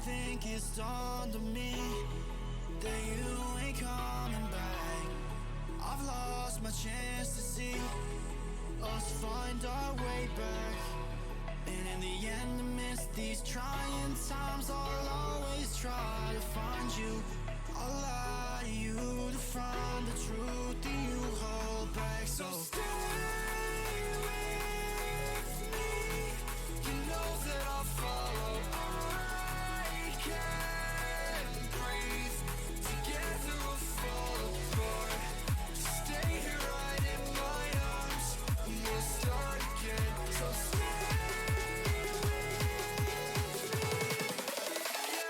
think it's dawned on me that you ain't coming back. I've lost my chance to see us find our way back. And in the end, amidst these trying times, I'll always try to find you. I'll lie to you to find the truth that you hold back. So stay with me. You know that I'll follow. I can't breathe. Together we'll fall apart. Stay here right in my arms, and we'll start again. So stay with me.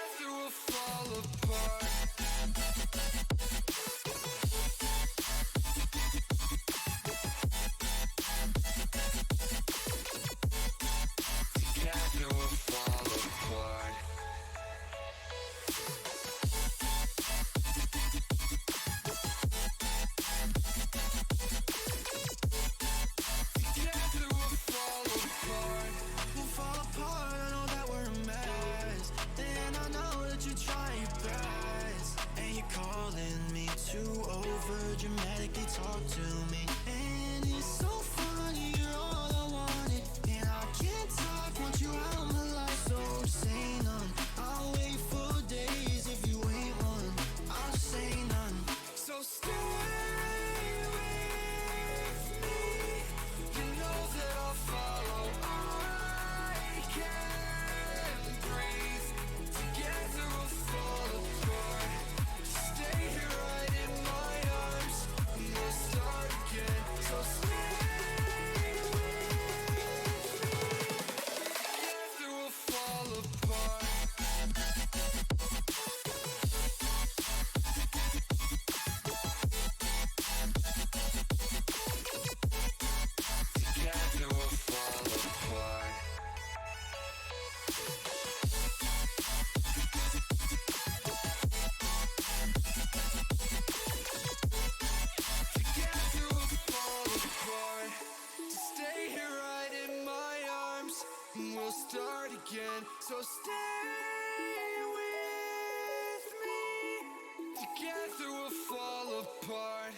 Together we'll fall apart. Together we'll fall apart. Together we'll fall apart. We'll fall apart, I know that we're a mess. And I know that you try your best. And you're calling me to over dramatically talk to me. And it's so funny, you're all I wanted. And I can't talk, want you out of my life. So say none, I'll wait for days. If you ain't one, I'll say none. So stay with me. You know that I'll follow. I can't breathe. Together we'll fall apart. Stay here right in my arms, and we'll start again. So stay with me. Together we'll fall apart. Together we'll fall apart. Together we'll fall apart. Stay here right in my arms, and we'll start again. So stay with me. Together we'll fall apart.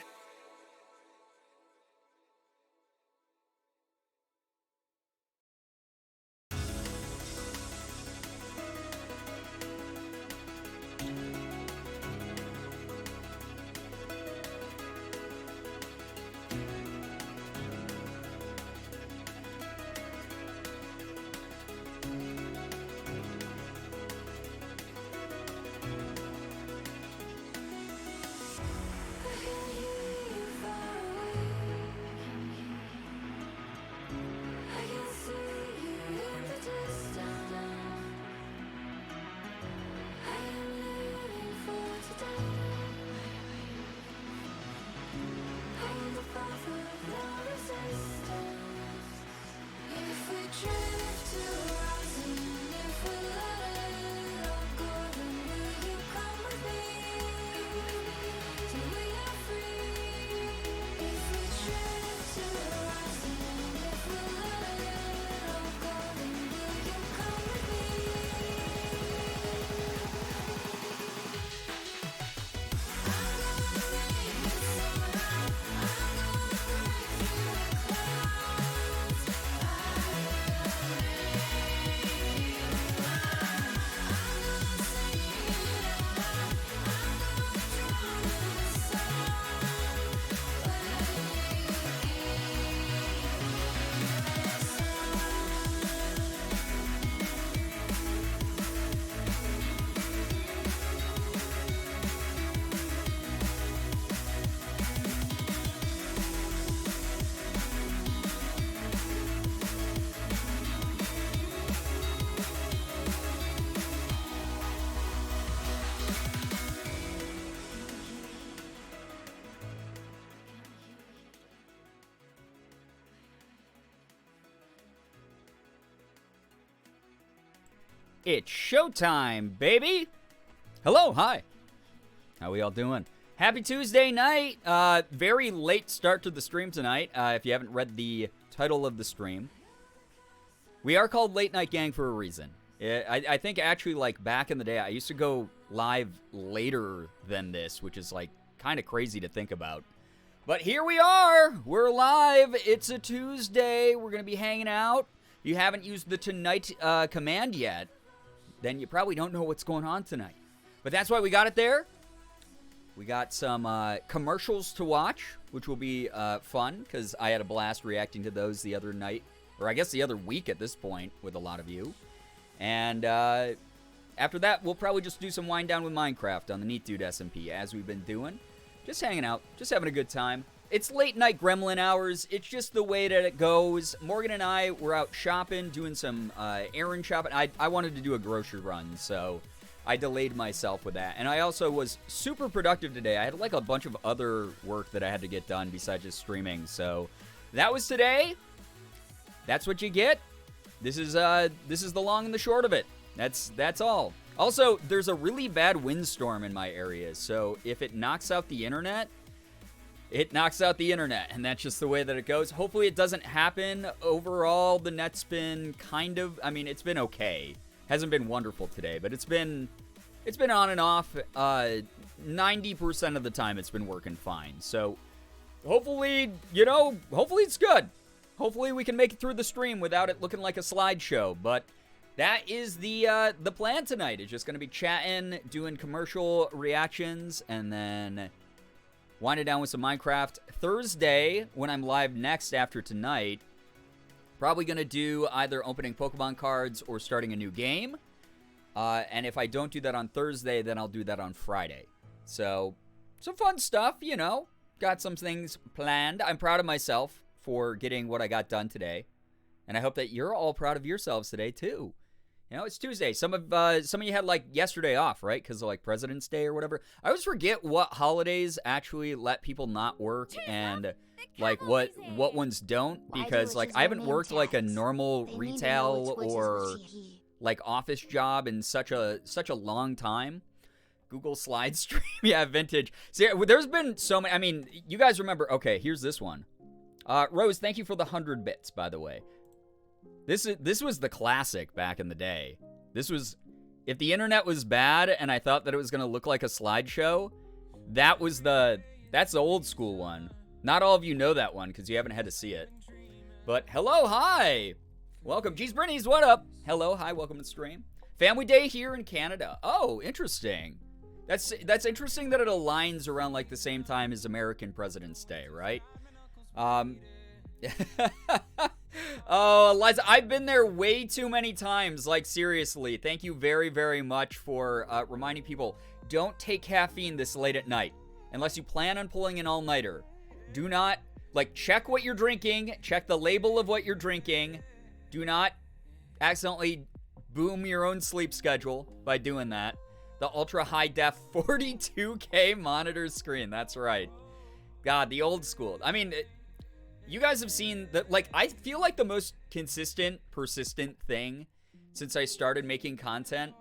It's showtime, baby! Hello, hi. How we all doing? Happy Tuesday night. Very late start to the stream tonight, if you haven't read the title of the stream. We are called Late Night Gang for a reason. I think actually, like, back in the day, I used to go live later than this, which is, like, kind of crazy to think about. But here we are. We're live. It's a Tuesday. We're going to be hanging out. If you haven't used the tonight command yet, then you probably don't know what's going on tonight. But that's why we got it there. We got some commercials to watch, which will be fun, because I had a blast reacting to those the other night, or I guess the other week at this point with a lot of you. And after that, we'll probably just do some wind down with Minecraft on the Neat Dude SMP, as we've been doing. Just hanging out, just having a good time. It's late night gremlin hours. It's just the way that it goes. Morgan and I were out shopping, doing some errand shopping. I wanted to do a grocery run, so I delayed myself with that. And I also was super productive today. I had like a bunch of other work that I had to get done besides just streaming. So that was today. That's what you get. This is the long and the short of it. That's all. Also, there's a really bad windstorm in my area, so if it knocks out the internet, it knocks out the internet, and that's just the way that it goes. Hopefully it doesn't happen. Overall, the net's been kind of, I mean, it's been okay. Hasn't been wonderful today, but it's been on and off. 90% of the time it's been working fine. So hopefully, hopefully it's good. Hopefully we can make it through the stream without it looking like a slideshow. But that is the plan tonight. It's just going to be chatting, doing commercial reactions, and then winding down with some Minecraft. Thursday, when I'm live next after tonight, probably going to do either opening Pokemon cards or starting a new game. And if I don't do that on Thursday, then I'll do that on Friday. So, some fun stuff, Got some things planned. I'm proud of myself for getting what I got done today. And I hope that you're all proud of yourselves today, too. It's Tuesday. Some of you had, like, yesterday off, right? Because of, like, President's Day or whatever. I always forget what holidays actually let people not work and, like, what ones don't. Because, like, I haven't worked, like, a normal retail or, like, office job in such a long time. Google Slide Stream. Yeah, vintage. See, there's been so many. I mean, you guys remember. Okay, here's this one. Rose, thank you for the 100 bits, by the way. This was the classic back in the day. This was, if the internet was bad and I thought that it was going to look like a slideshow, that's the old school one. Not all of you know that one because you haven't had to see it. But hello, hi. Welcome. Geez, Brinnies, what up? Hello, hi, welcome to the stream. Family Day here in Canada. Oh, interesting. That's interesting that it aligns around like the same time as American President's Day, right? Oh, Eliza, I've been there way too many times. Like, seriously, thank you very, very much for reminding people, don't take caffeine this late at night unless you plan on pulling an all-nighter. Do not, like, check what you're drinking, check the label of what you're drinking. Do not accidentally boom your own sleep schedule by doing that. The ultra-high-def 42K monitor screen, that's right. God, the old school. I mean, you guys have seen that, like, I feel like the most consistent, persistent thing since I started making content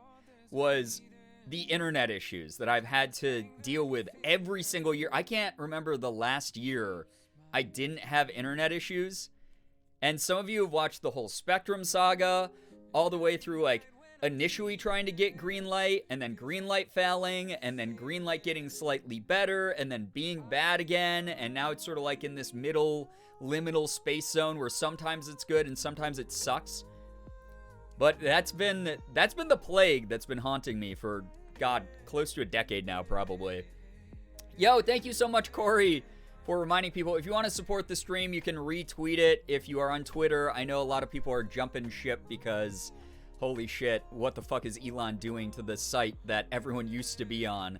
was the internet issues that I've had to deal with every single year. I can't remember the last year I didn't have internet issues. And some of you have watched the whole Spectrum saga all the way through, like, initially trying to get Greenlight, and then Greenlight failing, and then Greenlight getting slightly better, and then being bad again, and now it's sort of like in this middle liminal space zone where sometimes it's good and sometimes it sucks. But that's been the plague that's been haunting me for, God, close to a decade now, probably. Yo, thank you so much, Corey, for reminding people, if you want to support the stream, you can retweet it. If you are on Twitter, I know a lot of people are jumping ship because, holy shit, what the fuck is Elon doing to the site that everyone used to be on?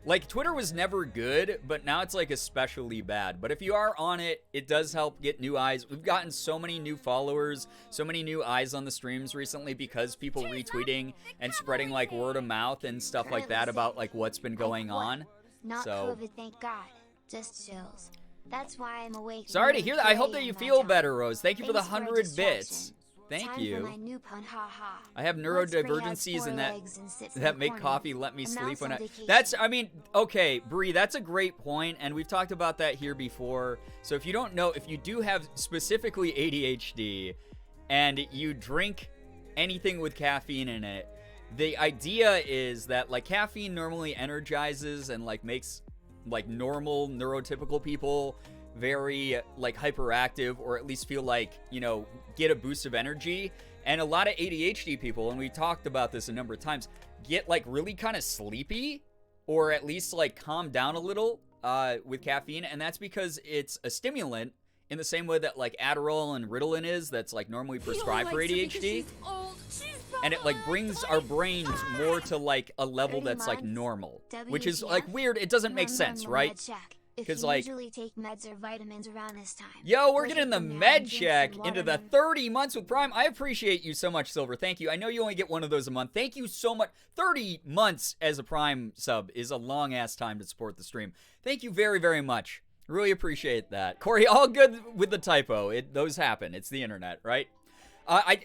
Like, Twitter was never good, but now it's, like, especially bad. But if you are on it, it does help get new eyes. We've gotten so many new followers, so many new eyes on the streams recently because people retweeting and spreading, like, word of mouth and stuff like that about, like, what's been going on. Not so, COVID, thank God. Just chills. That's why I'm awake. Sorry to hear that. I hope that you feel better, Rose. Thank you for the 100 bits. Thank you. I have neurodivergencies and that make coffee let me sleep when I mean, okay, Bree, that's a great point, and we've talked about that here before. So if you don't know, if you do have specifically ADHD and you drink anything with caffeine in it. The idea is that, like, caffeine normally energizes and, like, makes, like, normal neurotypical people very, like, hyperactive, or at least feel like, you know, get a boost of energy. And a lot of ADHD people, and we talked about this a number of times, get, like, really kind of sleepy, or at least, like, calm down a little with caffeine. And that's because it's a stimulant in the same way that, like, Adderall and Ritalin is, that's, like, normally prescribed for ADHD. And it, like, brings our brains more to, like, a level that's, like, normal. Which is, like, weird. It doesn't make sense, right? Because, like, usually take meds or vitamins around this time. Yo, we're getting the med check into the 30 months with Prime. I appreciate you so much, Silver. Thank you. I know you only get one of those a month. Thank you so much. 30 months as a Prime sub is a long-ass time to support the stream. Thank you very, very much. Really appreciate that. Corey, all good with the typo. Those happen. It's the internet, right?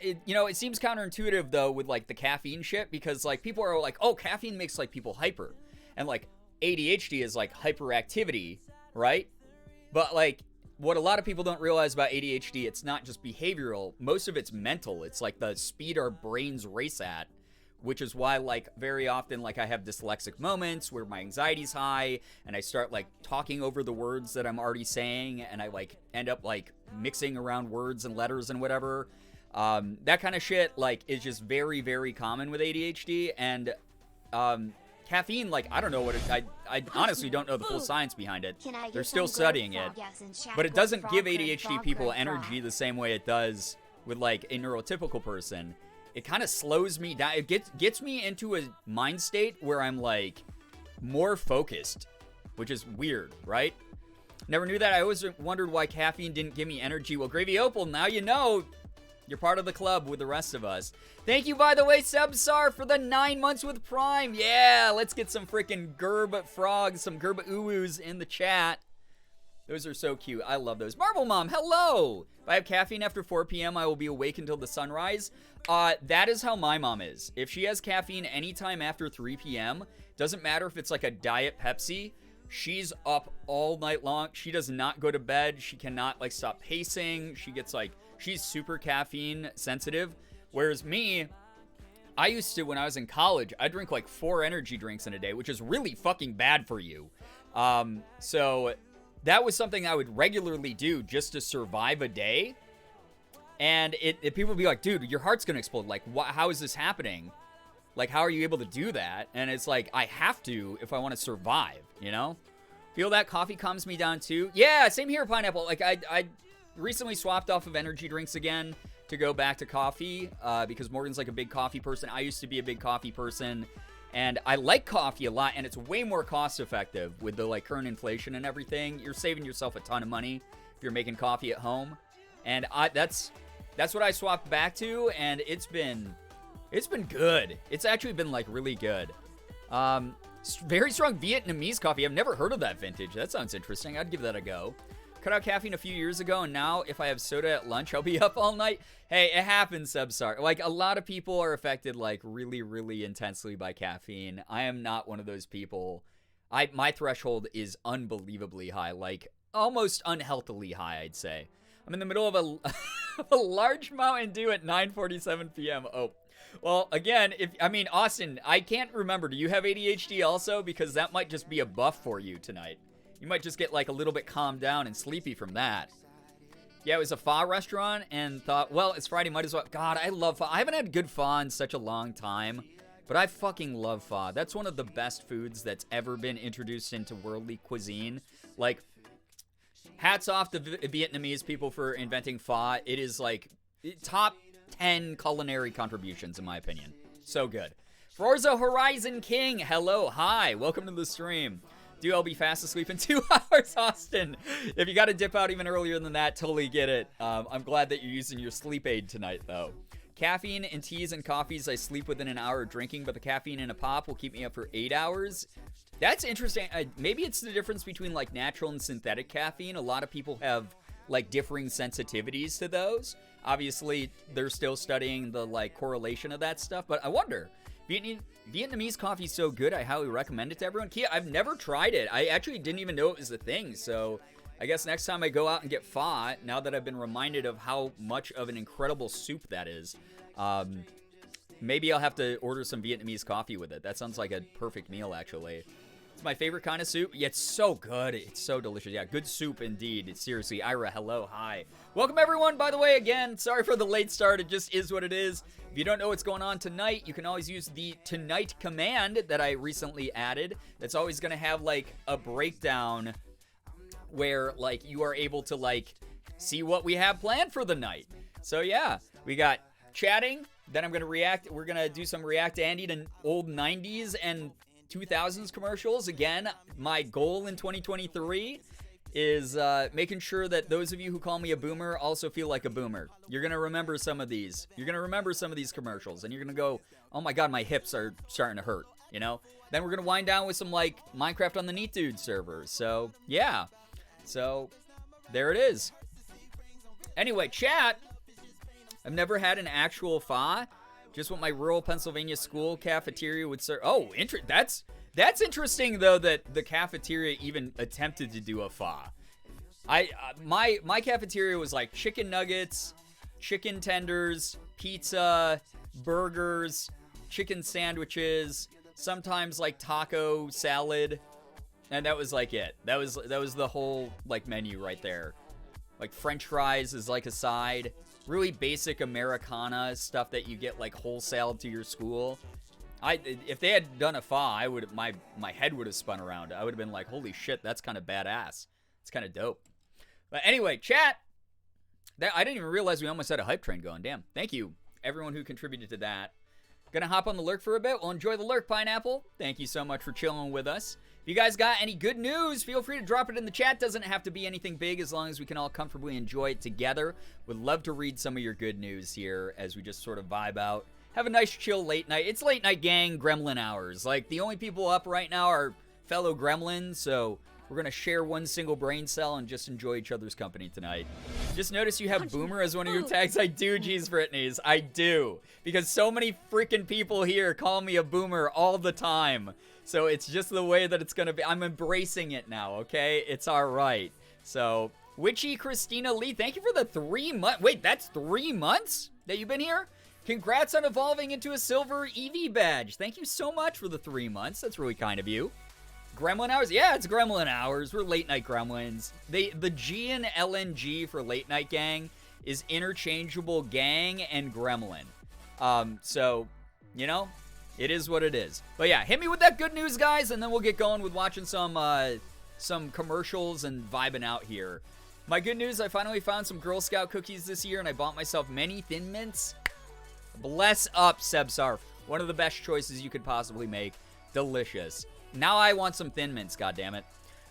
You know, it seems counterintuitive, though, with, like, the caffeine shit, because, like, people are like, oh, caffeine makes, like, people hyper. And, like, ADHD is, like, hyperactivity, right? But, like, what a lot of people don't realize about ADHD, it's not just behavioral. Most of it's mental. It's, like, the speed our brains race at, which is why, like, very often, like, I have dyslexic moments where my anxiety's high, and I start, like, talking over the words that I'm already saying, and I, like, end up, like, mixing around words and letters and whatever. That kind of shit, like, is just very, very common with ADHD, and, caffeine, like, I don't know what I honestly don't know the full science behind it. They're still studying it. But it doesn't give ADHD people energy the same way it does with, like, a neurotypical person. It kind of slows me down. It gets me into a mind state where I'm, like, more focused, which is weird, right? Never knew that. I always wondered why caffeine didn't give me energy. Well, Gravy Opal, now you know. You're part of the club with the rest of us. Thank you, by the way, Subsar, for the 9 months with Prime. Yeah, let's get some freaking Gerb frogs, some Gerb uwus in the chat. Those are so cute. I love those. Marble Mom, hello. If I have caffeine after 4 p.m., I will be awake until the sunrise. That is how my mom is. If she has caffeine anytime after 3 p.m., doesn't matter if it's like a Diet Pepsi, she's up all night long. She does not go to bed. She cannot, like, stop pacing. She gets, like, she's super caffeine sensitive. Whereas me, I used to, when I was in college, I drink like 4 energy drinks in a day, which is really fucking bad for you. So that was something I would regularly do just to survive a day. And people would be like, dude, your heart's gonna explode. Like, how is this happening? Like, how are you able to do that? And it's like, I have to if I want to survive, you know? Feel that coffee calms me down too. Yeah, same here, Pineapple. Like, I recently swapped off of energy drinks again to go back to coffee because Morgan's like a big coffee person. I used to be a big coffee person, and I like coffee a lot, and it's way more cost effective with the, like, current inflation and everything. You're saving yourself a ton of money if you're making coffee at home, and that's what I swapped back to, and it's been good. It's actually been, like, really good. Very strong Vietnamese coffee. I've never heard of that vintage. That sounds interesting. I'd give that a go. Cut out caffeine a few years ago, and now if I have soda at lunch, I'll be up all night. Hey, it happens, Subsar. Like, a lot of people are affected, like, really, really intensely by caffeine. I am not one of those people. My threshold is unbelievably high, like, almost unhealthily high, I'd say. I'm in the middle of a large Mountain Dew at 9:47 p.m. Oh, well, again, Austin, I can't remember. Do you have ADHD also? Because that might just be a buff for you tonight. You might just get, like, a little bit calmed down and sleepy from that. Yeah, it was a pho restaurant and thought, well, it's Friday, might as well. God, I love pho. I haven't had good pho in such a long time, but I fucking love pho. That's one of the best foods that's ever been introduced into worldly cuisine. Like, hats off to Vietnamese people for inventing pho. It is, like, top 10 culinary contributions, in my opinion. So good. Forza Horizon King, hello, hi, welcome to the stream. Dude, I'll be fast asleep in 2 hours, Austin. If you got to dip out even earlier than that, totally get it. I'm glad that you're using your sleep aid tonight, though. Caffeine in teas and coffees, I sleep within an hour of drinking, but the caffeine in a pop will keep me up for 8 hours. That's interesting. Maybe it's the difference between, like, natural and synthetic caffeine. A lot of people have, like, differing sensitivities to those. Obviously, they're still studying the, like, correlation of that stuff, but I wonder. Vietnamese coffee is so good, I highly recommend it to everyone. Kia, I've never tried it. I actually didn't even know it was a thing, so I guess next time I go out and get pho, now that I've been reminded of how much of an incredible soup that is, maybe I'll have to order some Vietnamese coffee with it. That sounds like a perfect meal, actually. It's my favorite kind of soup. Yeah, it's so good. It's so delicious. Yeah, good soup indeed. Seriously, Ira, hello, hi. Welcome, everyone, by the way, again. Sorry for the late start. It just is what it is. If you don't know what's going on tonight, you can always use the Tonight command that I recently added. That's always going to have, like, a breakdown where, like, you are able to, like, see what we have planned for the night. So, yeah, we got chatting. Then I'm going to react. We're going to do some React Andy to old 90s and 2000s commercials. Again, my goal in 2023 is making sure that those of you who call me a boomer also feel like a boomer. You're going to remember some of these. You're going to remember some of these commercials, and you're going to go, oh my god, my hips are starting to hurt, you know? Then we're going to wind down with some, like, Minecraft on the Neat Dude server. So, yeah. So, there it is. Anyway, chat. I've never had an actual pho. Just what my rural Pennsylvania school cafeteria would serve. Oh, that's interesting, though, that the cafeteria even attempted to do a pho. My cafeteria was like chicken nuggets, chicken tenders, pizza, burgers, chicken sandwiches, sometimes like taco salad, and that was like it. That was the whole like menu right there. Like French fries is like a side. Really basic Americana stuff that you get like wholesale to your school. If they had done a pho, my head would have spun around. I would have been like, holy shit, that's kind of badass. It's kind of dope. But anyway, chat. I didn't even realize we almost had a hype train going. Damn. Thank you, everyone who contributed to that. Gonna hop on the lurk for a bit. Well, enjoy the lurk, Pineapple. Thank you so much for chilling with us. If you guys got any good news, feel free to drop it in the chat. Doesn't have to be anything big as long as we can all comfortably enjoy it together. Would love to read some of your good news here as we just sort of vibe out. Have a nice chill late night. It's late night gang gremlin hours. Like, the only people up right now are fellow gremlins, so we're going to share one single brain cell and just enjoy each other's company tonight. Just notice you have Boomer as one of your tags. I do, G's Britney's. I do. Because so many freaking people here call me a boomer all the time. So it's just the way that it's going to be. I'm embracing it now, okay? It's all right. So, Witchy Christina Lee, thank you for the 3 months. Wait, that's 3 months that you've been here? Congrats on evolving into a silver EV badge. Thank you so much for the 3 months. That's really kind of you. Gremlin hours? Yeah, it's gremlin hours. We're late night gremlins. The G and LNG for late night gang is interchangeable gang and gremlin. So, you know, it is what it is. But yeah, hit me with that good news, guys, and then we'll get going with watching some commercials and vibing out here. My good news, I finally found some Girl Scout cookies this year, and I bought myself many Thin Mints. Bless up, Sebsarf. One of the best choices you could possibly make. Delicious. Now I want some Thin Mints, goddammit.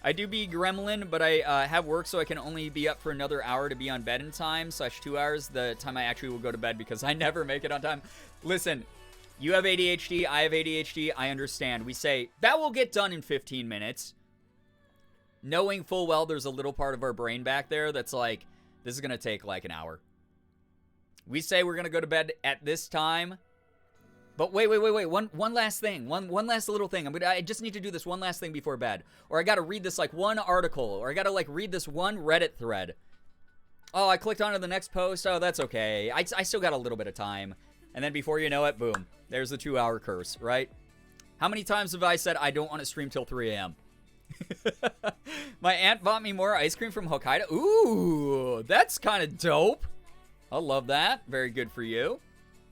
I do be gremlin, but I have work, so I can only be up for another hour to be on bed in time, / 2 hours, the time I actually will go to bed, because I never make it on time. Listen, you have ADHD, I have ADHD, I understand. We say, that will get done in 15 minutes. Knowing full well there's a little part of our brain back there that's like, this is going to take like an hour. We say we're going to go to bed at this time. But wait. One last thing. One last little thing. I just need to do this one last thing before bed. Or I got to read this like one article. Or I got to like read this one Reddit thread. Oh, I clicked onto the next post. Oh, that's okay. I still got a little bit of time. And then before you know it, boom. There's the 2-hour curse, right? How many times have I said I don't want to stream till 3 a.m.? My aunt bought me more ice cream from Hokkaido. Ooh, that's kind of dope. I love that. Very good for you.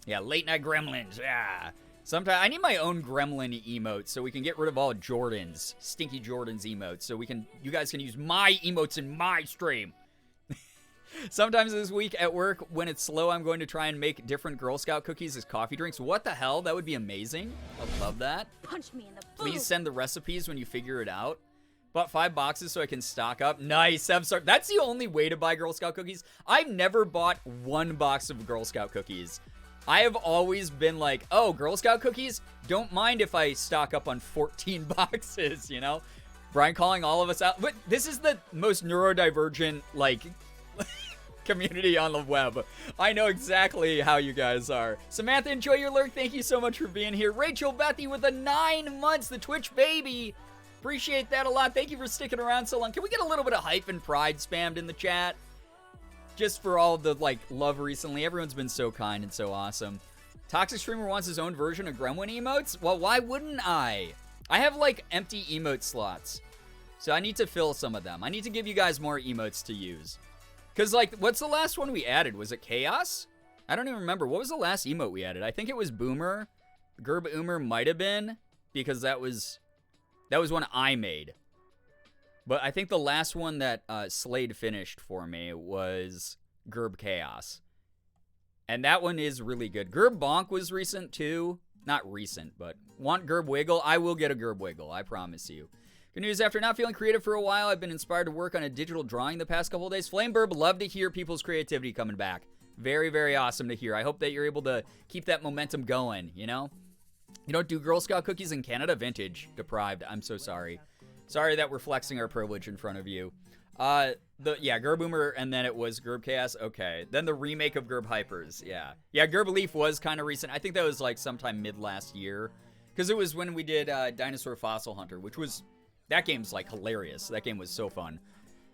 Yeah, late night gremlins. Yeah. Sometimes I need my own gremlin emote so we can get rid of all Jordan's, Stinky Jordan's emotes. So you guys can use my emotes in my stream. Sometimes this week at work, when it's slow, I'm going to try and make different Girl Scout cookies as coffee drinks. What the hell? That would be amazing. I love that. Punch me in the boob. Please send the recipes when you figure it out. Bought 5 boxes so I can stock up. Nice. That's the only way to buy Girl Scout cookies. I've never bought 1 box of Girl Scout cookies. I have always been like, oh, Girl Scout cookies? Don't mind if I stock up on 14 boxes, you know? Brian calling all of us out. But this is the most neurodivergent, like, community on the web. I know exactly how you guys are. Samantha, enjoy your lurk. Thank you so much for being here. Rachel Bethy with the 9 months, the Twitch baby. Appreciate that a lot. Thank you for sticking around so long. Can we get a little bit of hype and pride spammed in the chat? Just for all the, like, love recently. Everyone's been so kind and so awesome. Toxic Streamer wants his own version of Gremlin emotes? Well, why wouldn't I? I have, like, empty emote slots. So I need to fill some of them. I need to give you guys more emotes to use. Because, like, what's the last one we added? Was it Chaos? I don't even remember. What was the last emote we added? I think it was Boomer. Girbeagly might have been. Because that was one I made. But I think the last one that Slade finished for me was Gerb Chaos. And that one is really good. Gerb Bonk was recent too. Not recent, but want Gerb Wiggle? I will get a Gerb Wiggle, I promise you. Good news, after not feeling creative for a while, I've been inspired to work on a digital drawing the past couple of days. Flameburb, love to hear people's creativity coming back. Very, very awesome to hear. I hope that you're able to keep that momentum going, you know? You don't do Girl Scout cookies in Canada? Vintage. Deprived. I'm so sorry. Sorry that we're flexing our privilege in front of you. Gerb Boomer, and then it was Gerb Chaos. Okay. Then the remake of Gerb Hypers. Yeah. Yeah, Gerb Leaf was kind of recent. I think that was like sometime mid last year. Because it was when we did Dinosaur Fossil Hunter, which was... That game's like hilarious. That game was so fun.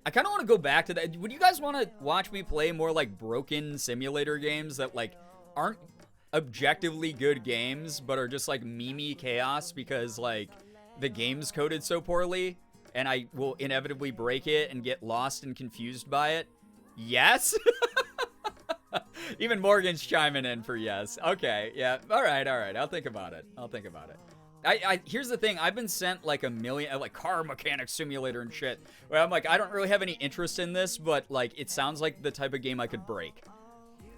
I kind of want to go back to that. Would you guys want to watch me play more like broken simulator games that like aren't objectively good games, but are just like meme chaos because like the game's coded so poorly and I will inevitably break it and get lost and confused by it? Yes? Even Morgan's chiming in for yes. Okay, yeah. All right. I'll think about it. Here's the thing. I've been sent like a million, like car mechanic simulator and shit, where I'm like, I don't really have any interest in this, but like, it sounds like the type of game I could break.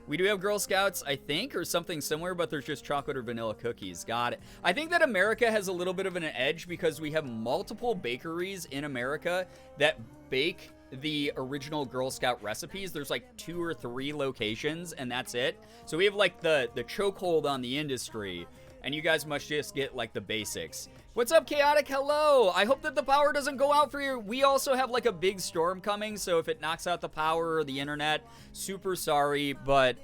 We do have Girl Scouts, I think, or something similar, but there's just chocolate or vanilla cookies. Got it. I think that America has a little bit of an edge because we have multiple bakeries in America that bake the original Girl Scout recipes. There's like 2 or 3 locations, and that's it. So we have like the chokehold on the industry, and you guys must just get like the basics. What's up, Chaotic? Hello. I hope that the power doesn't go out for you. We also have like a big storm coming, so if it knocks out the power or the internet, super sorry. But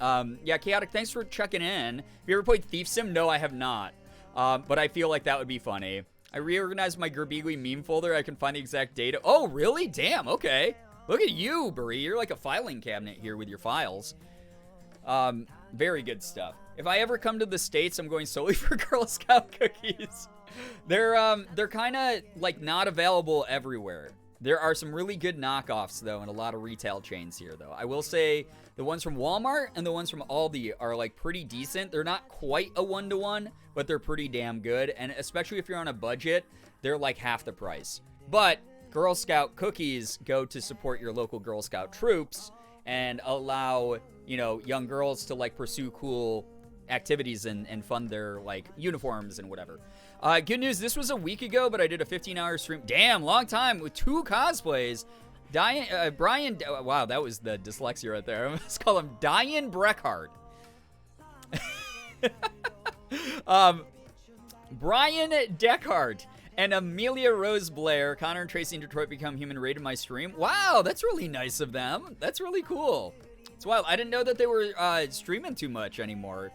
yeah, Chaotic, thanks for checking in. Have you ever played Thief Sim? No, I have not. But I feel like that would be funny. I reorganized my Girbeagly meme folder. I can find the exact data. Oh, really? Damn, okay. Look at you, Brie. You're like a filing cabinet here with your files. Very good stuff. If I ever come to the States, I'm going solely for Girl Scout cookies. They're kind of like not available everywhere. There are some really good knockoffs though, and a lot of retail chains here though. I will say the ones from Walmart and the ones from Aldi are like pretty decent. They're not quite a 1-to-1, but they're pretty damn good. And especially if you're on a budget, they're like half the price. But Girl Scout cookies go to support your local Girl Scout troops and allow, you know, young girls to like pursue cool activities and fund their like uniforms and whatever. Good news, this was a week ago, but I did a 15-hour stream. Damn, long time with 2 cosplays. Brian, wow, that was the dyslexia right there. Let's call him Diane Breckhart. Brian Deckhart and Amelia Rose Blair, Connor and Tracy in Detroit Become Human rated my stream. Wow, that's really nice of them. That's really cool. It's wild. I didn't know that they were streaming too much anymore.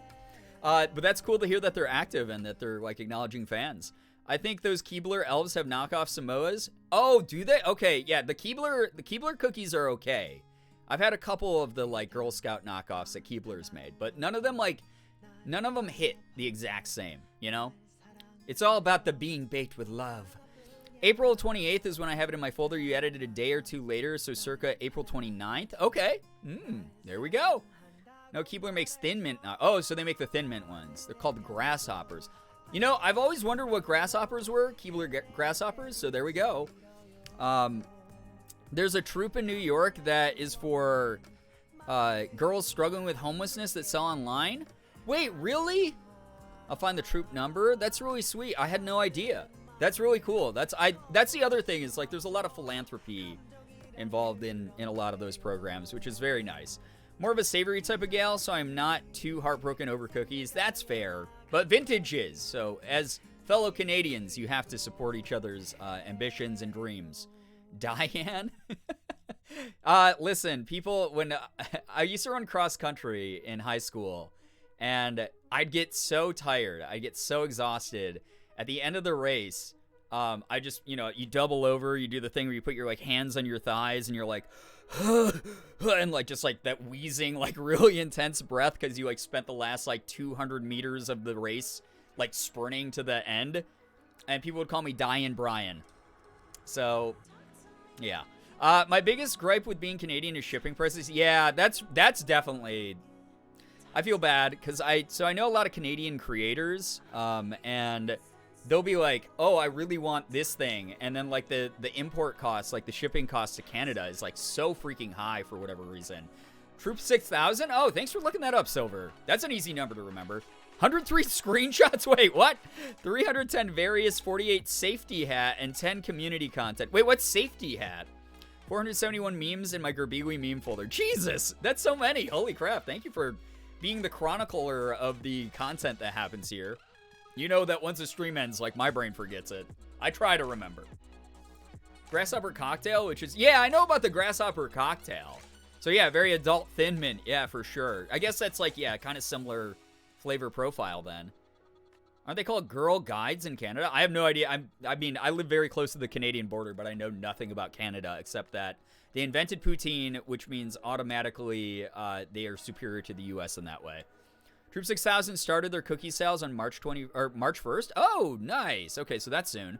But that's cool to hear that they're active and that they're like acknowledging fans. I think those Keebler elves have knockoff Samoas. Oh, do they? Okay, yeah, the Keebler cookies are okay. I've had a couple of the like Girl Scout knockoffs that Keebler's made, but none of them hit the exact same, you know? It's all about the being baked with love. April 28th is when I have it in my folder. You added it a day or 2 later, so circa April 29th. Okay, there we go. No, Keebler makes Thin Mint. Oh, so they make the Thin Mint ones. They're called grasshoppers. You know, I've always wondered what grasshoppers were. Keebler grasshoppers, so there we go. There's a troop in New York that is for girls struggling with homelessness that sell online. Wait, really? I'll find the troop number. That's really sweet. I had no idea. That's really cool. That's the other thing is like there's a lot of philanthropy involved in a lot of those programs, which is very nice. More of a savory type of gal, so I'm not too heartbroken over cookies. That's fair. But vintage is. So as fellow Canadians, you have to support each other's ambitions and dreams. Diane? Listen, people, when I used to run cross country in high school, and I'd get so tired. I'd get so exhausted. At the end of the race, I just, you double over, you do the thing where you put your like hands on your thighs and you're like, and like just like that wheezing, like really intense breath because you like spent the last like 200 meters of the race like sprinting to the end. And people would call me Diane Bryan. So, yeah. My biggest gripe with being Canadian is shipping prices. Yeah, that's definitely... I feel bad because I know a lot of Canadian creators, and they'll be like, oh, I really want this thing. And then like the import costs, like the shipping costs to Canada is like so freaking high for whatever reason. Troop 6,000? Oh, thanks for looking that up, Silver. That's an easy number to remember. 103 screenshots? Wait, what? 310 various, 48 safety hat, and 10 community content. Wait, what's safety hat? 471 memes in my Girbeagly meme folder. Jesus, that's so many. Holy crap. Thank you for being the chronicler of the content that happens here. You know that once a stream ends, like, my brain forgets it. I try to remember. Grasshopper cocktail, which is... Yeah, I know about the grasshopper cocktail. So, yeah, very adult thin mint. Yeah, for sure. I guess that's, like, yeah, kind of similar... flavor profile then. Aren't they called girl guides in Canada? I have no idea. I mean, I live very close to the Canadian border, but I know nothing about Canada except that they invented poutine, which means automatically they are superior to the US in that way. Troop 6000 started their cookie sales on March 1st. Oh, nice. Okay, so that's soon.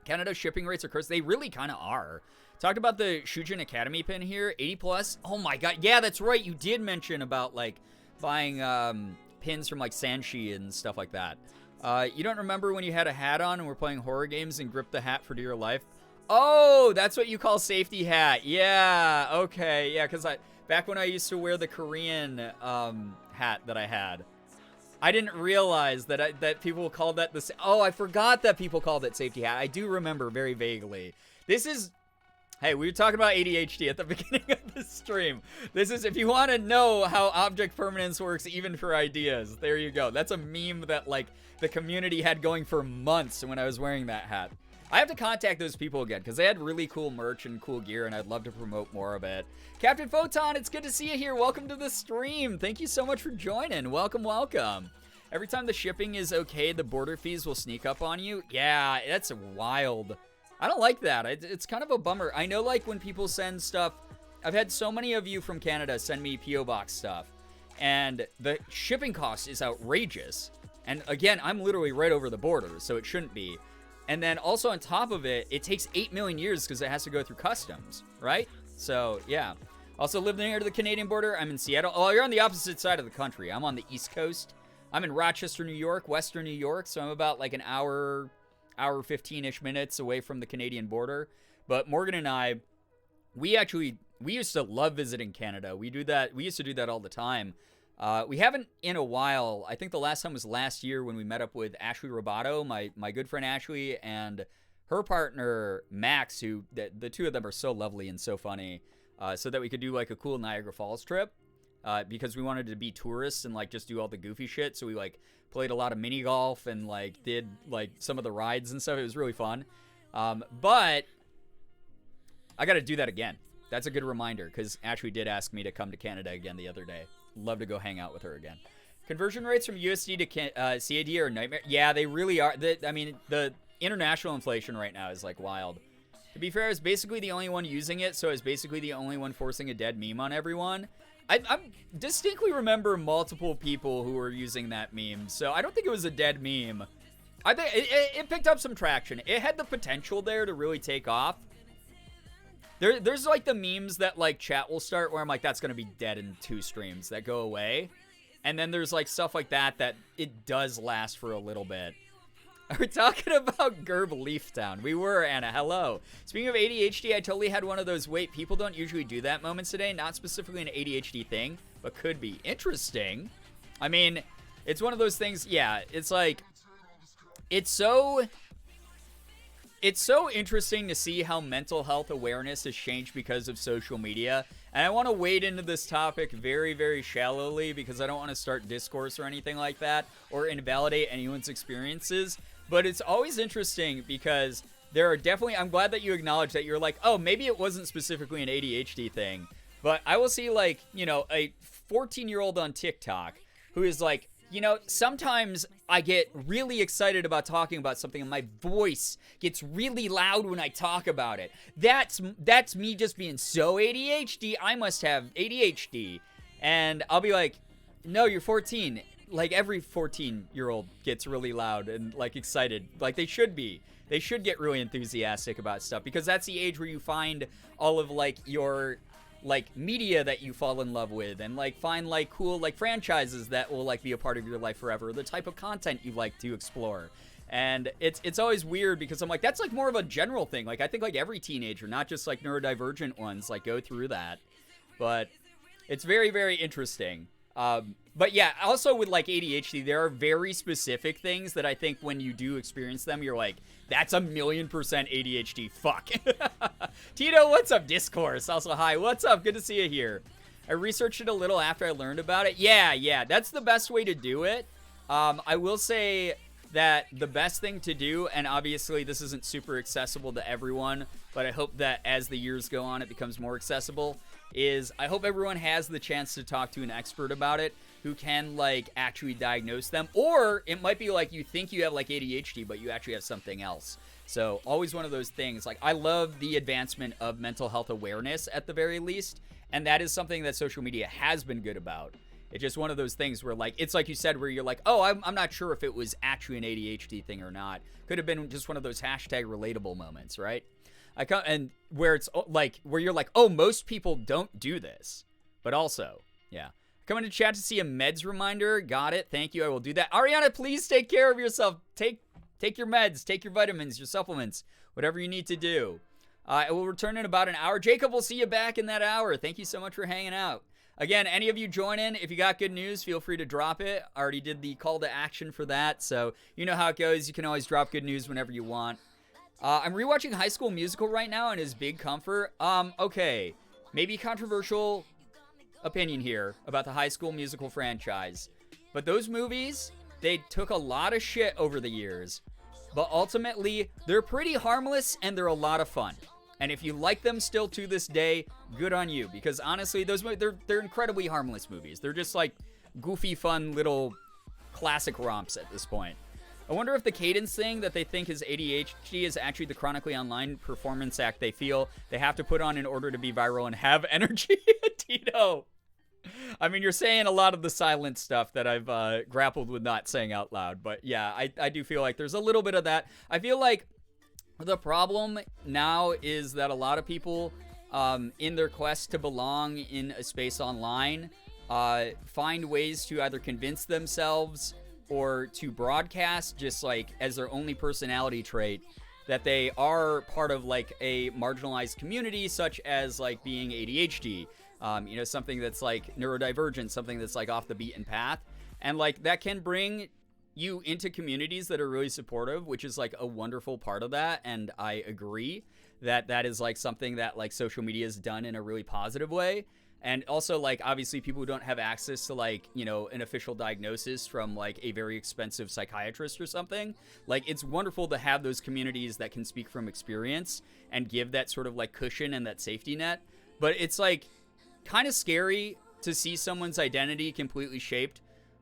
Canada shipping rates are cursed. They really kind of are. Talked about the Shujin Academy pin here, 80 plus. Oh my god. Yeah, that's right. You did mention about like buying pins from like Sanshi and stuff like that. You don't remember when you had a hat on and we're playing horror games and gripped the hat for dear life? Oh, that's what you call safety hat. Yeah, okay. Yeah, because back when I used to wear the Korean hat that I had, I didn't realize that people called that the... Oh, I forgot that people called it safety hat. I do remember very vaguely. This is... Hey, we were talking about ADHD at the beginning of the stream. This is, if you want to know how object permanence works, even for ideas, there you go. That's a meme that, like, the community had going for months when I was wearing that hat. I have to contact those people again, because they had really cool merch and cool gear, and I'd love to promote more of it. Captain Photon, it's good to see you here. Welcome to the stream. Thank you so much for joining. Welcome, welcome. Every time the shipping is okay, the border fees will sneak up on you. Yeah, that's wild. I don't like that. It's kind of a bummer. I know, like, when people send stuff... I've had so many of you from Canada send me P.O. Box stuff, and the shipping cost is outrageous. And, again, I'm literally right over the border, so it shouldn't be. And then, also on top of it, it takes 8 million years because it has to go through customs, right? So, yeah. Also, live near the Canadian border. I'm in Seattle. Oh, you're on the opposite side of the country. I'm on the East Coast. I'm in Rochester, New York, Western New York, so I'm about, like, an hour 15-ish minutes away from the Canadian border. But Morgan and I, we used to love visiting Canada. We used to do that all the time. We haven't in a while. I think the last time was last year when we met up with Ashley Robato, my good friend Ashley, and her partner Max, who the two of them are so lovely and so funny, so that we could do like a cool Niagara Falls trip. Because we wanted to be tourists and like just do all the goofy shit. So we like played a lot of mini golf and like did like some of the rides and stuff. It was really fun. But I got to do that again. That's a good reminder because Ashley did ask me to come to Canada again the other day. Love to go hang out with her again. Conversion rates from USD to CAD are a nightmare. Yeah, they really are. I mean, the international inflation right now is like wild. To be fair, I was basically the only one using it, so I was basically the only one forcing a dead meme on everyone. I distinctly remember multiple people who were using that meme, so I don't think it was a dead meme. I think it picked up some traction. It had the potential there to really take off. There's like the memes that like chat will start where I'm like, that's gonna be dead in 2 streams that go away, and then there's like stuff like that it does last for a little bit. Are we talking about Gerb Leaf Town? We were, Anna. Hello. Speaking of ADHD, I totally had one of those, wait, people don't usually do that moments today. Not specifically an ADHD thing, but could be. Interesting. I mean, it's one of those things, yeah, it's like, it's so interesting to see how mental health awareness has changed because of social media. And I want to wade into this topic very, very shallowly because I don't want to start discourse or anything like that or invalidate anyone's experiences. But it's always interesting because there are definitely, I'm glad that you acknowledge that you're like, oh, maybe it wasn't specifically an ADHD thing. But I will see like, you know, a 14-year-old on TikTok who is like sometimes I get really excited about talking about something and my voice gets really loud when I talk about it. That's me just being so ADHD. I must have ADHD. And I'll be like, no, you're 14. Like, every 14-year-old gets really loud and, like, excited. Like, they should be. They should get really enthusiastic about stuff, because that's the age where you find all of, like, your, like, media that you fall in love with, and, like, find, like, cool, like, franchises that will, like, be a part of your life forever, the type of content you like to explore. And it's always weird, because I'm like, that's, like, more of a general thing. Like, I think, like, every teenager, not just, like, neurodivergent ones, like, go through that. But it's very, very interesting. But yeah, also with, like, ADHD, there are very specific things that I think when you do experience them, you're like, that's 1,000,000% ADHD. Fuck. Tito, what's up? Discourse. Also, hi. What's up? Good to see you here. I researched it a little after I learned about it. Yeah. That's the best way to do it. I will say that the best thing to do, and obviously this isn't super accessible to everyone, but I hope that as the years go on, it becomes more accessible, is I hope everyone has the chance to talk to an expert about it who can, like, actually diagnose them. Or it might be like you think you have, like, ADHD, but you actually have something else. So always one of those things. Like, I love the advancement of mental health awareness at the very least, and that is something that social media has been good about. It's just one of those things where, like, it's like you said, where you're like, oh, I'm not sure if it was actually an ADHD thing or not. Could have been just one of those hashtag relatable moments, right? And where it's like, where you're like, oh, most people don't do this. But also, yeah. Coming to chat to see a meds reminder. Got it. Thank you. I will do that. Ariana, please take care of yourself. Take your meds, take your vitamins, your supplements, whatever you need to do. I will return in about an hour. Jacob, we'll see you back in that hour. Thank you so much for hanging out. Again, any of you join in, if you got good news, feel free to drop it. I already did the call to action for that, so you know how it goes. You can always drop good news whenever you want. I'm rewatching High School Musical right now, and his big comfort. Okay, maybe controversial opinion here about the High School Musical franchise, but those movies, they took a lot of shit over the years, but ultimately, they're pretty harmless, and they're a lot of fun. And if you like them still to this day, good on you, because honestly, those they're incredibly harmless movies. They're just like goofy, fun little classic romps at this point. I wonder if the cadence thing that they think is ADHD is actually the chronically online performance act they feel they have to put on in order to be viral and have energy. Tito. I mean, you're saying a lot of the silent stuff that I've grappled with not saying out loud. But yeah, I do feel like there's a little bit of that. I feel like the problem now is that a lot of people, in their quest to belong in a space online, find ways to either convince themselves or to broadcast just like as their only personality trait that they are part of like a marginalized community, such as like being ADHD, something that's like neurodivergent, something that's like off the beaten path. And like that can bring you into communities that are really supportive, which is like a wonderful part of that. And I agree that that is like something that like social media has done in a really positive way. And also, like, obviously people who don't have access to, like, an official diagnosis from, like, a very expensive psychiatrist or something. Like, it's wonderful to have those communities that can speak from experience and give that sort of, like, cushion and that safety net. But it's, like, kind of scary to see someone's identity completely shaped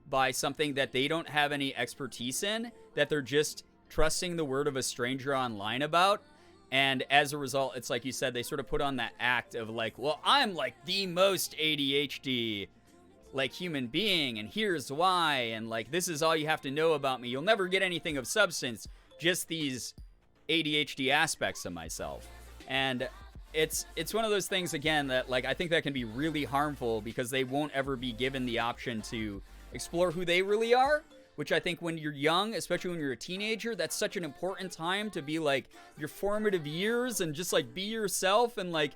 by something that they don't have any expertise in, that they're just trusting the word of a stranger online about. And as a result, it's like you said, they sort of put on that act of like, well, I'm like the most ADHD like human being, and here's why, and like this is all you have to know about me. You'll never get anything of substance, just these ADHD aspects of myself. And it's one of those things, again, that like I think that can be really harmful because they won't ever be given the option to explore who they really are. Which I think when you're young, especially when you're a teenager, that's such an important time to be like your formative years and just like be yourself. And like,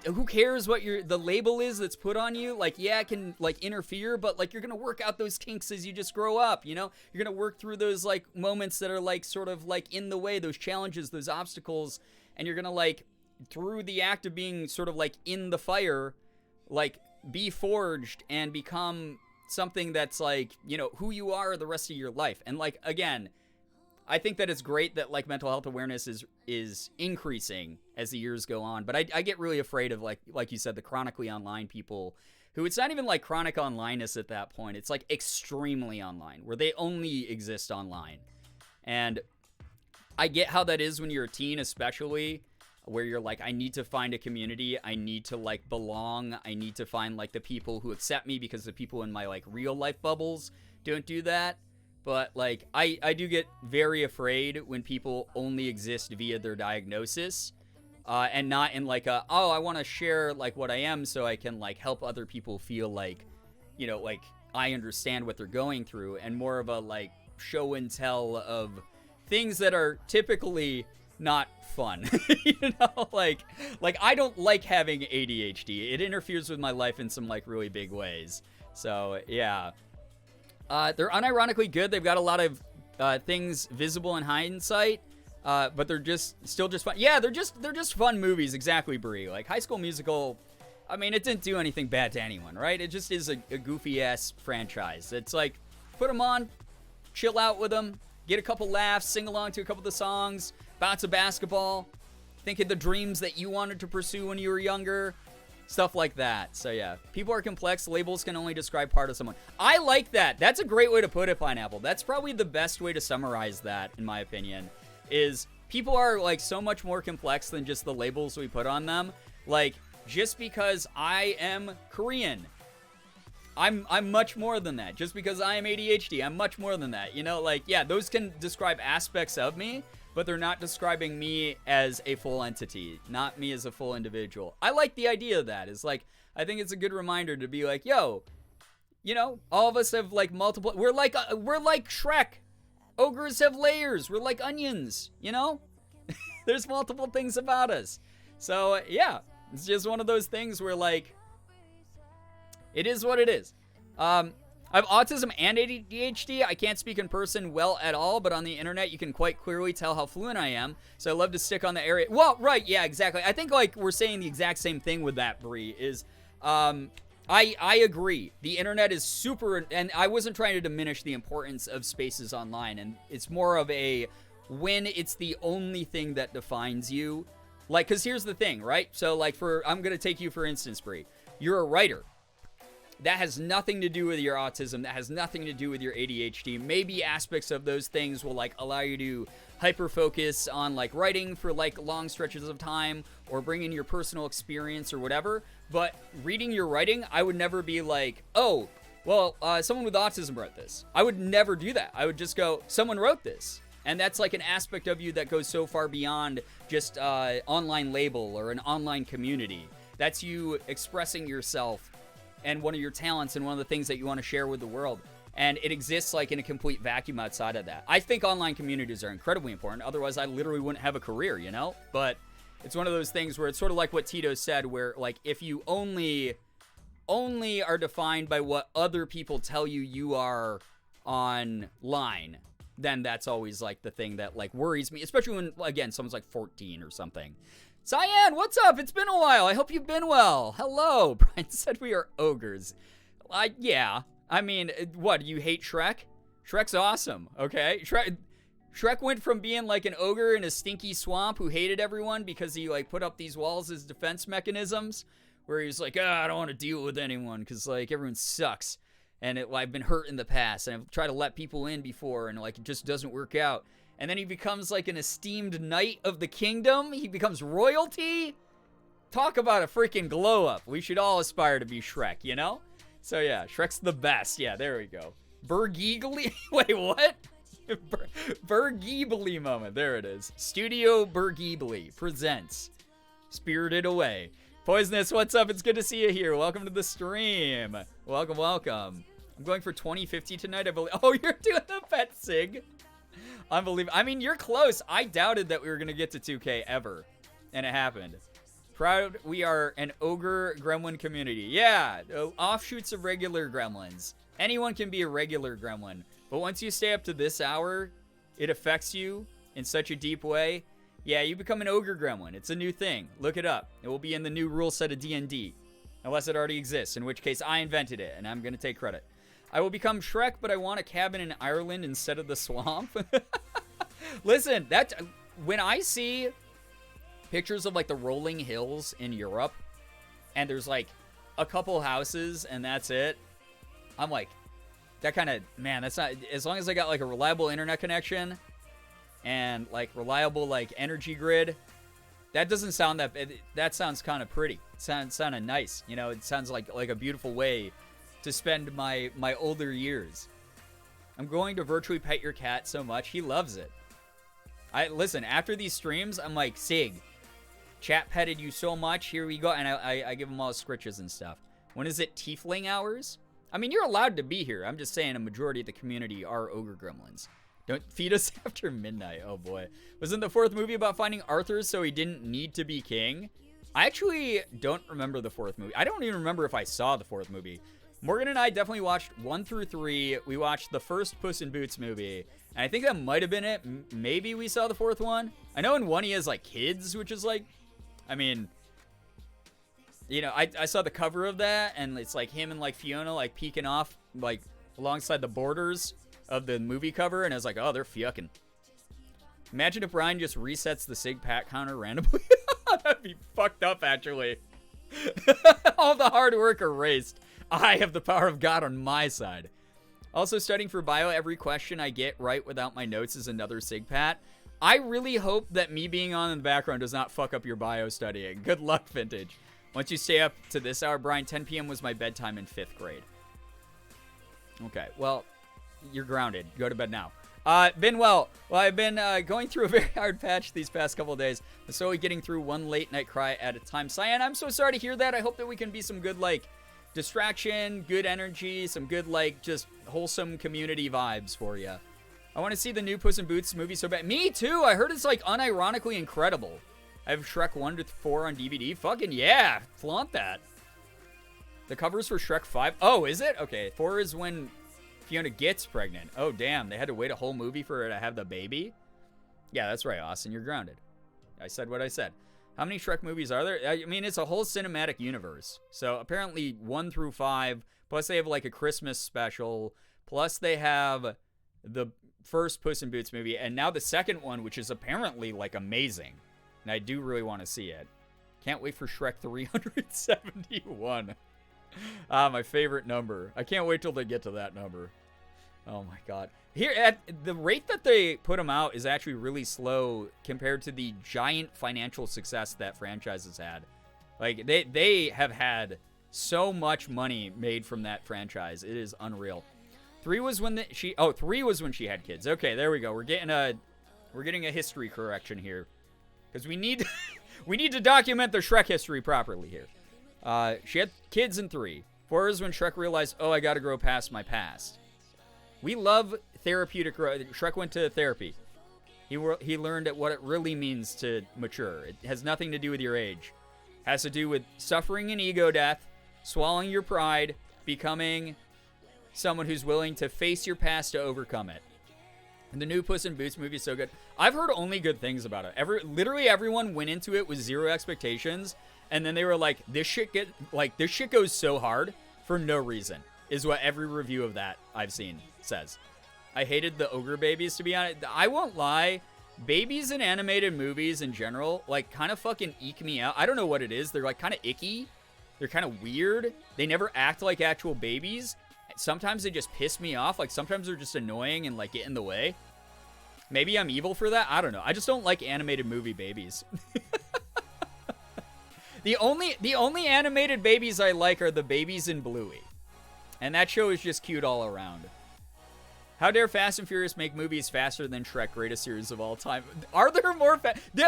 who cares what the label is that's put on you? Like, yeah, it can like interfere, but like you're going to work out those kinks as you just grow up, You're going to work through those like moments that are like sort of like in the way, those challenges, those obstacles. And you're going to like, through the act of being sort of like in the fire, like be forged and become something that's like, who you are the rest of your life. And like, again, I think that it's great that like mental health awareness is increasing as the years go on. But I get really afraid of like you said, the chronically online people who it's not even like chronic onlineness at that point. It's like extremely online, where they only exist online. And I get how that is when you're a teen, especially, where you're like, I need to find a community. I need to like belong. I need to find like the people who accept me, because the people in my like real life bubbles don't do that. But like, I do get very afraid when people only exist via their diagnosis, and not in like a, oh, I want to share like what I am so I can like help other people feel like, you know, like I understand what they're going through, and more of a like show and tell of things that are typically not fun. You know, like I don't like having ADHD. It interferes with my life in some like really big ways. So yeah, they're unironically good. They've got a lot of things visible in hindsight, but they're still just fun. Yeah, they're just fun movies. Exactly, Brie. Like High School Musical, I mean, it didn't do anything bad to anyone, right? It just is a goofy ass franchise. It's like, put them on, chill out with them, get a couple laughs, sing along to a couple of the songs, bounce a basketball, think of the dreams that you wanted to pursue when you were younger, stuff like that. So yeah, people are complex. Labels can only describe part of someone. I like that. That's a great way to put it, Pineapple. That's probably the best way to summarize that, in my opinion, is people are like so much more complex than just the labels we put on them. Like, just because I am Korean, I'm much more than that. Just because I am ADHD, I'm much more than that. You know, like, yeah, those can describe aspects of me, but they're not describing me as a full entity, not me as a full individual. I like the idea of that. It's like, I think it's a good reminder to be like, yo, you know, all of us have like multiple, we're like Shrek. Ogres have layers. We're like onions, you know? There's multiple things about us. So yeah, it's just one of those things where like, it is what it is. I have autism and ADHD. I can't speak in person well at all, but on the internet, you can quite clearly tell how fluent I am. So I love to stick on the area. Well, right, yeah, exactly. I think like we're saying the exact same thing with that, Bree, is I agree. The internet is super, and I wasn't trying to diminish the importance of spaces online, and it's more of a, when it's the only thing that defines you. Like, because here's the thing, right? So like I'm going to take you for instance, Bree. You're a writer. That has nothing to do with your autism. That has nothing to do with your ADHD. Maybe aspects of those things will like allow you to hyper focus on like writing for like long stretches of time, or bring in your personal experience or whatever. But reading your writing, I would never be like, oh, well, someone with autism wrote this. I would never do that. I would just go, someone wrote this. And that's like an aspect of you that goes so far beyond just online label or an online community. That's you expressing yourself and one of your talents and one of the things that you want to share with the world. And it exists like in a complete vacuum outside of that. I think online communities are incredibly important. Otherwise, I literally wouldn't have a career, you know? But it's one of those things where it's sort of like what Tito said, where like if you only are defined by what other people tell you are online, then that's always like the thing that like worries me, especially when, again, someone's like 14 or something. Cyan, what's up? It's been a while. I hope you've been well. Hello. Brian said we are ogres. Yeah. I mean, what, you hate Shrek? Shrek's awesome, okay? Shrek went from being like an ogre in a stinky swamp who hated everyone because he like put up these walls as defense mechanisms, where he was like, I don't want to deal with anyone because like everyone sucks. And I've been hurt in the past, and I've tried to let people in before, and like it just doesn't work out. And then he becomes like an esteemed knight of the kingdom. He becomes royalty. Talk about a freaking glow up. We should all aspire to be Shrek, you know? So yeah, Shrek's the best. Yeah, there we go. Girbeagly. Wait, what? Girbeagly moment. There it is. Studio Girbeagly presents Spirited Away. Poisonous, what's up? It's good to see you here. Welcome to the stream. Welcome, welcome. I'm going for 2050 tonight, I believe. Oh, you're doing the pet sig. Unbelievable. I mean, you're close. I doubted that we were going to get to 2K ever, and it happened. Proud we are an ogre gremlin community. Yeah, offshoots of regular gremlins. Anyone can be a regular gremlin, but once you stay up to this hour, it affects you in such a deep way. Yeah, you become an ogre gremlin. It's a new thing. Look it up. It will be in the new rule set of D&D, unless it already exists, in which case I invented it, and I'm going to take credit. I will become Shrek, but I want a cabin in Ireland instead of the swamp. Listen, when I see pictures of like the rolling hills in Europe, and there's like a couple houses and that's it, I'm like, that kind of, man, that's not, as long as I got like a reliable internet connection and like reliable like energy grid, that doesn't sound that sounds kind of pretty. It sounded nice. You know, it sounds like a beautiful way to spend my older years. I'm going to virtually pet your cat so much. He loves it. Listen, after these streams, I'm like, Sig, chat petted you so much. Here we go. And I give him all scritches and stuff. When is it tiefling hours? I mean, you're allowed to be here. I'm just saying a majority of the community are ogre gremlins. Don't feed us after midnight. Oh, boy. Wasn't the fourth movie about finding Arthur so he didn't need to be king? I actually don't remember the fourth movie. I don't even remember if I saw the fourth movie. Morgan and I definitely watched 1 through 3. We watched the first Puss in Boots movie. And I think that might have been it. Maybe we saw the fourth one. I know in one he has, like, kids, which is, like... I mean... You know, I saw the cover of that, and it's, like, him and, like, Fiona, like, peeking off, like, alongside the borders of the movie cover, and I was like, oh, they're fucking. Imagine if Brian just resets the Sig Pat counter randomly. That'd be fucked up, actually. All the hard work erased. I have the power of God on my side. Also, studying for bio, every question I get right without my notes is another Sig Pat. I really hope that me being on in the background does not fuck up your bio studying. Good luck, Vintage. Once you stay up to this hour, Brian, 10 p.m. was my bedtime in 5th grade. Okay, well... You're grounded. Go to bed now. Been well. Well, I've been going through a very hard patch these past couple of days. I'm slowly getting through one late night cry at a time. Cyan, I'm so sorry to hear that. I hope that we can be some good, like, distraction, good energy, some good, like, just wholesome community vibes for you. I want to see the new Puss in Boots movie so bad. Me too. I heard it's, like, unironically incredible. I have Shrek 1 to 4 on DVD. Fucking yeah. Flaunt that. The cover's for Shrek 5. Oh, is it? Okay. 4 is when Fiona gets pregnant. Oh, damn. They had to wait a whole movie for her to have the baby? Yeah, that's right, Austin. You're grounded. I said what I said. How many Shrek movies are there? I mean, it's a whole cinematic universe. So apparently 1 through 5, plus they have like a Christmas special, plus they have the first Puss in Boots movie, and now the second one, which is apparently like amazing. And I do really want to see it. Can't wait for Shrek 371. My favorite number. I can't wait till they get to that number. Oh my god. Here, at the rate that they put them out is actually really slow compared to the giant financial success that franchise has had. Like, they have had so much money made from that franchise. It is unreal. 3 was when 3 was when she had kids. Okay, there we go. We're getting a history correction here. Because we need to document the Shrek history properly here. She had kids in 3. 4 is when Shrek realized, oh, I gotta grow past my past. We love therapeutic growth. Shrek went to therapy. He learned what it really means to mature. It has nothing to do with your age. It has to do with suffering an ego death, swallowing your pride, becoming someone who's willing to face your past to overcome it. And the new Puss in Boots movie is so good. I've heard only good things about it. Literally everyone went into it with zero expectations, and then they were like, this shit goes so hard for no reason, is what every review of that I've seen says. I hated the ogre babies, to be honest. I won't lie. Babies in animated movies in general, like, kind of fucking eke me out. I don't know what it is. They're, like, kind of icky. They're kind of weird. They never act like actual babies. Sometimes they just piss me off. Like, sometimes they're just annoying and, like, get in the way. Maybe I'm evil for that. I don't know. I just don't like animated movie babies. The only animated babies I like are the babies in Bluey. And that show is just cute all around. How dare Fast and Furious make movies faster than Shrek, greatest series of all time? Are there more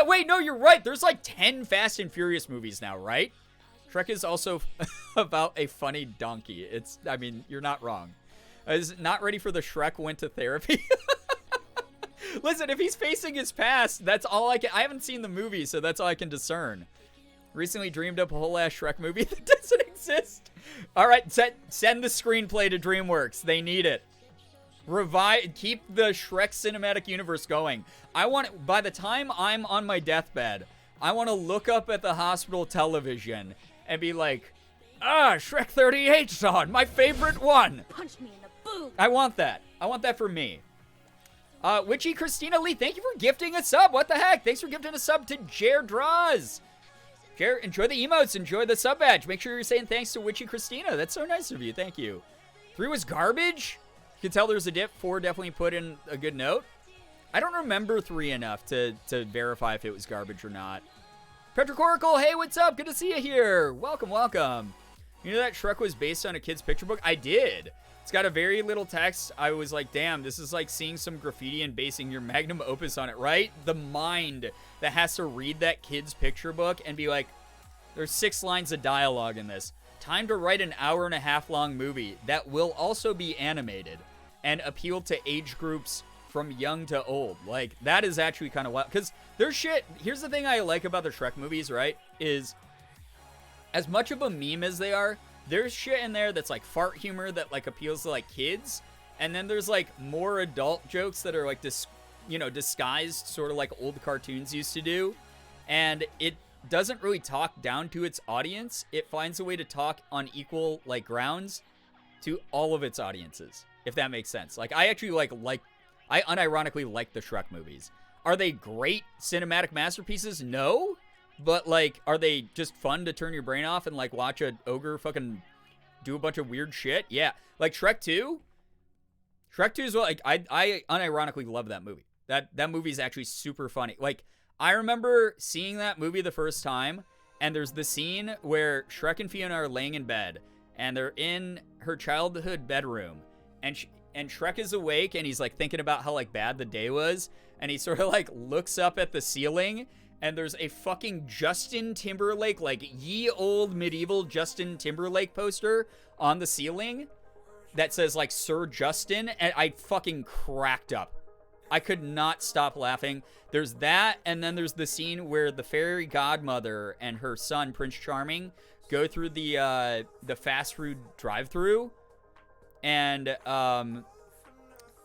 wait, no, you're right. There's like 10 Fast and Furious movies now, right? Shrek is also about a funny donkey. I mean, you're not wrong. I was not ready for the Shrek went to therapy. Listen, if he's facing his past, that's all I haven't seen the movie, so that's all I can discern. Recently dreamed up a whole ass Shrek movie that doesn't exist. All right, send the screenplay to DreamWorks. They need it. Keep the Shrek cinematic universe going. By the time I'm on my deathbed, I want to look up at the hospital television and be like, Shrek 38's on, my favorite one. Punch me in the boob. I want that. I want that for me. Witchy Christina Lee, thank you for gifting a sub. What the heck? Thanks for gifting a sub to Jer Draws. Share, enjoy the emotes, enjoy the sub badge. Make sure you're saying thanks to Witchy Christina. That's so nice of you. Thank you. 3 was garbage. You can tell there's a dip. 4 definitely put in a good note. I don't remember 3 enough to verify if it was garbage or not. Petricoracle, hey, what's up? Good to see you here. Welcome, welcome. You know that Shrek was based on a kid's picture book? I did. It's got a very little text. I was like, damn, this is like seeing some graffiti and basing your magnum opus on it, right? The mind that has to read that kid's picture book and be like, there's 6 lines of dialogue in this. Time to write an 1.5 hour long movie that will also be animated and appeal to age groups from young to old. Like, that is actually kind of wild. Because there's shit. Here's the thing I like about the Shrek movies, right? Is as much of a meme as they are, there's shit in there that's like fart humor that like appeals to like kids. And then there's like more adult jokes that are like disguised sort of like old cartoons used to do. And it doesn't really talk down to its audience. It finds a way to talk on equal like grounds to all of its audiences, if that makes sense. Like, I actually I unironically like the Shrek movies. Are they great cinematic masterpieces? No. But, like, are they just fun to turn your brain off and, like, watch an ogre fucking do a bunch of weird shit? Yeah. Like, Shrek 2? Shrek 2 is what, like, I unironically love that movie. That movie is actually super funny. Like, I remember seeing that movie the first time, and there's the scene where Shrek and Fiona are laying in bed, and they're in her childhood bedroom, and Shrek is awake, and he's, like, thinking about how, like, bad the day was, and he sort of, like, looks up at the ceiling, and there's a fucking Justin Timberlake, like, ye old medieval Justin Timberlake poster on the ceiling that says, like, Sir Justin, and I fucking cracked up. I could not stop laughing. There's that, and then there's the scene where the fairy godmother and her son, Prince Charming, go through the fast food drive-thru, and,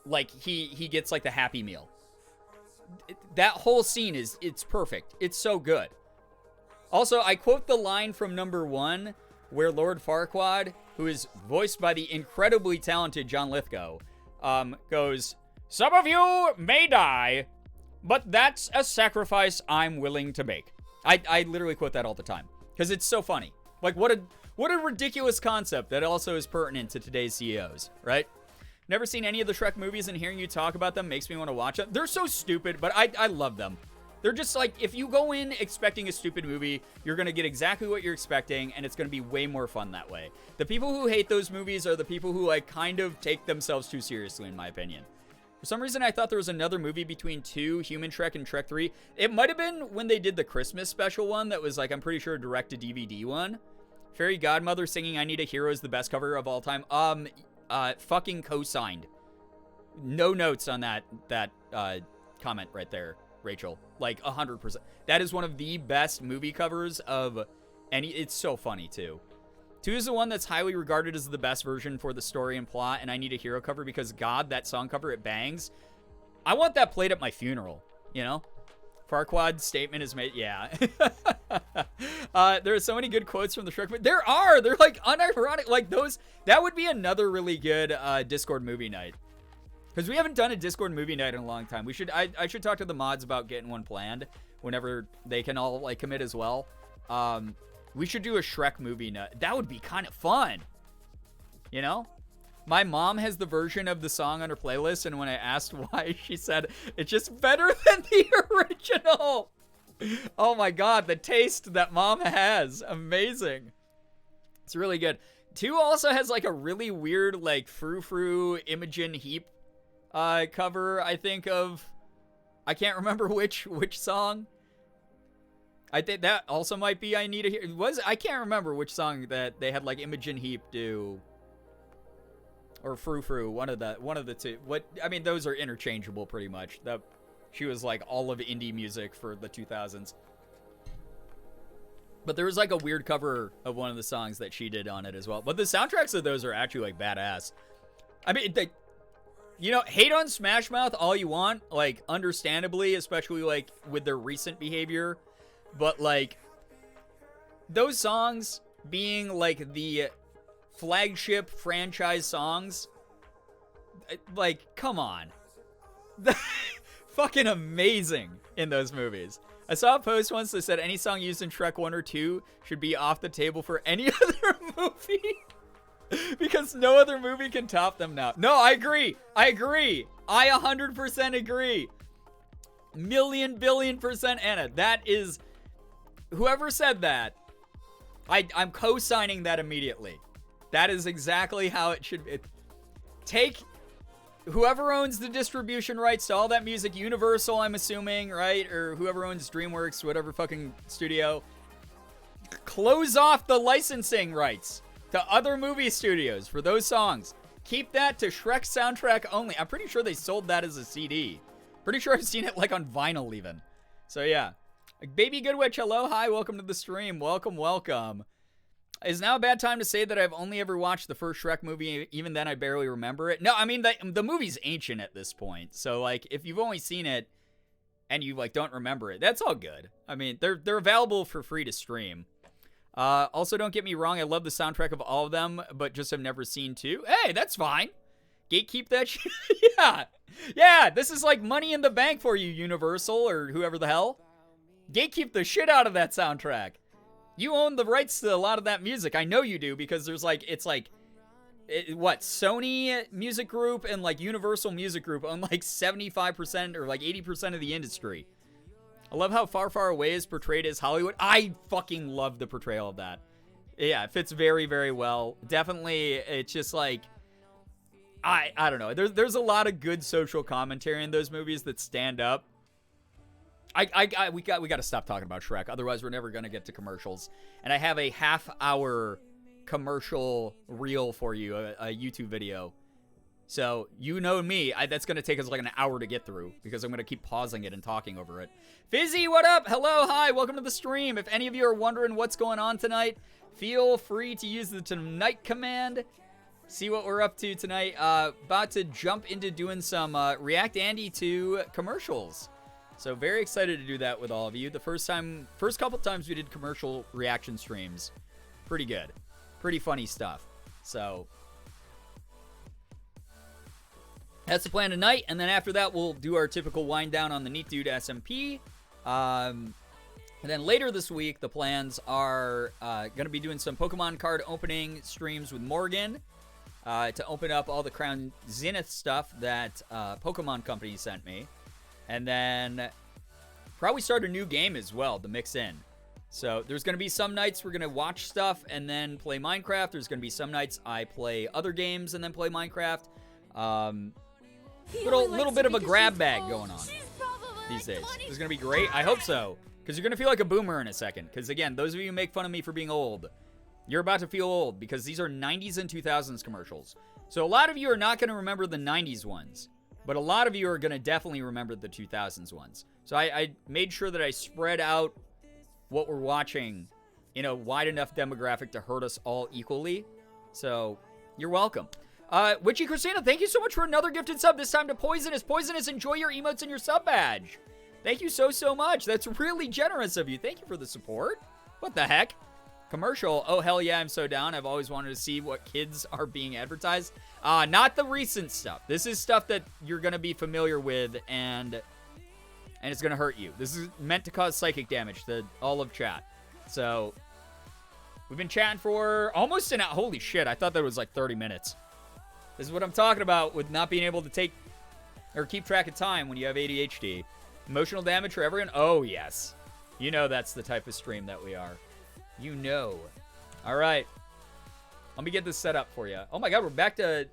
like, he gets, like, the Happy Meal. That whole scene it's perfect. It's so good. Also, I quote the line from number 1 where Lord Farquaad, who is voiced by the incredibly talented John Lithgow, goes, "Some of you may die, but that's a sacrifice I'm willing to make." I literally quote that all the time because it's so funny. Like, what a ridiculous concept that also is pertinent to today's CEOs, right? Never seen any of the Shrek movies, and hearing you talk about them makes me want to watch them. They're so stupid, but I love them. They're just like, if you go in expecting a stupid movie, you're going to get exactly what you're expecting, and it's going to be way more fun that way. The people who hate those movies are the people who, like, kind of take themselves too seriously, in my opinion. For some reason, I thought there was another movie between 2, Human Shrek and Shrek 3. It might have been when they did the Christmas special one that was, like, I'm pretty sure a direct-to-DVD one. Fairy Godmother singing I Need a Hero is the best cover of all time. Fucking co-signed. No notes on that comment right there, Rachel. Like, 100%. That is one of the best movie covers of any. It's so funny, too. 2 is the one that's highly regarded as the best version for the story and plot, and I Need a Hero cover because, God, that song cover, it bangs. I want that played at my funeral, you know? Farquaad's statement is made, yeah. There are so many good quotes from the Shrek. There are! They're, like, unironic. Like, those, that would be another really good Discord movie night. Because we haven't done a Discord movie night in a long time. I should talk to the mods about getting one planned whenever they can all, like, commit as well. We should do a Shrek movie night. That would be kind of fun. You know? My mom has the version of the song on her playlist, and when I asked why, she said, it's just better than the original. Oh my God, the taste that mom has. Amazing. It's really good. 2 also has, like, a really weird, like, frou-frou Imogen Heap cover, I think, of... I can't remember which song. I think that also might be I Need a Hero. I can't remember which song that they had, like, Imogen Heap do... or frou-frou, one of the two. I mean, those are interchangeable pretty much. She was like all of indie music for the 2000s. But there was like a weird cover of one of the songs that she did on it as well. But the soundtracks of those are actually like badass. I mean, hate on Smash Mouth all you want, like, understandably, especially like with their recent behavior. But like, those songs being like the flagship franchise songs, like, come on. Fucking amazing in those movies. I saw a post once that said any song used in Shrek 1 or 2 should be off the table for any other movie. Because no other movie can top them now. No, I agree. I 100% agree. Million, billion percent, Anna. That is... Whoever said that, I'm co-signing that immediately. That is exactly how it should be. Take... Whoever owns the distribution rights to all that music, Universal, I'm assuming, right? Or whoever owns DreamWorks, whatever fucking studio. Close off the licensing rights to other movie studios for those songs. Keep that to Shrek soundtrack only. I'm pretty sure they sold that as a CD. Pretty sure I've seen it like on vinyl even. So yeah. Baby Goodwitch, hello, hi, welcome to the stream. Welcome, welcome. Is now a bad time to say that I've only ever watched the first Shrek movie, even then I barely remember it? No, I mean, the movie's ancient at this point. So, like, if you've only seen it and you, like, don't remember it, that's all good. I mean, they're available for free to stream. Also, don't get me wrong, I love the soundtrack of all of them, but just have never seen two. Hey, that's fine. Gatekeep that shit. Yeah. Yeah, this is like money in the bank for you, Universal, or whoever the hell. Gatekeep the shit out of that soundtrack. You own the rights to a lot of that music. I know you do, because there's like, it's like, Sony Music Group and like Universal Music Group own like 75% or like 80% of the industry. I love how Far, Far Away is portrayed as Hollywood. I fucking love the portrayal of that. Yeah, it fits very, very well. Definitely, it's just like, I don't know. There's a lot of good social commentary in those movies that stand up. We got to stop talking about Shrek. Otherwise, we're never going to get to commercials. And I have a half-hour commercial reel for you, a YouTube video. So, you know me. That's going to take us like an hour to get through, because I'm going to keep pausing it and talking over it. Fizzy, what up? Hello, hi, welcome to the stream. If any of you are wondering what's going on tonight, feel free to use the tonight command. See what we're up to tonight. About to jump into doing some React Andy to commercials. So very excited to do that with all of you. The first couple times we did commercial reaction streams, pretty good. Pretty funny stuff. So that's the plan tonight. And then after that, we'll do our typical wind down on the Neat Dude SMP. And then later this week, the plans are going to be doing some Pokemon card opening streams with Morgan to open up all the Crown Zenith stuff that Pokemon Company sent me. And then probably start a new game as well to mix in. So there's going to be some nights we're going to watch stuff and then play Minecraft. There's going to be some nights I play other games and then play Minecraft. Little bit of a grab bag going on these days. This is going to be great. I hope so. Because you're going to feel like a boomer in a second. Because again, those of you who make fun of me for being old, you're about to feel old. Because these are 90s and 2000s commercials. So a lot of you are not going to remember the 90s ones. But a lot of you are going to definitely remember the 2000s ones. So I made sure that I spread out what we're watching in a wide enough demographic to hurt us all equally. So, you're welcome. Witchy Christina, thank you so much for another gifted sub. This time to Poisonous. Poisonous, enjoy your emotes and your sub badge. Thank you so much. That's really generous of you. Thank you for the support. What the heck? Commercial. Oh, hell yeah, I'm so down. I've always wanted to see what kids are being advertised. Not the recent stuff. This is stuff that you're going to be familiar with, and it's going to hurt you. This is meant to cause psychic damage to all of chat. So, we've been chatting for almost an hour. Holy shit, I thought that was like 30 minutes. This is what I'm talking about with not being able to take or keep track of time when you have ADHD. Emotional damage for everyone? Oh, yes. You know that's the type of stream that we are. You know. All right. Let me get this set up for you. Oh my god, we're back to...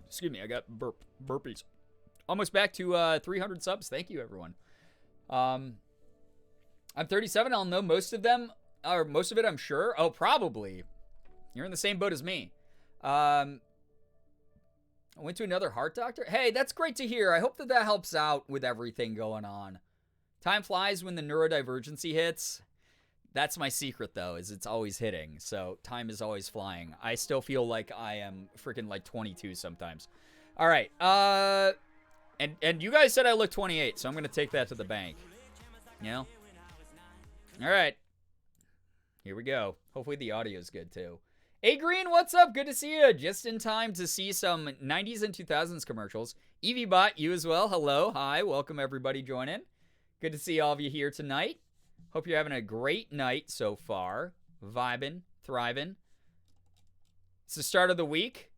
Excuse me, I got burpees. Almost back to 300 subs. Thank you, everyone. I'm 37. I'll know most of them. Or most of it, I'm sure. Oh, probably. You're in the same boat as me. I went to another heart doctor. Hey, that's great to hear. I hope that helps out with everything going on. Time flies when the neurodivergency hits. That's my secret, though, is it's always hitting. So time is always flying. I still feel like I am freaking like 22 sometimes. All right. And you guys said I look 28, so I'm going to take that to the bank. You know? All right. Here we go. Hopefully the audio is good, too. Hey, Green, what's up? Good to see you. Just in time to see some 90s and 2000s commercials. EVBot, you as well. Hello. Hi. Welcome, everybody. Join in. Good to see all of you here tonight. Hope you're having a great night so far. Vibing, thriving. It's the start of the week.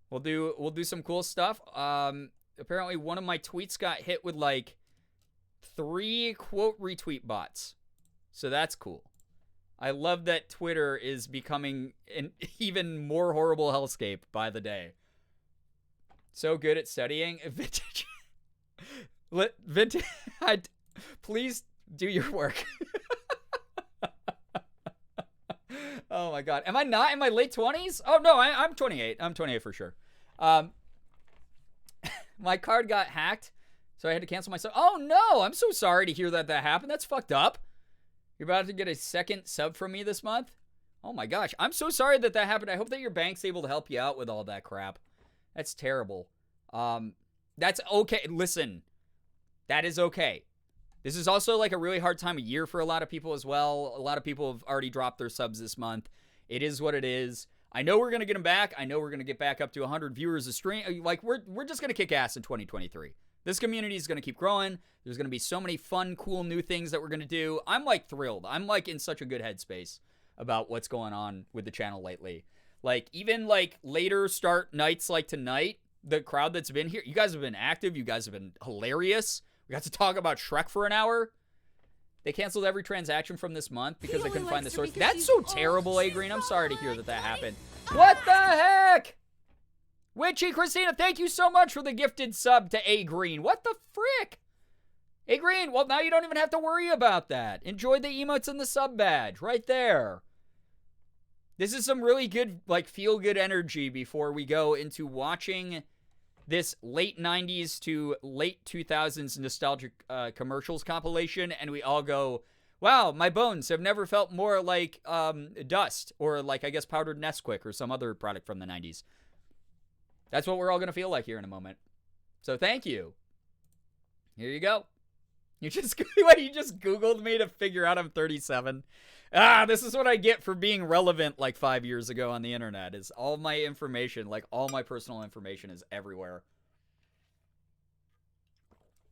We'll do some cool stuff. Apparently one of my tweets got hit with like 3 quote retweet bots. So that's cool. I love that Twitter is becoming an even more horrible hellscape by the day. So good at studying. Vintage. Please do your work. Oh my god. Am I not in my late 20s? Oh no, I'm 28. I'm 28 for sure. My card got hacked, so I had to cancel myself. Oh no, I'm so sorry to hear that happened. That's fucked up. You're about to get a second sub from me this month? Oh my gosh. I'm so sorry that happened. I hope that your bank's able to help you out with all that crap. That's terrible. That's okay. Listen, that is okay. This is also like a really hard time of year for a lot of people as well. A lot of people have already dropped their subs this month. It is what it is. I know we're going to get them back. I know we're going to get back up to 100 viewers a stream. Like, we're just going to kick ass in 2023. This community is going to keep growing. There's going to be so many fun, cool new things that we're going to do. I'm like thrilled. I'm like in such a good headspace about what's going on with the channel lately. Like, even like later start nights like tonight, the crowd that's been here, you guys have been active. You guys have been hilarious. We got to talk about Shrek for an hour. They canceled every transaction from this month because they couldn't find the source. That's so terrible, A-Green. I'm sorry to hear that happened. What the heck? Witchy Christina, thank you so much for the gifted sub to A-Green. What the frick? A-Green, well, now you don't even have to worry about that. Enjoy the emotes and the sub badge right there. This is some really good, like, feel-good energy before we go into watching this late 90s to late 2000s nostalgic commercials compilation, and we all go, wow, my bones have never felt more like dust, or like, I guess, powdered Nesquik or some other product from the 90s. That's what we're all going to feel like here in a moment. So thank you. Here you go. You just Googled me to figure out I'm 37. This is what I get for being relevant like 5 years ago on the internet, is all my information, like all my personal information is everywhere.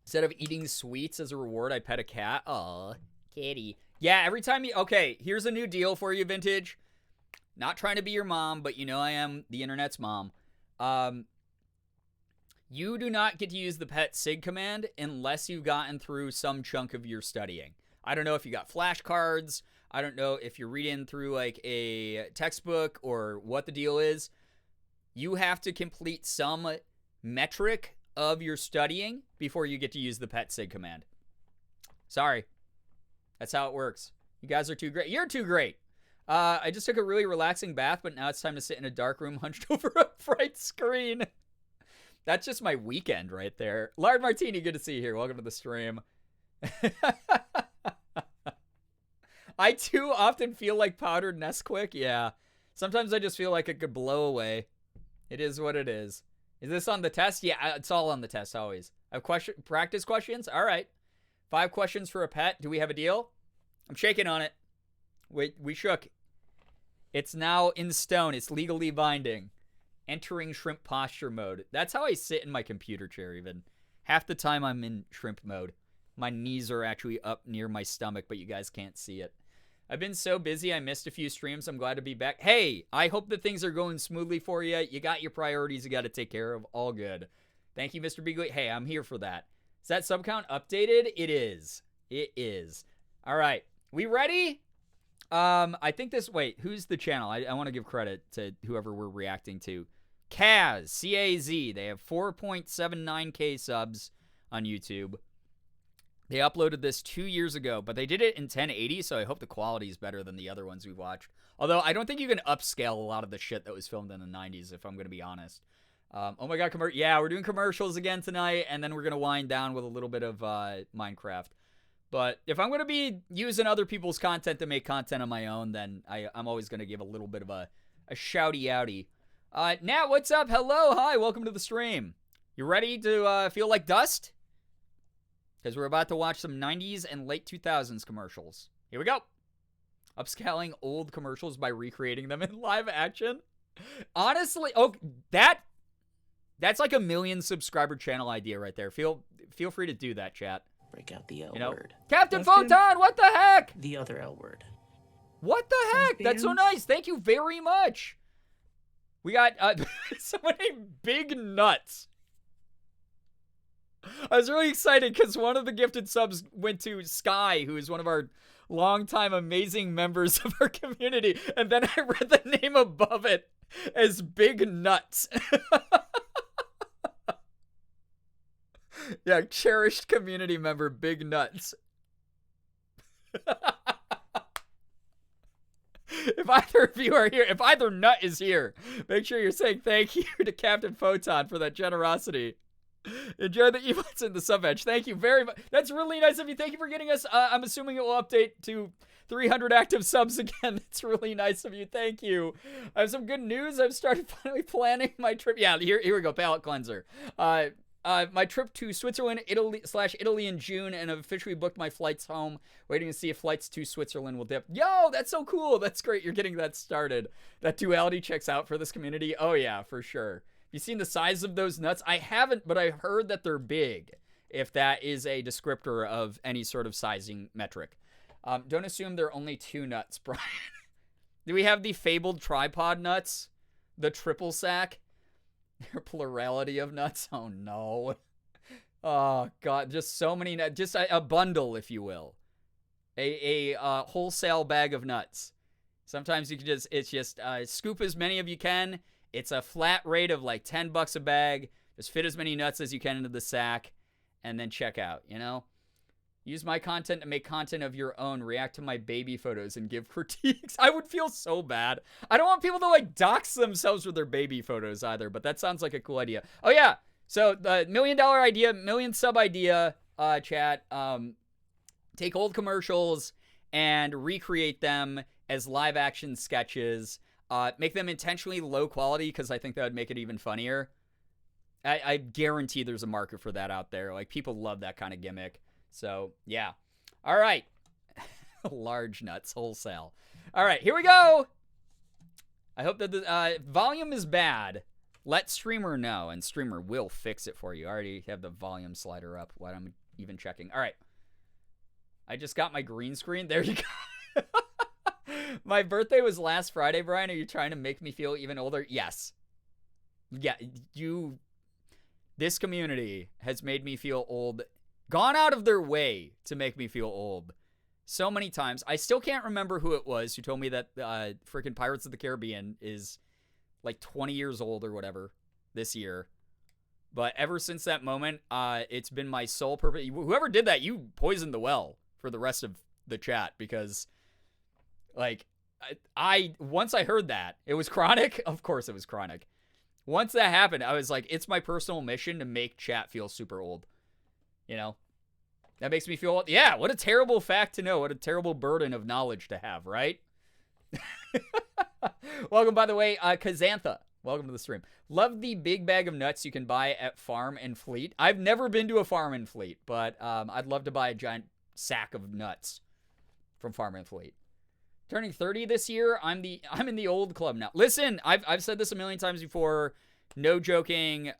Instead of eating sweets as a reward, I pet a cat. Aw, kitty. Yeah, every time you... Okay, here's a new deal for you, Vintage. Not trying to be your mom, but you know I am the internet's mom. You do not get to use the pet sig command unless you've gotten through some chunk of your studying. I don't know if you got flashcards. I don't know if you're reading through like a textbook or what the deal is. You have to complete some metric of your studying before you get to use the pet sig command. Sorry. That's how it works. You guys are too great. You're too great. I just took a really relaxing bath, but now it's time to sit in a dark room hunched over a bright screen. That's just my weekend right there. Lard Martini, good to see you here. Welcome to the stream. I too often feel like powdered Nesquik. Yeah. Sometimes I just feel like it could blow away. It is what it is. Is this on the test? Yeah, it's all on the test always. Practice questions? All right. 5 questions for a pet. Do we have a deal? I'm shaking on it. We shook. It's now in stone. It's legally binding. Entering shrimp posture mode. That's how I sit in my computer chair even. Half the time I'm in shrimp mode. My knees are actually up near my stomach, but you guys can't see it. I've been so busy, I missed a few streams. I'm glad to be back. Hey, I hope that things are going smoothly for you. You got your priorities you got to take care of. All good. Thank you, Mr. Beagley. Hey, I'm here for that. Is that sub count updated? It is. It is. All right. We ready? I think this... Wait, who's the channel? I want to give credit to whoever we're reacting to. Kaz, C-A-Z. They have 4.79k subs on YouTube. They uploaded this 2 years ago, but they did it in 1080, so I hope the quality is better than the other ones we've watched. Although, I don't think you can upscale a lot of the shit that was filmed in the 90s, if I'm going to be honest. Oh my god, yeah, we're doing commercials again tonight, and then we're going to wind down with a little bit of Minecraft. But if I'm going to be using other people's content to make content on my own, then I'm always going to give a little bit of a shouty-outy. Nat, what's up? Hello, hi, welcome to the stream. You ready to feel like dust? Because we're about to watch some 90s and late 2000s commercials. Here we go. Upscaling old commercials by recreating them in live action. Honestly, that's like a 1 million subscriber channel idea right there. Feel free to do that, chat. break out the L You know, word. Captain Lesbian? Photon, what the heck? The other L word. What the heck? That's so Lesbians? nice. Thank you very much. We got someone named Big Nuts. I was really excited because one of the gifted subs went to Sky, who is one of our longtime amazing members of our community, and then I read the name above it as Big Nuts. Yeah, cherished community member Big Nuts. If either of you are here, if either nut is here, make sure you're saying thank you to Captain Photon for that generosity. Enjoy the emotes in the sub edge. Thank you very much. That's really nice of you. Thank you for getting us. I'm assuming it will update to 300 active subs again. It's really nice of you. Thank you. I have some good news. I've started finally planning my trip. Yeah, here we go. Palate cleanser. My trip to Switzerland, Italy in June, and I've officially booked my flights home. Waiting to see if flights to Switzerland will dip. Yo, that's so cool. That's great. You're getting that started. That duality checks out for this community. Oh yeah, for sure. You seen the size of those nuts? I haven't, but I heard that they're big, if that is a descriptor of any sort of sizing metric. Don't assume there are only 2 nuts, Brian. Do we have the fabled tripod nuts? The triple sack? Their plurality of nuts? Oh, no. Oh, God. Just so many nuts. Just a bundle, if you will. A wholesale bag of nuts. Sometimes you can just scoop as many of you can. It's a flat rate of like $10 a bag. Just fit as many nuts as you can into the sack and then check out, you know? Use my content to make content of your own. React to my baby photos and give critiques. I would feel so bad. I don't want people to like dox themselves with their baby photos either, but that sounds like a cool idea. Oh yeah. So the $1 million idea, million sub idea, chat. Take old commercials and recreate them as live action sketches. Make them intentionally low quality because I think that would make it even funnier. I guarantee there's a market for that out there. Like, people love that kind of gimmick. So, yeah. All right. Large nuts, wholesale. All right, here we go. I hope that the volume is bad. Let streamer know, and streamer will fix it for you. I already have the volume slider up while I'm even checking. All right. I just got my green screen. There you go. My birthday was last Friday, Brian. Are you trying to make me feel even older? Yes. Yeah, this community has made me feel old, gone out of their way to make me feel old so many times. I still can't remember who it was who told me that freaking Pirates of the Caribbean is like 20 years old or whatever this year. But ever since that moment, it's been my sole purpose. Whoever did that, you poisoned the well for the rest of the chat, because like I once I heard that it was chronic. Of course it was chronic. Once that happened, I was like, it's my personal mission to make chat feel super old. You know? That makes me feel old. Yeah, what a terrible fact to know. What a terrible burden of knowledge to have, right? Welcome, by the way, Kazantha. Welcome to the stream. Love the big bag of nuts you can buy at Farm and Fleet. I've never been to a Farm and Fleet, but I'd love to buy a giant sack of nuts from Farm and Fleet. Turning 30 this year, I'm in the old club now. Listen, I've said this a million times before. No joking.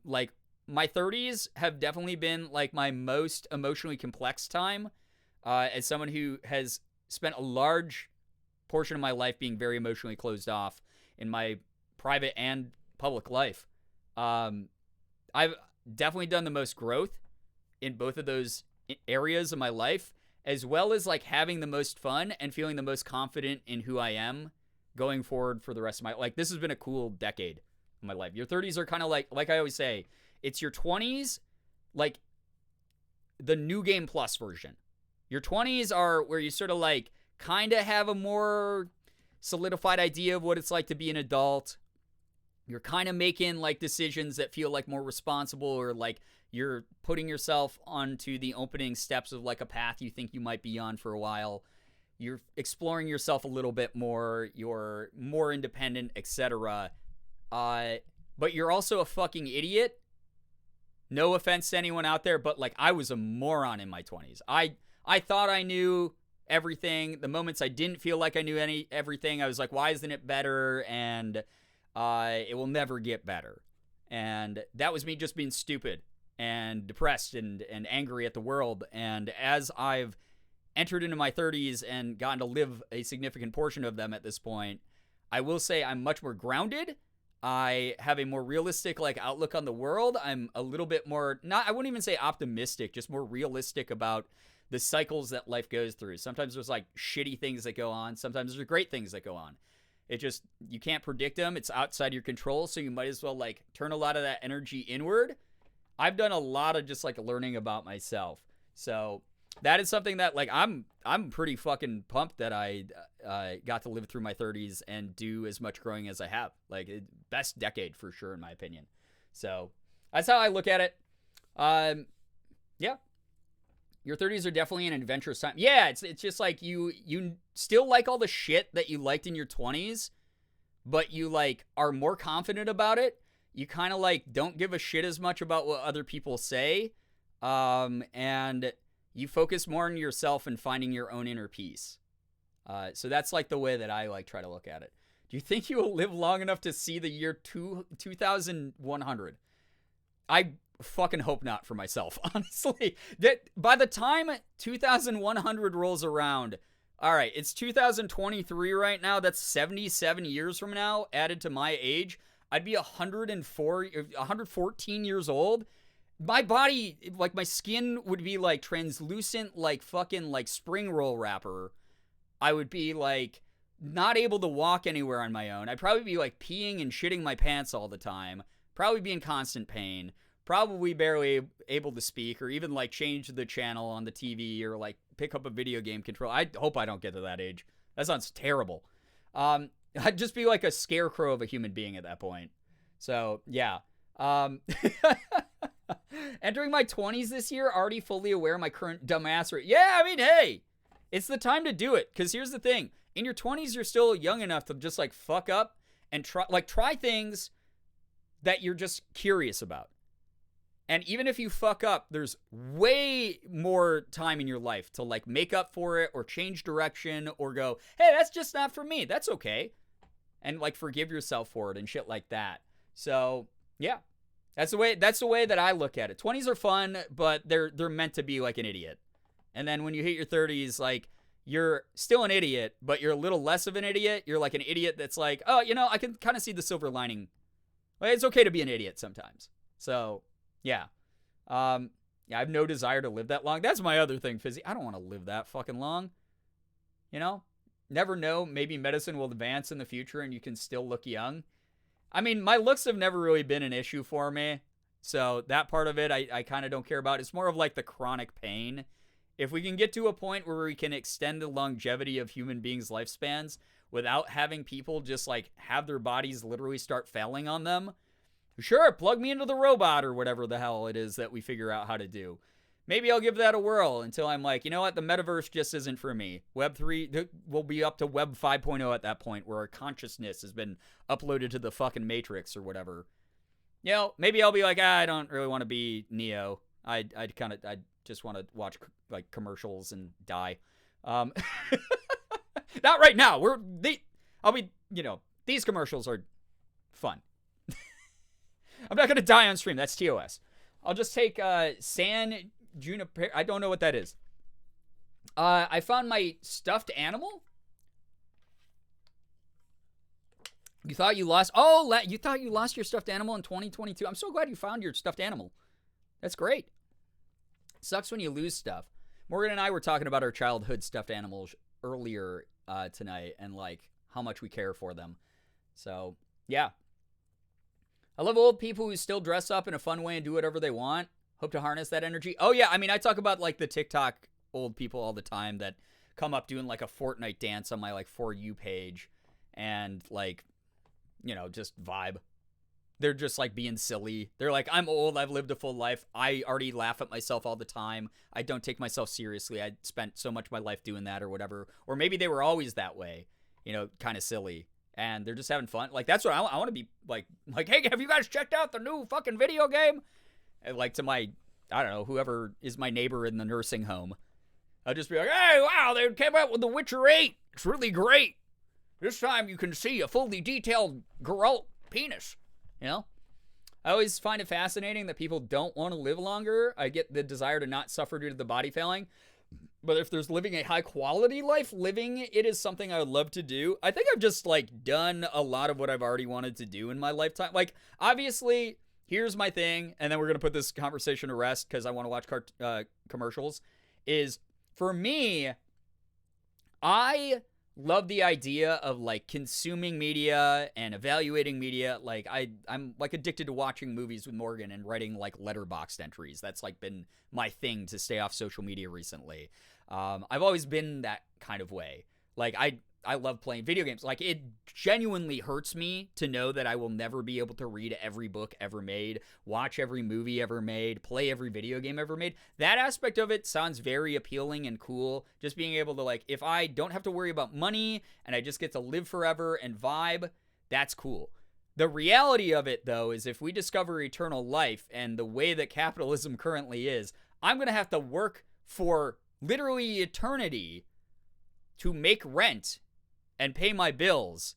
Like, my 30s have definitely been like my most emotionally complex time. As someone who has spent a large portion of my life being very emotionally closed off in my private and public life. I've definitely done the most growth in both of those areas of my life, as well as like having the most fun and feeling the most confident in who I am going forward for the rest of my life. Like, this has been a cool decade of my life. Your 30s are kind of like I always say, it's your 20s, like the New Game Plus version. Your 20s are where you sort of like kind of have a more solidified idea of what it's like to be an adult. You're kind of making like decisions that feel like more responsible, or like you're putting yourself onto the opening steps of like a path you think you might be on for a while. You're exploring yourself a little bit more. You're more independent, etc. But you're also a fucking idiot. No offense to anyone out there, but like, I was a moron in my 20s. I thought I knew everything. The moments I didn't feel like I knew everything, I was like, why isn't it better? And it will never get better. And that was me just being stupid and depressed and angry at the world. And as I've entered into my 30s and gotten to live a significant portion of them at this point, I will say I'm much more grounded. I have a more realistic outlook on the world. I'm a little bit more, I wouldn't even say optimistic, just more realistic about the cycles that life goes through. Sometimes there's shitty things that go on. Sometimes there's great things that go on. It just, you can't predict them. It's outside your control. So you might as well turn a lot of that energy inward. I've done a lot of just learning about myself. So that is something that I'm pretty fucking pumped that I got to live through my 30s and do as much growing as I have. Best decade for sure in my opinion. So that's how I look at it. Yeah. Your 30s are definitely an adventurous time. Yeah, it's just you still like all the shit that you liked in your 20s, but you are more confident about it. You kind of don't give a shit as much about what other people say. And you focus more on yourself and finding your own inner peace. So that's the way that I try to look at it. Do you think you will live long enough to see the year 2100? I fucking hope not for myself, honestly. That by the time 2100 rolls around, all right, it's 2023 right now. That's 77 years from now. Added to my age, I'd be 114 years old. My body, my skin would be translucent, fucking spring roll wrapper. I would be not able to walk anywhere on my own. I'd probably be peeing and shitting my pants all the time. Probably be in constant pain. Probably barely able to speak or even change the channel on the TV or pick up a video game controller. I hope I don't get to that age. That sounds terrible. I'd just be a scarecrow of a human being at that point. So, yeah. Entering my 20s this year, already fully aware of my current dumbass rate. Yeah, I mean, hey, it's the time to do it. Because here's the thing. In your 20s, you're still young enough to just fuck up and try things that you're just curious about. And even if you fuck up, there's way more time in your life to make up for it or change direction or go, hey, that's just not for me. That's okay. And forgive yourself for it and shit like that. So, yeah. That's the way that I look at it. 20s are fun, but they're meant to be an idiot. And then when you hit your 30s, you're still an idiot, but you're a little less of an idiot. You're an idiot that's oh, I can kind of see the silver lining. It's okay to be an idiot sometimes. So, yeah. Yeah, I have no desire to live that long. That's my other thing, Fizzy. I don't want to live that fucking long. Never know. Maybe medicine will advance in the future and you can still look young. I mean, my looks have never really been an issue for me. So that part of it, I kind of don't care about. It's more of the chronic pain. If we can get to a point where we can extend the longevity of human beings' lifespans without having people just have their bodies literally start failing on them, sure, plug me into the robot or whatever the hell it is that we figure out how to do. Maybe I'll give that a whirl until I'm you know what, the metaverse just isn't for me. Web 3, we'll be up to Web 5.0 at that point where our consciousness has been uploaded to the fucking Matrix or whatever. Maybe I'll be I don't really want to be Neo. I just want to watch commercials and die. Not right now. These commercials are fun. I'm not going to die on stream. That's TOS. I'll just take San Juniper. I don't know what that is. I found my stuffed animal. You thought you lost... Oh, you thought you lost your stuffed animal in 2022. I'm so glad you found your stuffed animal. That's great. Sucks when you lose stuff. Morgan and I were talking about our childhood stuffed animals earlier tonight and how much we care for them. So, yeah. I love old people who still dress up in a fun way and do whatever they want. Hope to harness that energy. Oh, yeah. I mean, I talk about the TikTok old people all the time that come up doing a Fortnite dance on my For You page and just vibe. They're just being silly. They're I'm old. I've lived a full life. I already laugh at myself all the time. I don't take myself seriously. I spent so much of my life doing that or whatever. Or maybe they were always that way, kind of silly. And they're just having fun. That's what I want to be hey, have you guys checked out the new fucking video game? And to my, I don't know, whoever is my neighbor in the nursing home. I'll just be hey, wow, they came out with The Witcher 8. It's really great. This time you can see a fully detailed Geralt penis. I always find it fascinating that people don't want to live longer. I get the desire to not suffer due to the body failing. But if there's living a high quality life, living it is something I would love to do. I think I've just like done a lot of what I've already wanted to do in my lifetime. Like, obviously, here's my thing, and then we're going to put this conversation to rest because I want to watch commercials, is for me, I love the idea of like consuming media and evaluating media. Like I'm like addicted to watching movies with Morgan and writing like letterboxed entries. That's like been my thing to stay off social media recently. I've always been that kind of way. Like I love playing video games. Like, it genuinely hurts me to know that I will never be able to read every book ever made, watch every movie ever made, play every video game ever made. That aspect of it sounds very appealing and cool. Just being able to, like, if I don't have to worry about money and I just get to live forever and vibe, that's cool. The reality of it, though, is if we discover eternal life and the way that capitalism currently is, I'm going to have to work for literally eternity to make rent and pay my bills,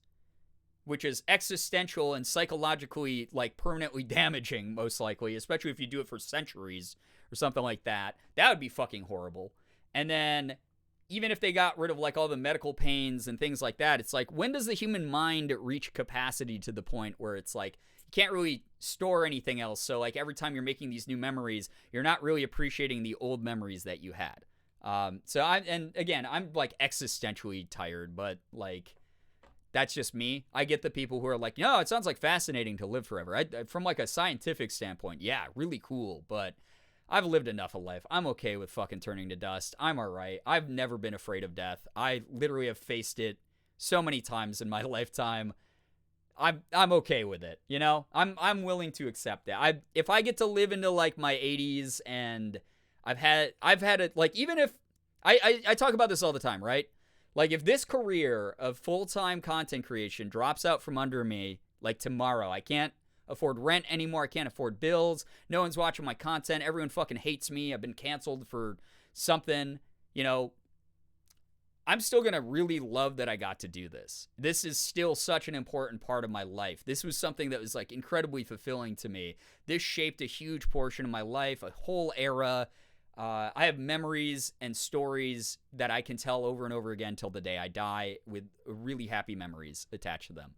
which is existential and psychologically, like, permanently damaging, most likely, especially if you do it for centuries or something like that. That would be fucking horrible. And then, even if they got rid of, like, all the medical pains and things like that, it's like, when does the human mind reach capacity to the point where it's like, you can't really store anything else, so, like, every time you're making these new memories, you're not really appreciating the old memories that you had. And again, I'm like existentially tired, but like, that's just me. I get the people who are like, no, it sounds like fascinating to live forever. From like a scientific standpoint, yeah, really cool, but I've lived enough of life. I'm okay with fucking turning to dust. I'm all right. I've never been afraid of death. I literally have faced it so many times in my lifetime. I'm okay with it, you know? I'm willing to accept that. If I get to live into like my 80s and I've had it, like, even if I talk about this all the time, right? Like, if this career of full-time content creation drops out from under me, like, tomorrow, I can't afford rent anymore. I can't afford bills. No one's watching my content. Everyone fucking hates me. I've been canceled for something, you know. I'm still going to really love that I got to do this. This is still such an important part of my life. This was something that was, like, incredibly fulfilling to me. This shaped a huge portion of my life, a whole era. I have memories and stories that I can tell over and over again till the day I die, with really happy memories attached to them.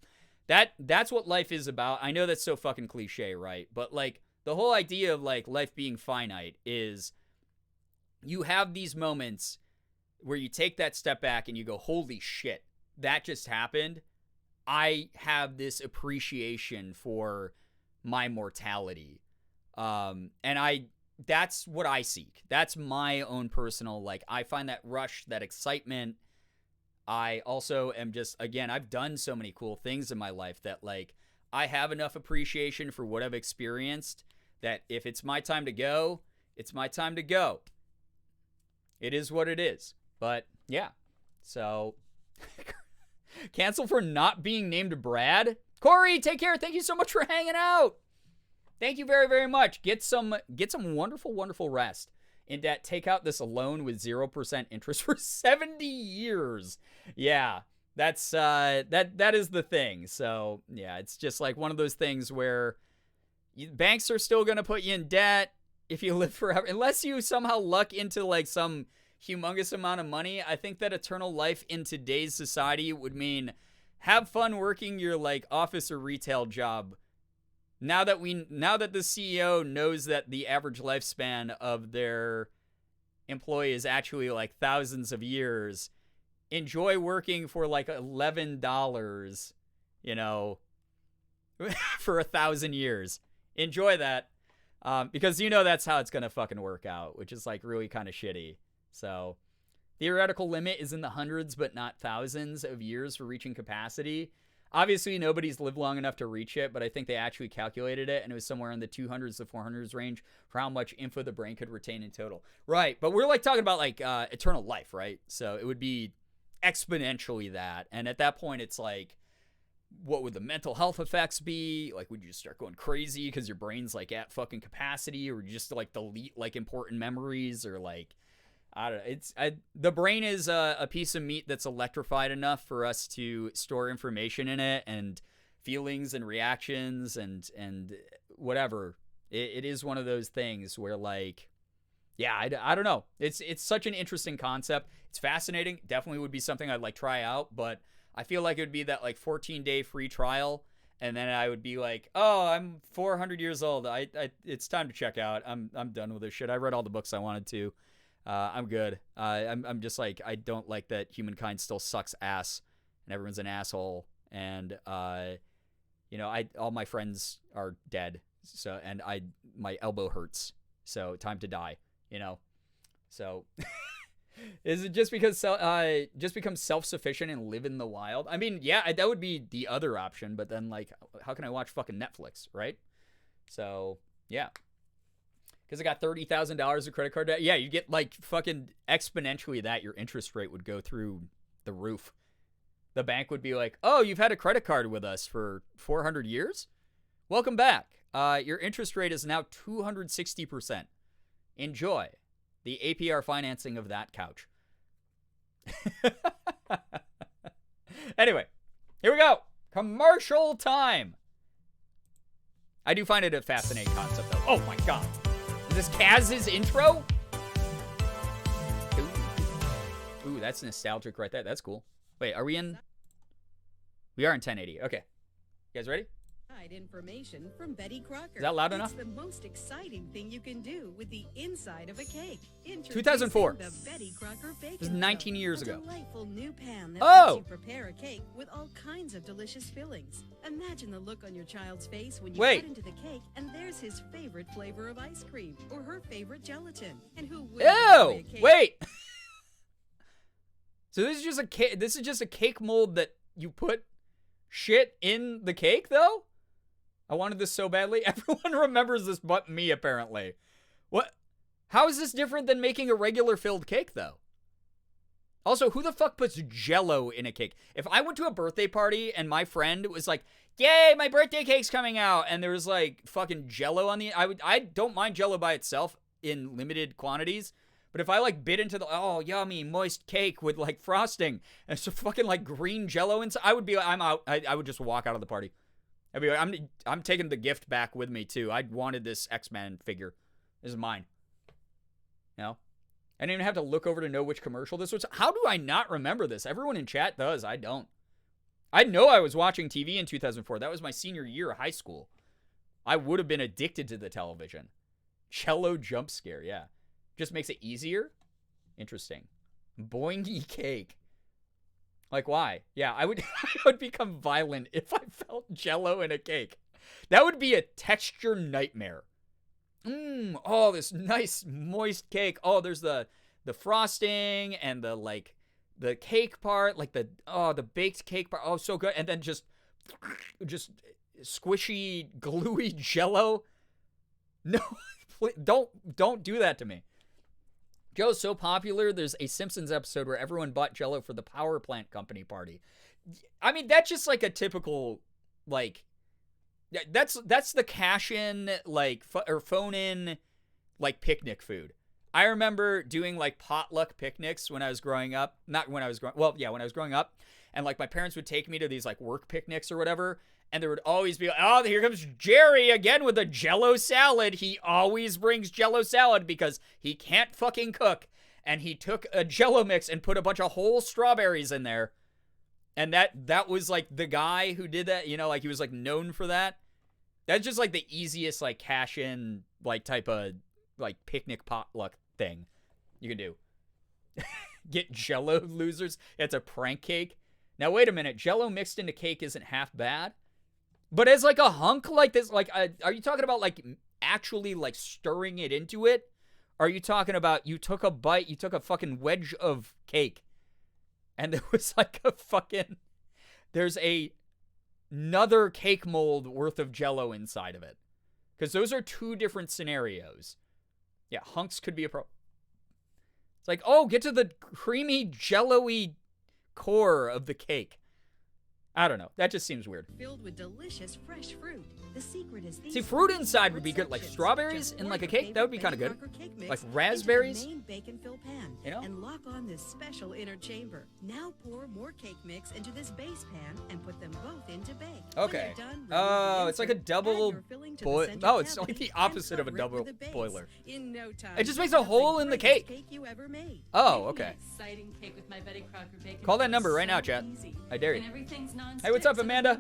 That's what life is about. I know that's so fucking cliche, right? But like, the whole idea of like life being finite is you have these moments where you take that step back and you go, holy shit, that just happened. I have this appreciation for my mortality. That's what I seek. That's my own personal, like, I find that rush, that excitement. I also am just, again, I've done so many cool things in my life that, like, I have enough appreciation for what I've experienced that if it's my time to go, it's my time to go. It is what it is. But, yeah. So, cancel for not being named Brad. Corey, take care. Thank you so much for hanging out. Thank you very, very much. Get some wonderful, wonderful rest. In debt, take out this loan with 0% interest for 70 years. Yeah, that's that is the thing. So yeah, it's just like one of those things where banks are still gonna put you in debt if you live forever, unless you somehow luck into like some humongous amount of money. I think that eternal life in today's society would mean have fun working your like office or retail job. Now that the CEO knows that the average lifespan of their employee is actually like thousands of years, enjoy working for like $11, you know, for 1,000 years. Enjoy that, because you know that's how it's gonna fucking work out, which is like really kind of shitty. So, theoretical limit is in the hundreds, but not thousands of years for reaching capacity. Obviously, nobody's lived long enough to reach it, but I think they actually calculated it, and it was somewhere in the 200s to 400s range for how much info the brain could retain in total. Right, but we're like talking about like eternal life, right? So it would be exponentially that, and at that point, it's like, what would the mental health effects be? Like, would you just start going crazy because your brain's like at fucking capacity, or would you just like delete like important memories, or like, I don't know. The brain is a piece of meat that's electrified enough for us to store information in it, and feelings and reactions, and whatever. It is one of those things where, like, yeah, I don't know. It's such an interesting concept. It's fascinating. Definitely would be something I'd like try out, but I feel like it would be that like 14-day free trial, and then I would be like, oh, I'm 400 years old. It's time to check out. I'm done with this shit. I read all the books I wanted to. I'm good. I'm just like, I don't like that humankind still sucks ass and everyone's an asshole, and all my friends are dead. So, and my elbow hurts. So time to die. So is it just because just become self-sufficient and live in the wild? I mean, yeah, that would be the other option, but then, like, how can I watch fucking Netflix, right? So yeah, because I got $30,000 of credit card debt. Yeah, you get like fucking exponentially that your interest rate would go through the roof. The bank would be like, oh, you've had a credit card with us for 400 years? Welcome back. Your interest rate is now 260%. Enjoy the APR financing of that couch. Anyway, here we go. Commercial time. I do find it a fascinating concept, though. Oh my god. Is this Kaz's intro? Ooh, that's nostalgic right there. That's cool. Wait, are we in? We are in 1080. Okay. You guys ready? Information from Betty Crocker. Is that loud enough? It's the most exciting thing you can do with the inside of a cake. 2004. The Betty Crocker Bacon. This is 19 years ago. A delightful new pan that lets you prepare a cake with all kinds of delicious fillings. Imagine the look on your child's face when you cut into the cake, and there's his favorite flavor of ice cream or her favorite gelatin. And who will enjoy a cake? Wait. So this is just a cake. This is just a cake mold that you put shit in the cake, though. I wanted this so badly. Everyone remembers this but me, apparently. What? How is this different than making a regular filled cake, though? Also, who the fuck puts Jell-O in a cake? If I went to a birthday party and my friend was like, yay, my birthday cake's coming out, and there was like fucking Jell-O on the... I don't mind Jell-O by itself in limited quantities, but if I like bit into the, oh, yummy, moist cake with like frosting, and it's fucking like green Jell-O inside, I would be like, I'm out. I would just walk out of the party. I'd be like, I'm taking the gift back with me, too. I wanted this X-Men figure. This is mine. You know? I didn't even have to look over to know which commercial this was. How do I not remember this? Everyone in chat does. I don't. I know I was watching TV in 2004. That was my senior year of high school. I would have been addicted to the television. Cello jump scare, yeah. Just makes it easier? Interesting. Boingy cake. Like, why? Yeah, I would become violent if I felt Jell-O in a cake. That would be a texture nightmare. Oh, this nice moist cake. Oh, there's the frosting and the cake part, like the baked cake part. Oh, so good. And then just squishy, gluey Jell-O. No, please, don't do that to me. Joe's so popular, there's a Simpsons episode where everyone bought Jell-O for the power plant company party. I mean, that's just like a typical, like, that's the cash-in, like, or phone-in, like, picnic food. I remember doing, like, potluck picnics when I was growing up. Not when I was when I was growing up. And, like, my parents would take me to these, like, work picnics or whatever. And there would always be, oh, here comes Jerry again with a Jell-O salad. He always brings Jell-O salad because he can't fucking cook. And he took a Jell-O mix and put a bunch of whole strawberries in there. And that was, like, the guy who did that, you know, like, he was, like, known for that. That's just, like, the easiest, like, cash-in, like, type of, like, picnic potluck thing you can do. Get Jell-O losers. It's a prank cake. Now, wait a minute. Jell-O mixed into cake isn't half bad. But as, like, a hunk like this, like, are you talking about, like, actually, like, stirring it into it? Or are you talking about you took a bite, you took a fucking wedge of cake, and there was, like, there's another cake mold worth of Jell-O inside of it. Because those are two different scenarios. Yeah, hunks could be a problem. It's like, oh, get to the creamy, Jell-O-y core of the cake. I don't know. That just seems weird. Filled with delicious fresh fruit. The secret is these See, fruit inside would be good, like strawberries in like a cake. That would be kind of good. Like raspberries. Main bacon-filled pan, you know? and lock on this special inner chamber. Now pour more cake mix into this base pan and put them both into bake. Okay. Done, Oh, it's like a double boil. No, it's like the opposite of a double boiler. In no time, It just makes a hole in the cake. You ever made. Oh, okay. Exciting cake with my Betty Crocker bacon. Call that number right now, chat. I dare you. Hey, what's up, Amanda?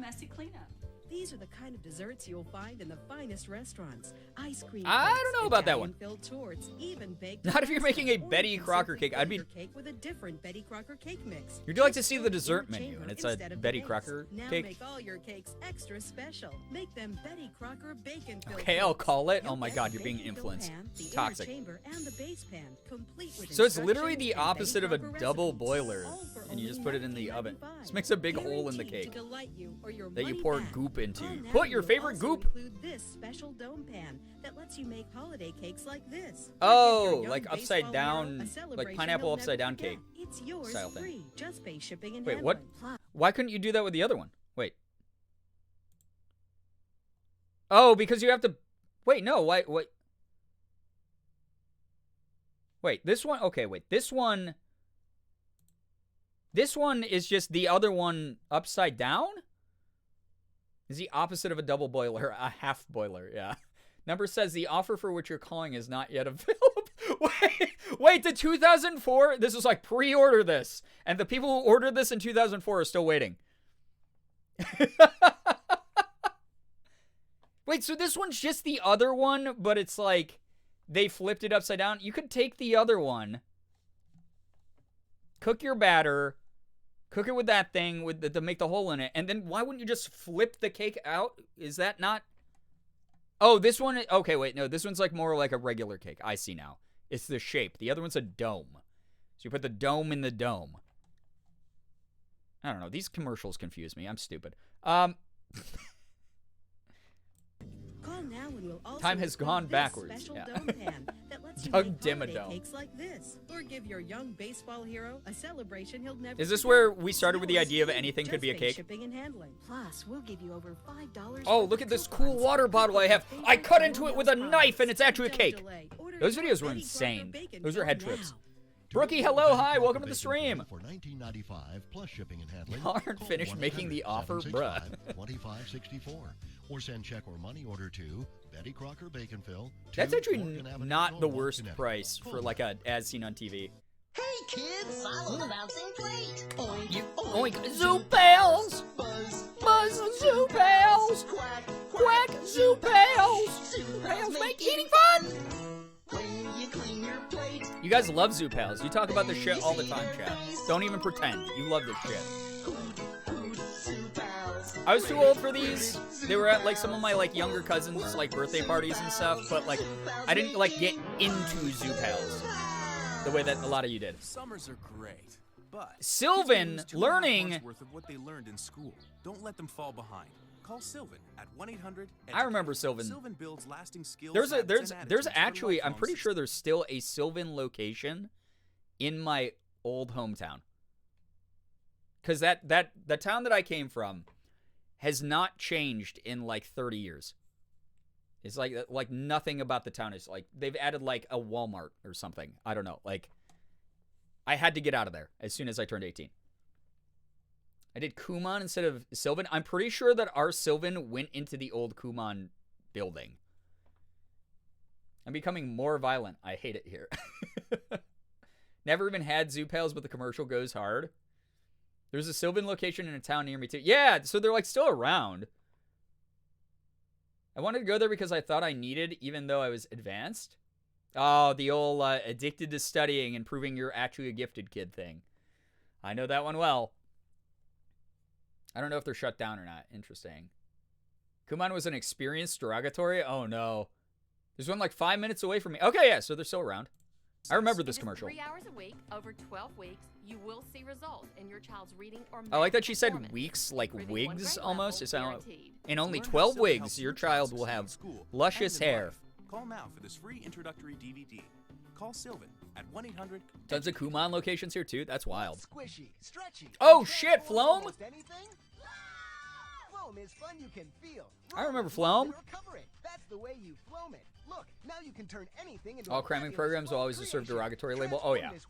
These are the kind of desserts you'll find in the finest restaurants. Ice cream. I don't know about that one. Torts, even baked Not if you're making a Betty Crocker cake. I'd be. Cake with a different Betty Crocker cake mix. You'd like to see the dessert menu, and it's a Betty Crocker now cake. Make all your cakes extra special. Make them Betty Crocker bacon filled. Okay, I'll call it. You'll Oh my get God, the you're being bacon-filled influenced. pan, the inner Toxic. chamber, and the base pan, complete with So it's literally instructions the and Betty opposite of a Crocker double recipes, boiler, all for and you just only put it in the oven. $19.95. This makes a big hole in the Guaranteed cake to delight you or your that you money pour back. goop into. Call now Put and your we'll favorite also goop. include this special dome pan that lets you make holiday cakes like this. Oh, Or give your like young upside baseball down, hero a like celebration pineapple he'll upside never down forget. cake It's yours style thing. free. Just pay shipping and Wait, what? handling. Why couldn't you do that with the other one? Wait. Oh, because you have to. Wait, no. Why? Wait. Wait, this one. Okay, wait. This one. This one is just the other one upside down? Is the opposite of a double boiler, a half boiler, yeah. Number says the offer for which you're calling is not yet available. Wait, the 2004? This is like pre-order this. And the people who ordered this in 2004 are still waiting. Wait, so this one's just the other one, but it's like they flipped it upside down? You could take the other one, cook your batter, cook it with that thing to make the hole in it, and then why wouldn't you just flip the cake out? Is that not... Oh, this one... Okay, wait, no, this one's like more like a regular cake. I see now. It's the shape. The other one's a dome. So you put the dome in the dome. I don't know. These commercials confuse me. I'm stupid. Call now and we'll also Time has gone this backwards. special Yeah. dome pan that lets you Doug make holiday Dimmadome. cakes like this, or give your young baseball hero a celebration he'll never Is this forget. where we started with the Yours idea of free. anything could Just be a pay cake? Shipping and handling. Plus, we'll give you over $5. Oh, worth look of at this coupons. cool water bottle I have. I cut into it with a knife and it's actually a Don't cake. delay. Order Those your videos were Betty insane. Crocker bacon Those are head filled trips. now. Brookie, hello, hi, welcome to the stream. For $19.95 plus shipping and handling. Y'all aren't call finished making the offer, bruh. 2564 or send check or money order to Betty Crocker Bacon Fill. That's 2 actually Morgan Avenue not Road, the Walton, worst Connecticut. price for like a as seen on TV. Hey kids, follow the bouncing plate. Oink, You oink, oink, zoo pals, buzz, buzz, zoo pals, quack, quack, zoo pals. Zoo Pals pals make make eating fun. when you clean your plate. You guys love zoo pals. You talk about this shit all the time, chat. Don't even pretend. You love this shit. Hoot, zoo pals. I was too old for these. They were at like some of my like younger cousins' like birthday parties and stuff, but like I didn't like get into zoo pals the way that a lot of you did. Summers are great, but Sylvan kids lose 2.5 learning. months worth of what they learned in school. Don't let them fall behind. Call Sylvan at 1-800. I remember Sylvan. Sylvan builds lasting skills. There's habits, and attitudes for actually I'm lifelong pretty sure success. there's still a Sylvan location in my old hometown. Cuz the town that I came from has not changed in like 30 years. It's like nothing about the town is like they've added like a Walmart or something. I don't know. Like I had to get out of there as soon as I turned 18. I did Kumon instead of Sylvan. I'm pretty sure that our Sylvan went into the old Kumon building. I'm becoming more violent. I hate it here. Never even had zoo pals, but the commercial goes hard. There's a Sylvan location in a town near me too. Yeah, so they're like still around. I wanted to go there because I thought I needed, even though I was advanced. Oh, the old addicted to studying and proving you're actually a gifted kid thing. I know that one well. I don't know if they're shut down or not. Interesting. Kumon was an experienced derogatory? Oh, no. There's one like 5 minutes away from me. Okay, yeah, so they're still around. I remember this In just commercial. 3 hours a week, over 12 weeks, you will see results in your child's reading or I like that math she said performance, weeks, like improving one wigs grade almost. level, It sounded guaranteed. in only To learn how 12 Sylvan wigs, helps your your child succeed will in have school luscious and in hair. life. Call now for this free introductory DVD. Call Sylvan at 1-800. Tons of Kumon locations here too. That's wild. Squishy, stretchy. Oh, and shit, transform Floam? almost anything. Floam is fun you can feel. I remember Floam. That's the way you floam it. Look, now you can turn anything into All cramming programs will always deserve derogatory label. Oh yeah. It's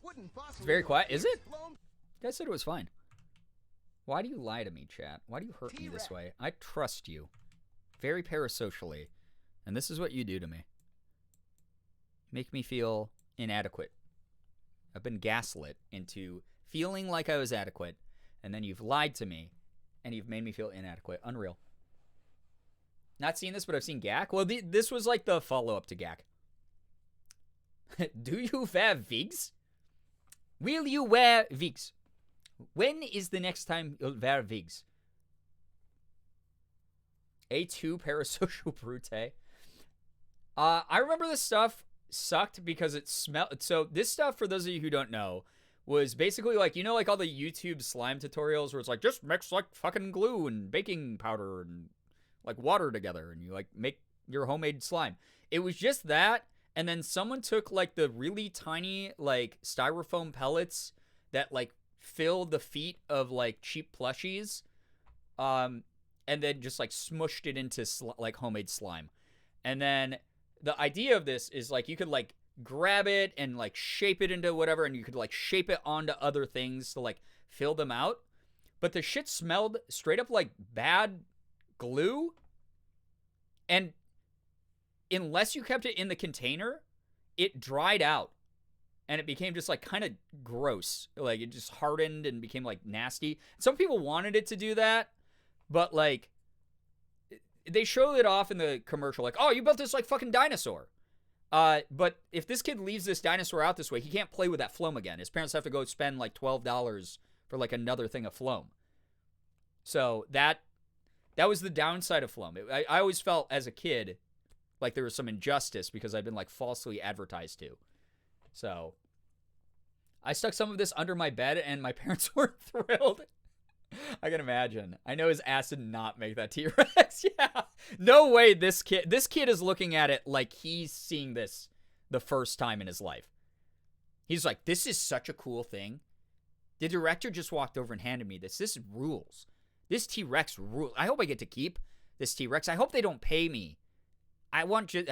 very quiet. Is it? You guys said it was fine. Why do you lie to me, chat? Why do you hurt me this way? I trust you. Very parasocially. And this is what you do to me. Make me feel inadequate. I've been gaslit into feeling like I was adequate, and then you've lied to me, and you've made me feel inadequate. Unreal. Not seen this, but I've seen GAC. Well, this was like the follow-up to GAC. Do you wear wigs? Will you wear wigs? When is the next time you'll wear wigs? A2 parasocial brute. I remember this stuff sucked because it smelled. So this stuff, for those of you who don't know, was basically like, you know, like all the YouTube slime tutorials where it's like, just mix like fucking glue and baking powder and like water together and you like make your homemade slime. It was just that. And then someone took like the really tiny like styrofoam pellets that like fill the feet of like cheap plushies. And then just like smushed it into like homemade slime. And then the idea of this is like you could like grab it and like shape it into whatever, and you could like shape it onto other things to like fill them out. But the shit smelled straight up like bad glue. And unless you kept it in the container, it dried out. And it became just like kind of gross. Like it just hardened and became like nasty. Some people wanted it to do that, but like they showed it off in the commercial like, oh, you built this like fucking dinosaur. But if this kid leaves this dinosaur out this way, he can't play with that floam again. His parents have to go spend like $12 for like another thing of floam. So that was the downside of floam. I always felt as a kid like there was some injustice because I'd been like falsely advertised to. So I stuck some of this under my bed and my parents weren't thrilled. I can imagine. I know his ass did not make that T-Rex. Yeah. No way this kid is looking at it like he's seeing this the first time in his life. He's like, this is such a cool thing. The director just walked over and handed me this. This rules. This T-Rex rules. I hope I get to keep this T-Rex. I hope they don't pay me. I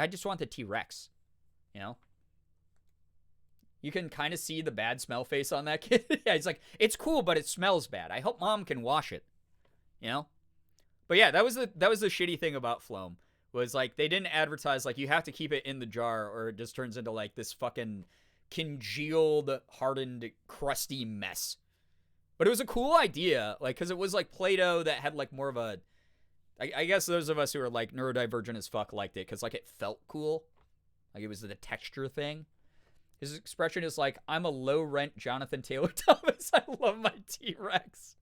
just want the T-Rex. You know? You can kind of see the bad smell face on that kid. Yeah, he's like, it's cool, but it smells bad. I hope mom can wash it. You know? But yeah, that was the shitty thing about Floam. Was like they didn't advertise like you have to keep it in the jar or it just turns into like this fucking congealed, hardened, crusty mess. But it was a cool idea, like because it was like Play-Doh that had like more of a. I guess those of us who are like neurodivergent as fuck liked it because like it felt cool, like it was the texture thing. His expression is like, I'm a low-rent Jonathan Taylor Thomas. I love my T-Rex.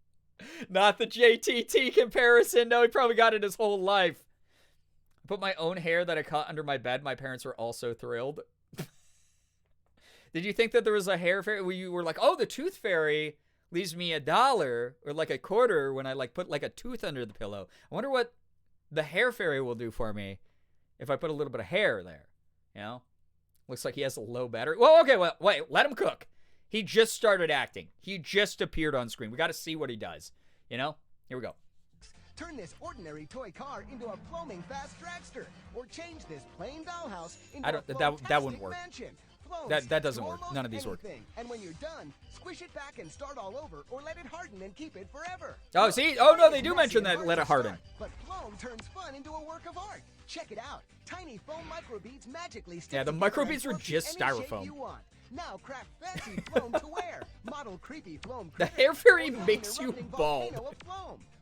Not the JTT comparison. No, he probably got it his whole life. I put my own hair that I caught under my bed. My parents were also thrilled. Did you think that there was a hair fairy where you were like, oh, the tooth fairy leaves me $1 or like a quarter when I like put like a tooth under the pillow? I wonder what the hair fairy will do for me if I put a little bit of hair there, you know? Looks like he has a low battery. Well, okay, well, wait, let him cook. He just started acting. He just appeared on screen. We got to see what he does. You know? Here we go. Turn this ordinary toy car into a floaming fast dragster, or change this plain dollhouse into that wouldn't work. Mansion. That doesn't work. None of these work. And when you're done, squish it back and start all over, or let it harden and keep it forever. Oh, see? Oh, no, they do mention that let it harden. But Floam turns fun into a work of art. Check it out. Tiny foam microbeads magically stick. Yeah, the microbeads were just styrofoam. Now craft fancy Floam to wear. Model creepy Floam. The hair fairy makes you bald.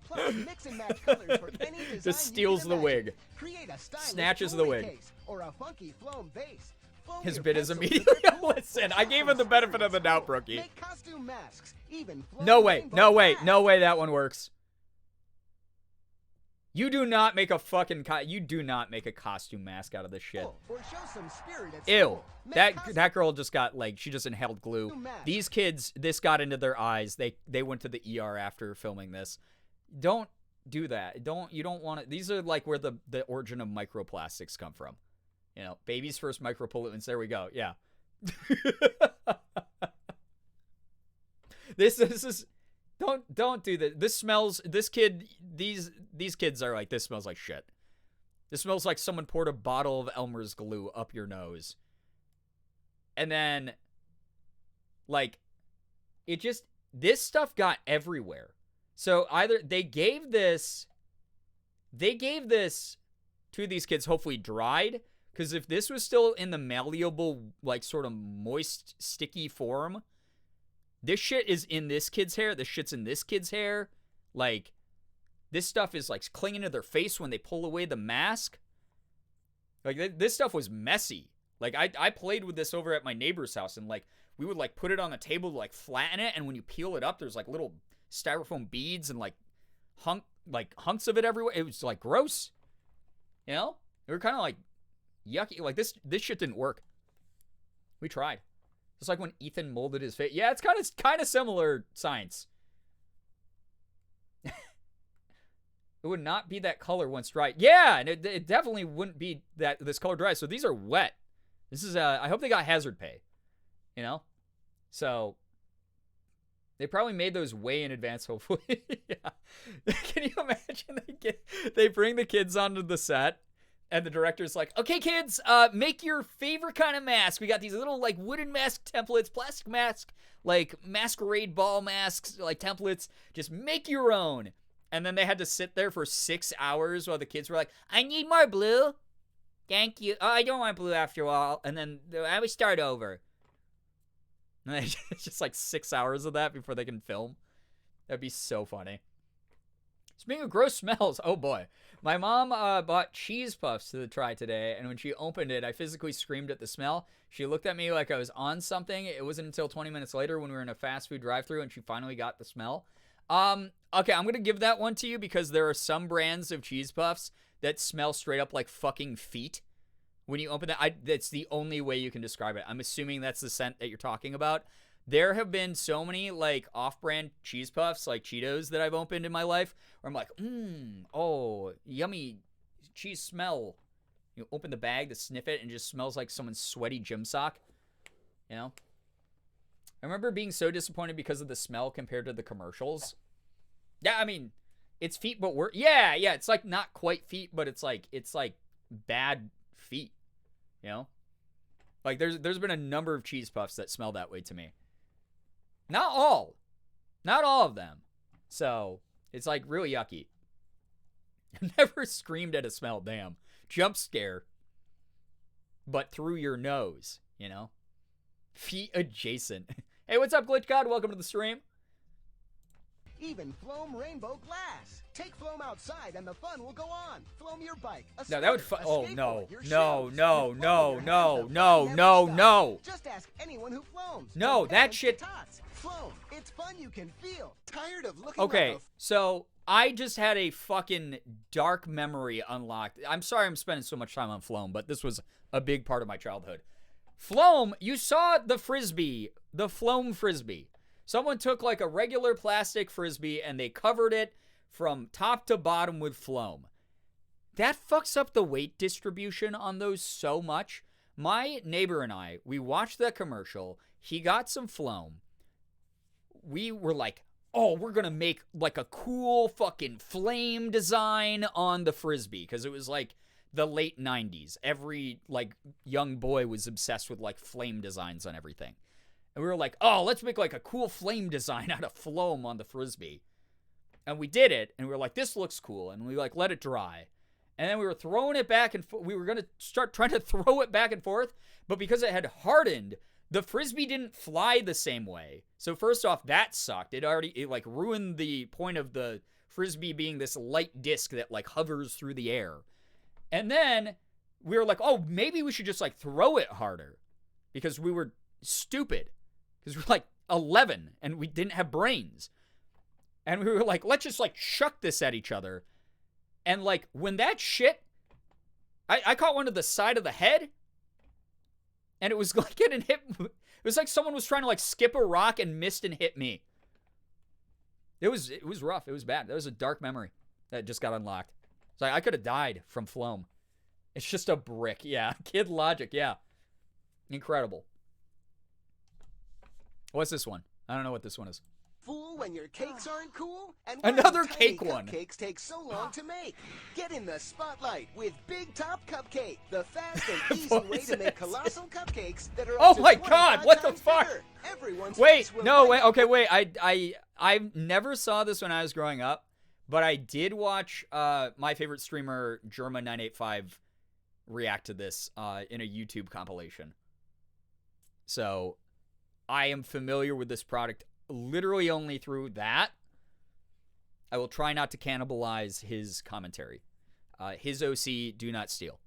Plus, mix and match colors for any design. Just steals the wig. Create a snatches the wig. Case, or a funky Floam base. His bit is immediately. Listen, I gave him the benefit of the doubt, Brookie. Make costume masks, even no way, no way, no way that one works. You do not make a fucking you do not make a costume mask out of this shit. Or show some spirit at ew. That girl just got like she just inhaled glue. These kids, this got into their eyes. They went to the ER after filming this. Don't do that. You don't want to. These are like where the origin of microplastics come from. You know, baby's first micropollutants. There we go. Yeah. Don't do this. These kids are like, this smells like shit. This smells like someone poured a bottle of Elmer's glue up your nose. And then, like, this stuff got everywhere. So either they gave this to these kids, hopefully dried, because if this was still in the malleable, like, sort of moist, sticky form, this shit is in this kid's hair. This shit's in this kid's hair. Like, this stuff is, like, clinging to their face when they pull away the mask. Like, this stuff was messy. Like, I played with this over at my neighbor's house, and, like, we would, like, put it on the table to, like, flatten it, and when you peel it up, there's, like, little styrofoam beads and, like, hunks of it everywhere. It was, like, gross. You know? They were kind of, like, yucky. Like, this shit didn't work. We tried. It's like when Ethan molded his face. Yeah, it's kind of similar science. It would not be that color once dried. Yeah, and it definitely wouldn't be this color dry. So these are wet. This is I hope they got hazard pay. You know? So they probably made those way in advance, hopefully. Yeah. Can you imagine they bring the kids onto the set? And the director's like, okay, kids, make your favorite kind of mask. We got these little, like, wooden mask templates, plastic mask, like, masquerade ball masks, like, templates. Just make your own. And then they had to sit there for 6 hours while the kids were like, I need more blue. Thank you. Oh, I don't want blue after all. And then I would start over. And it's just, like, 6 hours of that before they can film. That'd be so funny. Speaking of gross smells, oh boy. My mom bought cheese puffs to try today, and when she opened it, I physically screamed at the smell. She looked at me like I was on something. It wasn't until 20 minutes later when we were in a fast food drive-thru and she finally got the smell. Okay, I'm going to give that one to you because there are some brands of cheese puffs that smell straight up like fucking feet. When you open that, that's the only way you can describe it. I'm assuming that's the scent that you're talking about. There have been so many, like, off-brand cheese puffs, like Cheetos, that I've opened in my life, where I'm like, oh, yummy cheese smell. You open the bag to sniff it, and it just smells like someone's sweaty gym sock. You know? I remember being so disappointed because of the smell compared to the commercials. Yeah, I mean, it's feet, but yeah, it's, like, not quite feet, but it's like bad feet. You know? Like, there's been a number of cheese puffs that smell that way to me. Not all of them. So, it's like really yucky. Never screamed at a smell, damn. Jump scare. But through your nose, you know? Feet adjacent. Hey, what's up, Glitch God? Welcome to the stream. Even Floam Rainbow Glass. Take Floam outside and the fun will go on. Floam your bike. No, that would oh, no. No. Just ask anyone who floams. No, that shit. Floam. It's fun you can feel. Tired of looking Okay, so I just had a fucking dark memory unlocked. I'm sorry I'm spending so much time on Floam, but this was a big part of my childhood. Floam, you saw the frisbee, the Floam frisbee. Someone took like a regular plastic frisbee and they covered it from top to bottom with Floam. That fucks up the weight distribution on those so much. My neighbor and I, we watched that commercial. He got some Floam. We were like, oh, we're going to make like a cool fucking flame design on the frisbee. Because it was like the late 90s. Every like young boy was obsessed with like flame designs on everything. And we were like, oh, let's make like a cool flame design out of Floam on the frisbee. And we did it. And we were like, this looks cool. And we like let it dry. And then we were throwing it back and we were going to start trying to throw it back and forth. But because it had hardened, the frisbee didn't fly the same way. So first off, that sucked. It like ruined the point of the frisbee being this light disc that like hovers through the air. And then we were like, oh, maybe we should just like throw it harder. Because we were stupid. Because we're like 11 and we didn't have brains. And we were like, let's just like chuck this at each other. And like when that shit, I caught one to the side of the head. And it was like getting hit. It was like someone was trying to like skip a rock and missed and hit me. It was rough. It was bad. That was a dark memory that just got unlocked. It's like I could have died from Floam. It's just a brick. Yeah. Kid logic. Yeah. Incredible. What's this one? I don't know what this one is. Fool cool when your cakes aren't cool? And why Another do tiny cake one. Cupcakes take so long to make. Get in the spotlight with Big Top Cupcake, the fast and easy way to make colossal cupcakes that are Oh up to my God, 25 what the times fuck? bigger. Everyone's Wait, face will no, light wait, up. okay, wait. I never saw this when I was growing up, but I did watch my favorite streamer, Germa985, react to this in a YouTube compilation. So I am familiar with this product literally only through that. I will try not to cannibalize his commentary. His OC, do not steal.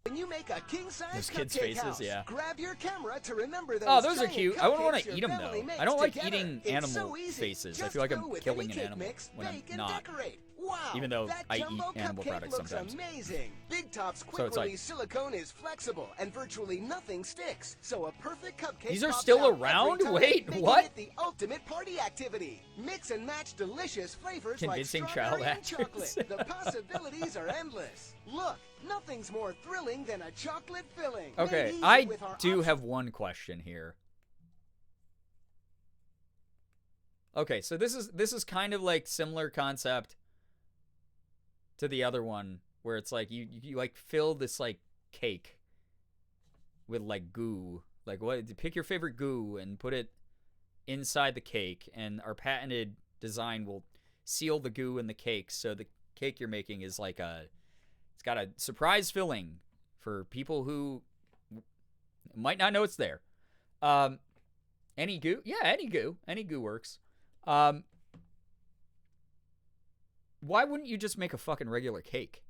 When you make a king-size Those kids' cupcake faces, house, yeah. grab your camera to remember those Oh, those are giant cute. I wouldn't want cupcakes to your eat them, family though. makes I don't like together. eating It's animal so easy. faces. I Just feel like fill I'm with killing any an cake animal mix, when I'm bake, and not. decorate. Wow, Even though that I eat jumbo animal cupcake products looks sometimes. amazing. Big Top's quick So it's like- release silicone is flexible and virtually nothing sticks. So a perfect cupcake These are pops still out every around? time, Wait, making what? it the ultimate party activity. Mix and match delicious flavors Convincing like child strawberry and actors. chocolate. The possibilities are endless. Look, nothing's more thrilling than a chocolate filling. Okay, Made easy I with our do have one question here. Okay, so this is kind of like similar concept to the other one, where it's like you like fill this like cake with like goo, like what? Pick your favorite goo and put it inside the cake, and our patented design will seal the goo in the cake, so the cake you're making is like it's got a surprise filling for people who might not know it's there. Any goo? Yeah, any goo works. Why wouldn't you just make a fucking regular cake?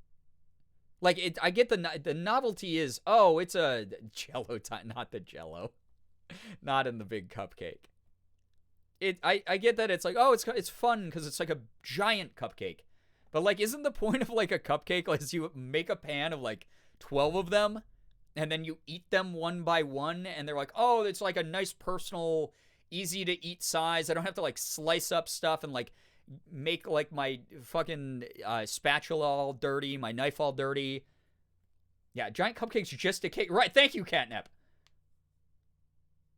Like, I get the novelty is, oh, it's a Jello time, not the Jello, not in the big cupcake. I get that it's like, oh, it's fun because it's like a giant cupcake, but like, isn't the point of like a cupcake like you make a pan of like 12 of them, and then you eat them one by one, and they're like, oh, it's like a nice personal, easy to eat size. I don't have to like slice up stuff and like make like my fucking spatula all dirty, my knife all dirty. Yeah, giant cupcake's just a cake. Right, thank you, Catnip.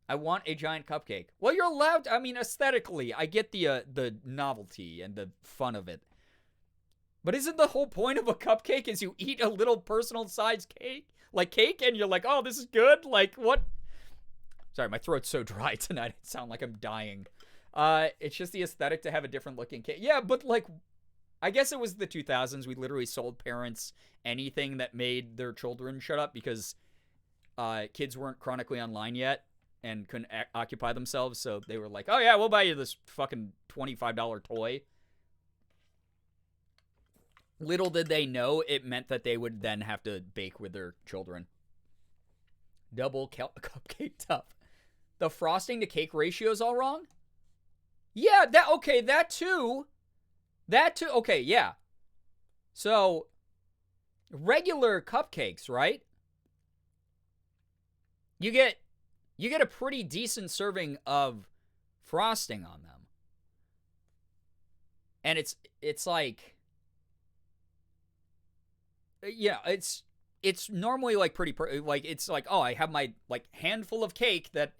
I want a giant cupcake. Well, you're allowed to, I mean, aesthetically, I get the novelty and the fun of it. But isn't the whole point of a cupcake is you eat a little personal sized cake, and you're like, oh, this is good? Like, what? Sorry, my throat's so dry tonight. I sound like I'm dying. It's just the aesthetic to have a different looking cake. Yeah, but like, I guess it was the 2000s. We literally sold parents anything that made their children shut up because kids weren't chronically online yet and couldn't occupy themselves. So they were like, oh yeah, we'll buy you this fucking $25 toy. Little did they know it meant that they would then have to bake with their children. Double cupcake top. The frosting to cake ratio is all wrong? Yeah, that too. Okay, yeah. So, regular cupcakes, right? You get a pretty decent serving of frosting on them. And it's like, yeah, it's normally like pretty, like, it's like, oh, I have my like handful of cake that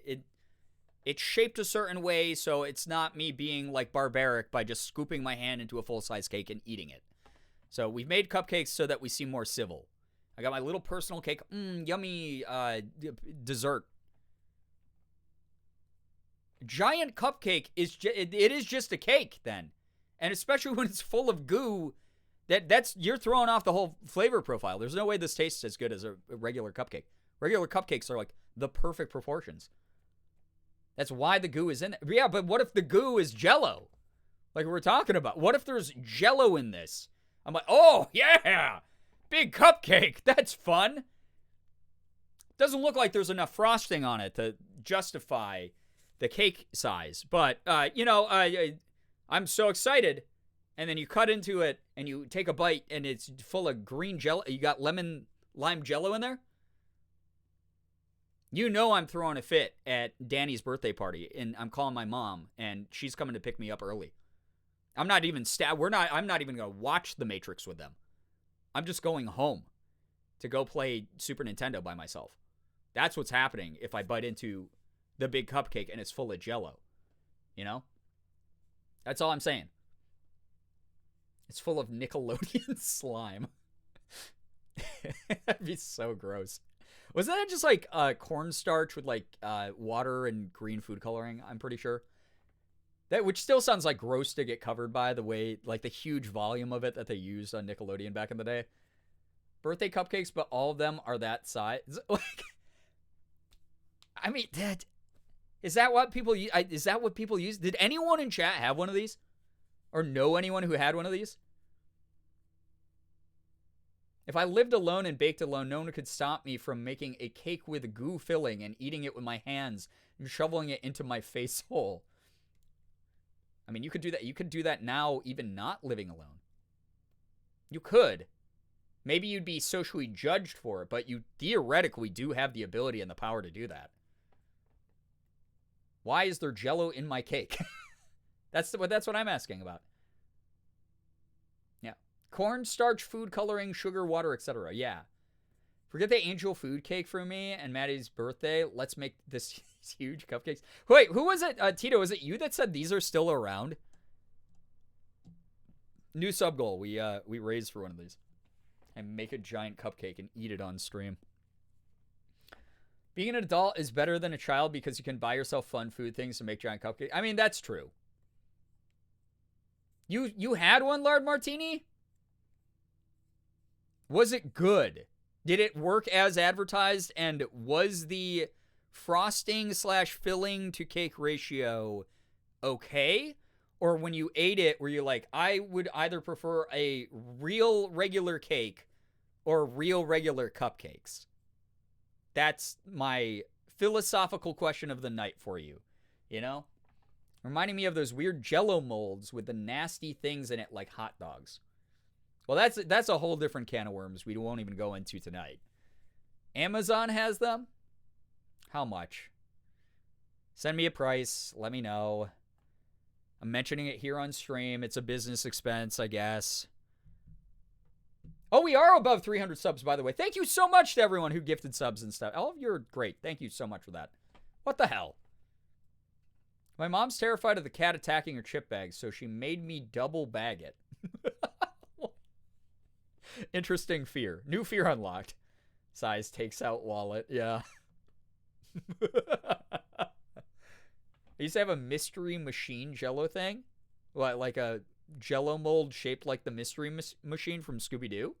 it's shaped a certain way, so it's not me being like barbaric by just scooping my hand into a full-size cake and eating it. So we've made cupcakes so that we seem more civil. I got my little personal cake, yummy dessert. Giant cupcake is it is just a cake then, and especially when it's full of goo. That's you're throwing off the whole flavor profile. There's no way this tastes as good as a regular cupcake. Regular cupcakes are like the perfect proportions. That's why the goo is in it. Yeah, but what if the goo is Jello? Like we were talking about. What if there's Jello in this? I'm like, oh, yeah, big cupcake. That's fun. Doesn't look like there's enough frosting on it to justify the cake size. But, I'm so excited. And then you cut into it and you take a bite and it's full of green Jello. You got lemon lime Jello in there. You know I'm throwing a fit at Danny's birthday party, and I'm calling my mom, and she's coming to pick me up early. I'm not even I'm not even going to watch The Matrix with them. I'm just going home to go play Super Nintendo by myself. That's what's happening if I bite into the big cupcake and it's full of Jello. You know? That's all I'm saying. It's full of Nickelodeon slime. That'd be so gross. Wasn't that just like cornstarch with like water and green food coloring? I'm pretty sure. That, which still sounds like gross to get covered by the way, like the huge volume of it that they used on Nickelodeon back in the day. Birthday cupcakes, but all of them are that size. Like, I mean, is that what people use? Is that what people use? Did anyone in chat have one of these? Or know anyone who had one of these? If I lived alone and baked alone, no one could stop me from making a cake with goo filling and eating it with my hands and shoveling it into my face hole. I mean, you could do that. You could do that now, even not living alone. You could. Maybe you'd be socially judged for it, but you theoretically do have the ability and the power to do that. Why is there Jell-O in my cake? That's what I'm asking about. Yeah. Cornstarch, food coloring, sugar, water, etc. Yeah. Forget the angel food cake for me and Maddie's birthday. Let's make this huge cupcakes. Wait, who was it? Tito, was it you that said these are still around? New sub goal. We raised for one of these. And make a giant cupcake and eat it on stream. Being an adult is better than a child because you can buy yourself fun food things to make giant cupcakes. I mean, that's true. You had one, Lard Martini? Was it good? Did it work as advertised? And was the frosting / filling to cake ratio okay? Or when you ate it, were you like, I would either prefer a real regular cake or real regular cupcakes? That's my philosophical question of the night for you. You know? Reminding me of those weird Jell-O molds with the nasty things in it like hot dogs. Well, that's a whole different can of worms we won't even go into tonight. Amazon has them? How much? Send me a price. Let me know. I'm mentioning it here on stream. It's a business expense, I guess. Oh, we are above 300 subs, by the way. Thank you so much to everyone who gifted subs and stuff. All of you are great. Thank you so much for that. What the hell? My mom's terrified of the cat attacking her chip bag, so she made me double bag it. Interesting fear. New fear unlocked. Size takes out wallet. Yeah. I used to have a mystery machine Jell-O thing. What, like a Jell-O mold shaped like the mystery machine from Scooby-Doo?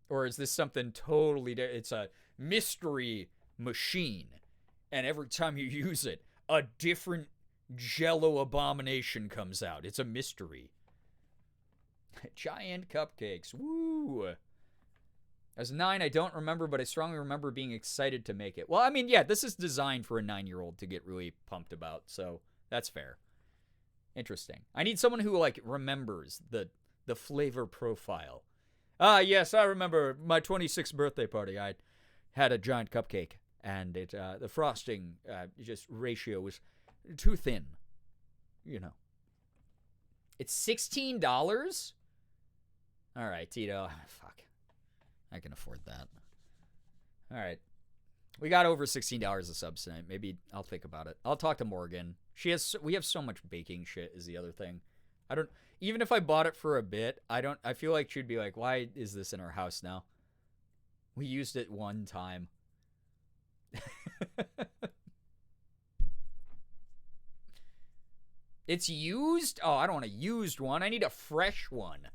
Or is this something totally different? It's a mystery machine. And every time you use it, a different Jell-O abomination comes out. It's a mystery. Giant cupcakes. Woo! I was 9, I don't remember, but I strongly remember being excited to make it. Well, I mean, yeah, this is designed for a 9-year-old to get really pumped about, so that's fair. Interesting. I need someone who, like, remembers the flavor profile. Yes, I remember my 26th birthday party. I had a giant cupcake, and the frosting just ratio was too thin. You know. It's $16? All right, Tito. Fuck. I can afford that. All right. We got over $16 a sub tonight. Maybe I'll think about it. I'll talk to Morgan. We have so much baking shit is the other thing. Even if I bought it for a bit, I feel like she'd be like, why is this in our house now? We used it one time. It's used? Oh, I don't want a used one. I need a fresh one.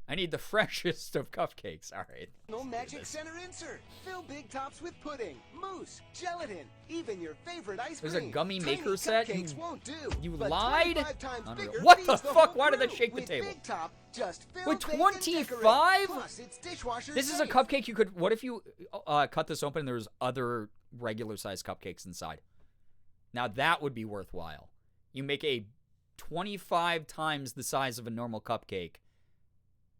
I need the freshest of cupcakes. All right. No magic center insert. Fill big tops with pudding, mousse, gelatin, even your favorite ice cream. There's a gummy maker set? You but lied? 25 times bigger What the feeds fuck? Why whole did that shake the With table? Big Top, just fill, With bake, and 25? decorate. Plus, it's dishwasher This is a safe. cupcake you could... What if you cut this open and there's other regular sized cupcakes inside? Now that would be worthwhile. You make a 25 times the size of a normal cupcake,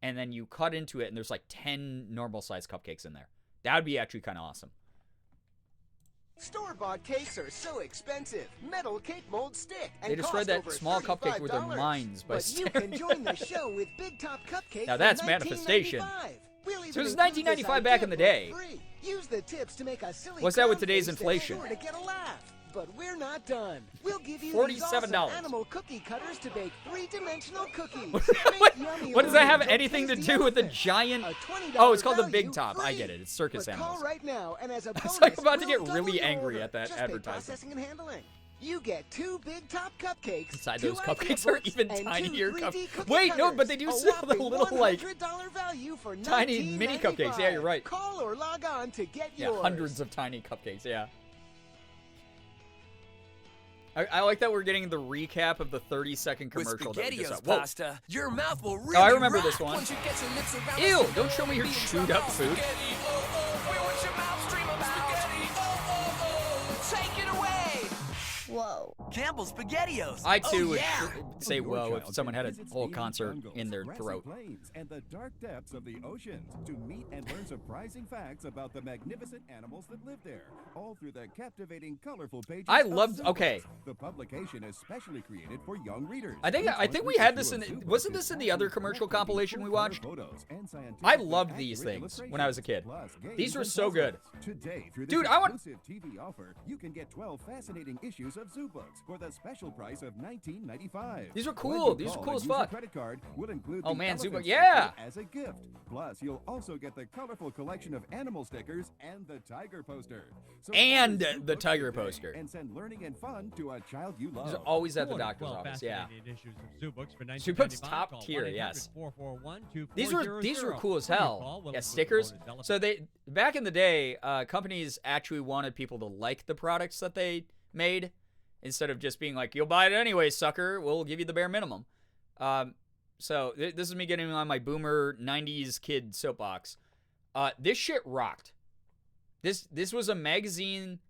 and then you cut into it, and there's like 10 normal-sized cupcakes in there. That would be actually kind of awesome. Store-bought cakes are so expensive. Metal cake molds stick and They destroyed cost that over small cupcake with their $35. minds by But you can join the show with Big Top Cupcakes. Now that's for manifestation. $19.95. We'll So even it was include this $19.95 back in the idea day. for free. Use the tips to make a silly What's that with clown today's face that's inflation? sure to get a laugh. But we're not done. We'll give you these $47. awesome animal cookie cutters to bake three-dimensional cookies. What does that have anything to do with the giant... Oh, it's called the Big Top. I get it. It's circus animals. Call right now, and as a bonus, I was like about to get we'll really double your angry order. at that Just pay advertisement. processing and handling. You get 2 Big Top cupcakes. Inside 2 those idea cupcakes are books, even and 2 tinier 3D cookie Wait, no, cutters. but they do A sell the whopping little, like, $100 value for tiny mini cupcakes. Yeah, you're right. Call or log on to get Yeah, yours. hundreds of tiny cupcakes, yeah. I like that we're getting the recap of the 30-second commercial that we just saw. With Whoa. pasta, your mouth will really Oh, I remember rock this one. once you get your lips around Ew, the don't show me your chewed up food. spaghetti. Where would your mouth stream about? Spaghetti. Take it away. Whoa. Campbell's SpaghettiOs. I too oh, would yeah. say whoa if someone had a whole concert in their grassy throat. plains and the dark depths of the oceans to meet and learn surprising facts about the magnificent animals that live there, all through the captivating, colorful pages. I of loved. Zoobooks. Okay, The publication is specially created for young readers. I think we had this in. Wasn't this in the other commercial compilation we watched? I loved these things when I was a kid. These were so good. Today, through this Dude, I want. exclusive TV offer, you can get 12 fascinating issues of Zoo Books for the special price of $19.95. These were When cool. you These are call cool and as use your fuck. credit card will include Oh the man, Zoo elephant Book, yeah. sticker as a gift. Plus, you'll also get the colorful collection of animal stickers and the tiger poster. So And order Zoo the Books tiger today poster. and send learning and fun to a child you love. These are always at the doctor's office. Yeah. Zoo Books top tier. Yes. These were cool as hell. Yeah, stickers. So they back in the day, companies actually wanted people to like the products that they made instead of just being like, "You'll buy it anyway, sucker. We'll give you the bare minimum." So this is me getting on my boomer 90s kid soapbox. This shit rocked. This was a magazine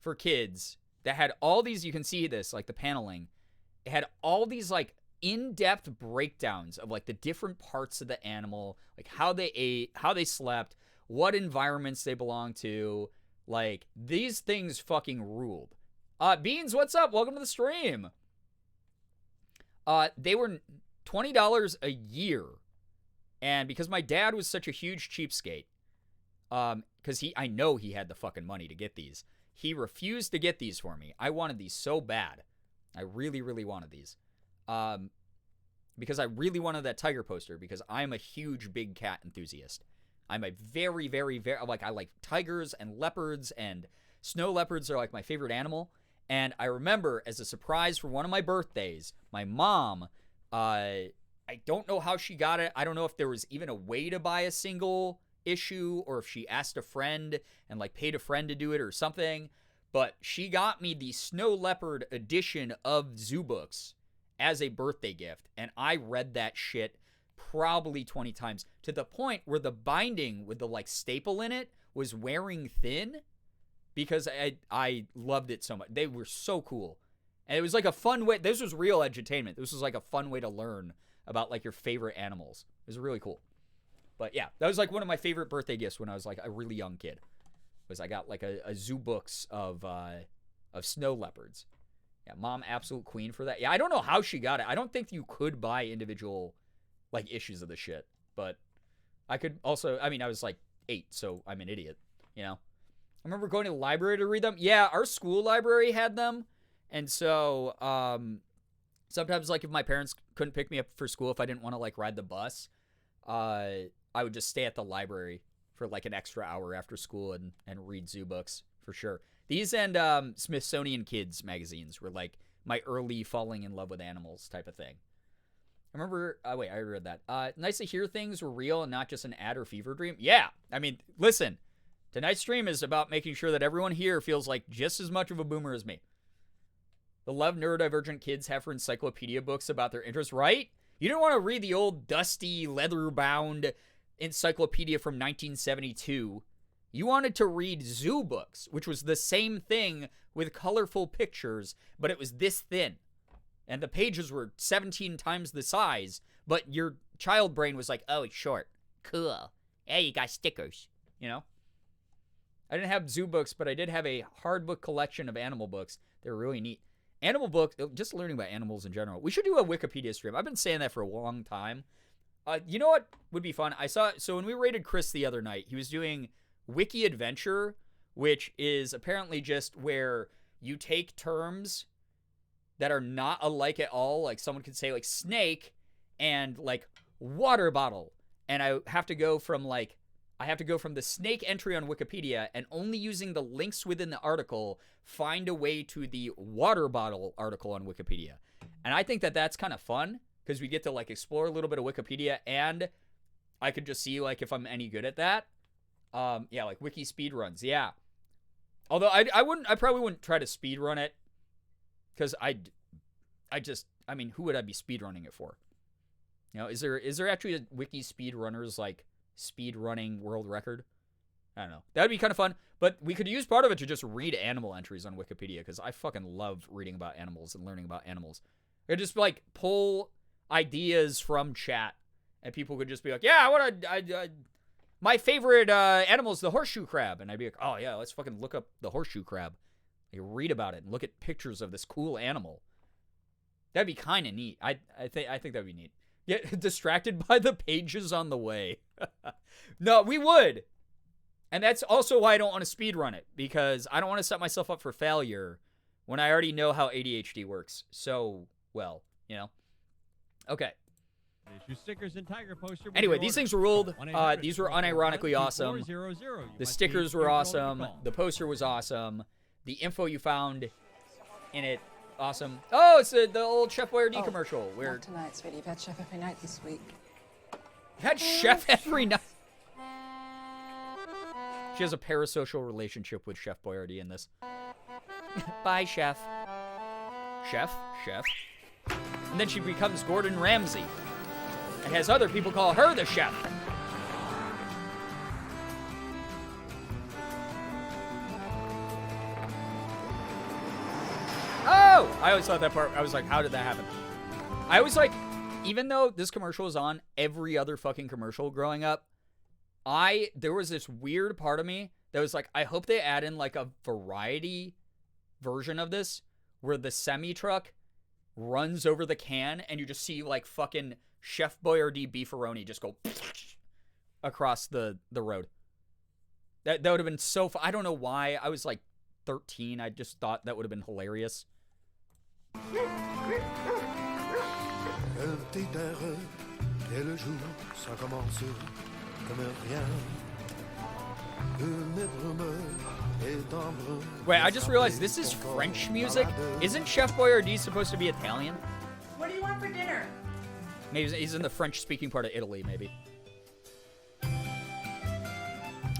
for kids that had all these, you can see this, like the paneling. It had all these like in-depth breakdowns of like the different parts of the animal, like how they ate, how they slept, what environments they belonged to. Like these things fucking ruled. Beans, what's up? Welcome to the stream. They were $20 a year. And because my dad was such a huge cheapskate, because I know he had the fucking money to get these, he refused to get these for me. I wanted these so bad. I really, really wanted these. Because I really wanted that tiger poster, because I'm a huge big cat enthusiast. I'm a very, very, very, like, I like tigers and leopards, and snow leopards are like my favorite animal. And I remember, as a surprise for one of my birthdays, my mom, I don't know how she got it. I don't know if there was even a way to buy a single issue, or if she asked a friend and like paid a friend to do it or something. But she got me the snow leopard edition of Zoo Books as a birthday gift. And I read that shit probably 20 times, to the point where the binding with the like staple in it was wearing thin, because I loved it so much. They were so cool. And it was like a fun way. This was real edutainment. This was like a fun way to learn about like your favorite animals. It was really cool. But yeah, that was like one of my favorite birthday gifts when I was like a really young kid. Was I got like a Zoo Books of snow leopards. Yeah, mom, absolute queen for that. Yeah, I don't know how she got it. I don't think you could buy individual like issues of the shit. But I could also, I mean, I was like 8, so I'm an idiot, you know? I remember going to the library to read them. Yeah, our school library had them. And so sometimes, like, if my parents couldn't pick me up for school, if I didn't want to, like, ride the bus, I would just stay at the library for, like, an extra hour after school and read Zoo Books, for sure. These and Smithsonian Kids magazines were, like, my early falling in love with animals type of thing. I remember, wait, I read that. Nice to hear things were real and not just an ad or fever dream. Yeah, I mean, listen, tonight's stream is about making sure that everyone here feels like just as much of a boomer as me. The love neurodivergent kids have for encyclopedia books about their interests, right? You don't want to read the old dusty, leather-bound encyclopedia from 1972. You wanted to read Zoo Books, which was the same thing with colorful pictures, but it was this thin. And the pages were 17 times the size, but your child brain was like, oh, it's short. Cool. Hey, you got stickers, you know? I didn't have Zoo Books, but I did have a hardbook collection of animal books. They were really neat. Animal books, just learning about animals in general. We should do a Wikipedia stream. I've been saying that for a long time. You know what would be fun? So when we raided Chris the other night, he was doing Wiki Adventure, which is apparently just where you take terms that are not alike at all. Like someone could say like snake and like water bottle. And I have to go from the snake entry on Wikipedia and only using the links within the article, find a way to the water bottle article on Wikipedia. And I think that that's kind of fun because we get to like explore a little bit of Wikipedia, and I could just see like if I'm any good at that. Yeah, like wiki speed runs. Yeah. Although I probably wouldn't try to speed run it because I mean, who would I be speed running it for? You know, is there actually a wiki speed runners like speed running world record? I don't know. That'd be kind of fun, but we could use part of it to just read animal entries on Wikipedia because I fucking love reading about animals and learning about animals. Or just like pull ideas from chat, and people could just be like, "Yeah, my favorite animal is the horseshoe crab," and I'd be like, "Oh yeah, let's fucking look up the horseshoe crab." You read about it and look at pictures of this cool animal. That'd be kind of neat. I think that'd be neat. Get distracted by the pages on the way. No, we would. And that's also why I don't want to speed run it, because I don't want to set myself up for failure when I already know how ADHD works so well, you know? Okay. Your stickers and tiger poster. Anyway, these things ruled. These were unironically awesome. The stickers were awesome. The poster was awesome. The info you found in it, awesome. Oh, it's the old Chef Boyardee commercial. Where Not tonight, sweetie. You've had chef every night this week. You've had chef every night. She has a parasocial relationship with Chef Boyardee in this. Bye, Chef. Chef. And then she becomes Gordon Ramsay and has other people call her the chef. Oh! I always thought that part, I was like, how did that happen? I always like, even though this commercial was on every other fucking commercial growing up, there was this weird part of me that was like, I hope they add in like a variety version of this where the semi-truck runs over the can and you just see like fucking Chef Boyardee beefaroni just go across the road. That would have been so fun. I don't know why. I was like 13. I just thought that would have been hilarious. Wait, I just realized this is French music. Isn't Chef Boyardee supposed to be Italian? What do you want for dinner? Maybe he's in the French-speaking part of Italy, maybe.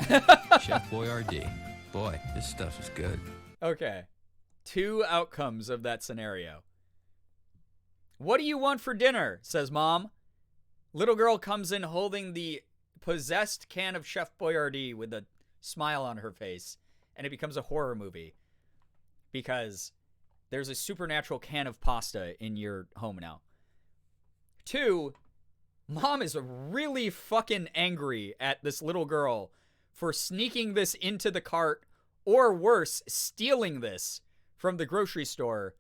Chef Boyardee. Boy, this stuff is good. Okay. 2 outcomes of that scenario. What do you want for dinner? Says Mom. Little girl comes in holding the possessed can of Chef Boyardee with a smile on her face, and it becomes a horror movie because there's a supernatural can of pasta in your home now. 2, Mom is really fucking angry at this little girl for sneaking this into the cart, or worse, stealing this from the grocery store.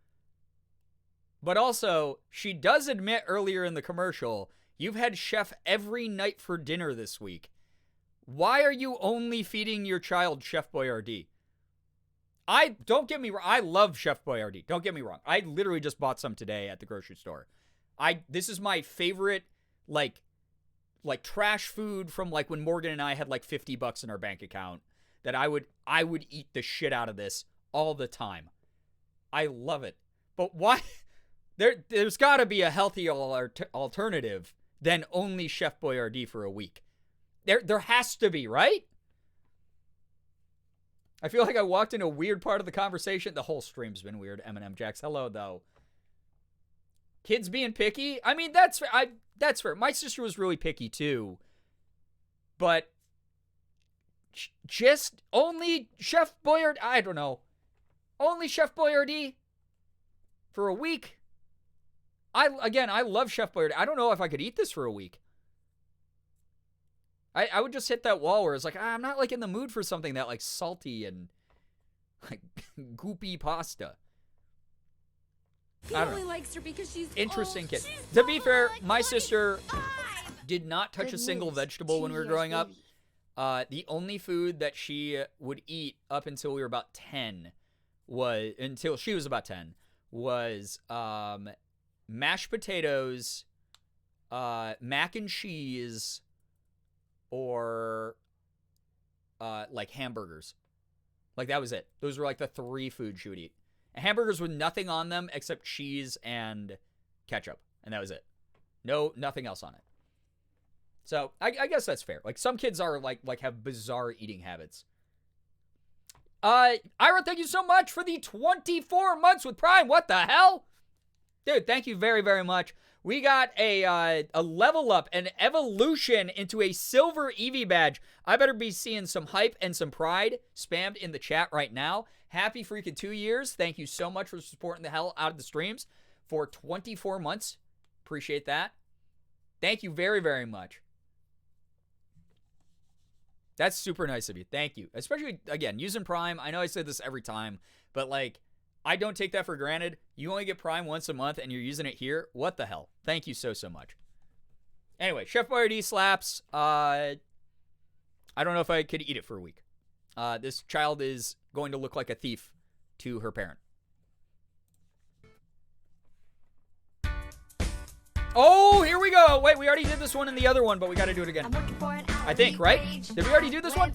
But also, she does admit earlier in the commercial, you've had Chef every night for dinner this week. Why are you only feeding your child Chef Boyardee? Don't get me wrong, I love Chef Boyardee. Don't get me wrong. I literally just bought some today at the grocery store. This is my favorite, like trash food from like when Morgan and I had like $50 in our bank account, that I would eat the shit out of this all the time. I love it. But why? There's got to be a healthier alternative than only Chef Boyardee for a week. There has to be, right? I feel like I walked into a weird part of the conversation. The whole stream's been weird. Eminem Jax, hello though. Kids being picky? I mean, that's fair. That's fair. My sister was really picky too. But just only Chef Boyardee, I don't know. Only Chef Boyardee for a week? I love Chef Boyardee. I don't know if I could eat this for a week. I would just hit that wall where it's like, I'm not like in the mood for something that like salty and like goopy pasta. He I don't only know. likes her because she's Interesting old. kid. She's To be fair, my sister did not touch a Good single news. vegetable when we were growing up. Cheerios, The only food that she would eat up until we were about 10 was, until she was about 10, was mashed potatoes, mac and cheese, or like hamburgers. Like, that was it. Those were like the 3 foods she would eat. Hamburgers with nothing on them except cheese and ketchup, and that was it. No, nothing else on it. So I guess that's fair. Like, some kids are like have bizarre eating habits. Ira, thank you so much for the 24 months with Prime. What the hell? Dude, thank you very, very much. We got a level up, an evolution into a silver Eevee badge. I better be seeing some hype and some pride spammed in the chat right now. Happy freaking 2 years. Thank you so much for supporting the hell out of the streams for 24 months. Appreciate that. Thank you very, very much. That's super nice of you. Thank you. Especially, again, using Prime. I know I say this every time, but like, I don't take that for granted. You only get Prime once a month and you're using it here. What the hell? Thank you so, so much. Anyway, Chef Boyardee slaps. I don't know if I could eat it for a week. This child is going to look like a thief to her parent. Oh, here we go. Wait, we already did this one in the other one, but we got to do it again. I think, right? Did we already do this one?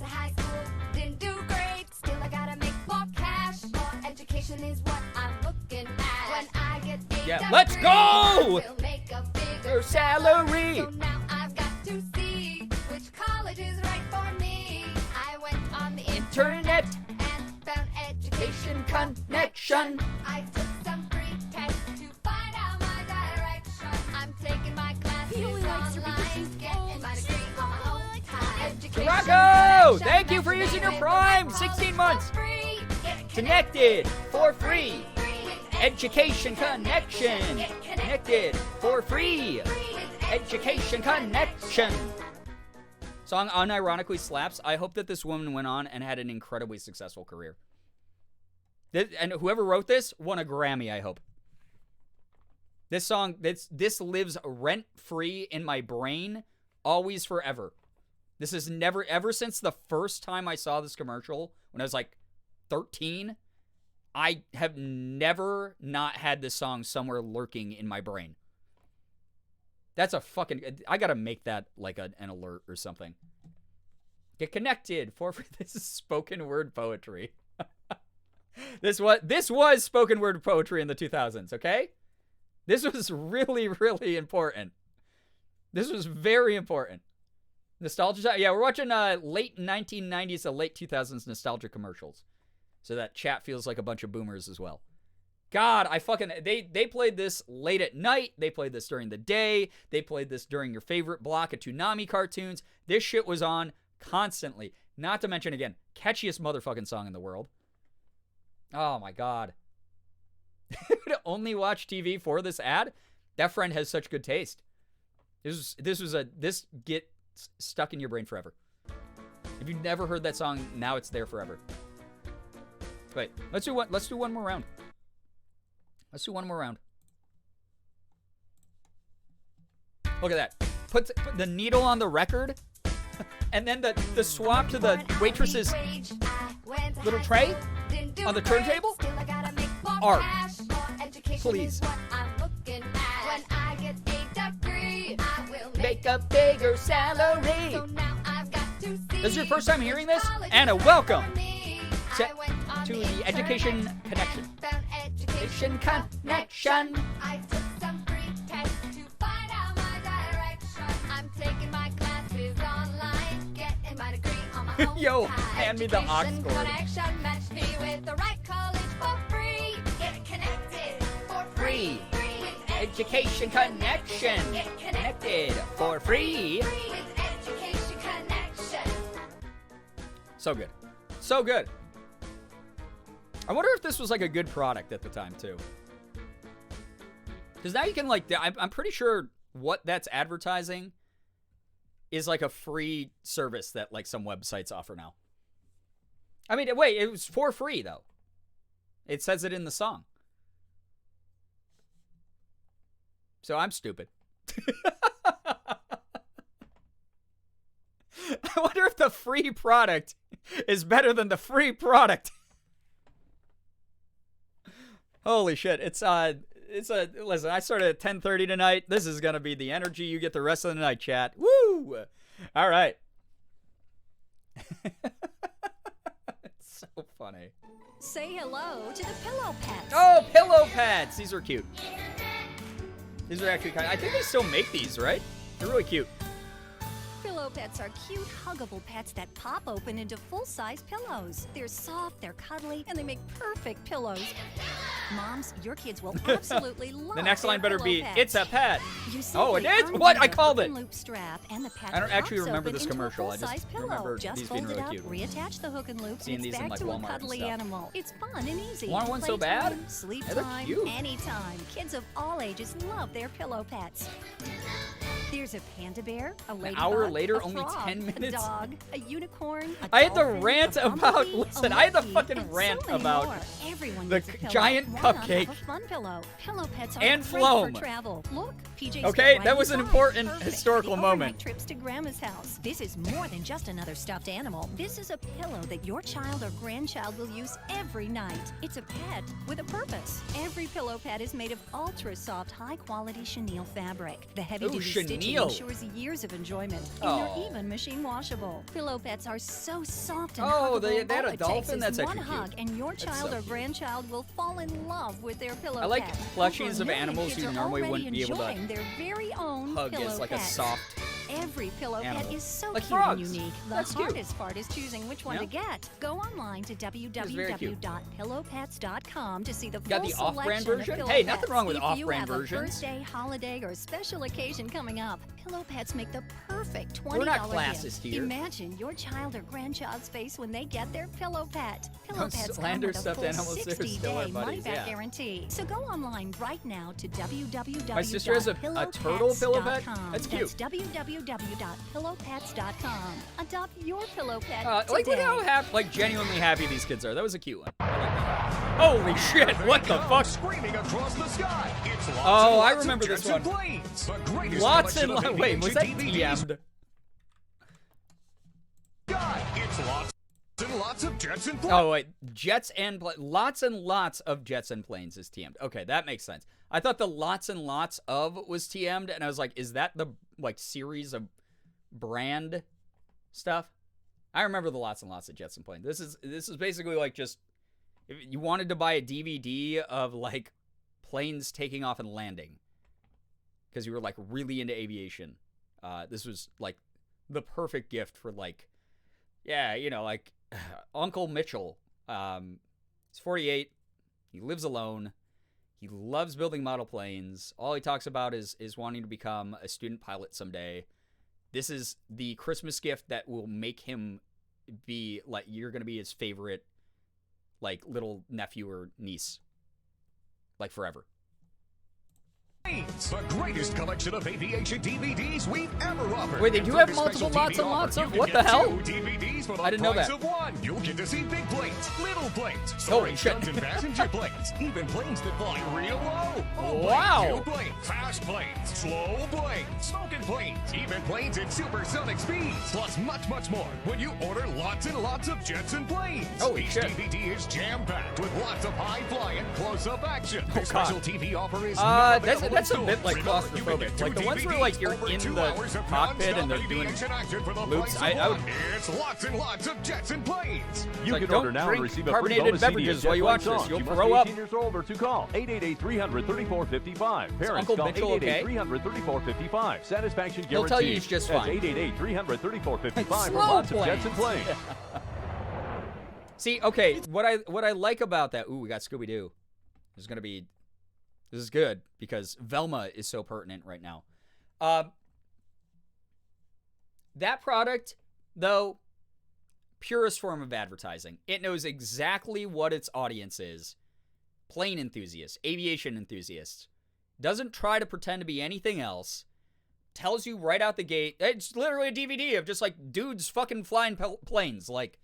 Didn't do great, still I gotta make more cash. More education is what I'm looking at. When I get yeah, let's go! We'll make a bigger your salary. So now I've got to see which college is right for me. I went on the internet and found education connection. I took some free tests to find out my direction. I'm taking my classes online, getting my degree on my own time. Draco, thank you for using your Prime. 16 months. Connected for free. Education connection. Connected for free. Education connection. Song unironically slaps. I hope that this woman went on and had an incredibly successful career. And whoever wrote this won a Grammy, I hope. This song, this lives rent-free in my brain, always, forever. This is never, ever since the first time I saw this commercial, when I was like 13, I have never not had this song somewhere lurking in my brain. That's a fucking, I gotta make that like an alert or something. Get connected for this is spoken word poetry. This was spoken word poetry in the 2000s, okay? This was really, really important. This was very important. Nostalgia. Yeah, we're watching late 1990s to late 2000s nostalgia commercials. So that chat feels like a bunch of boomers as well. God, they played this late at night. They played this during the day. They played this during your favorite block of Toonami cartoons. This shit was on constantly. Not to mention, again, catchiest motherfucking song in the world. Oh my God. To only watch TV for this ad? That friend has such good taste. This gets stuck in your brain forever. If you've never heard that song, now it's there forever. Wait, let's do one more round. Let's do one more round. Look at that. Put the needle on the record, and then the swap to the waitress's little tray on the turntable. Art. Please. Make a bigger salary. This is your first time hearing this? Anna, welcome to the Education Connection. Education Connection. I took some free tests to find out my direction. I'm taking my classes online, getting my degree on my own Yo, time. hand me the aux cord. Connection, match me with the right college for free. Get connected for free. Education Connection. Get Connected for free. Education Connection. So good. So good. I wonder if this was like a good product at the time too. Because now you can like, I'm pretty sure what that's advertising is like a free service that like some websites offer now. I mean, wait, it was for free though. It says it in the song. So I'm stupid. I wonder if the free product is better than the free product. Holy shit. Listen, I started at 10:30 tonight. This is going to be the energy you get the rest of the night, chat. Woo! All right. It's so funny. Say hello to the pillow pets. Oh, pillow pets. These are cute. These are actually I think they still make these, right? They're really cute. Pillow pets are cute, huggable pets that pop open into full-size pillows. They're soft, they're cuddly, and they make perfect pillows. Moms, your kids will absolutely love The next line better be, pets. "It's a pet." You Oh, it simply is? What? I undo called the it. loop strap, and the pet I don't actually pops remember open this into a commercial. I just full-size pillow. remember Just these fold being it really up, cute. reattach the hook and loop, Seeing and these it's in, back like, to Walmart a and cuddly stuff. animal. It's fun and easy. Want one so bad? Playtime, sleep They look time, cute. anytime. Kids of all ages love their pillow pets. There's a panda bear, a ladybug, hour later, a only frog, 10 minutes? a dog, a unicorn, a I had the dolphin, rant a about, bumblebee, listen, a I had the monkey, fucking and so rant many about more. Everyone the needs a pillow. giant Why not cupcake. have a fun pillow? Pillow pets are And great floam. for travel. Look, PJ's Okay, right that was an inside. important Perfect historical for the overnight moment. Trips to Grandma's house. This is more than just another stuffed animal. This is a pillow that your child or grandchild will use every night. It's a pet with a purpose. Every pillow pet is made of ultra soft, high quality chenille fabric. The heavy duty stitching chenille. ensures years of enjoyment, and Oh. they're even machine washable. Pillow pets are so soft and Oh, huggable. they had a All it takes dolphin? is That's one actually cute. hug, and your That's child so or cute. grandchild will fall in love with their pillow I like pet. plushies Over of a million animals kids you are normally already wouldn't be able to enjoying their very own hug pillow as like a pets. soft Every pillow animal. pet is so Like cute frogs. and unique. The That's cute. hardest part is choosing which one Yeah. to get. Go online to very cute. www.pillowpets.com to see the full Got the off-brand selection version? of Hey, pillow nothing wrong with pets. If you off-brand have versions. a birthday, holiday, or special occasion coming up, Pillow Pets make the perfect $20 We're not gift. classist here. Imagine your child or grandchild's face when they get their pillow pet. Pillow Don't Pets come slander with a stuffed full animals. They're still 60-day our buddies, money-back yeah. guarantee. So go online right now to www.pillowpets.com. My sister has a turtle pillow pet? That's cute. That's www.pillowpets.com. Adopt your pillow pet Like, look today. how genuinely happy these kids are. That was a cute one. I like that. Holy shit, what the fuck? Screaming across the sky. It's lots Oh, and I lots of remember this jets and one. planes. The greatest Lots and collection of wait, was that DVDs. TM'd? It's lots and lots of jets and planes. Oh, wait. Lots and lots of jets and planes is TM'd. Okay, that makes sense. I thought the lots and lots of was TM'd, and I was like, is that the, like, series of brand stuff? I remember the lots and lots of jets and planes. This is basically like just, if you wanted to buy a DVD of, like, planes taking off and landing, because you were, like, really into aviation. This was, like, the perfect gift for, like, yeah, you know, like, Uncle Mitchell. He's 48. He lives alone. He loves building model planes. All he talks about is wanting to become a student pilot someday. This is the Christmas gift that will make him be, like, you're going to be his favorite, like, little nephew or niece. Like, forever. The greatest collection of aviation DVDs we've ever offered. Wait, they And do for have this multiple special lots TV and lots offer, of? you What can the get hell? 2 DVDs for the I didn't know price that. of one. You'll get to see big planes, little planes, Holy soaring shit. guns and passenger planes, even planes that fly real low. All Wow. planes, new planes, fast planes, slow planes, smoking planes, even planes at supersonic speeds, plus much, much more when you order lots and lots of jets and planes. Holy Each shit. DVD is jam-packed with lots of high-flying, close-up action. Oh, This God. special TV offer is That's available a in bit like stores. Remember, you can claustrophobic. get 2 Like the ones where, DVDs like, you're over in 2 the hours of cockpit and they're nonstop doing aviation action for the loops. price of I would- one. It's lots and lots of jets and planes. You like, can don't order now drink and receive a free carbonated bonus CD beverages of while you Jet watch Plane this. songs. You'll You must throw be up. 18 years old or to call 888-300-3455. Parents Uncle call Mitchell okay? 888-300-3455. Satisfaction guaranteed. He'll tell you he's just That's fine. 888-300-3455 for Slow lots of planes. jets and planes. See, okay, what I like about that, ooh, we got Scooby-Doo. This is good because Velma is so pertinent right now. That product, though, purest form of advertising. It knows exactly what its audience is. Plane enthusiasts, aviation enthusiasts. Doesn't try to pretend to be anything else. Tells you right out the gate. It's literally a DVD of just, like, dudes fucking flying planes. Like,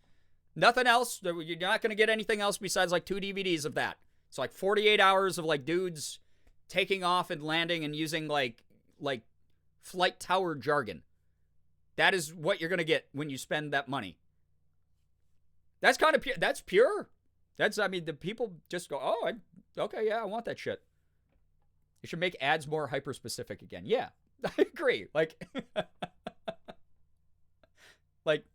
nothing else. You're not going to get anything else besides, like, 2 DVDs of that. It's like 48 hours of, like, dudes taking off and landing and using, like flight tower jargon. That is what you're going to get when you spend that money. That's kind of pure. That's pure. I mean, the people just go, oh, okay, yeah, I want that shit. You should make ads more hyper-specific again. Yeah, I agree. Like, like,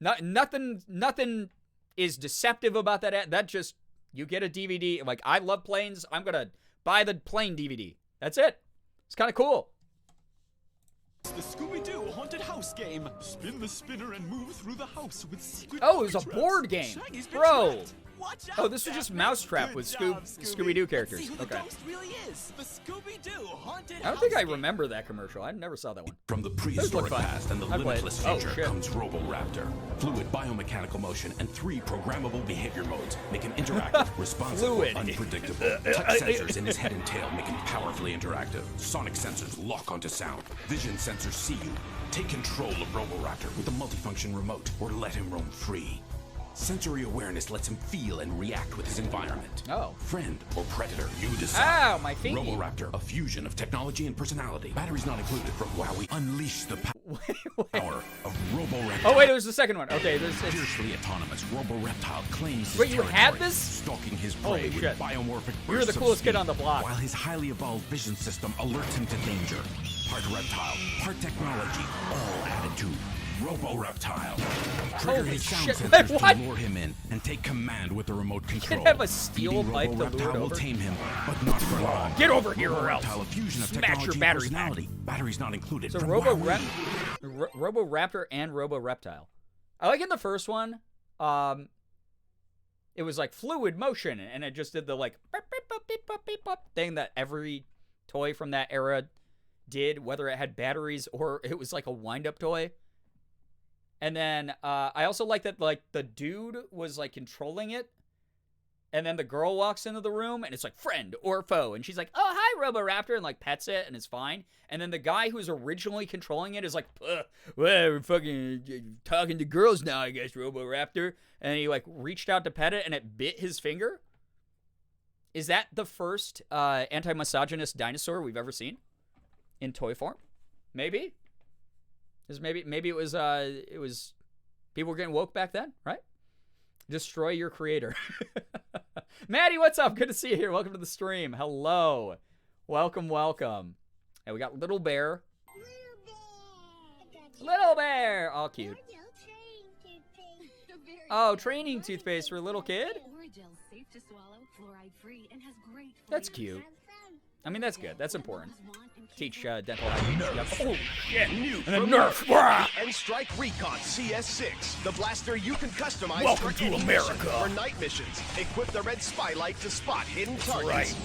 nothing is deceptive about that ad. That just, you get a DVD. Like, I love planes. I'm going to buy the plane DVD. That's it. It's kind of cool. The Scooby-Doo haunted house game. Spin the spinner and move through the house with secret. Oh, it was a board game, bro. Watch out, Oh, this was just Mousetrap with Scooby-Doo characters. Let's see who Okay. the ghost really is. The Scooby-Doo haunted I don't think I remember that commercial. I never saw that one. From the prehistoric past and the limitless future comes Roboraptor. Fluid biomechanical motion and 3 programmable behavior modes make him interactive, responsive, unpredictable. Touch sensors in his head and tail make him powerfully interactive. Sonic sensors lock onto sound. Vision sensors see you. Take control of Roboraptor with a multifunction remote or let him roam free. Sensory awareness lets him feel and react with his environment. Oh. Friend or predator, you decide. Ow, my feet. Roboraptor, a fusion of technology and personality. Batteries not included from Wowie. Unleash the power of Roboraptor. Oh, wait, it was the second one. Okay, there's... Fiercely autonomous, Roboreptile claims his Wait, you territory, had this? stalking his prey Holy with shit. biomorphic You were bursts the of coolest kid speed, on the block. while his highly evolved vision system alerts him to danger. Part reptile, part technology, all added to Roboreptile. Trigger Holy his sound shit, sensors what? to lure him in and take command with the remote control. have a steel Eating pipe to lure it Roboreptile will over? tame him, but not for long. Get over here or else. Roboreptile, a fusion of Smash technology your and battery personality. Batteries not included. So from Roboraptor Wowie. and Roboreptile. I like in the first one, it was like fluid motion, and it just did the like beep, beep, beep, beep, beep, beep, beep thing that every toy from that era did, whether it had batteries or it was like a wind-up toy. And then I also like that like the dude was like controlling it, and then the girl walks into the room and it's like friend or foe, and she's like, "Oh, hi, Roboraptor," and like pets it, and it's fine. And then the guy who's originally controlling it is like, well, we're fucking talking to girls now, I guess, Roboraptor. And he like reached out to pet it, and it bit his finger. Is that the first anti-misogynist dinosaur we've ever seen in toy form? Maybe. Maybe it was people were getting woke back then, right? Destroy your creator. Maddie, what's up? Good to see you here. Welcome to the stream. Hello. Welcome. And we got Little Bear. Little Bear. All cute. Oh, training toothpaste for a little kid? That's cute. I mean, that's good. That's important. Teach dental hygiene. Yep. Oh, shit. New And then from Nerf. And Strike Recon CS6, the blaster you can customize Welcome for to any America. mission for night missions. Equip the red spylight to spot hidden targets. right.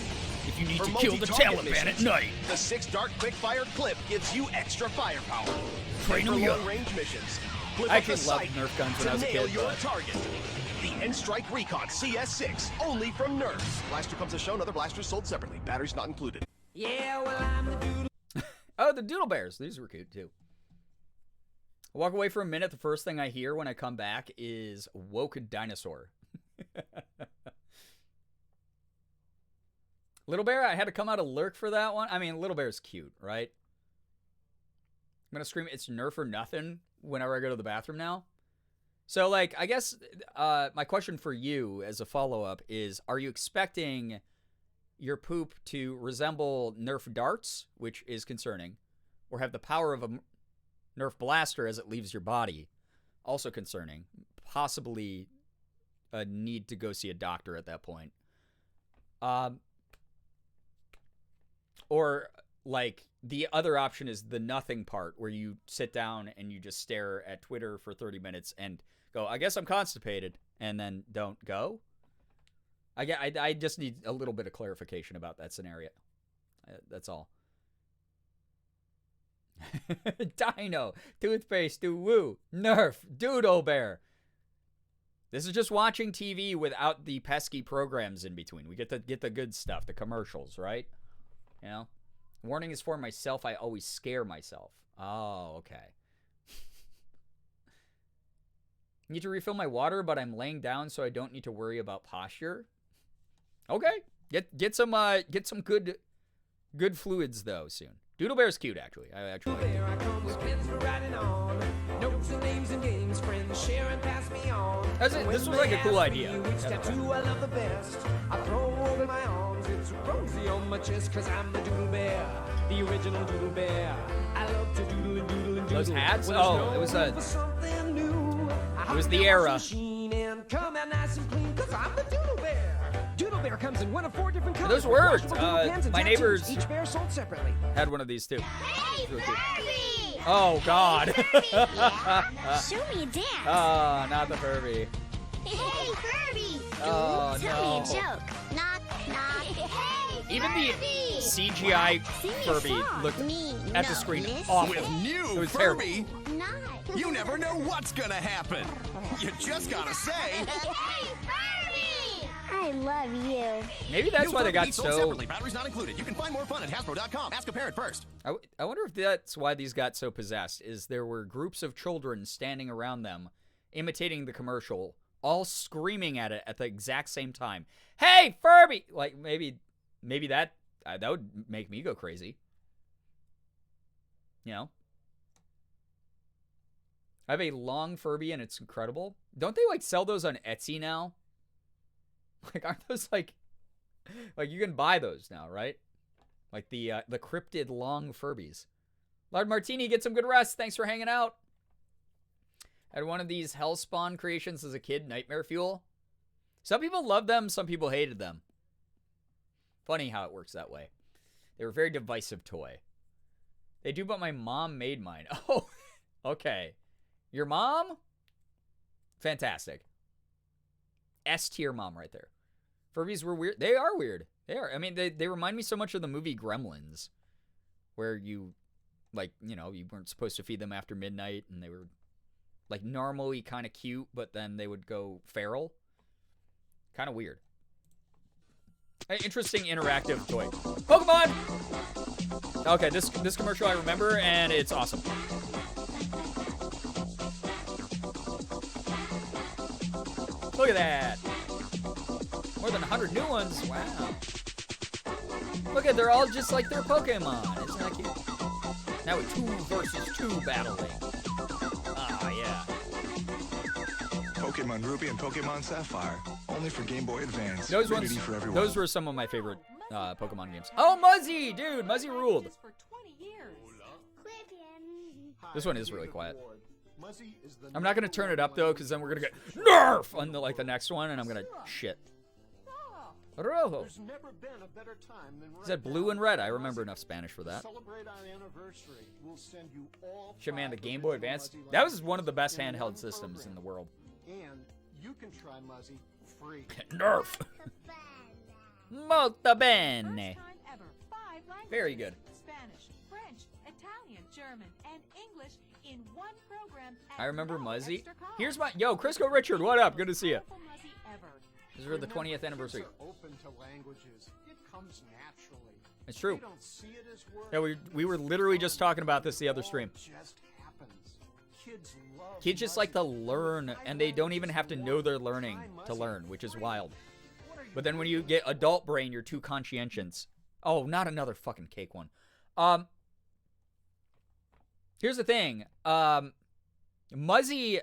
If you need For to kill the multi-target Taliban at missions, night. the 6 dart quick-fire clip gives you extra firepower. Train For them young. long-range missions, flip I up the actually loved sight Nerf guns when to I was a nail kid, your but- target. The N-Strike Recon CS6, only from Nerf. Blaster comes as shown, other blasters sold separately. Batteries not included. Yeah, well, I'm the doodle. Oh, the Doodle Bears. These were cute, too. I walk away for a minute. The first thing I hear when I come back is woke dinosaur. Little Bear, I had to come out of lurk for that one. I mean, Little Bear's cute, right? I'm going to scream, it's Nerf or nothing whenever I go to the bathroom now. So, like, I guess my question for you as a follow-up is, are you expecting your poop to resemble Nerf darts, which is concerning, or have the power of a Nerf blaster as it leaves your body, also concerning, possibly a need to go see a doctor at that point? Or, like, the other option is the nothing part, where you sit down and you just stare at Twitter for 30 minutes and go, I guess I'm constipated, and then don't go. I just need a little bit of clarification about that scenario. That's all. Dino, toothpaste, woo, Nerf, Doodle Bear. This is just watching TV without the pesky programs in between. We get the good stuff, the commercials, right? You know? Warning is for myself. I always scare myself. Oh, okay. Need to refill my water, but I'm laying down so I don't need to worry about posture. Okay. Get some good fluids though soon. Doodle Bear's cute, actually. I actually like There I come with pins for writing on. Notes and names and games, friends share and pass me on. This was like a cool idea. Which tattoo I love the best. I throw over my arms. It's rosy on my chest, cause I'm the Doodle Bear. The original Doodle Bear. I love to doodle and doodle and doodle. Those hats? When Oh, it was a... something new. It was the era. And come out nice and clean, cause I'm the Doodle Bear. Doodle Bear comes in one of 4 different colors. Those worked. My neighbors each bear sold separately. had one of these too. Hey, Furby! Oh God. Show me a dance. Oh, not the Furby. Hey, Furby! Oh, Tell me no. a joke. Knock, knock. Hey, Even the Furby! CGI Furby looked at the screen awful. With new It was Furby, Nice. you never know what's gonna happen. You just gotta say. Hey, Furby! I love you. Maybe that's New why they Furby got beats sold so... separately. Batteries not included. You can find more fun at Hasbro.com. Ask a parent first. I wonder if that's why these got so possessed, is there were groups of children standing around them, imitating the commercial, all screaming at it at the exact same time. Hey, Furby! Like, maybe that would make me go crazy. You know? I have a long Furby and it's incredible. Don't they, like, sell those on Etsy now? Like, aren't those, like you can buy those now, right? Like the cryptid long Furbies. Lard Martini, get some good rest. Thanks for hanging out. I had one of these Hellspawn creations as a kid, Nightmare Fuel. Some people loved them, some people hated them. Funny how it works that way. They were a very divisive toy. They do, but my mom made mine. Oh, okay. Your mom? Fantastic. S-tier mom right there. Furbies were weird. They are weird. They are. I mean, they remind me so much of the movie Gremlins, where you, like, you know, you weren't supposed to feed them after midnight, and they were, like, normally kind of cute, but then they would go feral. Kind of weird. Interesting interactive toy. Pokemon! Okay, this commercial I remember, and it's awesome. Look at that. More than 100 new ones. Wow. Look at, they're all just like their Pokemon. Isn't that cute? Now with 2 versus 2 battling. Ah, yeah. Pokemon Ruby and Pokemon Sapphire. Only for Game Boy Advance. Those Rated ones, E for everyone. those were some of my favorite Pokemon games. Oh, Muzzy! Dude, Muzzy ruled. This one is really quiet. I'm not going to turn it up, though, because then we're going to get NERF on the next one, and I'm going to shit. Rojo. There's never been a better time than Is that blue and red? I remember enough Spanish for that. Celebrate our anniversary. We'll send you all Shit, man, the Game Boy Advance. That was one of the best handheld systems in the world. And you can try Muzzy free. NERF. Molto bene. Very good. Spanish, French, Italian, German, and English in one program. I remember Muzzy. Here's my... Yo, Crisco Richard, what up? Good to see you. This is for the 20th anniversary. Open to languages. It comes naturally. It's true. They don't see it as work. Yeah, we were literally just talking about this the other stream. It just happens. Kids love Kids just like to learn, and they don't even have to know they're learning to learn, which is wild. But then when you get adult brain, you're too conscientious. Oh, not another fucking cake one. Here's the thing. Muzzy,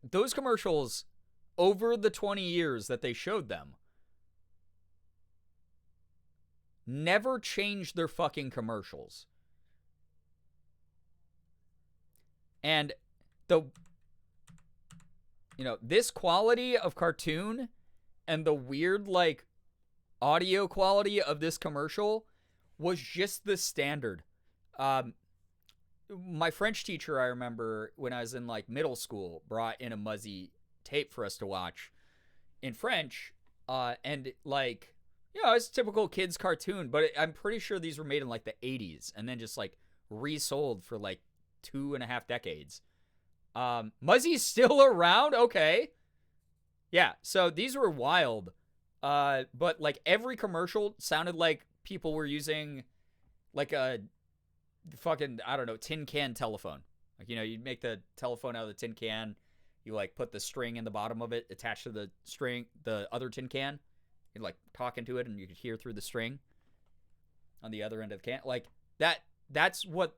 those commercials, over the 20 years that they showed them, never changed their fucking commercials. And this quality of cartoon and the weird, like, audio quality of this commercial was just the standard. My French teacher, I remember, when I was in, like, middle school, brought in a Muzzy tape for us to watch in French, and, like, it's a typical kids cartoon, but I'm pretty sure these were made in, like, the 80s, and then just, like, resold for, like, 2.5 decades. Muzzy's still around? Okay. Yeah, so these were wild, but, like, every commercial sounded like people were using, like, a fucking, I don't know, tin can telephone. Like, you'd make the telephone out of the tin can, you, like, put the string in the bottom of it, attached to the string, the other tin can, you'd, like, talk into it, and you could hear through the string on the other end of the can. Like, that's what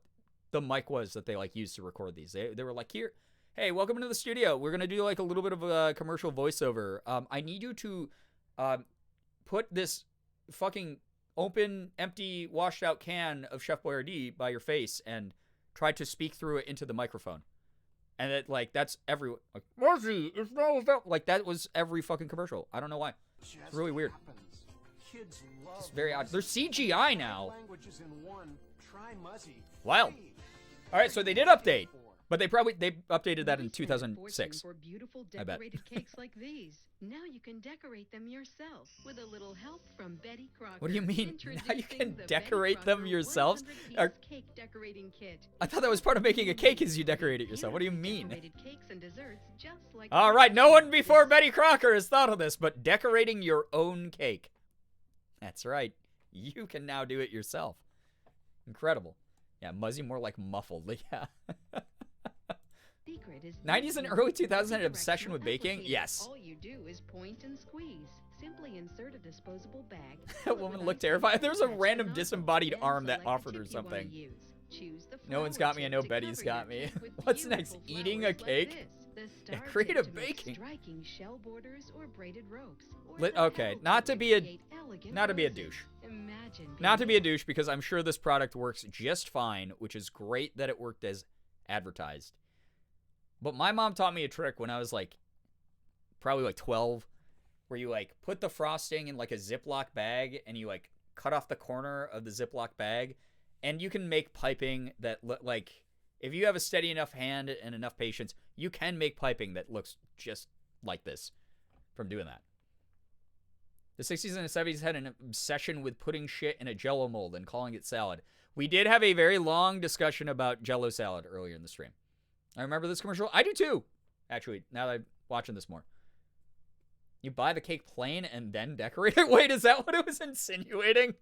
the mic was that they like used to record these. They were like, here, hey, welcome to the studio. We're gonna do like a little bit of a commercial voiceover. I need you to put this fucking open, empty, washed out can of Chef Boyardee by your face and try to speak through it into the microphone. And it, like, that's every, like, Marcy, it's not about, like, that was every fucking commercial. I don't know why. It's really weird. It's very odd. There's CGI now. Wild. All right, so they did update, but they updated that in 2006. For beautiful I bet. decorated cakes like these. Now you can decorate them yourself with a little help from Betty Crocker. What do you mean? Now you can the decorate Betty them Crocker yourselves? 100-piece cake decorating kit. I thought that was part of making a cake is you decorate it yourself. What do you mean? Decorated cakes and desserts just like All right, no one before Betty Crocker has thought of this, but decorating your own cake. That's right. You can now do it yourself. Incredible. Yeah, Muzzy more like muffled. Yeah. 90s and early 2000s had an obsession with baking? Yes. All you do is point and squeeze. Simply insert a disposable bag. That woman looked terrified. There's a random disembodied arm that offered her something. No one's got me. I know Betty's got me. What's next? Eating a cake? Yeah, creative baking. Okay, not to be a douche. Not to be a douche, because I'm sure this product works just fine, which is great that it worked as advertised. But my mom taught me a trick when I was like, probably like 12, where you like put the frosting in like a Ziploc bag and you like cut off the corner of the Ziploc bag, and you can make piping that like, if you have a steady enough hand and enough patience, you can make piping that looks just like this from doing that. The 60s and the 70s had an obsession with putting shit in a Jell-O mold and calling it salad. We did have a very long discussion about Jell-O salad earlier in the stream. I remember this commercial. I do too, actually, now that I'm watching this more. You buy the cake plain and then decorate it? Wait, is that what it was insinuating?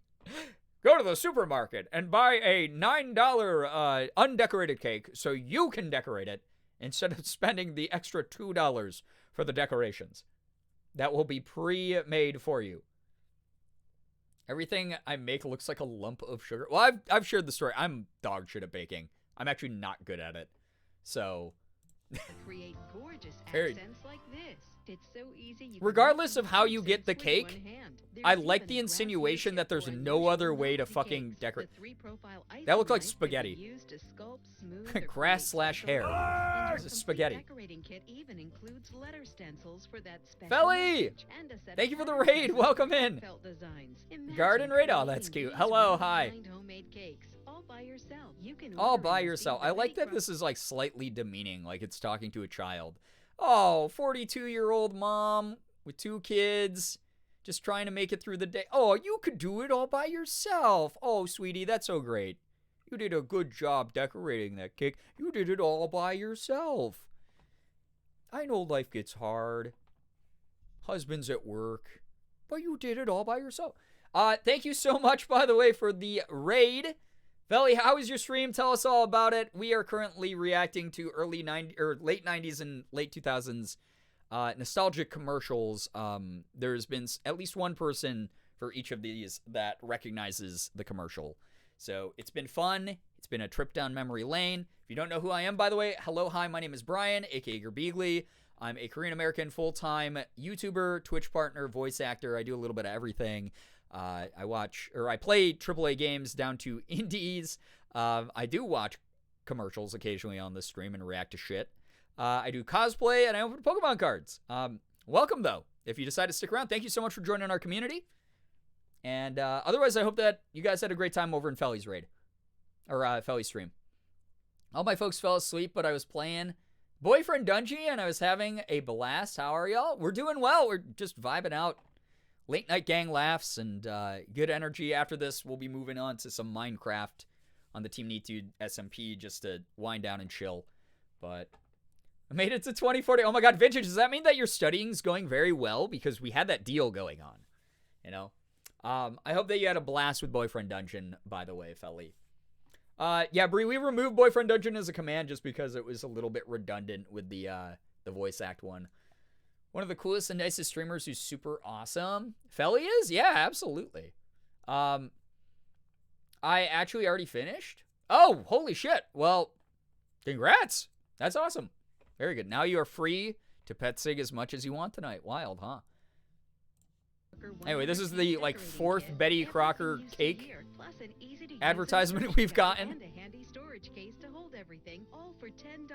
Go to the supermarket and buy a $9 undecorated cake so you can decorate it instead of spending the extra $2 for the decorations. That will be pre-made for you. Everything I make looks like a lump of sugar. Well, I've shared the story. I'm dog shit at baking. I'm actually not good at it. So, create gorgeous Very- accents like this. It's so easy. You can regardless make of how them you get the with one cake, hand. I There's like even the a grass insinuation that there's for no other unusual way to novelty fucking cakes. decorate. The three-profile ice That looked like knife can be spaghetti. used to sculpt, smooth, or Grass slash hair. And It's your spaghetti. complete decorating kit even includes letter stencils for that special Felly! message and a set Thank of you for the pattern raid. pencils Welcome with in. felt designs. Imagine Garden raid. Oh, creating that's cute. these Hello, hi. one-of-a-kind homemade cakes all by yourself. You can All order by and yourself. receive I like that this is like slightly demeaning, like it's talking to a child. Oh, 42-year-old mom with 2 kids, just trying to make it through the day. Oh, you could do it all by yourself. Oh, sweetie, that's so great. You did a good job decorating that cake. You did it all by yourself. I know life gets hard. Husband's at work. But you did it all by yourself. Thank you so much, by the way, for the raid. Felly, how was your stream? Tell us all about it. We are currently reacting to late 90s and late 2000s nostalgic commercials. There's been at least one person for each of these that recognizes the commercial. So it's been fun. It's been a trip down memory lane. If you don't know who I am, by the way, hello, hi, my name is Brian, aka Girbeagly. I'm a Korean-American full-time YouTuber, Twitch partner, voice actor. I do a little bit of everything. I play AAA games down to indies. I do watch commercials occasionally on this stream and react to shit. I do cosplay, and I open Pokemon cards. Welcome, though. If you decide to stick around, thank you so much for joining our community. And otherwise, I hope that you guys had a great time over in Felly's raid. Or Felly's stream. All my folks fell asleep, but I was playing Boyfriend Dungeon, and I was having a blast. How are y'all? We're doing well. We're just vibing out. Late night gang laughs and good energy. After this, we'll be moving on to some Minecraft on the Team Neetude SMP just to wind down and chill. But I made it to 2040. Oh my god, Vintage, does that mean that your studying's going very well? Because we had that deal going on, you know? I hope that you had a blast with Boyfriend Dungeon, by the way, Felly. Yeah, Bree, we removed Boyfriend Dungeon as a command just because it was a little bit redundant with the voice act one. One of the coolest and nicest streamers who's super awesome. Felly is? Yeah, absolutely. I actually already finished Oh, holy shit. Well, congrats. That's awesome. Very good. Now you are free to pet Sig as much as you want tonight. Wild, huh? Anyway, this is the, like, 4th Betty Crocker cake advertisement we've gotten. And a handy storage case to hold everything, all for $10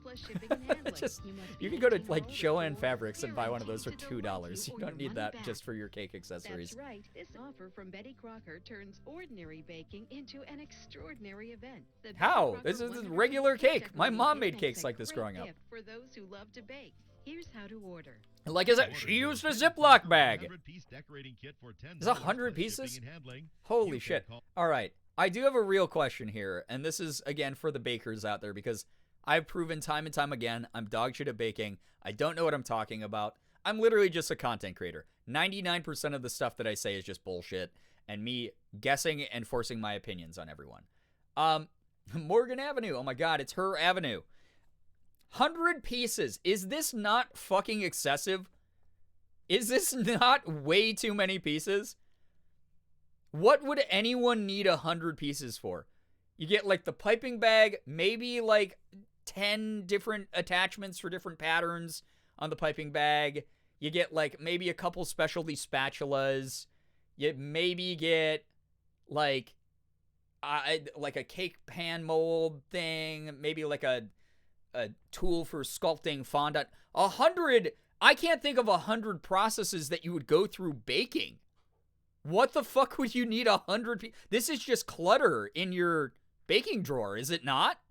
plus shipping and handling. You can go to, like, Joann Fabrics and buy one of those for $2. You don't need that just for your cake accessories. That's right. This offer from Betty Crocker turns ordinary baking into an extraordinary event. How? This is a regular cake. My mom made cakes like this growing up. For those who love to bake, here's how to order. Like I said, she used a Ziploc bag. Is 100 pieces? Holy shit. All right. I do have a real question here, and this is, again, for the bakers out there, because I've proven time and time again I'm dog shit at baking. I don't know what I'm talking about. I'm literally just a content creator. 99% of the stuff that I say is just bullshit, and me guessing and forcing my opinions on everyone. Morgan Avenue. Oh my god, it's her avenue. 100 pieces. Is this not fucking excessive? Is this not way too many pieces? What would anyone need 100 pieces for? You get, like, the piping bag, maybe, like, 10 different attachments for different patterns on the piping bag. You get, like, maybe a couple specialty spatulas. You maybe get, like a cake pan mold thing. Maybe, like, a tool for sculpting fondant. 100, I can't think of 100 processes that you would go through baking. What the fuck would you need 100? This is just clutter in your baking drawer, is it not?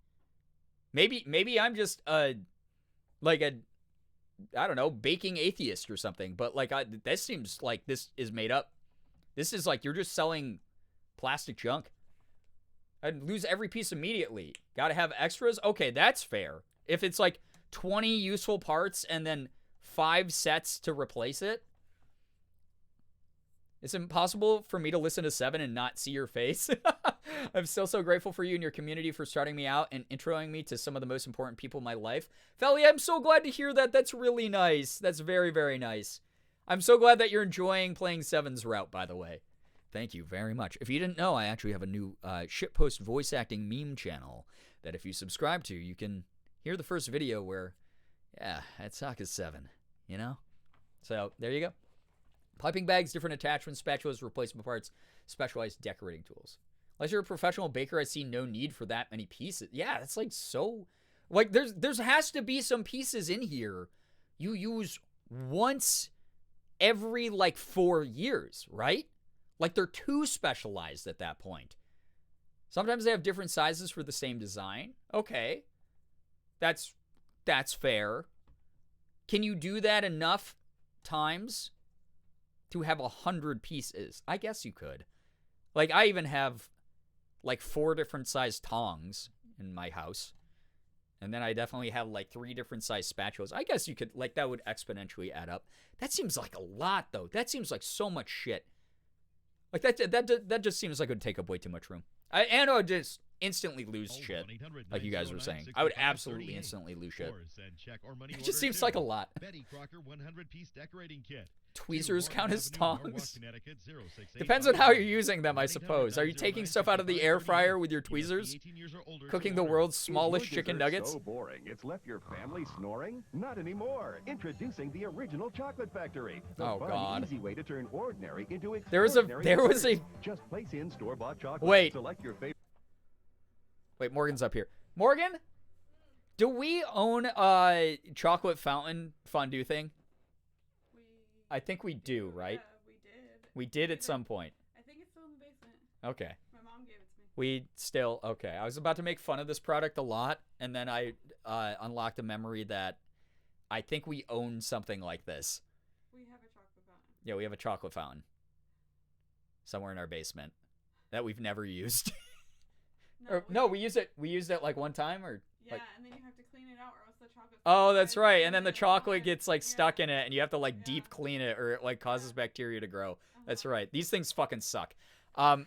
Maybe I'm just I don't know, baking atheist or something. But like, this seems like this is made up. This is like you're just selling plastic junk. I'd lose every piece immediately. Got to have extras. Okay, that's fair. If it's like 20 useful parts and then 5 sets to replace it. It's impossible for me to listen to 7 and not see your face. I'm still so grateful for you and your community for starting me out and introing me to some of the most important people in my life. Felly, I'm so glad to hear that. That's really nice. That's very, very nice. I'm so glad that you're enjoying playing 7's route, by the way. Thank you very much. If you didn't know, I actually have a new shitpost voice acting meme channel that if you subscribe to, you can hear the first video where, yeah, that sock is 7, you know? So, there you go. Piping bags, different attachments, spatulas, replacement parts, specialized decorating tools. Unless you're a professional baker, I see no need for that many pieces. Yeah, it's like so... Like, there's has to be some pieces in here you use once every, like, 4 years, right? Like, they're too specialized at that point. Sometimes they have different sizes for the same design. Okay. That's fair. Can you do that enough times to have 100 pieces? I guess you could. Like, I even have, like, 4 different size tongs in my house. And then I definitely have, like, 3 different size spatulas. I guess you could, like, that would exponentially add up. That seems like a lot, though. That seems like so much shit. Like, that just seems like it would take up way too much room. And I would just instantly lose shit, like you guys were saying. I would absolutely instantly lose shit. It just seems like a lot. Betty Crocker 100-piece decorating kit. Tweezers count as tongs? Depends on how you're using them, I suppose. Are you taking stuff out of the air fryer with your tweezers? Cooking the world's smallest chicken nuggets? So boring, it's left your family snoring? Not anymore. Introducing the original Chocolate Factory. The oh fun, God! Easy way to turn ordinary into there was a. Just place in store-bought chocolate. Wait. Select your favorite. Wait, Morgan's up here. Morgan, do we own a chocolate fountain fondue thing? I think we do, right? Yeah, we did. We did at some point. I think it's still in the basement. Okay. My mom gave it to me. We still, okay. I was about to make fun of this product a lot, and then I unlocked a memory that I think we own something like this. We have a chocolate fountain. Yeah, we have a chocolate fountain. Somewhere in our basement. That we've never used. No, we used it. We used it like one time, or yeah, like, and then you have to clean it out, or else the chocolate. Oh, that's right. And then the chocolate gets like stuck in it, and you have to like deep clean it, or it like causes bacteria to grow. That's right. These things fucking suck. Yeah,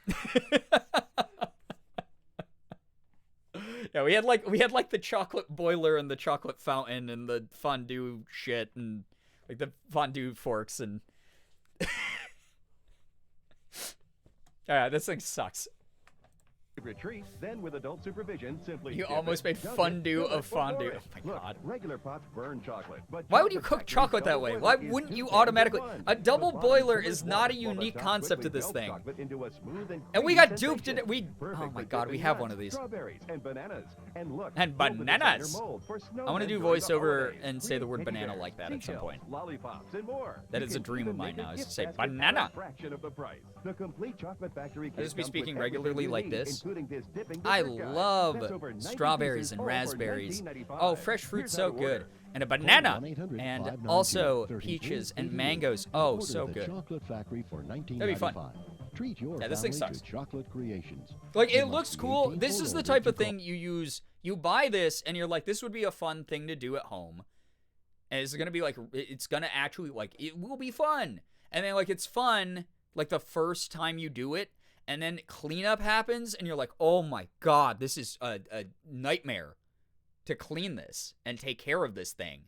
we had like the chocolate boiler and the chocolate fountain and the fondue shit and like the fondue forks and. Alright, this thing sucks. favorite treat. Then with adult supervision, simply You dip almost it, made dunk fondue it, fill of it, or pour fondue. it. Oh my Look, God. regular pots burn chocolate, but Why would you Chocolate cook Factory's chocolate that double way? boiler Why is wouldn't 2 you pans in automatically? 1. A double The bottom boiler simmers is not a warm, while the unique top concept to quickly this melts thing. chocolate into a smooth And we creamy got duped in sensation. it. Oh Perfect my for God, we dipping have nuts, one of these. Strawberries and bananas. And look, And build the designer bananas. mold for I want to snowmen do during the voiceover holidays. and say the word Create banana teddy like that bears, at some seashells, point. lollipops, and more. That You is a can dream of even mine make a now, is to gift say basket at a banana. fraction of the price. The complete Chocolate Factory I just be kit comes speaking with everything regularly you like need, this. including this dipping I dessert guide. love That's over 90 strawberries pieces, and all for raspberries. $19.95. Oh, fresh fruit Here's so how to good. order. And a banana. And also peaches and mangoes. Oh, so good. Chocolate Factory for $19.95. That'd be fun. Treat your Yeah, this thing family sucks. to chocolate creations. Like, You it must looks be cool. 18 This or is the older type to of call. thing you use. You buy this, and you're like, this would be a fun thing to do at home. And it's going to be like, it's going to actually, like, it will be fun. And then, like, it's fun, like, the first time you do it. And then cleanup happens, and you're like, oh my God, this is a nightmare to clean this and take care of this thing.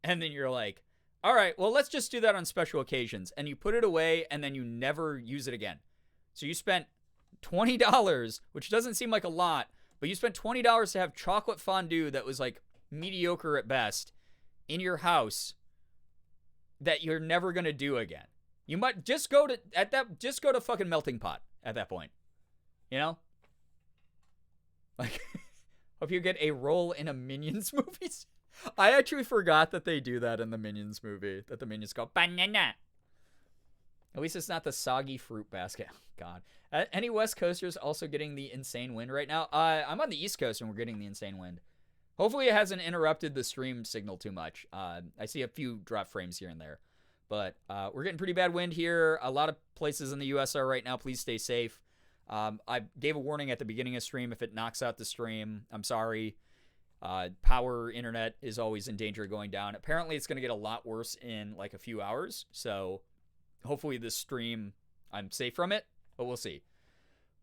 And then you're like, all right, well, let's just do that on special occasions. And you put it away, and then you never use it again. So you spent $20, which doesn't seem like a lot, but you spent $20 to have chocolate fondue that was like mediocre at best in your house that you're never going to do again. You might just go to fucking melting pot at that point. You know? Like, hope you get a role in a Minions movies. I actually forgot that they do that in the Minions movie, that the Minions go, banana. At least it's not the soggy fruit basket. Oh, God. Any West Coasters also getting the insane wind right now? I'm on the East Coast and we're getting the insane wind. Hopefully it hasn't interrupted the stream signal too much. I see a few drop frames here and there. But we're getting pretty bad wind here. A lot of places in the U.S. are right now. Please stay safe. I gave a warning at the beginning of stream. If it knocks out the stream, I'm sorry. Power internet is always in danger of going down. Apparently it's going to get a lot worse in like a few hours. So hopefully this stream, I'm safe from it, but we'll see.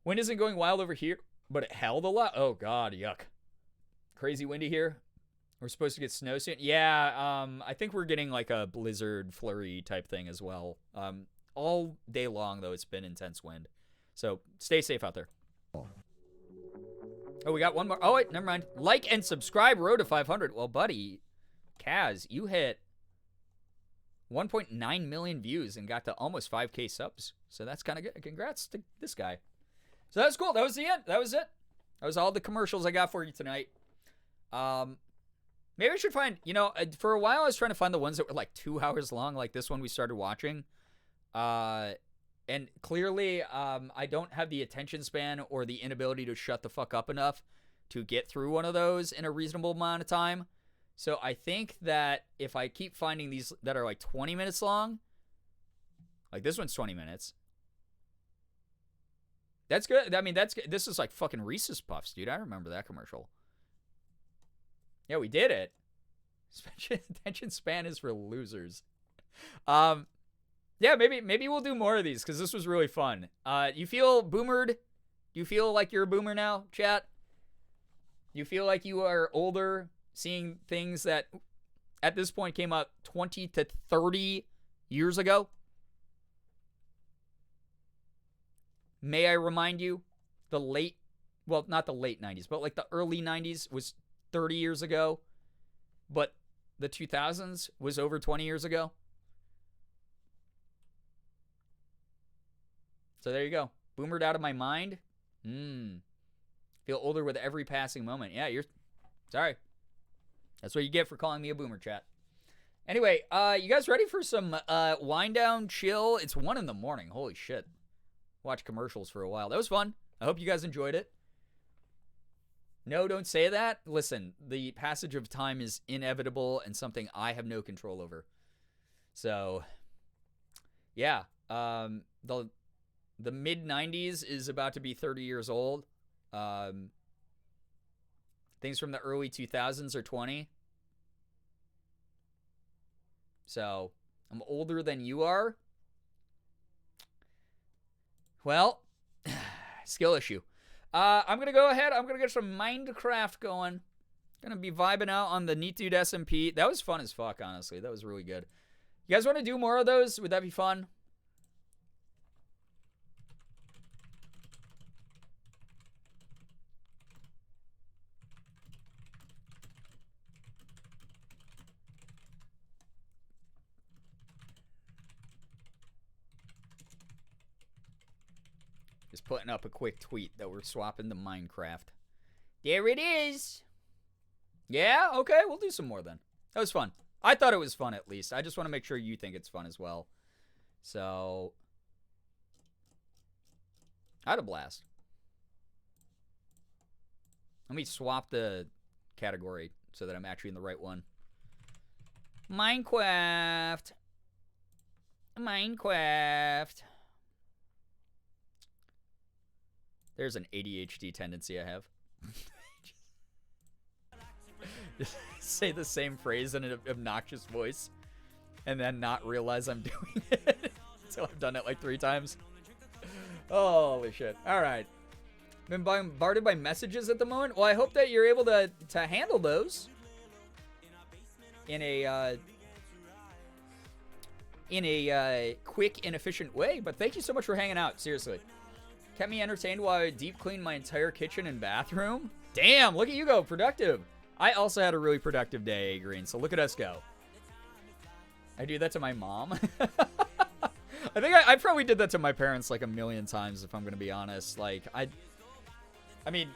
Wind isn't going wild over here, but it held a lot. Oh God, yuck. Crazy windy here. We're supposed to get snow soon. Yeah, I think we're getting like a blizzard flurry type thing as well. All day long though, it's been intense wind. So stay safe out there. Oh, we got one more. Oh, wait, never mind. Like and subscribe, road to 500. Well, buddy, Kaz, you hit 1.9 million views and got to almost 5K subs. So that's kind of good. Congrats to this guy. So that's cool. That was the end. That was it. That was all the commercials I got for you tonight. Maybe I should find, for a while I was trying to find the ones that were like 2 hours long, like this one we started watching. And clearly, I don't have the attention span or the inability to shut the fuck up enough to get through one of those in a reasonable amount of time. So I think that if I keep finding these that are like 20 minutes long, like this one's 20 minutes. That's good. I mean, that's good. This is like fucking Reese's Puffs, dude. I remember that commercial. Yeah, we did it. Attention span is for losers. Yeah, maybe we'll do more of these because this was really fun. You feel boomered? Do you feel like you're a boomer now, chat? You feel like you are older, seeing things that at this point came out 20 to 30 years ago? May I remind you, not the late 90s, but like the early 90s was 30 years ago, but the 2000s was over 20 years ago. So there you go. Boomered out of my mind. Feel older with every passing moment. Yeah, sorry. That's what you get for calling me a boomer, chat. Anyway, you guys ready for some wind down, chill? It's 1 in the morning. Holy shit. Watch commercials for a while. That was fun. I hope you guys enjoyed it. No, don't say that. Listen, the passage of time is inevitable and something I have no control over. So, yeah. The mid-90s is about to be 30 years old. Things from the early 2000s are 20. So, I'm older than you are. Well, skill issue. I'm going to go ahead. I'm going to get some Minecraft going. Going to be vibing out on the Neat Dude SMP. That was fun as fuck, honestly. That was really good. You guys want to do more of those? Would that be fun? Just putting up a quick tweet that we're swapping to Minecraft. There it is. Yeah? Okay, we'll do some more then. That was fun. I thought it was fun at least. I just want to make sure you think it's fun as well. So, I had a blast. Let me swap the category so that I'm actually in the right one. Minecraft. Minecraft. There's an ADHD tendency I have. Just say the same phrase in an obnoxious voice and then not realize I'm doing it until I've done it like 3 times. Holy shit. All right. Been bombarded by messages at the moment. Well, I hope that you're able to handle those in a quick and efficient way. But thank you so much for hanging out. Seriously. Kept me entertained while I deep cleaned my entire kitchen and bathroom. Damn, look at you go. Productive. I also had a really productive day, Green, so look at us go. I do that to my mom. I think I probably did that to my parents like a million times, if I'm going to be honest. Like, I mean,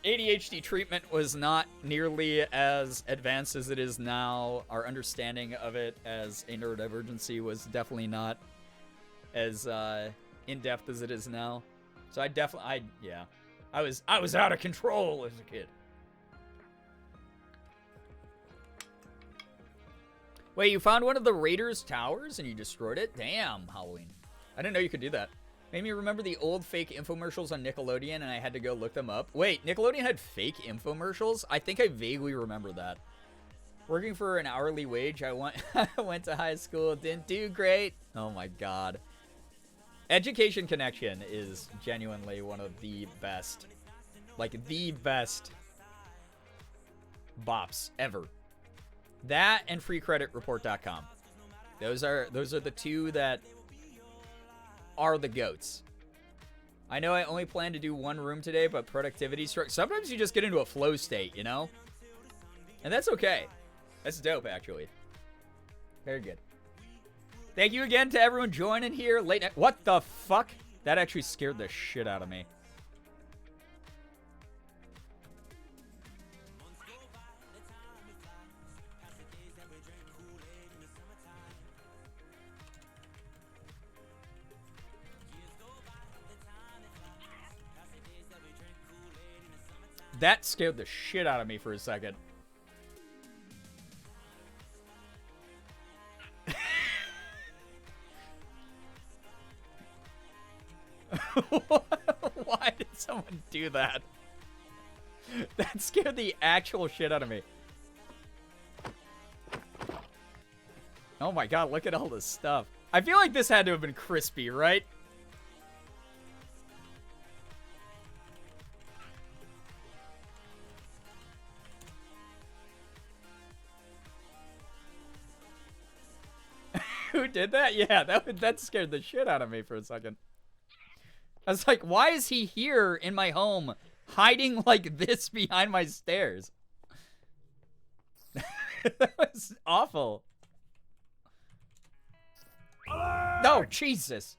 ADHD treatment was not nearly as advanced as it is now. Our understanding of it as a neurodivergency was definitely not as in-depth as it is now. So yeah. I was out of control as a kid. Wait, you found one of the Raiders' towers and you destroyed it? Damn, Halloween. I didn't know you could do that. Made me remember the old fake infomercials on Nickelodeon and I had to go look them up. Wait, Nickelodeon had fake infomercials? I think I vaguely remember that. Working for an hourly wage, I went to high school, didn't do great. Oh my god. Education Connection is genuinely one of the best, like the best bops ever. That and freecreditreport.com. Those are the two that are the goats. I know I only plan to do one room today, but productivity struck. Sometimes you just get into a flow state, you know? And that's okay. That's dope, actually. Very good. Thank you again to everyone joining here late night. What the fuck? That actually scared the shit out of me. That scared the shit out of me for a second. Why did someone do that? That scared the actual shit out of me. Oh my god, look at all this stuff. I feel like this had to have been crispy, right? Who did that? Yeah, that scared the shit out of me for a second. I was like, why is he here in my home hiding like this behind my stairs? That was awful. No, Jesus.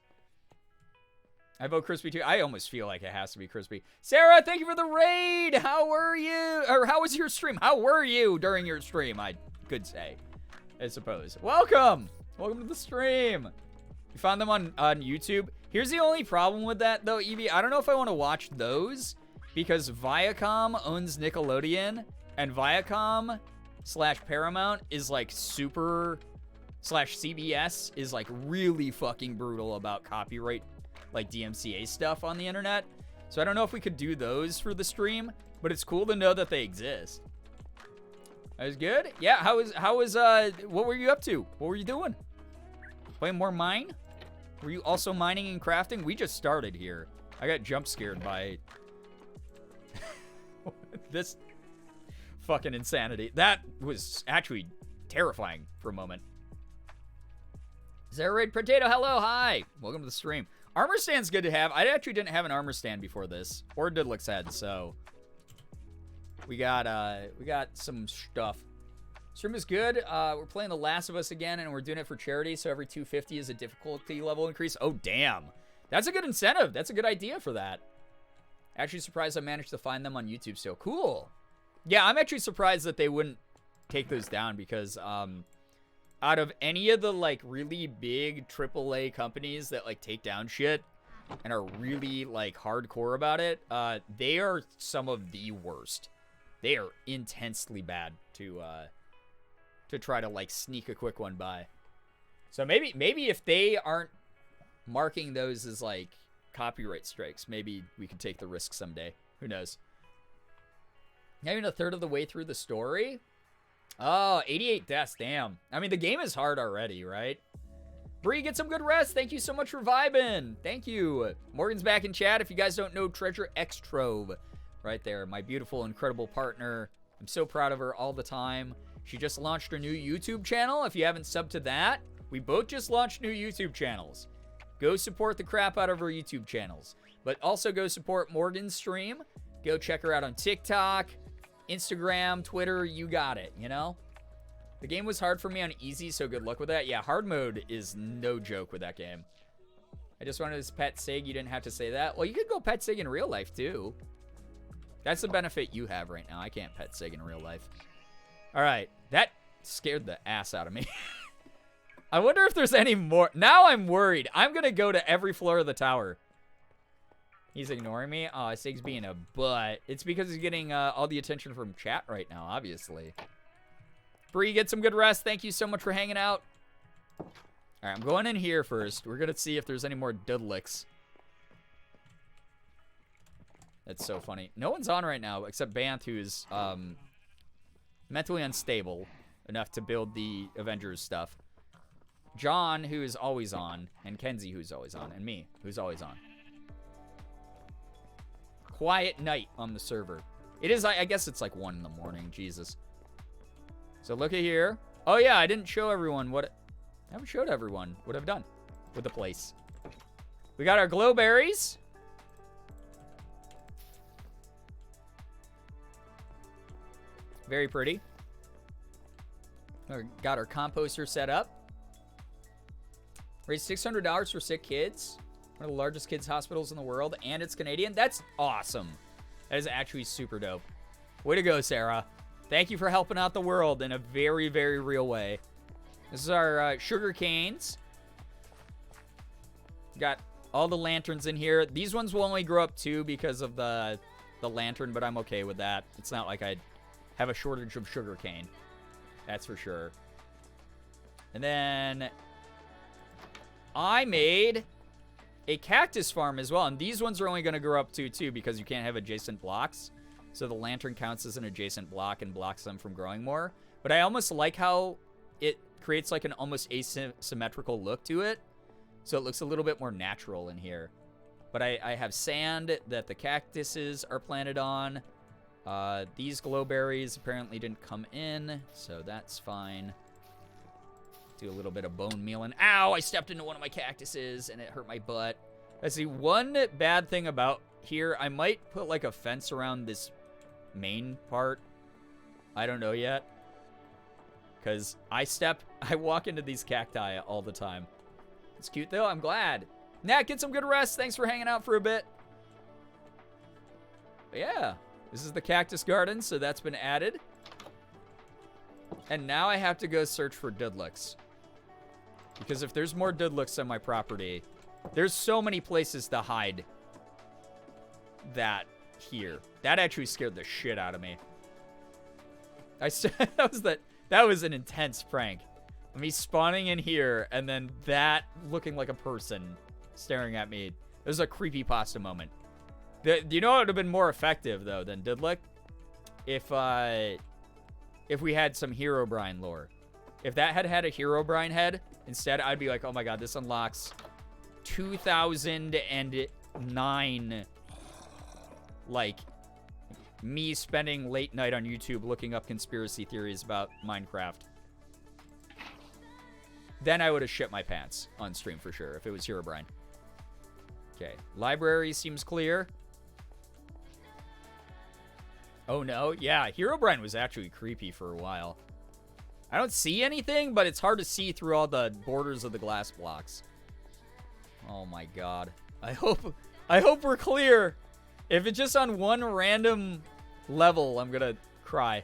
I vote crispy too. I almost feel like it has to be crispy. Sarah, thank you for the raid. How were you? Or how was your stream? How were you during your stream? I could say, I suppose. Welcome. Welcome to the stream. You found them on YouTube. Here's the only problem with that, though, Evie. I don't know if I want to watch those because Viacom owns Nickelodeon, and Viacom / Paramount is like super / CBS is like really fucking brutal about copyright, like DMCA stuff on the internet. So I don't know if we could do those for the stream, but it's cool to know that they exist. That was good. Yeah. How was what were you up to? What were you doing? Playing more mine? Were you also mining and crafting? We just started here. I got jump scared by this fucking insanity. That was actually terrifying for a moment. Zeraid Potato, hello, hi. Welcome to the stream. Armor stand's good to have. I actually didn't have an armor stand before this. Or Didlick's head, so we got some stuff. Stream is good. We're playing The Last of Us again, and we're doing it for charity, so every 250 is a difficulty level increase. Oh, damn. That's a good incentive. That's a good idea for that. Actually surprised I managed to find them on YouTube still. Cool. Yeah, I'm actually surprised that they wouldn't take those down because out of any of the like really big AAA companies that like take down shit and are really like hardcore about it, they are some of the worst. They are intensely bad to try to like sneak a quick one by. So maybe if they aren't marking those as like copyright strikes, maybe we could take the risk someday. Who knows? Not even a third of the way through the story? Oh, 88 deaths, damn. I mean, the game is hard already, right? Bree, get some good rest. Thank you so much for vibing. Thank you. Morgan's back in chat. If you guys don't know, Treasure X Trove, right there. My beautiful, incredible partner. I'm so proud of her all the time. She just launched her new YouTube channel. If you haven't subbed to that, we both just launched new YouTube channels. Go support the crap out of our YouTube channels. But also go support Morgan's stream. Go check her out on TikTok, Instagram, Twitter. You got it, you know? The game was hard for me on easy, so good luck with that. Yeah, hard mode is no joke with that game. I just wanted to pet Sig. You didn't have to say that. Well, you could go pet Sig in real life, too. That's the benefit you have right now. I can't pet Sig in real life. All right. That scared the ass out of me. I wonder if there's any more. Now I'm worried. I'm going to go to every floor of the tower. He's ignoring me? Oh, Sig's being a butt. It's because he's getting all the attention from chat right now, obviously. Bree, get some good rest. Thank you so much for hanging out. All right, I'm going in here first. We're going to see if there's any more Dudlicks. That's so funny. No one's on right now except Banth, who's mentally unstable enough to build the Avengers stuff. John, who is always on, and Kenzie, who's always on, and me, who's always on. Quiet night on the server. It is, I guess it's like 1 in the morning. Jesus. So look at here. Oh yeah, I didn't show everyone what... I haven't showed everyone what I've done with the place. We got our glow berries. Very pretty. We got our composter set up. Raised $600 for sick kids. One of the largest kids hospitals in the world, and it's Canadian. That's awesome. That is actually super dope. Way to go, Sarah. Thank you for helping out the world in a very, very real way. This is our sugar canes. Got all the lanterns in here. These ones will only grow up 2 because of the lantern, but I'm okay with that. It's not like I have a shortage of sugar cane. That's for sure. And then I made a cactus farm as well, and these ones are only going to grow up to 2 because you can't have adjacent blocks. So the lantern counts as an adjacent block and blocks them from growing more. But I almost like how it creates like an almost asymmetrical look to it. So it looks a little bit more natural in here. But I have sand that the cactuses are planted on. These glowberries apparently didn't come in, so that's fine. Do a little bit of bone meal, and ow, I stepped into one of my cactuses and it hurt my butt. I see one bad thing about here. I might put like a fence around this main part. I don't know yet. Because I walk into these cacti all the time. It's cute though, I'm glad. Nat, get some good rest. Thanks for hanging out for a bit. But yeah, this is the cactus garden, so that's been added. And now I have to go search for Dudlicks. Because if there's more Dudlicks on my property, there's so many places to hide that here. That actually scared the shit out of me. That was an intense prank. Me spawning in here and then that looking like a person staring at me. It was a creepypasta moment. Do you know what would have been more effective though than Dudlick? If we had some Herobrine lore. If that had a Herobrine head, instead I'd be like, oh my god, this unlocks 2009, like, me spending late night on YouTube looking up conspiracy theories about Minecraft. Then I would have shit my pants on stream for sure if it was Herobrine. Okay, library seems clear. Oh no, yeah, Herobrine was actually creepy for a while. I don't see anything, but it's hard to see through all the borders of the glass blocks. Oh my god. I hope we're clear. If it's just on one random level, I'm gonna cry.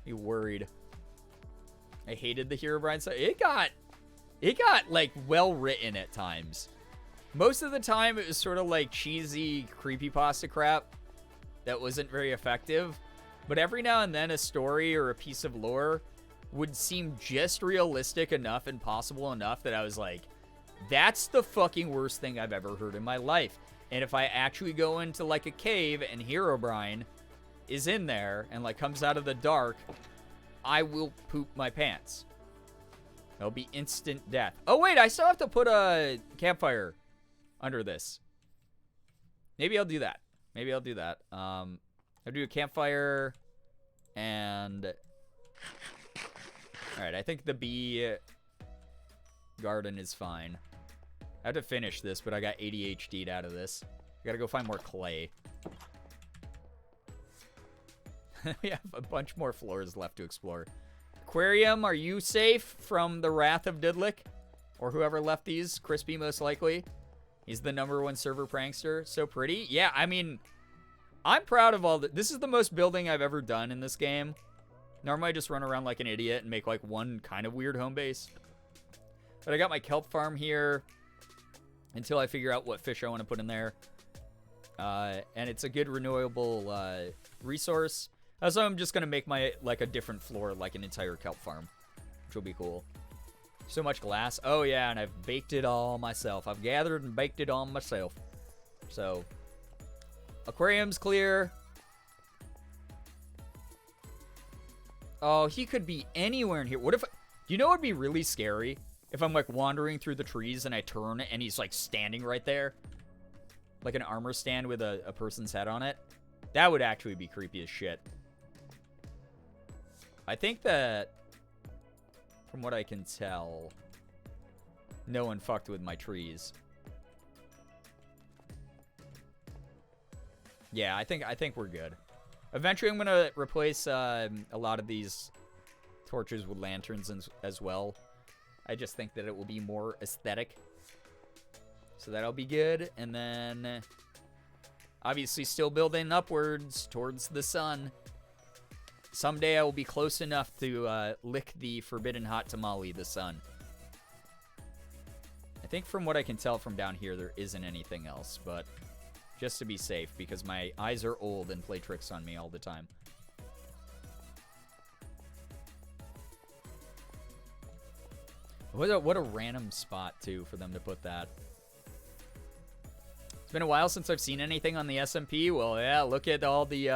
Be worried. I hated the Herobrine stuff. It got like well written at times. Most of the time it was sort of like cheesy creepypasta crap that wasn't very effective. But every now and then a story or a piece of lore would seem just realistic enough and possible enough that I was like, that's the fucking worst thing I've ever heard in my life. And if I actually go into like a cave and Herobrine is in there and like comes out of the dark, I will poop my pants. There'll be instant death. Oh wait, I still have to put a campfire under this. Maybe I'll do that. Maybe I'll do that. I'll do a campfire and... Alright, I think the bee garden is fine. I have to finish this, but I got ADHD'd out of this. I gotta go find more clay. We have a bunch more floors left to explore. Aquarium, are you safe from the wrath of Dudlik? Or whoever left these? Crispy, most likely. He's the #1 server prankster. So pretty. Yeah, I mean, I'm proud of all this is the most building I've ever done in this game. Normally I just run around like an idiot and make like one kind of weird home base. But I got my kelp farm here until I figure out what fish I want to put in there. And it's a good renewable resource. So I'm just going to make my like a different floor, like an entire kelp farm, which will be cool. So much glass. Oh yeah, and I've baked it all myself. I've gathered and baked it all myself. So, aquarium's clear. Oh, he could be anywhere in here. What if... You know what would be really scary? If I'm, like, wandering through the trees and I turn and he's, like, standing right there. Like an armor stand with a person's head on it. That would actually be creepy as shit. I think that, from what I can tell, no one fucked with my trees. Yeah, I think we're good. Eventually, I'm going to replace a lot of these torches with lanterns as well. I just think that it will be more aesthetic. So that'll be good. And then, obviously, still building upwards towards the sun. Someday I will be close enough to lick the forbidden hot tamale, the sun. I think from what I can tell from down here, there isn't anything else, but... Just to be safe, because my eyes are old and play tricks on me all the time. What a random spot, too, for them to put that. It's been a while since I've seen anything on the SMP. Well, yeah, look at all the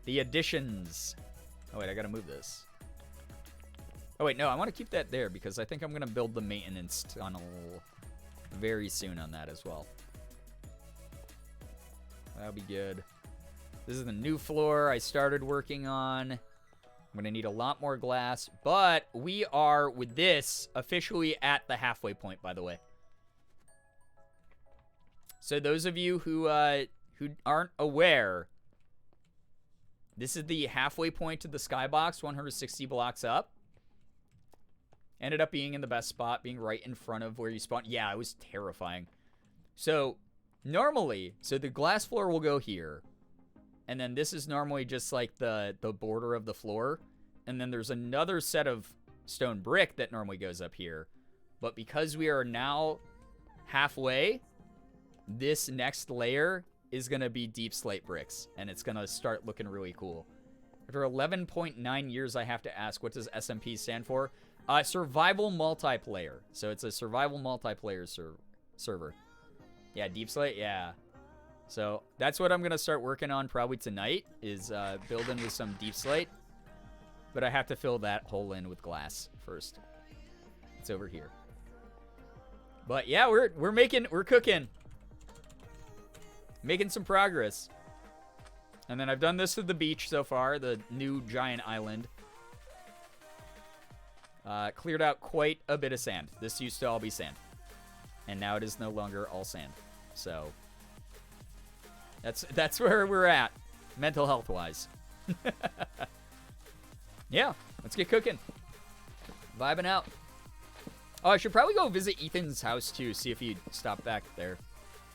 additions. Oh, wait, I gotta move this. Oh, wait, no, I want to keep that there, because I think I'm going to build the maintenance tunnel very soon on that as well. That'll be good. This is the new floor I started working on. I'm going to need a lot more glass. But we are, with this, officially at the halfway point, by the way. So those of you who aren't aware, this is the halfway point to the skybox, 160 blocks up. Ended up being in the best spot, being right in front of where you spawn. Yeah, it was terrifying. So... Normally, so the glass floor will go here, and then this is normally just like the border of the floor, and then there's another set of stone brick that normally goes up here, but because we are now halfway, this next layer is going to be deep slate bricks, and it's going to start looking really cool. After 11.9 years, I have to ask, what does SMP stand for? Survival Multiplayer. So it's a survival multiplayer server. Yeah, deep slate, yeah. So that's what I'm going to start working on probably tonight, is building with some deep slate. But I have to fill that hole in with glass first. It's over here. But yeah, we're cooking. Making some progress. And then I've done this to the beach so far, the new giant island. Cleared out quite a bit of sand. This used to all be sand. And now it is no longer all sand. So that's where we're at, mental health wise. Yeah, let's get cooking. Vibing out. Oh, I should probably go visit Ethan's house, too, see if he stopped back there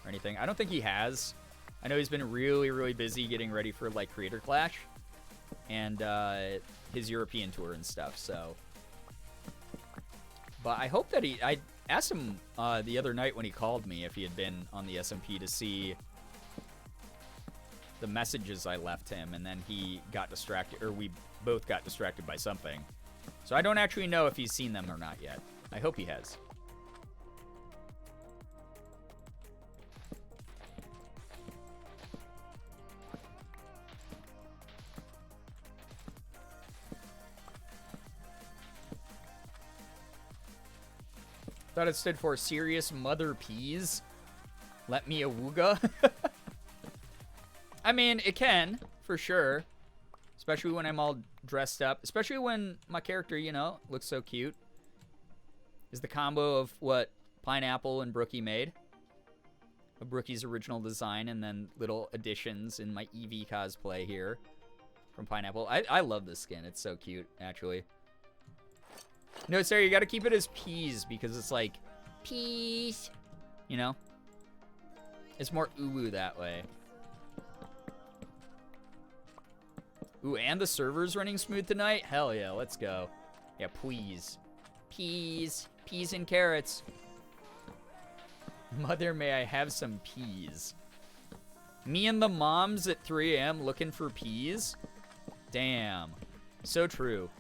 or anything. I don't think he has. I know he's been really, really busy getting ready for, like, Creator Clash and his European tour and stuff, so. But I hope that I asked him the other night when he called me if he had been on the SMP to see the messages I left him, and then he got distracted, or we both got distracted by something. So I don't actually know if he's seen them or not yet. I hope he has. Thought it stood for Serious Mother Peas. Let me a wooga. I mean, it can, for sure. Especially when I'm all dressed up. Especially when my character, you know, looks so cute. Is the combo of what Pineapple and Brookie made. Of Brookie's original design and then little additions in my Eevee cosplay here from Pineapple. I love this skin. It's so cute, actually. No, Sarah, you gotta keep it as peas because it's like, peas. You know? It's more uwu that way. Ooh, and the server's running smooth tonight? Hell yeah, let's go. Yeah, please. Peas. Peas and carrots. Mother, may I have some peas? Me and the moms at 3 a.m. looking for peas? Damn. So true.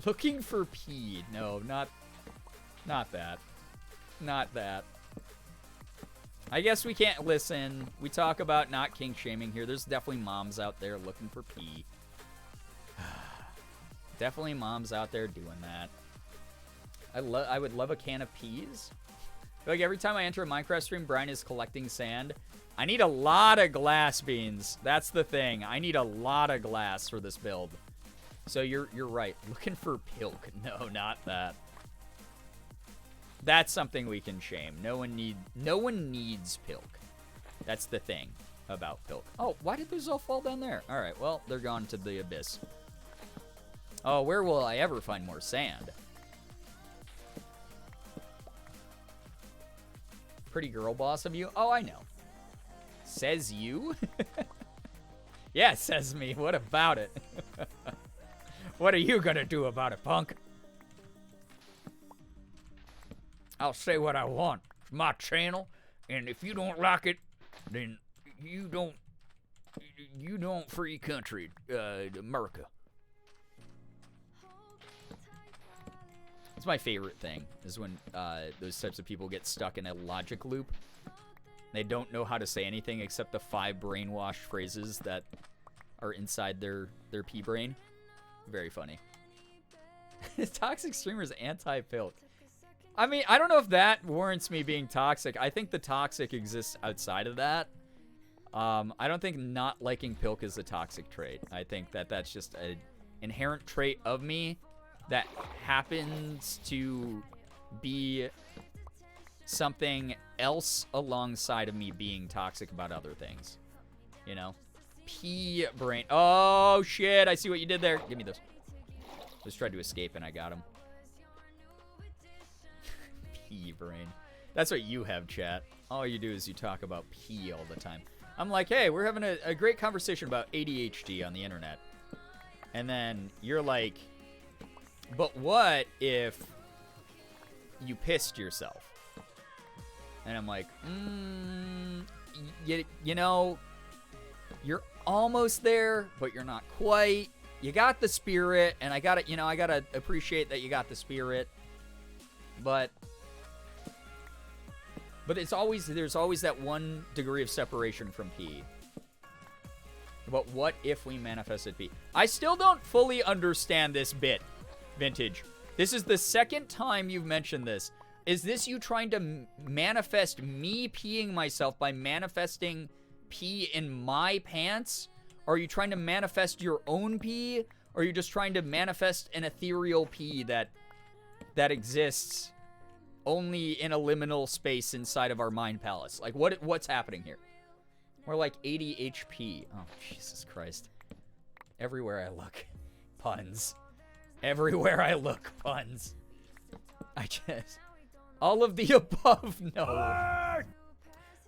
Looking for pee. No, not that. Not that. I guess we can't listen. We talk about not kink shaming here. There's definitely moms out there looking for pee. Definitely moms out there doing that. I would love a can of peas. Like every time I enter a Minecraft stream, Brian is collecting sand. I need a lot of glass beans. That's the thing. I need a lot of glass for this build. So you're right. Looking for pilk. No, not that. That's something we can shame. No one needs pilk. That's the thing about pilk. Oh, why did those all fall down there? All right, well, they're gone to the abyss. Oh, where will I ever find more sand? Pretty girl boss of you? Oh, I know. Says you? Yeah, says me. What about it? What are you gonna do about it, punk? I'll say what I want. It's my channel, and if you don't like it, then you don't free country, America. It's my favorite thing, is when those types of people get stuck in a logic loop. They don't know how to say anything except the 5 brainwashed phrases that are inside their pea brain. Very funny. Toxic streamers anti-pilk. I mean, I don't know if that warrants me being toxic. I think the toxic exists outside of that. I don't think not liking pilk is a toxic trait. I think that that's just an inherent trait of me that happens to be something else alongside of me being toxic about other things. You know? Pea brain. Oh, shit. I see what you did there. Give me those. Just tried to escape and I got him. Pea brain. That's what you have, chat. All you do is you talk about pee all the time. I'm like, hey, we're having a great conversation about ADHD on the internet. And then you're like, but what if you pissed yourself? And I'm like, you know, you're almost there, but you're not quite. You got the spirit, and I gotta appreciate that you got the spirit. But there's always that 1 degree of separation from pee. But what if we manifested pee? I still don't fully understand this bit, Vintage. This is the second time you've mentioned this. Is this you trying to manifest me peeing myself by manifesting pee in my pants? Or are you trying to manifest your own pee? Or are you just trying to manifest an ethereal pee that exists only in a liminal space inside of our mind palace? Like, what's happening here? More like 80 HP. Oh, Jesus Christ. Everywhere I look, puns. Everywhere I look, puns. I just... All of the above, no.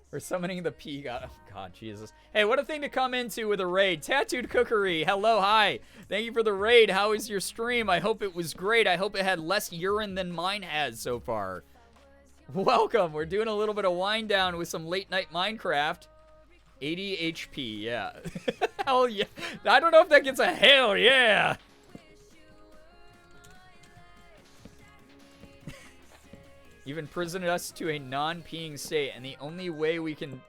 We're summoning the P god. Oh, God, Jesus. Hey, what a thing to come into with a raid. Tattooed Cookery. Hello, hi. Thank you for the raid. How was your stream? I hope it was great. I hope it had less urine than mine has so far. Welcome. We're doing a little bit of wind down with some late night Minecraft. 80 HP, yeah. Hell yeah. I don't know if that gets a hell yeah. You've imprisoned us to a non-peeing state, and the only way we can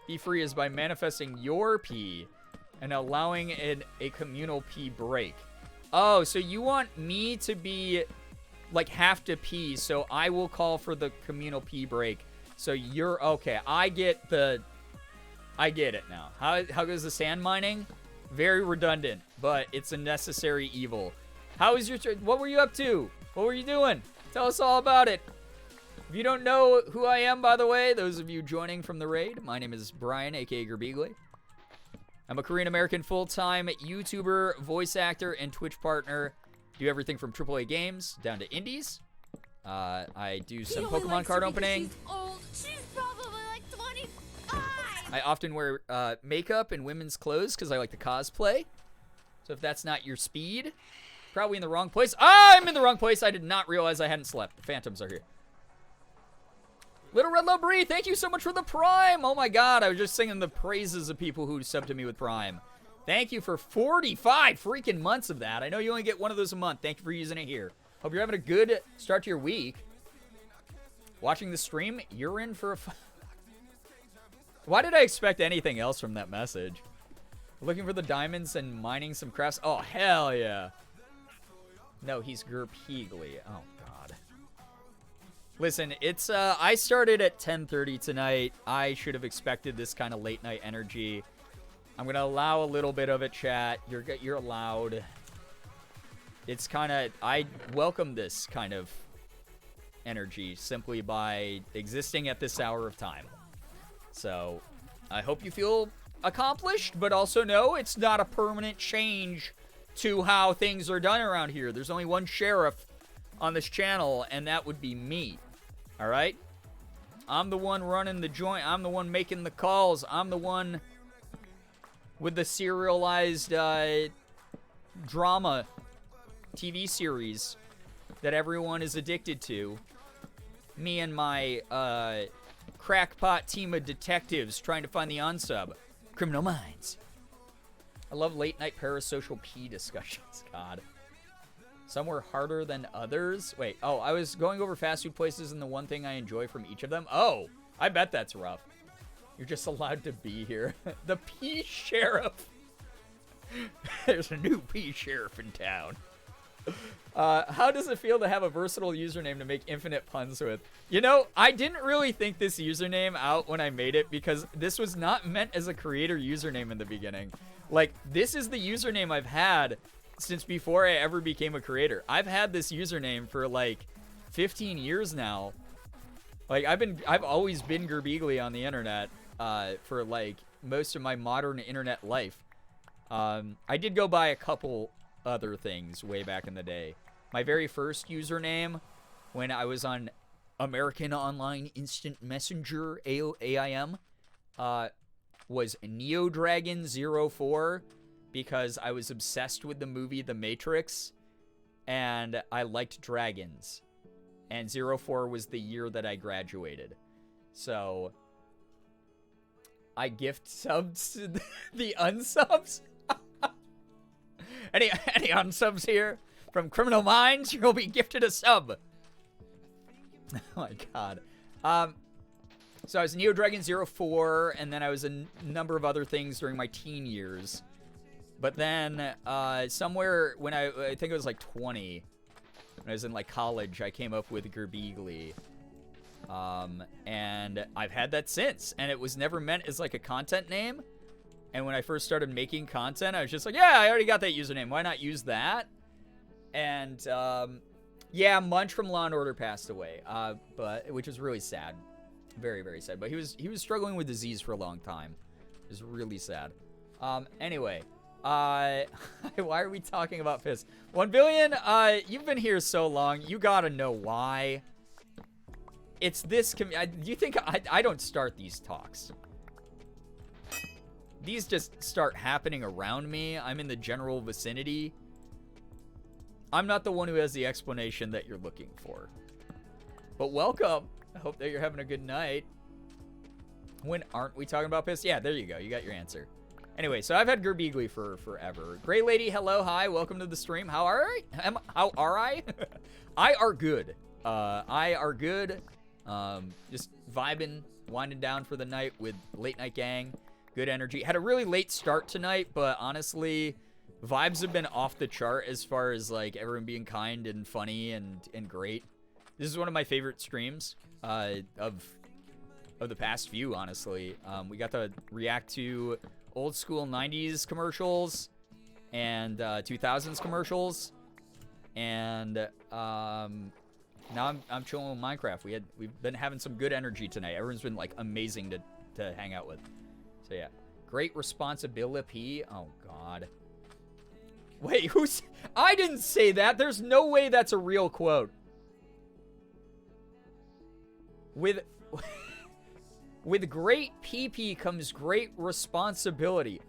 be free is by manifesting your pee and allowing a communal pee break. Oh, so you want me to be, like, have to pee, so I will call for the communal pee break. So you're, okay, I get it now. How goes the sand mining? Very redundant, but it's a necessary evil. How is your, what were you up to? What were you doing? Tell us all about it. If you don't know who I am, by the way, those of you joining from the raid, my name is Brian, aka Girbeagly. I'm a Korean-American full-time YouTuber, voice actor, and Twitch partner. Do everything from AAA games down to indies. I do some Pokemon card opening. She's probably like 25. I often wear makeup and women's clothes because I like to cosplay. So if that's not your speed, probably in the wrong place. Ah, I'm in the wrong place. I did not realize I hadn't slept. The Phantoms are here. Little Red Lobrie, thank you so much for the Prime. Oh my God, I was just singing the praises of people who subbed to me with Prime. Thank you for 45 freaking months of that. I know you only get one of those a month. Thank you for using it here. Hope you're having a good start to your week. Watching the stream, you're in for a... Why did I expect anything else from that message? Looking for the diamonds and mining some crafts. Oh, hell yeah. No, he's Girbeagly. Oh, God. Listen, it's, I started at 10:30 tonight. I should have expected this kind of late night energy. I'm going to allow a little bit of it, chat. You're allowed. It's kind of, I welcome this kind of energy simply by existing at this hour of time. So, I hope you feel accomplished, but also know it's not a permanent change to how things are done around here. There's only one sheriff on this channel, and that would be me. All right? I'm the one running the joint. I'm the one making the calls. I'm the one with the serialized drama TV series that everyone is addicted to. Me and my crackpot team of detectives trying to find the unsub. Criminal Minds. I love late night parasocial pee discussions. God. Some were harder than others. Wait, oh, I was going over fast food places and the one thing I enjoy from each of them. Oh, I bet that's rough. You're just allowed to be here. The pee sheriff. There's a new pee sheriff in town. How does it feel to have a versatile username to make infinite puns with? You know, I didn't really think this username out when I made it because this was not meant as a creator username in the beginning. Like, this is the username I've had since before I ever became a creator. I've had this username for like 15 years now. Like, I've always been Girbeagly on the internet for like most of my modern internet life. I did go by a couple other things way back in the day. My very first username when I was on American Online Instant Messenger, AIM, was NeoDragon04 because I was obsessed with the movie The Matrix and I liked dragons. And 04 was the year that I graduated. So I gift subs to the unsubs. Any unsubs here from Criminal Minds? You'll be gifted a sub. Oh my God. So I was NeoDragon04, and then I was a number of other things during my teen years. But then somewhere when I think it was like 20, when I was in like college, I came up with Girbeagly. And I've had that since, and it was never meant as like a content name. And when I first started making content, I was just like, yeah, I already got that username. Why not use that? And yeah, Munch from Law & Order passed away, which was really sad. Very, very sad. But he was struggling with disease for a long time. It's really sad. Anyway, why are we talking about piss? 1 billion, you've been here so long, you gotta know why. It's this, do you think I don't start these talks? These just start happening around me. I'm in the general vicinity. I'm not the one who has the explanation that you're looking for. But welcome. I hope that you're having a good night. When aren't we talking about piss? Yeah, there you go. You got your answer. Anyway, so I've had Girbeagly for forever. Gray Lady, hello, hi, welcome to the stream. How are I? How are I? I are good. I are good. Just vibing, winding down for the night with Late Night Gang. Good energy. Had a really late start tonight, but honestly, vibes have been off the chart as far as like everyone being kind and funny and great. This is one of my favorite streams of the past few, honestly. We got to react to old school 90s commercials and 2000s commercials, and now I'm chilling with Minecraft. We've been having some good energy tonight. Everyone's been like amazing to hang out with. So yeah, great responsibility. Oh God. Wait, I didn't say that. There's no way that's a real quote. With great PP comes great responsibility.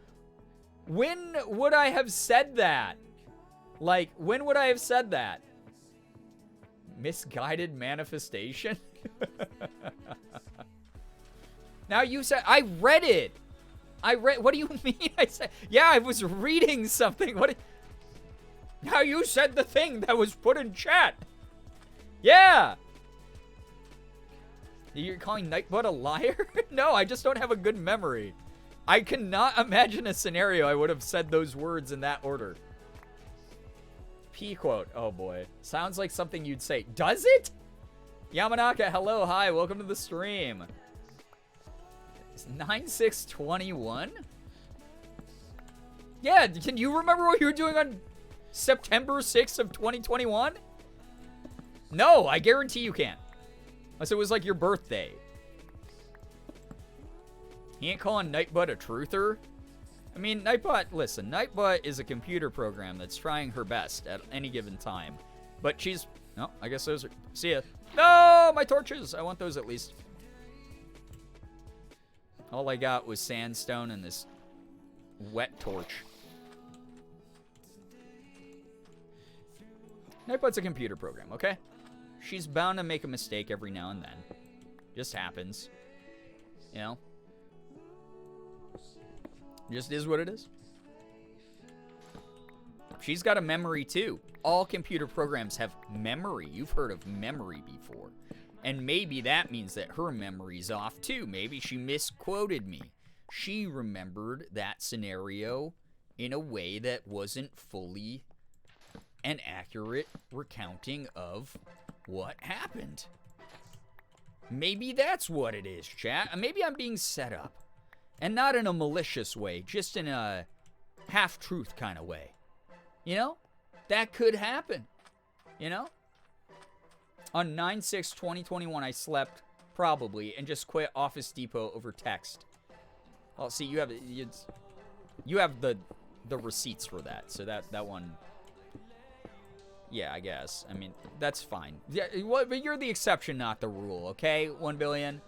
When would I have said that? Like, when would I have said that? Misguided manifestation? Now you said, I read it. What do you mean? I said, yeah, I was reading something. Now you said the thing that was put in chat. Yeah. You're calling Nightbud a liar? No, I just don't have a good memory. I cannot imagine a scenario I would have said those words in that order. P quote. Oh boy. Sounds like something you'd say. Does it? Yamanaka, hello, hi, welcome to the stream. It's 9621? Yeah, can you remember what you were doing on September 6th of 2021? No, I guarantee you can't. Unless it was like your birthday. He ain't calling Nightbot a truther? I mean, Nightbot, listen, Nightbot is a computer program that's trying her best at any given time. But she's, no, I guess those are, see ya. No, my torches, I want those at least. All I got was sandstone and this wet torch. Nightbot's a computer program, okay? She's bound to make a mistake every now and then. Just happens. You know? Just is what it is. She's got a memory too. All computer programs have memory. You've heard of memory before. And maybe that means that her memory's off too. Maybe she misquoted me. She remembered that scenario in a way that wasn't fully an accurate recounting of what happened. Maybe that's what it is, chat. Maybe I'm being set up. And not in a malicious way, just in a half-truth kind of way. You know? That could happen. You know? On 9/6/2021, I slept, probably, and just quit Office Depot over text. Well, see, you have the receipts for that, so that one... Yeah, I guess. I mean, that's fine. Yeah, but you're the exception, not the rule, okay? 1 billion.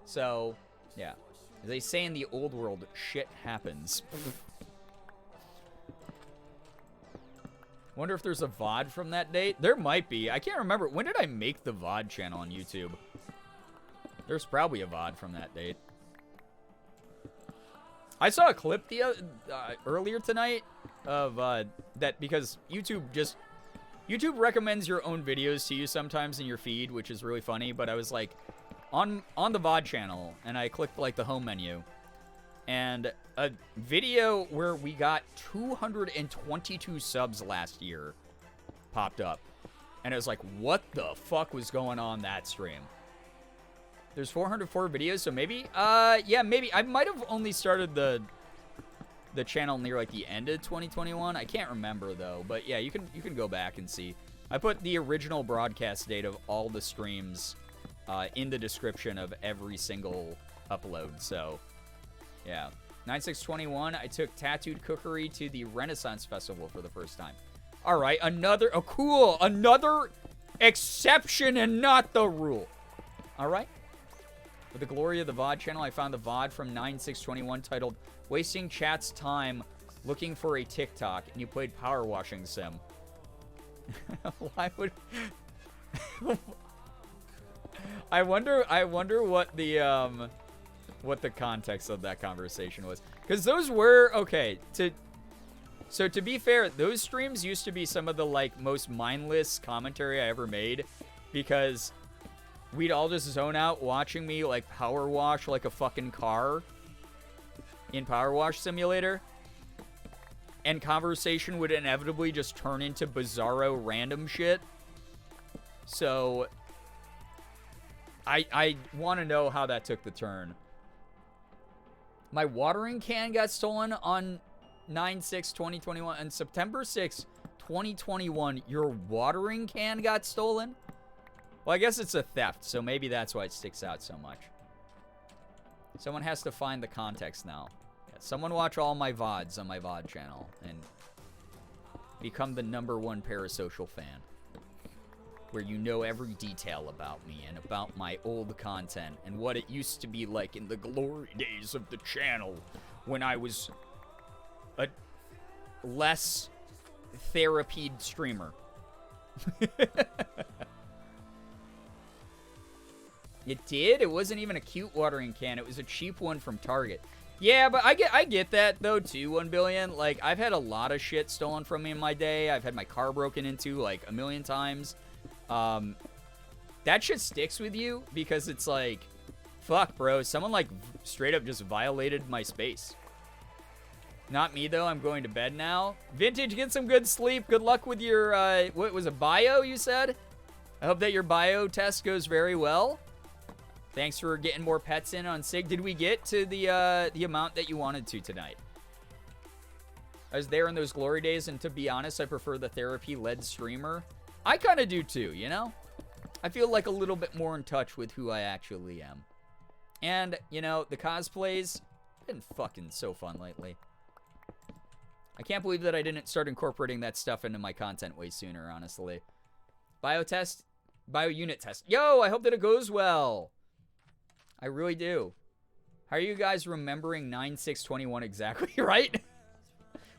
So, yeah. As they say in the old world, shit happens. Wonder if there's a VOD from that date? There might be. I can't remember. When did I make the VOD channel on YouTube? There's probably a VOD from that date. I saw a clip earlier tonight of that because YouTube recommends your own videos to you sometimes in your feed, which is really funny, but I was like on the VOD channel and I clicked like the home menu and a video where we got 222 subs last year popped up. And it was like, what the fuck was going on that stream? There's 404 videos, so maybe, yeah, maybe. I might have only started the channel near like the end of 2021. I can't remember though, but yeah, you can go back and see. I put the original broadcast date of all the streams in the description of every single upload, so yeah. 9621, I took tattooed cookery to the Renaissance Festival for the first time. All right, another exception and not the rule. All right. With the glory of the VOD channel, I found the VOD from 9621 titled Wasting Chat's Time Looking for a TikTok, and you played Power Washing Sim. Why would... I wonder what the context of that conversation was. Because those were, okay, so to be fair, those streams used to be some of the, like, most mindless commentary I ever made. Because we'd all just zone out watching me, like, power wash like a fucking car in Power Wash Simulator. And conversation would inevitably just turn into bizarro random shit. So I want to know how that took the turn. My watering can got stolen on 9/6/2021. On September 6, 2021, your watering can got stolen? Well, I guess it's a theft, so maybe that's why it sticks out so much. Someone has to find the context now. Yeah, someone watch all my VODs on my VOD channel and become the #1 parasocial fan. Where you know every detail about me and about my old content and what it used to be like in the glory days of the channel when I was a less therapied streamer. It did? It wasn't even a cute watering can. It was a cheap one from Target. Yeah, but I get that, though, too, 1 billion. Like, I've had a lot of shit stolen from me in my day. I've had my car broken into, like, a million times. That shit sticks with you because it's like, fuck, bro. Someone, like, straight up just violated my space. Not me, though. I'm going to bed now. Vintage, get some good sleep. Good luck with your, what was it, bio, you said? I hope that your bio test goes very well. Thanks for getting more pets in on SIG. Did we get to the amount that you wanted to tonight? I was there in those glory days, and to be honest, I prefer the therapy-led streamer. I kind of do too, you know? I feel like a little bit more in touch with who I actually am. And, you know, the cosplays been fucking so fun lately. I can't believe that I didn't start incorporating that stuff into my content way sooner, honestly. Bio unit test. Yo, I hope that it goes well. I really do. How are you guys remembering 9/6/21 exactly, right?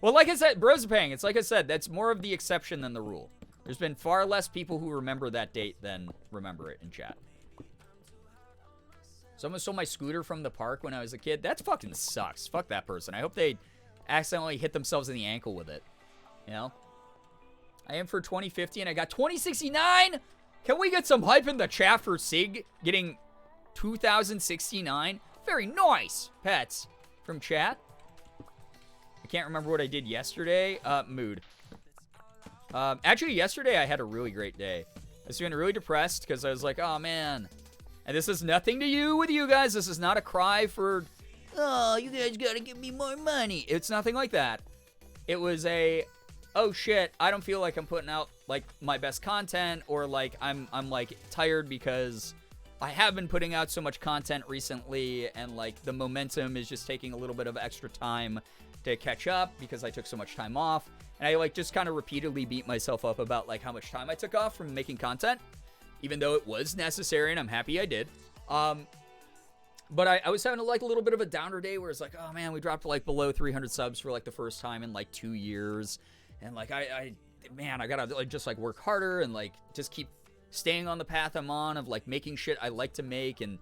Well, like I said, Brosapang, it's like I said, that's more of the exception than the rule. There's been far less people who remember that date than remember it in chat. Someone stole my scooter from the park when I was a kid. That fucking sucks. Fuck that person. I hope they accidentally hit themselves in the ankle with it. You know? I am for 2050 and I got 2069? Can we get some hype in the chat for SIG getting 2069? Very nice, pets, from chat. I can't remember what I did yesterday. Mood. Actually, yesterday I had a really great day. I was feeling really depressed because I was like, oh, man. And this has nothing to do with you guys. This is not a cry for, oh, you guys got to give me more money. It's nothing like that. It was a, oh, shit, I don't feel like I'm putting out, like, my best content, or, like, I'm like, tired because I have been putting out so much content recently, and, like, the momentum is just taking a little bit of extra time to catch up because I took so much time off. And I, like, just kind of repeatedly beat myself up about, like, how much time I took off from making content, even though it was necessary, and I'm happy I did. But I was having, like, a little bit of a downer day where it's like, oh, man, we dropped, like, below 300 subs for, like, the first time in, like, 2 years. And, like, man, I gotta, like, just, like, work harder and, like, just keep staying on the path I'm on of, like, making shit I like to make and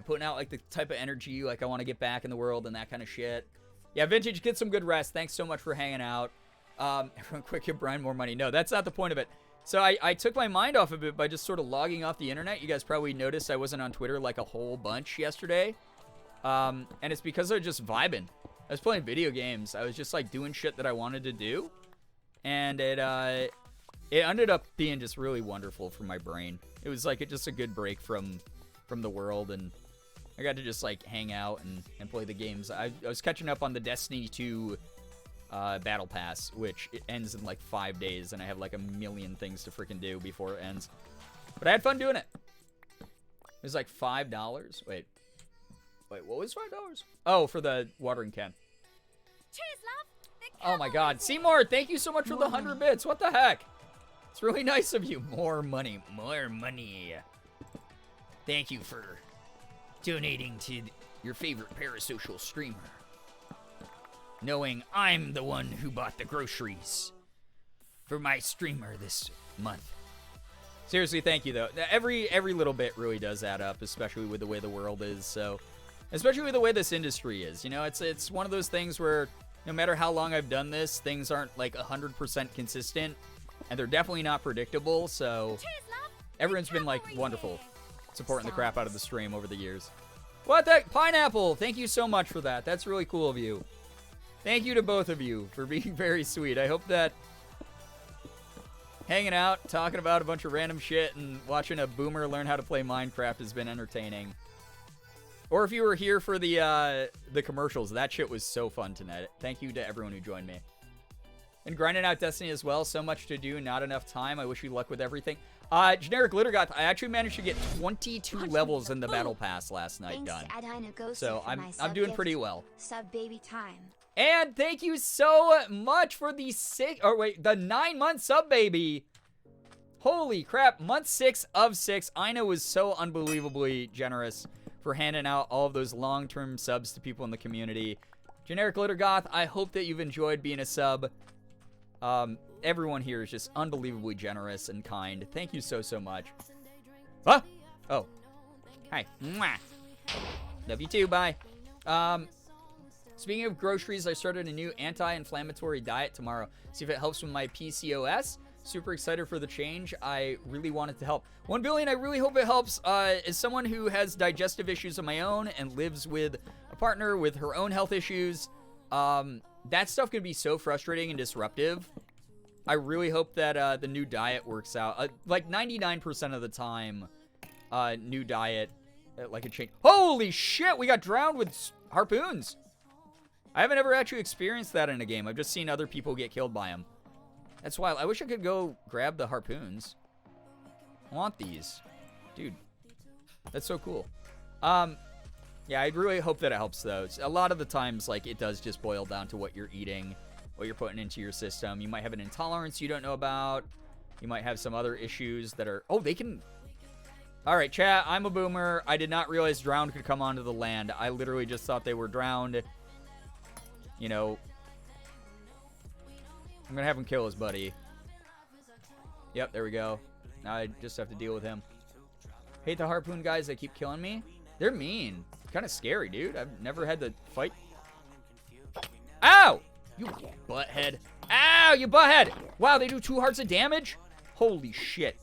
putting out, like, the type of energy, like, I want to get back in the world and that kind of shit. Yeah, Vintage, get some good rest. Thanks so much for hanging out. Everyone quick, give Brian more money. No, that's not the point of it. So I took my mind off of it by just sort of logging off the internet. You guys probably noticed I wasn't on Twitter like a whole bunch yesterday. And it's because I was just vibing. I was playing video games. I was just like doing shit that I wanted to do. And it ended up being just really wonderful for my brain. It was like just a good break from the world, and I got to just like hang out and play the games. I was catching up on the Destiny 2 Battle Pass, which it ends in like 5 days, and I have like a million things to freaking do before it ends. But I had fun doing it. It was like $5. Wait, what was $5? Oh, for the watering can. Cheers, love. Oh my god. Seymour, thank you so much for the 100 bits. What the heck? It's really nice of you. More money. More money. Thank you for donating to your favorite parasocial streamer. Knowing I'm the one who bought the groceries for my streamer this month. Seriously, thank you, though. Every little bit really does add up, especially with the way the world is. So, especially with the way this industry is. You know, it's one of those things where no matter how long I've done this, things aren't like 100% consistent, and they're definitely not predictable. So, everyone's been like wonderful, supporting the crap out of the stream over the years. What the pineapple? Thank you so much for that. That's really cool of you. Thank you to both of you for being very sweet. I hope that hanging out, talking about a bunch of random shit, and watching a boomer learn how to play Minecraft has been entertaining. Or if you were here for the commercials, that shit was so fun tonight. Thank you to everyone who joined me. And grinding out Destiny as well. So much to do, not enough time. I wish you luck with everything. Generic Glittergoth, I actually managed to get 22 levels in the Battle Pass last night done. So I'm doing pretty well. Sub baby time. And thank you so much for the 9-month sub, baby. Holy crap, month 6 of 6. Ina was so unbelievably generous for handing out all of those long-term subs to people in the community. Generic Glittergoth, I hope that you've enjoyed being a sub. Everyone here is just unbelievably generous and kind. Thank you so much. Huh? Oh. Hi. Mwah. Love you too, bye. Speaking of groceries, I started a new anti-inflammatory diet tomorrow. See if it helps with my PCOS. Super excited for the change. I really want it to help. 1 billion, I really hope it helps. As someone who has digestive issues of my own and lives with a partner with her own health issues, that stuff can be so frustrating and disruptive. I really hope that the new diet works out. Like 99% of the time, new diet, like a change. Holy shit, we got drowned with harpoons. I haven't ever actually experienced that in a game. I've just seen other people get killed by them. That's wild. I wish I could go grab the harpoons. I want these. Dude, that's so cool. Yeah, I really hope that it helps, though. A lot of the times, like, it does just boil down to what you're eating, what you're putting into your system. You might have an intolerance you don't know about. You might have some other issues that are... Oh, they can... All right, chat, I'm a boomer. I did not realize drowned could come onto the land. I literally just thought they were drowned. You know, I'm going to have him kill his buddy. Yep, there we go. Now I just have to deal with him. Hate the harpoon guys that keep killing me. They're mean. Kind of scary, dude. I've never had to fight. Ow! You butthead. Ow, you butthead! Wow, they do 2 hearts of damage? Holy shit.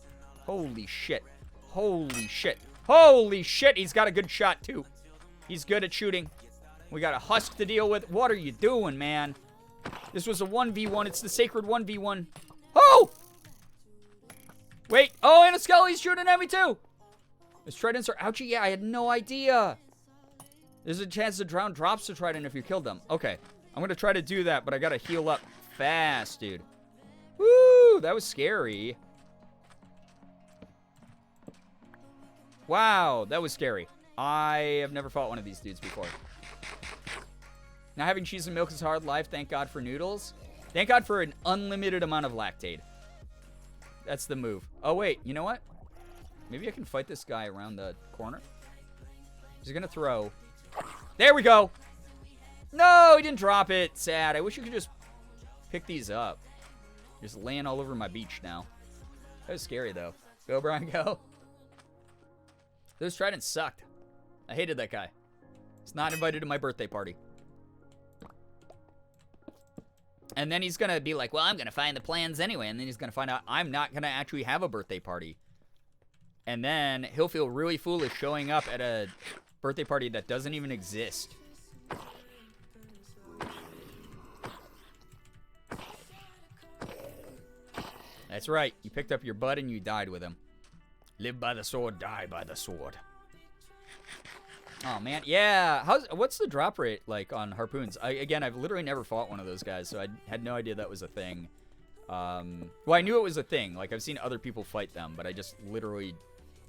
Holy shit. Holy shit. Holy shit, he's got a good shot, too. He's good at shooting. We got a husk to deal with. What are you doing, man? This was a 1v1. It's the sacred 1v1. Oh! Wait. Oh, and a Skelly's shooting at me, too. His tridents are ouchie. Yeah, I had no idea. There's a chance the drown drops the trident if you killed them. Okay. I'm going to try to do that, but I got to heal up fast, dude. Woo! That was scary. Wow, that was scary. I have never fought one of these dudes before. Now having cheese and milk is hard life. Thank God for noodles. Thank God for an unlimited amount of lactate. That's the move. Oh, wait. You know what? Maybe I can fight this guy around the corner. He's going to throw. There we go. No, he didn't drop it. Sad. I wish you could just pick these up. Just laying all over my beach now. That was scary, though. Go, Brian, go. Those tridents sucked. I hated that guy. He's not invited to my birthday party. And then he's going to be like, well, I'm going to find the plans anyway. And then he's going to find out I'm not going to actually have a birthday party. And then he'll feel really foolish showing up at a birthday party that doesn't even exist. That's right. You picked up your bud and you died with him. Live by the sword, die by the sword. Oh, man. Yeah. What's the drop rate like on harpoons? Again, I've literally never fought one of those guys, so I had no idea that was a thing. Well, I knew it was a thing. Like, I've seen other people fight them, but I just literally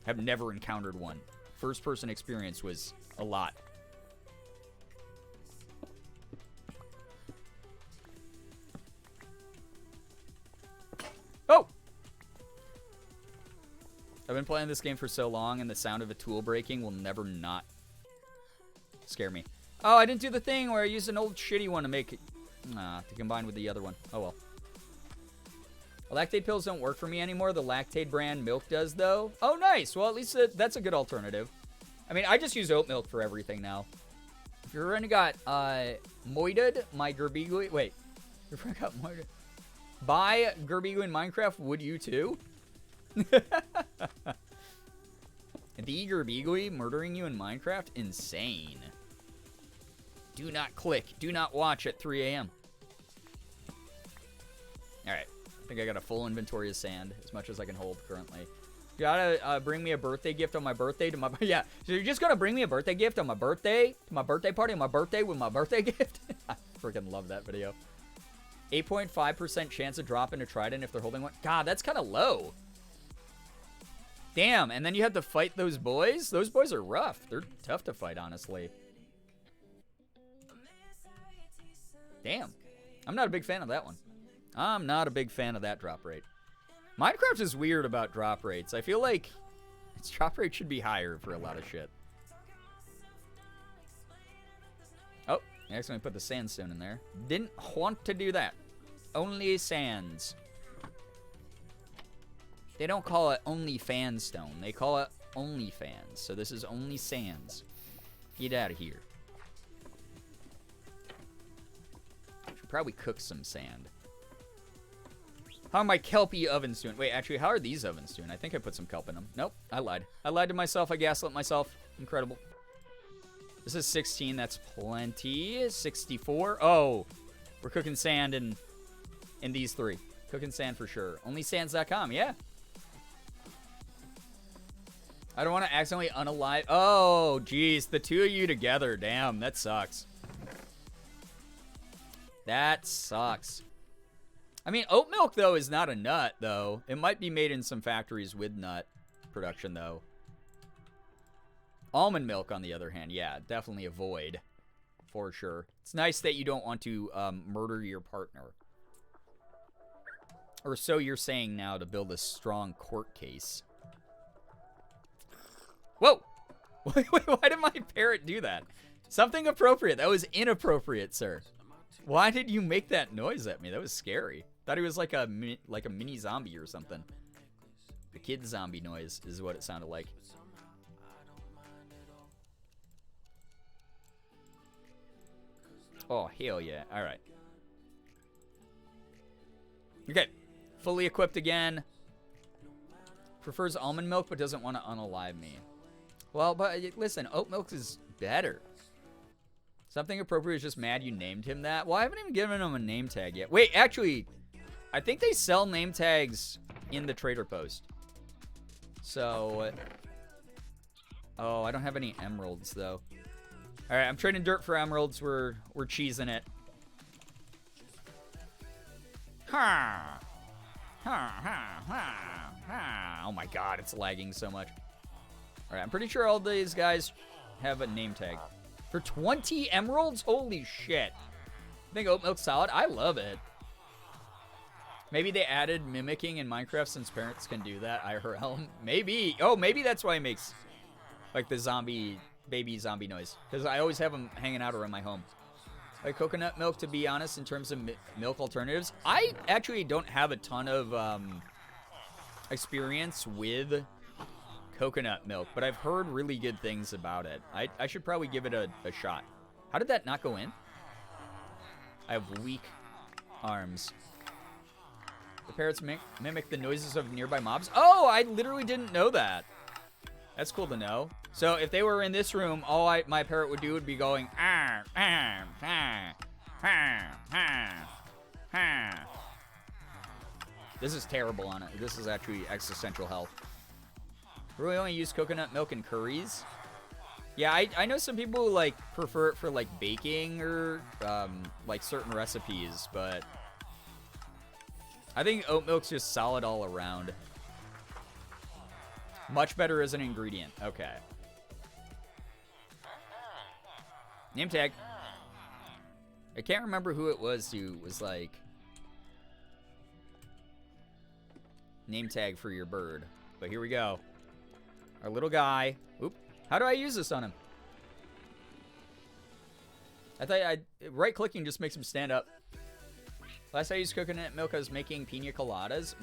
have never encountered one. First-person experience was a lot. I've been playing this game for so long, and the sound of a tool breaking will never not scare me. Oh, I didn't do the thing where I used an old shitty one to make it... to combine with the other one. Oh, well. Lactate pills don't work for me anymore. The Lactate brand milk does, though. Oh, nice. Well, at least that's a good alternative. I mean, I just use oat milk for everything now. If you've already got moited, my Girbeagly... Wait. If I got moited... Buy Girbeagly in Minecraft, would you too? The Girbeagly murdering you in Minecraft? Insane. Do not click. Do not watch at 3 a.m. Alright. I think I got a full inventory of sand, as much as I can hold currently. You gotta bring me a birthday gift on my birthday to my... Yeah, so you're just gonna bring me a birthday gift on my birthday? To my birthday party on my birthday with my birthday gift? I freaking love that video. 8.5% chance of dropping a trident if they're holding one. God, that's kind of low. Damn, and then you have to fight those boys? Those boys are rough. They're tough to fight, honestly. Damn. I'm not a big fan of that one. I'm not a big fan of that drop rate. Minecraft is weird about drop rates. I feel like its drop rate should be higher for a lot of shit. Oh, I accidentally put the sandstone in there. Didn't want to do that. Only sands. They don't call it only fan stone. They call it only fans. So this is only sands. Get out of here. Should probably cook some sand. How are my kelpie ovens doing? Wait, actually, how are these ovens doing? I think I put some kelp in them. Nope, I lied. I lied to myself. I gaslit myself. Incredible. This is 16. That's plenty. 64. Oh, we're cooking sand in these three. Cooking sand for sure. Onlysands.com. Yeah. I don't want to accidentally unalive. Oh, geez. The two of you together. Damn, that sucks. That sucks. I mean, oat milk, though, is not a nut, though. It might be made in some factories with nut production, though. Almond milk, on the other hand, yeah, definitely avoid, for sure. It's nice that you don't want to murder your partner. Or so you're saying now to build a strong court case. Whoa! Wait, why did my parrot do that? Something appropriate. That was inappropriate, sir. Why did you make that noise at me? That was scary. Thought he was like a mini zombie or something. The kid zombie noise is what it sounded like. Oh, hell yeah. All right. Okay. Fully equipped again. Prefers almond milk but doesn't want to unalive me. Well, but listen, oat milk is better. Something appropriate is just mad you named him that. Well, I haven't even given him a name tag yet. Wait, actually, I think they sell name tags in the trader post. So, oh, I don't have any emeralds though. All right, I'm trading dirt for emeralds. We're cheesing it. Ha! Ha ha ha ha! Oh my God, it's lagging so much. All right, I'm pretty sure all these guys have a name tag. For 20 emeralds? Holy shit. I think oat milk's solid. I love it. Maybe they added mimicking in Minecraft since parents can do that IRL. Maybe. Oh, maybe that's why it makes like the zombie, baby zombie noise. Because I always have them hanging out around my home. Like coconut milk, to be honest, in terms of milk alternatives. I actually don't have a ton of experience with coconut milk, but I've heard really good things about it. I should probably give it a shot. How did that not go in? I have weak arms. The parrots mimic the noises of nearby mobs. Oh, I literally didn't know that. That's cool to know. So if they were in this room, all my parrot would do would be going, ah, ah, ah, ah, ah, ah. This is terrible on it. This is actually existential health. Really only use coconut milk in curries? Yeah, I know some people who, like, prefer it for, like, baking or, like, certain recipes, but I think oat milk's just solid all around. Much better as an ingredient. Okay. Name tag. I can't remember who it was who was like, name tag for your bird. But here we go. Our little guy. Oop. How do I use this on him? I thought right-clicking just makes him stand up. Last I used coconut milk, I was making pina coladas.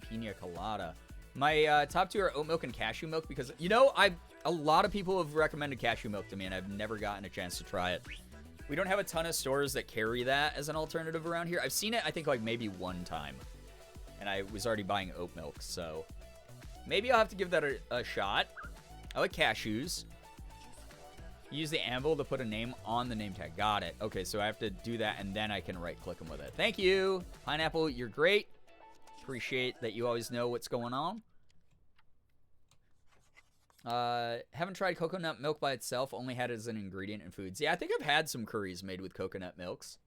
Pina colada. My top 2 are oat milk and cashew milk because, you know, a lot of people have recommended cashew milk to me, and I've never gotten a chance to try it. We don't have a ton of stores that carry that as an alternative around here. I've seen it, I think, like maybe one time, and I was already buying oat milk, so maybe I'll have to give that a shot. I like cashews. Use the anvil to put a name on the name tag. Got it. Okay, so I have to do that, and then I can right-click them with it. Thank you. Pineapple, you're great. Appreciate that you always know what's going on. Haven't tried coconut milk by itself. Only had it as an ingredient in foods. Yeah, I think I've had some curries made with coconut milks.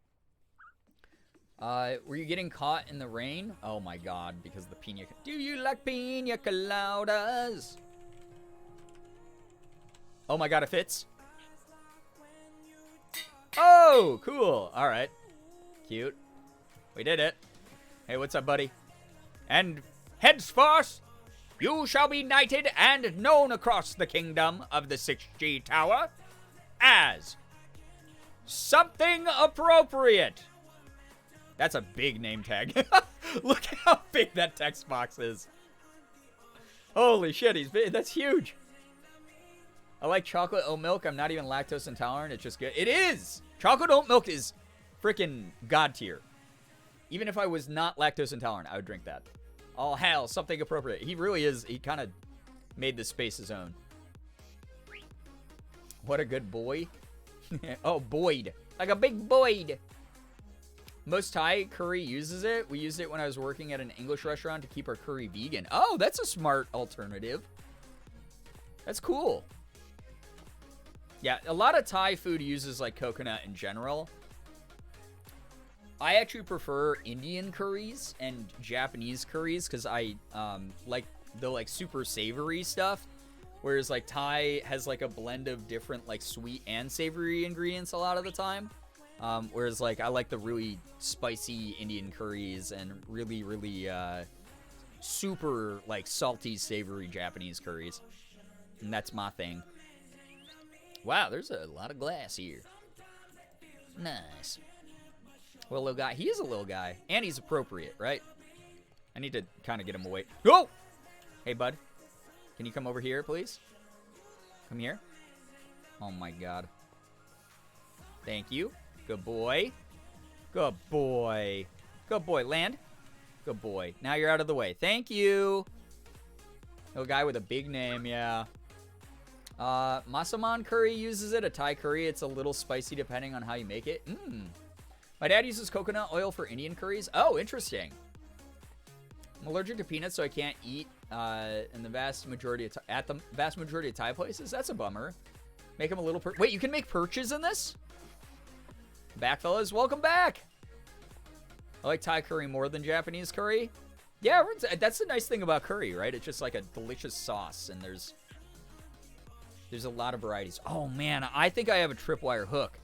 Were you getting caught in the rain? Oh, my God, because of the pina... Do you like pina coladas? Oh, my God, it fits. Oh, cool. All right. Cute. We did it. Hey, what's up, buddy? And henceforth, you shall be knighted and known across the kingdom of the 6G Tower as something appropriate. That's a big name tag. Look how big that text box is. Holy shit, he's big. That's huge. I like chocolate oat milk. I'm not even lactose intolerant. It's just good. It is! Chocolate oat milk is freaking god tier. Even if I was not lactose intolerant, I would drink that. Oh, hell, something appropriate. He really is. He kind of made this space his own. What a good boy. Oh, Boyd. Like a big Boyd. Most Thai curry uses it. We used it when I was working at an English restaurant to keep our curry vegan. Oh, that's a smart alternative. That's cool. Yeah, a lot of Thai food uses like coconut in general. I actually prefer Indian curries and Japanese curries because I like the like super savory stuff. Whereas like Thai has like a blend of different like sweet and savory ingredients a lot of the time. Whereas like I like the really spicy Indian curries and really, really super like salty, savory Japanese curries. And that's my thing. Wow, there's a lot of glass here. Nice. Well, little guy. He is a little guy. And he's appropriate, right? I need to kind of get him away. Oh! Hey, bud. Can you come over here, please? Come here. Oh, my God. Thank you. Good boy. Good boy. Good boy. Land. Good boy. Now you're out of the way. Thank you. Little guy with a big name, yeah. Masaman curry uses it. A Thai curry. It's a little spicy depending on how you make it. My dad uses coconut oil for Indian curries. Oh, interesting. I'm allergic to peanuts, so I can't eat in the vast majority of at the vast majority of Thai places. That's a bummer. Make them a little. Wait, you can make perches in this? Back, fellas. Welcome back. I like Thai curry more than Japanese curry. Yeah, that's the nice thing about curry, right? It's just like a delicious sauce, and there's a lot of varieties. Oh, man, I think I have a tripwire hook.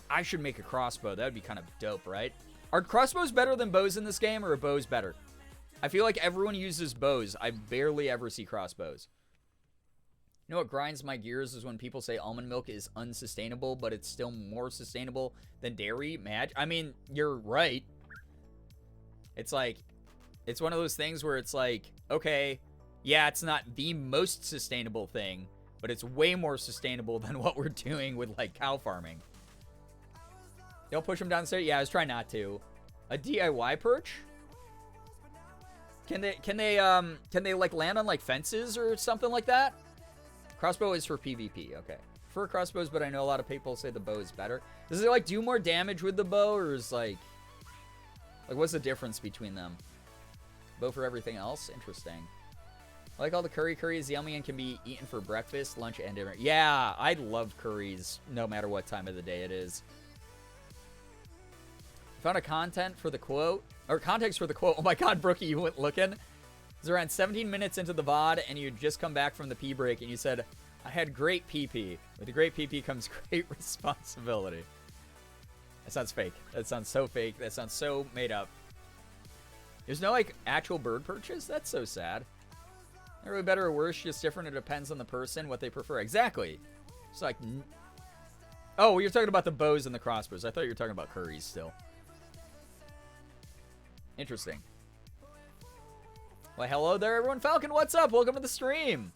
I should make a crossbow. That would be kind of dope, right? Are crossbows better than bows in this game, or are bows better? I feel like everyone uses bows. I barely ever see crossbows. You know what grinds my gears is when people say almond milk is unsustainable, but it's still more sustainable than dairy. I mean, you're right. It's like, it's one of those things where it's like, okay, yeah, it's not the most sustainable thing, but it's way more sustainable than what we're doing with, like, cow farming. Don't push them downstairs. Yeah, I was trying not to. A DIY perch? Can they like land on like fences or something like that? Crossbow is for PvP. Okay. For crossbows, but I know a lot of people say the bow is better. Does it like do more damage with the bow, or is like what's the difference between them? Bow for everything else? Interesting. I like all the curry. Curry is yummy and can be eaten for breakfast, lunch, and dinner. Yeah, I love curries no matter what time of the day it is. Found a context for the quote. Oh my God, Brookie, you went looking. It's around 17 minutes into the VOD, and you just come back from the pee break, and you said, I had great pee-pee. With a great pee-pee comes great responsibility. That sounds fake. That sounds so fake. That sounds so made up. There's no, like, actual bird perches? That's so sad. Not really better or worse, just different. It depends on the person, what they prefer. Exactly. It's like... Oh, you're talking about the bows and the crossbows. I thought you were talking about curries still. Interesting. Well, hello there, everyone. Falcon, what's up? Welcome to the stream.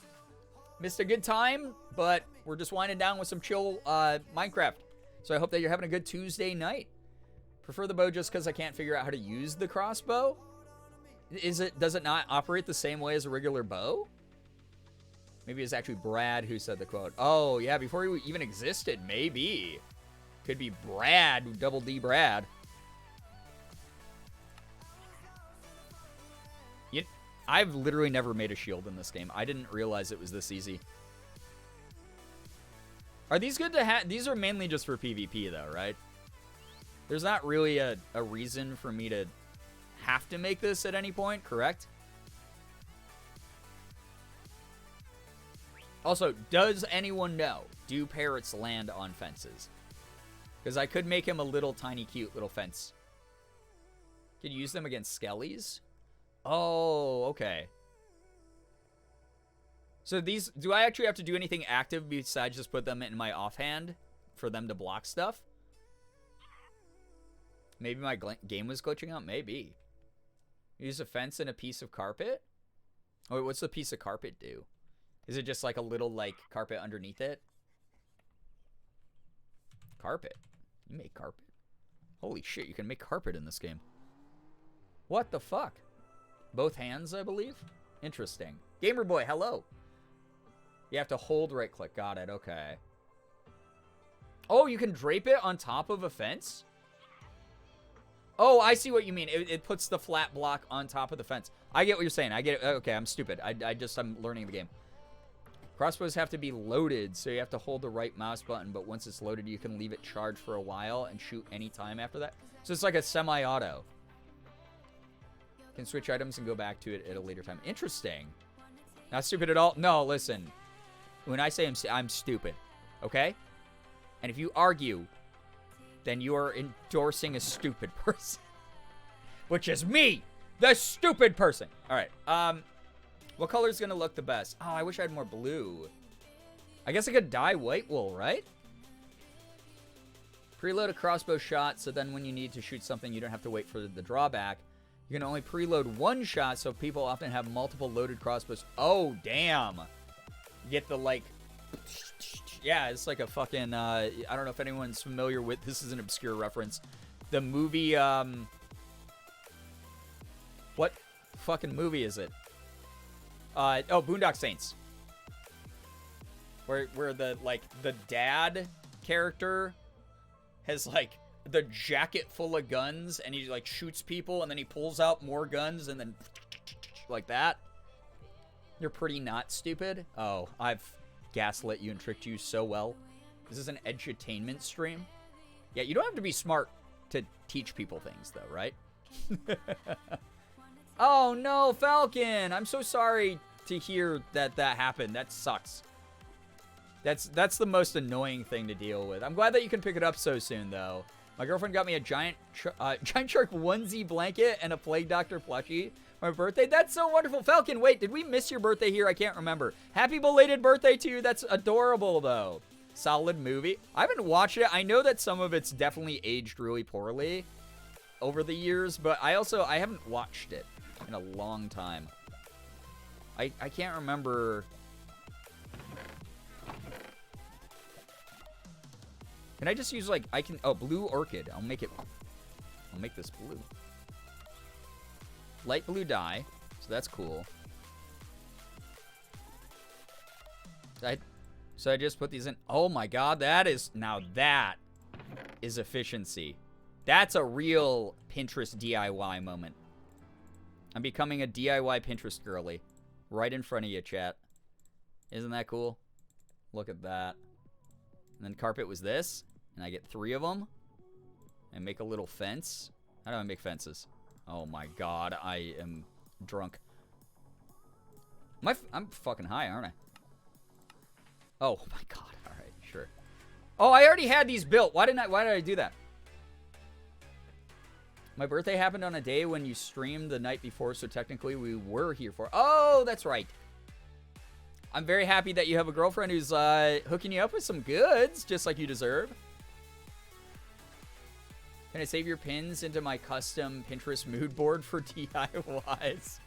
Missed a good time, but we're just winding down with some chill Minecraft. So I hope that you're having a good Tuesday night. Prefer the bow just because I can't figure out how to use the crossbow? Does it not operate the same way as a regular bow? Maybe it's actually Brad who said the quote. Oh, yeah, before he even existed, maybe. Could be Brad, double D Brad. I've literally never made a shield in this game. I didn't realize it was this easy. Are these good to have? These are mainly just for PvP, though, right? There's not really a reason for me to have to make this at any point, correct? Also, does anyone know? Do parrots land on fences? Because I could make him a little tiny cute little fence. Could use them against skellies? Oh, okay. So these, do I actually have to do anything active besides just put them in my offhand for them to block stuff? Maybe my game was glitching out? Maybe. Use a fence and a piece of carpet? Oh, wait, what's the piece of carpet do? Is it just like a little, like, carpet underneath it? Carpet? You make carpet? Holy shit, you can make carpet in this game. What the fuck? Both hands, I believe? Interesting. Gamer boy, hello. You have to hold right click. Got it, okay. Oh, you can drape it on top of a fence? Oh, I see what you mean. It puts the flat block on top of the fence. I get what you're saying. I get it. Okay, I'm stupid. I'm learning the game. Crossbows have to be loaded, so you have to hold the right mouse button, but once it's loaded, you can leave it charged for a while and shoot any time after that. So it's like a semi-auto. Can switch items and go back to it at a later time. Interesting. Not stupid at all? No, listen. When I say I'm stupid, okay? And if you argue, then you are endorsing a stupid person. Which is me, the stupid person. All right. What color is going to look the best? Oh, I wish I had more blue. I guess I could dye white wool, right? Preload a crossbow shot, so then when you need to shoot something, you don't have to wait for the drawback. You can only preload one shot, so people often have multiple loaded crossbows. Oh, damn. You get the, like... Yeah, it's like a fucking... I don't know if anyone's familiar with... This is an obscure reference. The movie, What fucking movie is it? Oh, Boondock Saints. Where the, like, the dad character has, like, the jacket full of guns, and he, like, shoots people, and then he pulls out more guns, and then like that. You're pretty not stupid. Oh, I've gaslit you and tricked you so well. This is an edutainment stream. Yeah, you don't have to be smart to teach people things, though, right? Oh, no, Falcon! I'm so sorry to hear that happened. That sucks. That's the most annoying thing to deal with. I'm glad that you can pick it up so soon, though. My girlfriend got me a giant shark onesie blanket and a Plague Doctor plushie for my birthday. That's so wonderful. Falcon, wait, did we miss your birthday here? I can't remember. Happy belated birthday to you. That's adorable, though. Solid movie. I haven't watched it. I know that some of it's definitely aged really poorly over the years, but I haven't watched it in a long time. I can't remember. Can I just use, like, oh, blue orchid. I'll make this blue. Light blue dye, so that's cool. So I just put these in. Oh my god, that is efficiency. That's a real Pinterest DIY moment. I'm becoming a DIY Pinterest girly. Right in front of you, chat. Isn't that cool? Look at that. And then carpet was this. And I get 3 of them. And make a little fence. How do I make fences? Oh my god, I am drunk. I'm fucking high, aren't I? Oh my god, alright, sure. Oh, I already had these built. Why did I do that? My birthday happened on a day when you streamed the night before, so technically we were here for... Oh, that's right. I'm very happy that you have a girlfriend who's hooking you up with some goods, just like you deserve. Can I save your pins into my custom Pinterest mood board for DIYs?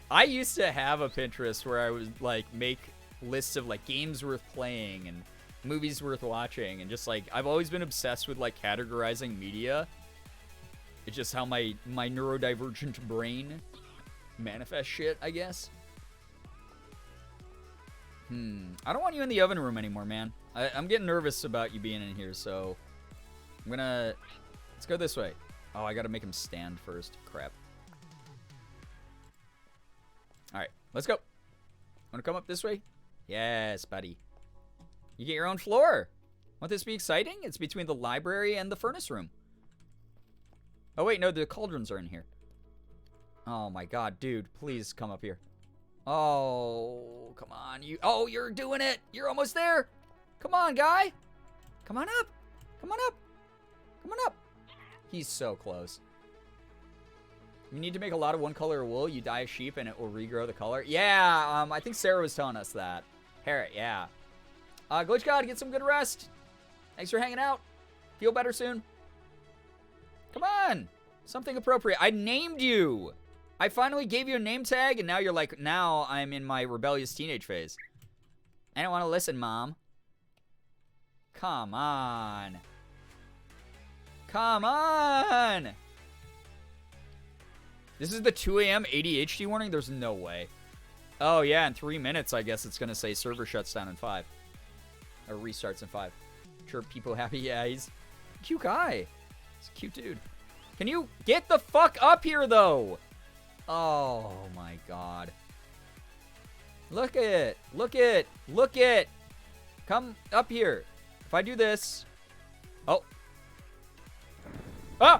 I used to have a Pinterest where I would like make lists of like games worth playing and movies worth watching, and just like I've always been obsessed with like categorizing media. It's just how my neurodivergent brain manifests shit, I guess. I don't want you in the oven room anymore, man. I'm getting nervous about you being in here, so I'm gonna... Let's go this way. Oh, I gotta make him stand first. Crap. Alright, let's go. Wanna come up this way? Yes, buddy. You get your own floor. Won't this be exciting? It's between the library and the furnace room. Oh, wait, no, the cauldrons are in here. Oh, my God, dude. Please come up here. Oh, come on. Oh, you're doing it. You're almost there. Come on, guy. Come on up. Come on up. Come on up. He's so close. You need to make a lot of one color wool. You dye a sheep and it will regrow the color. Yeah, I think Sarah was telling us that. Parrot, yeah. Glitch God, get some good rest. Thanks for hanging out. Feel better soon. Come on. Something appropriate. I named you. I finally gave you a name tag, and now you're like, now I'm in my rebellious teenage phase. I don't want to listen, Mom. Come on. Come on. This is the 2 a.m. ADHD warning? There's no way. Oh, yeah, in 3 minutes, I guess it's going to say server shuts down in 5. Or restarts in 5. Sure, people happy? Yeah, he's a cute guy. He's a cute dude. Can you get the fuck up here, though? Oh, my God. Look it. Look it. Look it. Come up here. If I do this. Oh. Ah!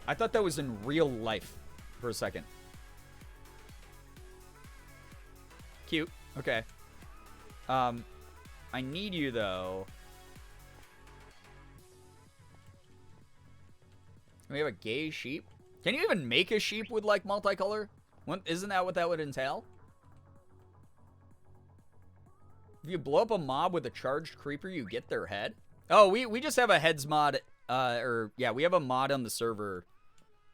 I thought that was in real life for a second. Cute. Okay. I need you, though. We have a gay sheep. Can you even make a sheep with, like, multicolor? Isn't that what that would entail? If you blow up a mob with a charged creeper, you get their head? Oh, we just have a heads mod. Yeah, we have a mod on the server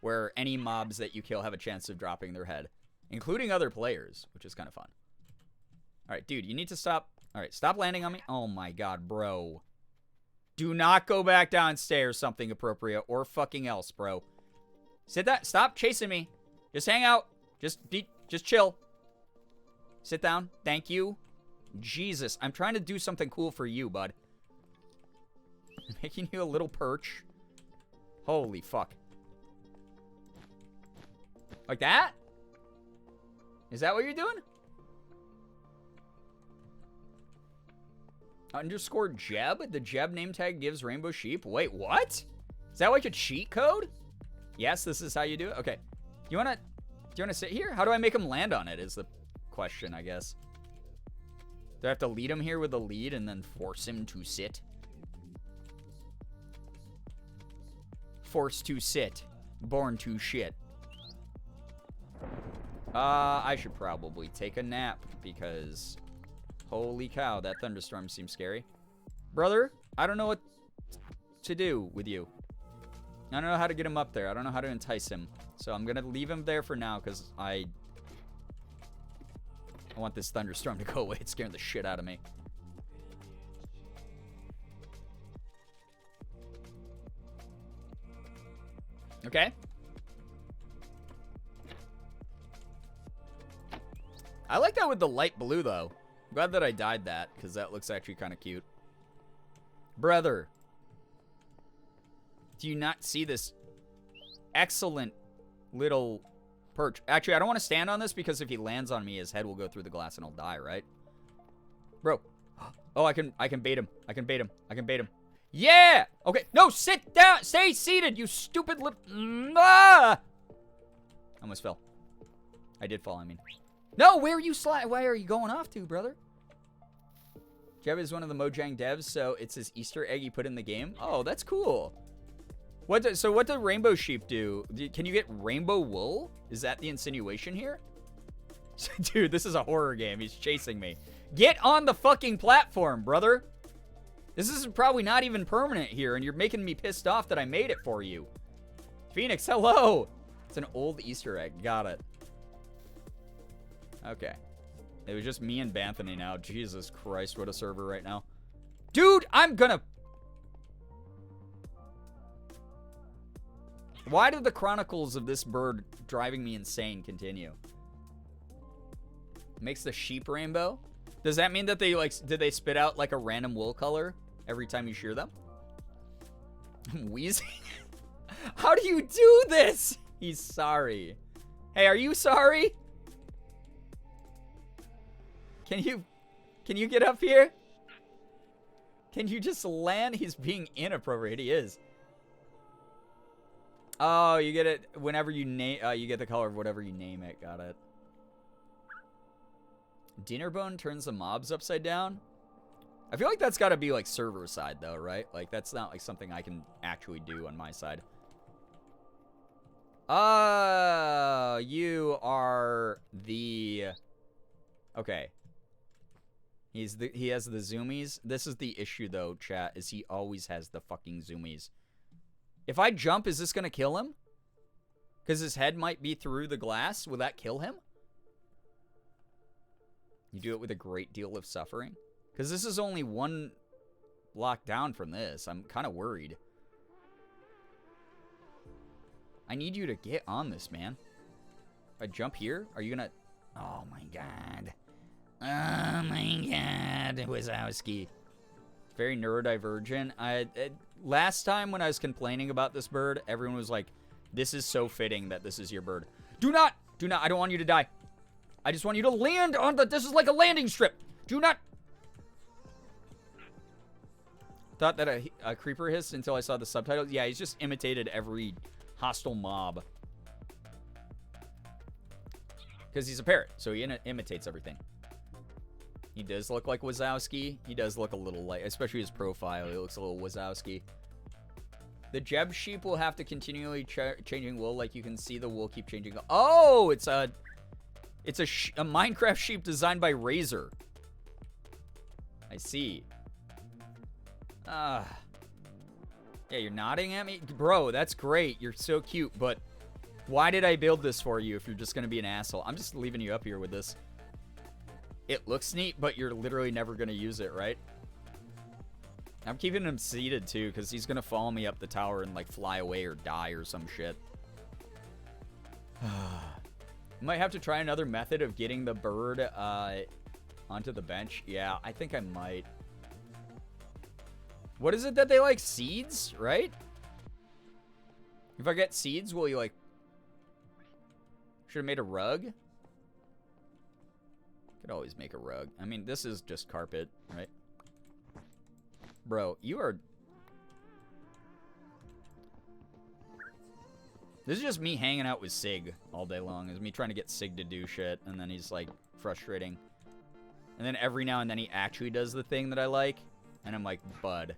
where any mobs that you kill have a chance of dropping their head, including other players, which is kind of fun. All right, dude, you need to stop. All right, stop landing on me. Oh, my God, bro. Do not go back downstairs, something appropriate, or fucking else, bro. Sit that. Stop chasing me. Just hang out. Just chill. Sit down. Thank you. Jesus, I'm trying to do something cool for you, bud. I'm making you a little perch. Holy fuck. Like that? Is that what you're doing? Underscore Jeb? The Jeb name tag gives rainbow sheep? Wait, what? Is that like a cheat code? Yes, this is how you do it? Okay. Do you wanna sit here? How do I make him land on it is the question, I guess. Do I have to lead him here with a lead and then force him to sit? Forced to sit. Born to shit. I should probably take a nap because holy cow, that thunderstorm seems scary. Brother, I don't know what to do with you. I don't know how to get him up there. I don't know how to entice him. So I'm going to leave him there for now because I want this thunderstorm to go away. It's scaring the shit out of me. Okay. I like that with the light blue, though. I'm glad that I dyed that, because that looks actually kind of cute. Brother. Do you not see this excellent little perch? Actually, I don't want to stand on this, because if he lands on me, his head will go through the glass and I'll die, right? Bro. Oh, I can bait him. I can bait him. I can bait him. Yeah! Okay. No, sit down. Stay seated, you stupid little... Ah! Almost fell. I did fall, I mean. No, where are you why are you going off to, brother? Jeb is one of the Mojang devs, so it's his Easter egg he put in the game. Oh, that's cool. So what did Rainbow Sheep do? Can you get rainbow wool? Is that the insinuation here? Dude, this is a horror game. He's chasing me. Get on the fucking platform, brother. This is probably not even permanent here, and you're making me pissed off that I made it for you. Phoenix, hello. It's an old Easter egg. Got it. Okay. It was just me and Banthony now. Jesus Christ, what a server right now. Dude, I'm gonna... Why did the chronicles of this bird driving me insane continue? Makes the sheep rainbow? Does that mean that they, like, did they spit out, like, a random wool color every time you shear them? I'm wheezing. How do you do this? He's sorry. Hey, are you sorry? Can you get up here? Can you just land? He's being inappropriate. He is. Oh, you get it whenever you name. You get the color of whatever you name it. Got it. Dinnerbone turns the mobs upside down. I feel like that's got to be like server side though, right? Like that's not like something I can actually do on my side. You are the. Okay. He has the zoomies. This is the issue though, chat, is he always has the fucking zoomies. If I jump, is this gonna kill him? Because his head might be through the glass. Will that kill him? You do it with a great deal of suffering? Because this is only one block down from this. I'm kind of worried. I need you to get on this, man. If I jump here, are you gonna... Oh my god. Oh my god, Wazowski. Very neurodivergent. Last time when I was complaining about this bird, everyone was like, this is so fitting that this is your bird. Do not, I don't want you to die. I just want you to land on the, this is like a landing strip. Do not. Thought that a creeper hissed until I saw the subtitles. Yeah, he's just imitated every hostile mob. Because he's a parrot, so he imitates everything. He does look like Wazowski. He does look a little like, especially his profile, he looks a little Wazowski. The Jeb sheep will have to continually changing wool. Like you can see the wool keep changing. Oh, it's a Minecraft sheep designed by Razor. I see. Yeah, you're nodding at me? Bro, that's great. You're so cute, but why did I build this for you if you're just going to be an asshole? I'm just leaving you up here with this. It looks neat, but you're literally never going to use it, right? I'm keeping him seated, too, because he's going to follow me up the tower and, like, fly away or die or some shit. Might have to try another method of getting the bird onto the bench. Yeah, I think I might. What is it that they like? Seeds, right? If I get seeds, will you, like... Should have made a rug? Could always make a rug. I mean, this is just carpet, right? Bro, you are... This is just me hanging out with Sig all day long. It's me trying to get Sig to do shit, and then he's, like, frustrating. And then every now and then he actually does the thing that I like, and I'm like, bud.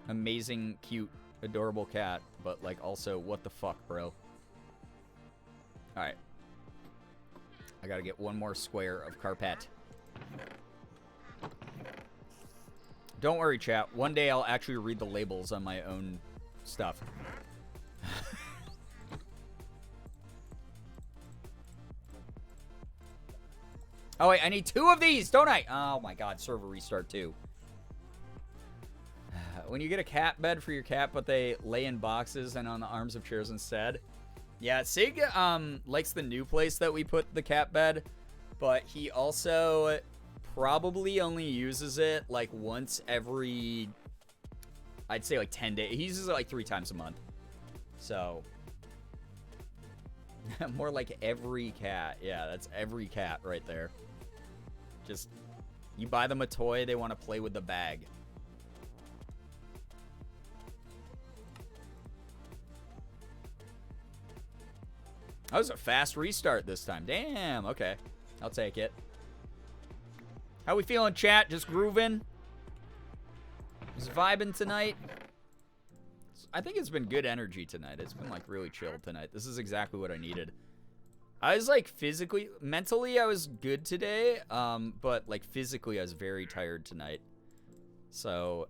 Amazing, cute, adorable cat, but, like, also, what the fuck, bro? Alright. I gotta get one more square of carpet. Don't worry, chat. One day I'll actually read the labels on my own stuff. Oh, wait. I need 2 of these, don't I? Oh, my God. Server restart, too. When you get a cat bed for your cat, but they lay in boxes and on the arms of chairs instead. Yeah, Sig likes the new place that we put the cat bed, but he also probably only uses it like once every, I'd say like 10 days. He uses it like 3 times a month. So, more like every cat. Yeah, that's every cat right there. Just, you buy them a toy, they want to play with the bag. That was a fast restart this time. Damn, okay. I'll take it. How we feeling, chat? Just grooving? Just vibing tonight? I think it's been good energy tonight. It's been, like, really chill tonight. This is exactly what I needed. I was like mentally I was good today, but like physically I was very tired tonight. So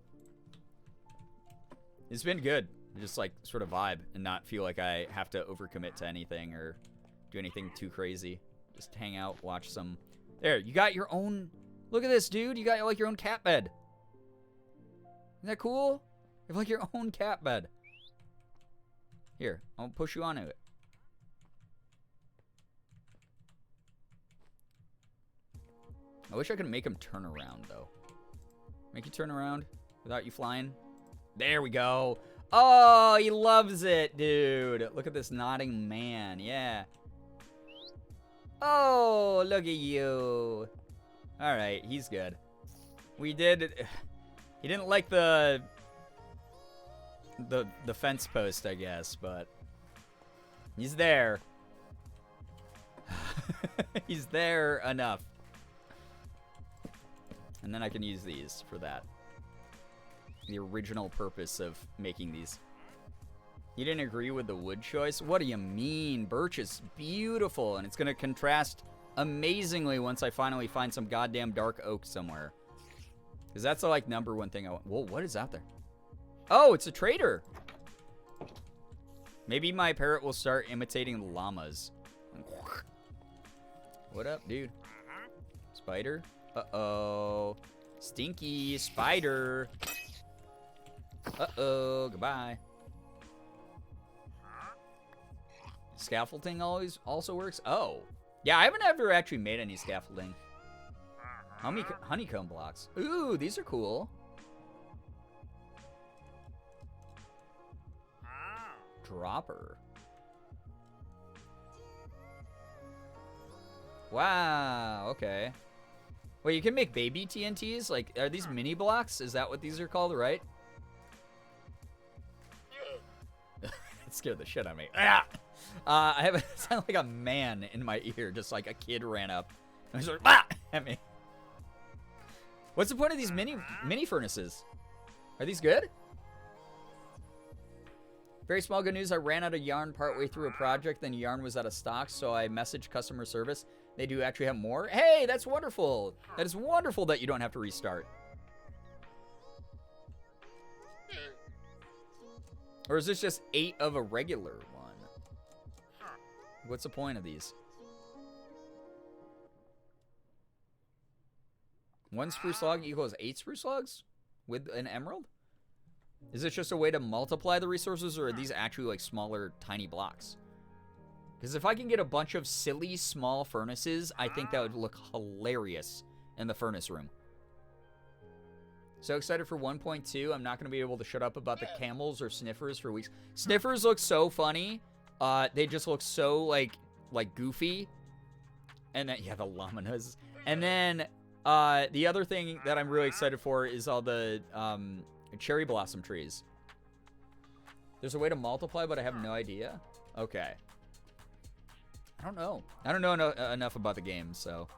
it's been good. Just like sort of vibe and not feel like I have to overcommit to anything or do anything too crazy. Just hang out, watch some. There, you got your own. Look at this, dude. You got like your own cat bed. Isn't that cool? You have like your own cat bed. Here, I'll push you onto it. I wish I could make him turn around, though. Make you turn around without you flying. There we go. Oh, he loves it, dude. Look at this nodding man. Yeah. Oh, look at you. All right, he's good. We did. He didn't like the fence post, I guess, but he's there. He's there enough. And then I can use these for that. The original purpose of making these. You didn't agree with the wood choice? What do you mean? Birch is beautiful, and it's going to contrast amazingly once I finally find some goddamn dark oak somewhere. Because that's the, like, #1 thing I want. Whoa, what is out there? Oh, it's a trader. Maybe my parrot will start imitating llamas. What up, dude? Spider? Uh-oh. Stinky spider. Uh-oh. Goodbye. Scaffolding also works? Oh. Yeah, I haven't ever actually made any scaffolding. Honeycomb blocks. Ooh, these are cool. Dropper. Wow, okay. Wait, you can make baby TNTs? Like, are these mini blocks? Is that what these are called, right? It scared the shit out of me. Ah! I have it sound like a man in my ear, just like a kid ran up and was like, ah! At me. What's the point of these mini furnaces? Are these good? Very small good news. I ran out of yarn partway through a project, then yarn was out of stock, so I messaged customer service. They do actually have more. Hey, that's wonderful. That is wonderful that you don't have to restart. Or is this just 8 of a regular one? What's the point of these? 1 spruce log equals 8 spruce logs with an emerald? Is this just a way to multiply the resources, or are these actually like smaller, tiny blocks? Because if I can get a bunch of silly, small furnaces, I think that would look hilarious in the furnace room. So excited for 1.2. I'm not going to be able to shut up about the camels or sniffers for weeks. Sniffers look so funny. They just look so, like goofy. And then, yeah, the laminas. And then, the other thing that I'm really excited for is all the, cherry blossom trees. There's a way to multiply, but I have no idea. Okay. I don't know. I don't know enough about the game, so.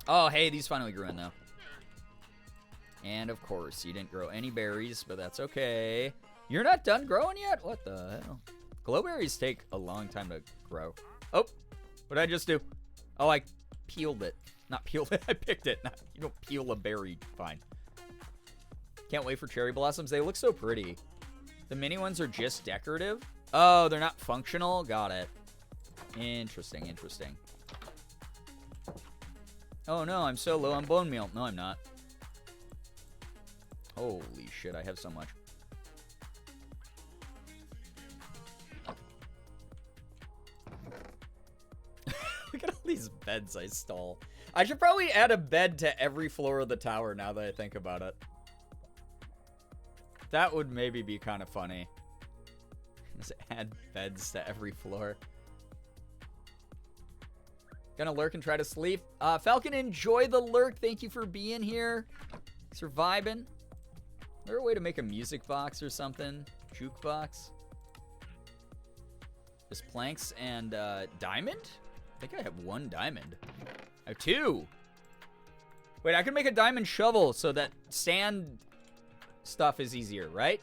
Oh, hey, these finally grew in, though. And, of course, you didn't grow any berries, but that's okay. You're not done growing yet? What the hell? Glowberries take a long time to grow. Oh, what did I just do? Oh, I peeled it. Not peeled it. I picked it. You don't peel a berry. Fine. Can't wait for cherry blossoms. They look so pretty. The mini ones are just decorative. Oh, they're not functional? Got it. Interesting, interesting. Oh, no, I'm so low on bone meal. No, I'm not. Holy shit, I have so much. Look at all these beds I stole. I should probably add a bed to every floor of the tower now that I think about it. That would maybe be kind of funny. Just add beds to every floor. Gonna lurk and try to sleep. Falcon, enjoy the lurk. Thank you for being here. Surviving. Is there a way to make a music box or something? Jukebox? Just planks and diamond? I think I have 1 diamond. I have 2. Wait, I can make a diamond shovel so that sand stuff is easier, right?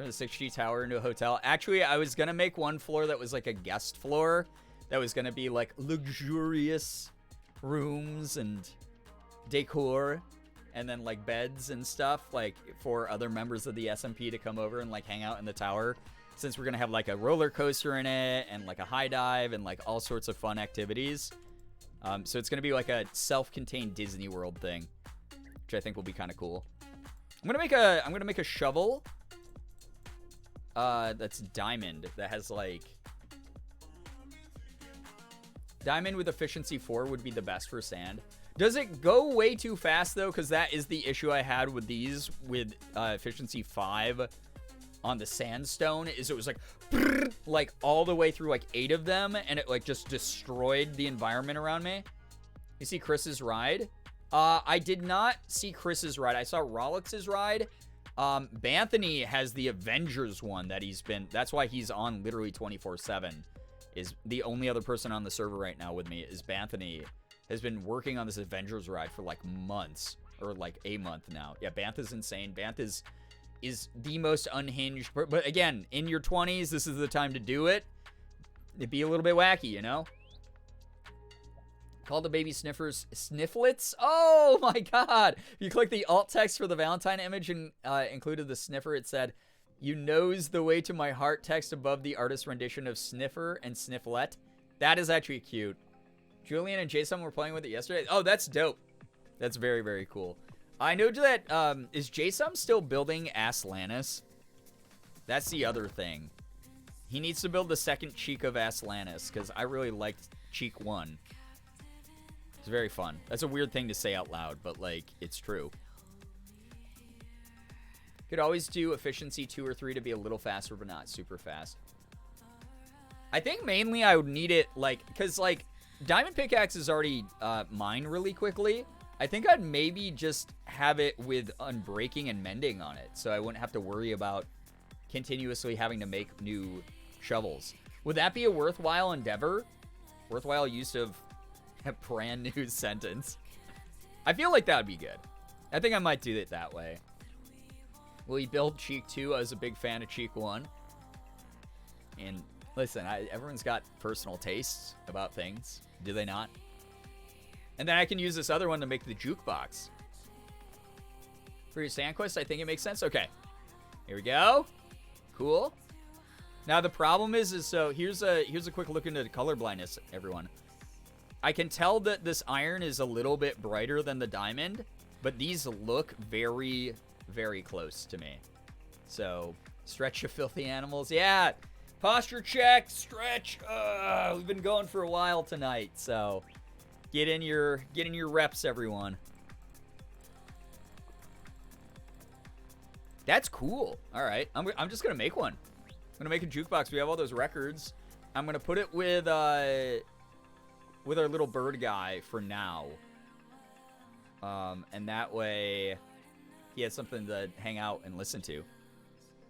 Turn the 6G tower into a hotel. Actually, I was going to make one floor that was like a guest floor. That was going to be like luxurious rooms and decor. And then like beds and stuff like for other members of the SMP to come over and like hang out in the tower. Since we're going to have like a roller coaster in it and like a high dive and like all sorts of fun activities. So it's going to be like a self-contained Disney World thing, which I think will be kind of cool. I'm going to make a shovel. That's diamond. That has like diamond with efficiency 4 would be the best for sand. Does it go way too fast though? Because that is the issue I had with these with efficiency 5 on the sandstone. Is it was like all the way through like 8 of them, and it like just destroyed the environment around me. You see Chris's ride? I did not see Chris's ride. I saw Rolix's ride. Banthony has the Avengers one that that's why he's on literally 24/7. Is the only other person on the server right now with me is Banthony. Has been working on this Avengers ride for like months, or like a month now. Yeah, Banth is insane. Banth is the most unhinged, but again, in your 20s, this is the time to do it. It'd be a little bit wacky, you know? Call the baby sniffers snifflets. Oh my god! If you click the alt text for the Valentine image and included the sniffer, it said, "You knows the way to my heart" text above the artist rendition of sniffer and snifflet. That is actually cute. Julian and Jason were playing with it yesterday. Oh, that's dope. That's very, very cool. I know that, is Jason still building Aslanus? That's the other thing. He needs to build the second cheek of Aslanus, because I really liked cheek 1. It's very fun. That's a weird thing to say out loud, but, like, it's true. Could always do efficiency 2 or 3 to be a little faster, but not super fast. I think mainly I would need it, like, because, like, Diamond Pickaxe is already mined really quickly. I think I'd maybe just have it with Unbreaking and Mending on it, so I wouldn't have to worry about continuously having to make new shovels. Would that be a worthwhile endeavor? Worthwhile use of a brand new sentence? I feel like that would be good. I think I might do it that way. Will you build Cheek 2? I was a big fan of Cheek 1. And listen, everyone's got personal tastes about things. Do they not? And then I can use this other one to make the jukebox. For your sand quest, I think it makes sense. Okay. Here we go. Cool. Now the problem is so here's a quick look into the color blindness, everyone. I can tell that this iron is a little bit brighter than the diamond, but these look very, very close to me. So, stretch, you filthy animals. Yeah, posture check, stretch. We've been going for a while tonight, so get in your reps, everyone. That's cool. All right, I'm just gonna make one. I'm gonna make a jukebox. We have all those records. I'm gonna put it with our little bird guy for now. And that way he has something to hang out and listen to.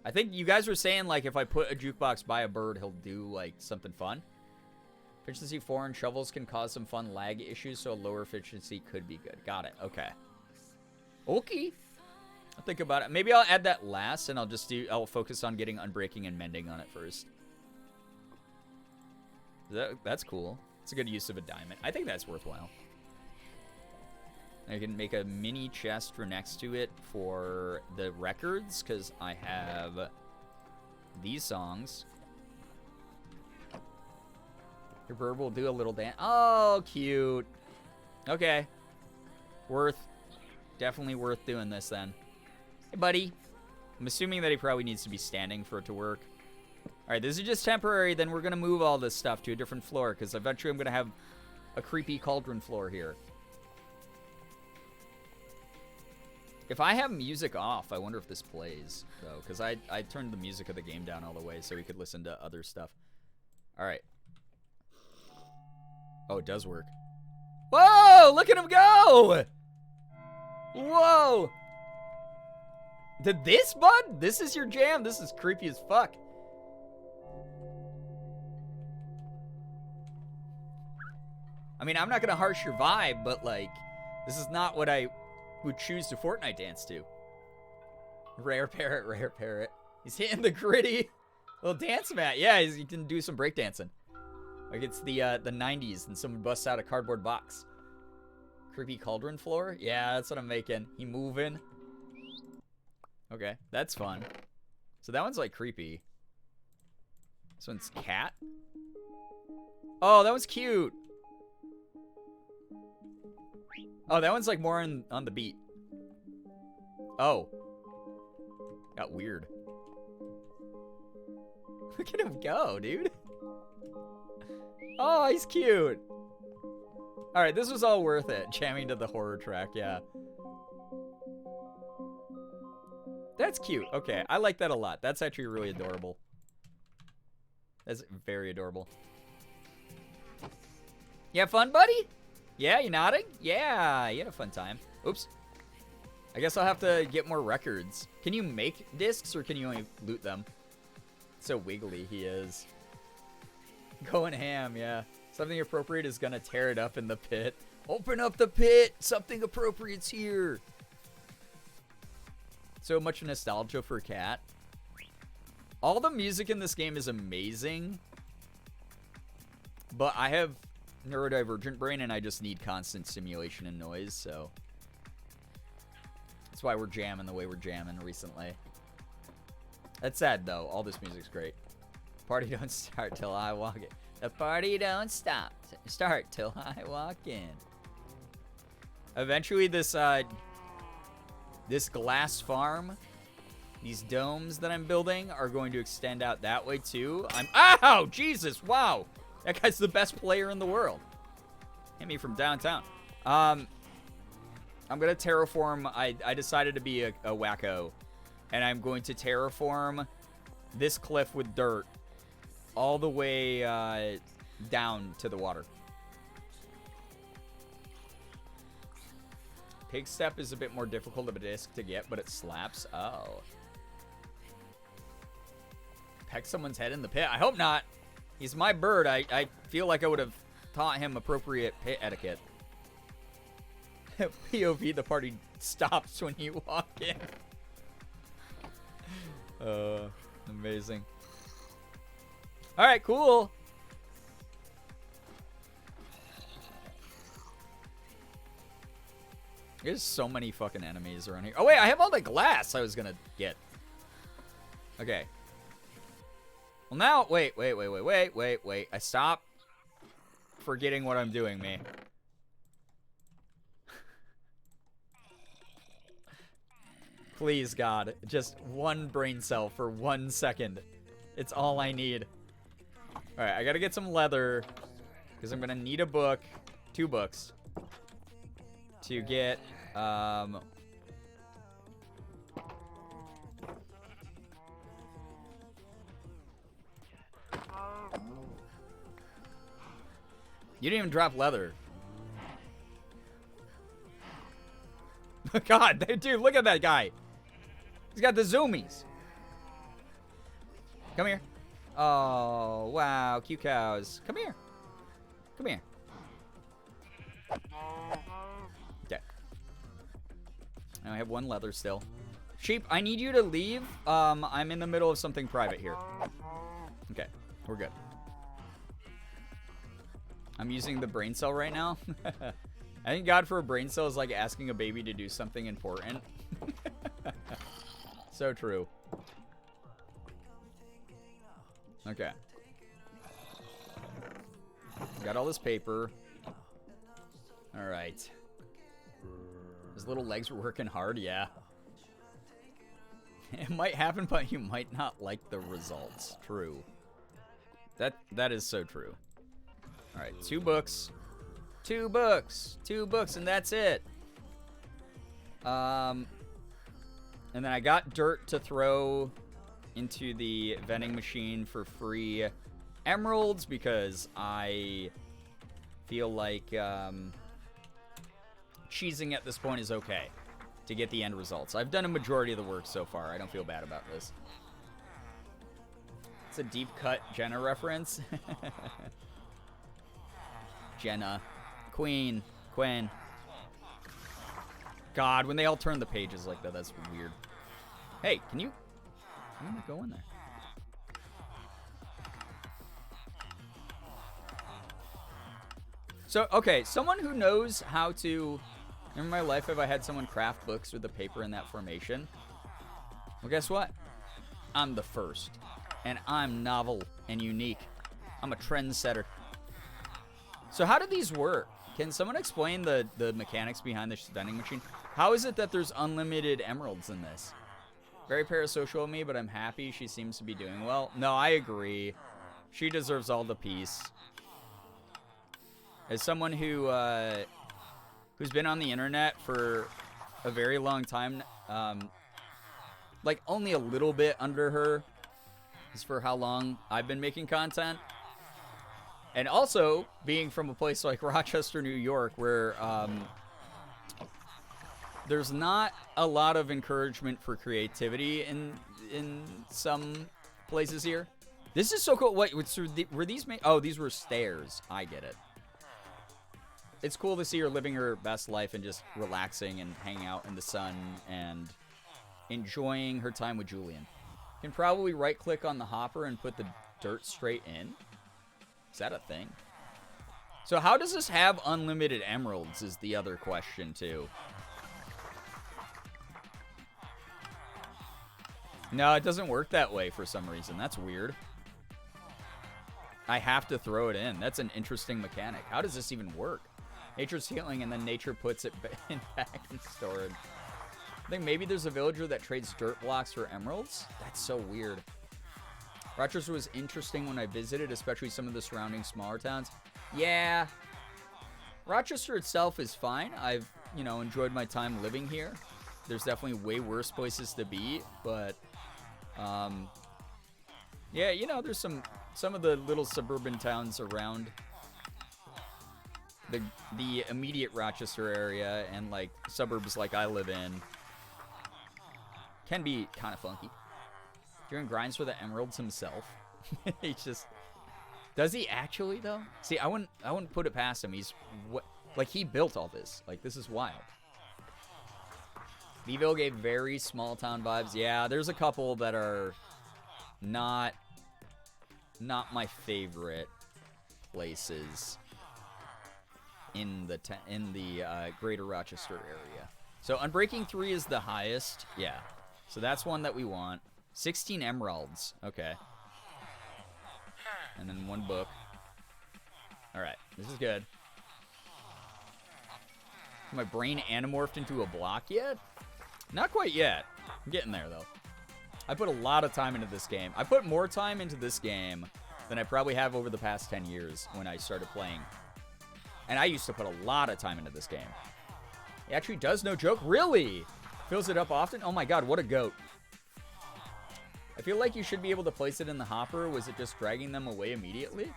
I think you guys were saying, like, if I put a jukebox by a bird, he'll do, like, something fun. Efficiency 4 and shovels can cause some fun lag issues, so a lower efficiency could be good. Got it. Okay. Okay. I'll think about it. Maybe I'll add that last, and I'll focus on getting Unbreaking and Mending on it first. That's cool. It's a good use of a diamond. I think that's worthwhile. I can make a mini chest for next to it for the records, because I have these songs. Your bird will do a little dance. Oh, cute. Okay. Definitely worth doing this then. Hey, buddy. I'm assuming that he probably needs to be standing for it to work. Alright, this is just temporary. Then we're going to move all this stuff to a different floor, because eventually I'm going to have a creepy cauldron floor here. If I have music off, I wonder if this plays, though, because I turned the music of the game down all the way so we could listen to other stuff. Alright. Oh, it does work. Whoa! Look at him go! Whoa! Did this, bud? This is your jam? This is creepy as fuck. I mean, I'm not gonna harsh your vibe, but, like, this is not what I would choose to Fortnite dance to. Rare parrot, rare parrot. He's hitting the gritty little dance mat. Yeah, he can do some breakdancing. Like it's the 90s and someone busts out a cardboard box. Creepy cauldron floor? Yeah, that's what I'm making. He moving. Okay, that's fun. So that one's like creepy. This one's cat. Oh, that was cute. Oh, that one's like more on the beat. Oh. Got weird. Look at him go, dude. Oh, he's cute. Alright, this was all worth it. Jamming to the horror track, yeah. That's cute. Okay, I like that a lot. That's actually really adorable. That's very adorable. You have fun, buddy? Yeah, you nodding? Yeah, you had a fun time. Oops. I guess I'll have to get more records. Can you make discs or can you only loot them? So wiggly he is. Going ham, yeah. Something appropriate is gonna tear it up in the pit. Open up the pit! Something appropriate's here! So much nostalgia for Cat. All the music in this game is amazing. But I have neurodivergent brain and I just need constant stimulation and noise, so... That's why we're jamming the way we're jamming recently. That's sad, though. All this music's great. Party don't start till I walk in. The party don't start till I walk in. Eventually, this glass farm, these domes that I'm building are going to extend out that way, too. Ow! Jesus! Wow! That guy's the best player in the world. Hit me from downtown. I'm going to terraform. I decided to be a wacko. And I'm going to terraform this cliff with dirt all the way down to the water. Pig step is a bit more difficult of a disc to get, but it slaps. Oh. Peck someone's head in the pit. I hope not. He's my bird. I feel like I would have taught him appropriate pit etiquette. POV, the party stops when you walk in. Amazing. Alright, cool. There's so many fucking enemies around here. Oh, wait, I have all the glass I was gonna get. Okay. Well, now, wait. I stop forgetting what I'm doing, me. Please, God, just one brain cell for 1 second. It's all I need. Alright, I gotta get some leather, because I'm gonna need a book, 2 books, to get, You didn't even drop leather. God, dude, look at that guy. He's got the zoomies. Come here. Oh, wow. Cute cows. Come here. Come here. Okay. Now I have 1 leather still. Sheep, I need you to leave. I'm in the middle of something private here. Okay. We're good. I'm using the brain cell right now. I think God for a brain cell is like asking a baby to do something important. So true. Okay. Got all this paper. Alright. His little legs were working hard, yeah. It might happen, but you might not like the results. True. That is so true. Alright, 2 books. 2 books. 2 books, and that's it. And then I got dirt to throw into the vending machine for free emeralds because I feel like cheesing at this point is okay to get the end results. I've done a majority of the work so far. I don't feel bad about this. It's a deep cut Jenna reference. Jenna. Queen. Quinn. God, when they all turn the pages like that, that's weird. Hey, can you I'm gonna go in there. So, okay, someone who knows how to... In my life, have I had someone craft books with the paper in that formation? Well, guess what? I'm the first. And I'm novel and unique. I'm a trendsetter. So how do these work? Can someone explain the mechanics behind the vending machine? How is it that there's unlimited emeralds in this? Very parasocial of me, but I'm happy she seems to be doing well. No, I agree. She deserves all the peace. As someone who who's been on the internet for a very long time, like only a little bit under her is for how long I've been making content. And also being from a place like Rochester, New York, where there's not a lot of encouragement for creativity in some places here. This is so cool. Wait, were these made? Oh, these were stairs. I get it. It's cool to see her living her best life and just relaxing and hanging out in the sun and enjoying her time with Julian. Can probably right-click on the hopper and put the dirt straight in. Is that a thing? So how does this have unlimited emeralds is the other question, too. No, it doesn't work that way for some reason. That's weird. I have to throw it in. That's an interesting mechanic. How does this even work? Nature's healing, and then nature puts it back in storage. I think maybe there's a villager that trades dirt blocks for emeralds. That's so weird. Rochester was interesting when I visited, especially some of the surrounding smaller towns. Yeah. Rochester itself is fine. I've, you know, enjoyed my time living here. There's definitely way worse places to be, but yeah, you know, there's some of the little suburban towns around the immediate Rochester area and like suburbs like I live in can be kind of funky. Doing grinds for the emeralds himself. He's just, does he actually though? See, I wouldn't put it past him. He's what, like he built all this. Like this is wild. Veville gave very small town vibes. Yeah, there's a couple that are not my favorite places in the greater Rochester area. So Unbreaking 3 is the highest. Yeah. So that's one that we want. 16 emeralds. Okay. And then one book. All right. This is good. My brain animorphed into a block yet? Not quite yet. I'm getting there, though. I put a lot of time into this game. I put more time into this game than I probably have over the past 10 years when I started playing. And I used to put a lot of time into this game. It actually does, no joke. Really? Fills it up often? Oh my god, what a goat. I feel like you should be able to place it in the hopper. Was it just dragging them away immediately?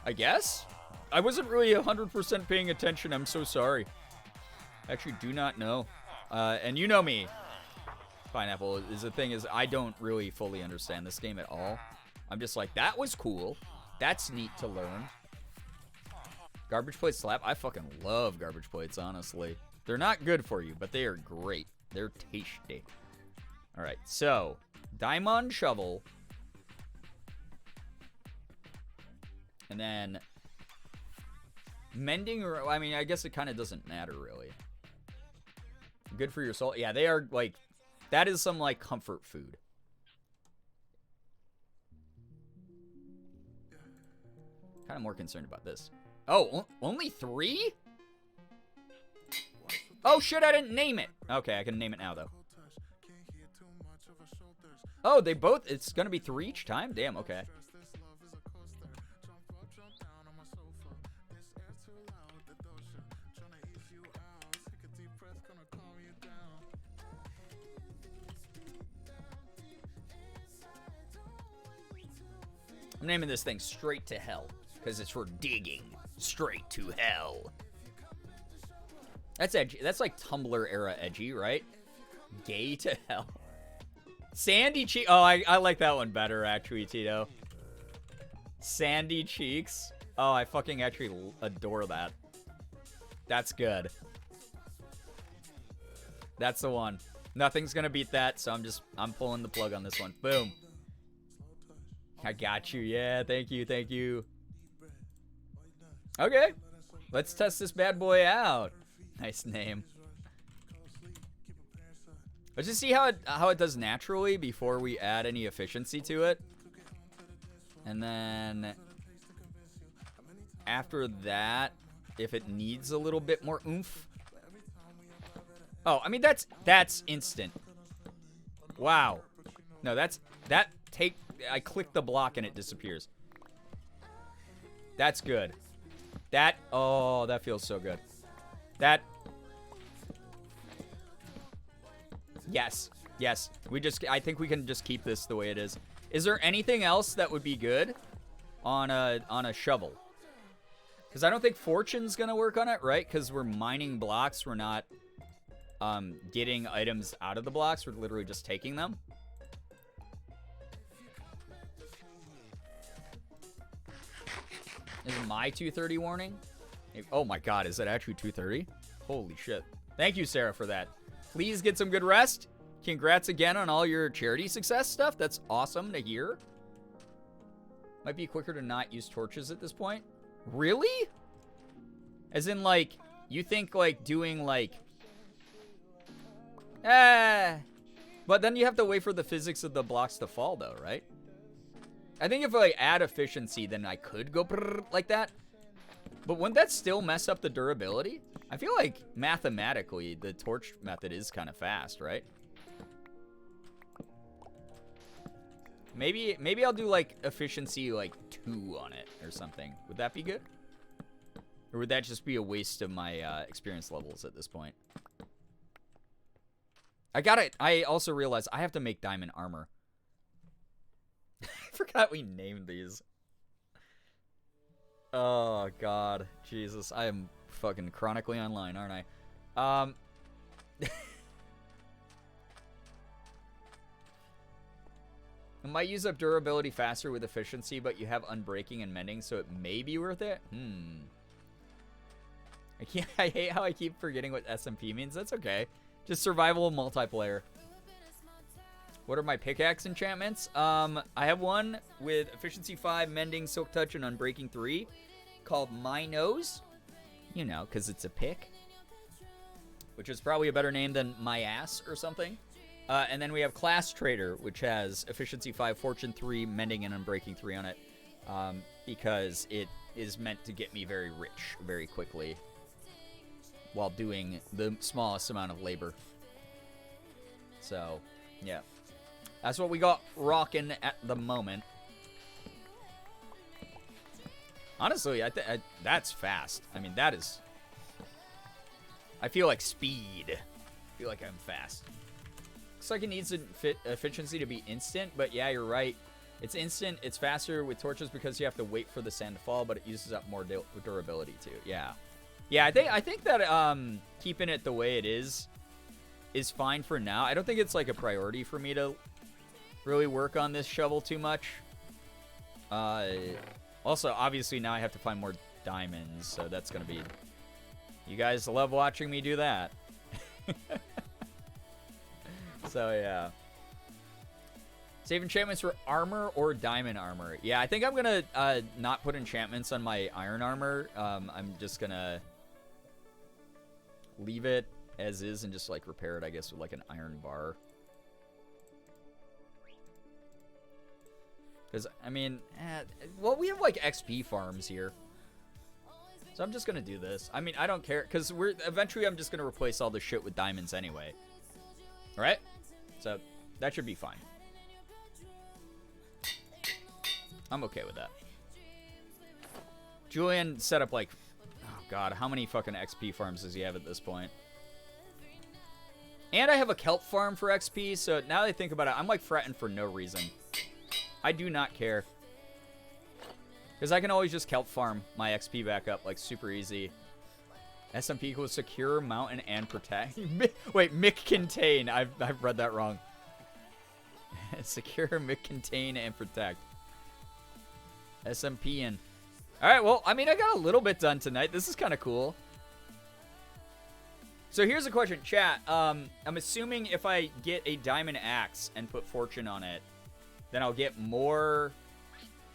I guess? I wasn't really 100% paying attention. I'm so sorry. I actually do not know. And you know me. Pineapple is the thing is I don't really fully understand this game at all. I'm just like, that was cool. That's neat to learn. Garbage plate slap? I fucking love garbage plates, honestly. They're not good for you, but they are great. They're tasty. All right, so diamond shovel. And then mending, or I mean, I guess it kind of doesn't matter really. Good for your soul. Yeah, they are like, that is some like comfort food. Kind of more concerned about this. Oh, only 3? Oh shit, I didn't name it. Okay, I can name it now though. Oh, they both, it's gonna be 3 each time? Damn, okay. I'm naming this thing Straight to Hell, because it's for digging straight to hell. That's edgy. That's like Tumblr era edgy, right? Gay to hell. Sandy cheek. Oh, I like that one better, actually, Tito. Sandy cheeks. Oh, I fucking actually adore that. That's good. That's the one. Nothing's gonna beat that, so I'm pulling the plug on this one. Boom. I got you. Yeah, thank you, thank you. Okay, let's test this bad boy out. Nice name. Let's just see how it does naturally before we add any efficiency to it. And then after that, if it needs a little bit more oomph. Oh, I mean that's instant. Wow. No, I click the block and it disappears. That's good. That feels so good. Yes. I think we can just keep this the way it is. Is there anything else that would be good on a shovel? Because I don't think fortune's gonna work on it, right? Because we're mining blocks. We're not getting items out of the blocks. We're literally just taking them. Is my 2:30 warning? Oh my god, is it actually 2:30? Holy shit. Thank you, Sarah, for that. Please get some good rest. Congrats again on all your charity success stuff. That's awesome to hear. Might be quicker to not use torches at this point. Really? As in, like, you think, like, doing, like... But then you have to wait for the physics of the blocks to fall, though, right? I think if I add efficiency, then I could go like that. But wouldn't that still mess up the durability? I feel like mathematically, the torch method is kind of fast, right? Maybe I'll do like efficiency like 2 on it or something. Would that be good? Or would that just be a waste of my experience levels at this point? I also realized I have to make diamond armor. I forgot we named these. Oh, God. Jesus. I am fucking chronically online, aren't I? It might use up durability faster with efficiency, but you have unbreaking and mending, so it may be worth it. I hate how I keep forgetting what SMP means. That's okay. Just survival multiplayer. What are my pickaxe enchantments? I have one with efficiency 5, mending, silk touch, and unbreaking 3 called My Nose. You know, because it's a pick. Which is probably a better name than My Ass or something. And then we have Class Trader, which has efficiency 5, fortune 3, mending, and unbreaking 3 on it. Because it is meant to get me very rich very quickly while doing the smallest amount of labor. So, yeah. That's what we got rocking at the moment. Honestly, that's fast. I mean, that is... I feel like speed. I feel like I'm fast. Looks like it needs efficiency to be instant, but yeah, you're right. It's instant. It's faster with torches because you have to wait for the sand to fall, but it uses up more durability too. Yeah. Yeah, I think that keeping it the way it is fine for now. I don't think it's like a priority for me to really work on this shovel too much. Also, obviously, now I have to find more diamonds, so that's going to be... You guys love watching me do that. So, yeah. Save enchantments for armor or diamond armor. Yeah, I think I'm going to not put enchantments on my iron armor. I'm just going to leave it as is and just, like, repair it, I guess, with, like, an iron bar. Because, I mean, well, we have, like, XP farms here. So I'm just going to do this. I mean, I don't care. Because eventually I'm just going to replace all the shit with diamonds anyway. Alright? So, that should be fine. I'm okay with that. Julian set up, like... Oh, God. How many fucking XP farms does he have at this point? And I have a kelp farm for XP. So, now that I think about it, I'm, like, fretting for no reason. I do not care. Because I can always just kelp farm my XP back up, like, super easy. SMP equals secure, mountain, and protect. Wait, mick contain. I've read that wrong. Secure, mick contain, and protect. SMP and... Alright, well, I mean, I got a little bit done tonight. This is kind of cool. So here's a question, chat. I'm assuming if I get a diamond axe and put fortune on it, then I'll get more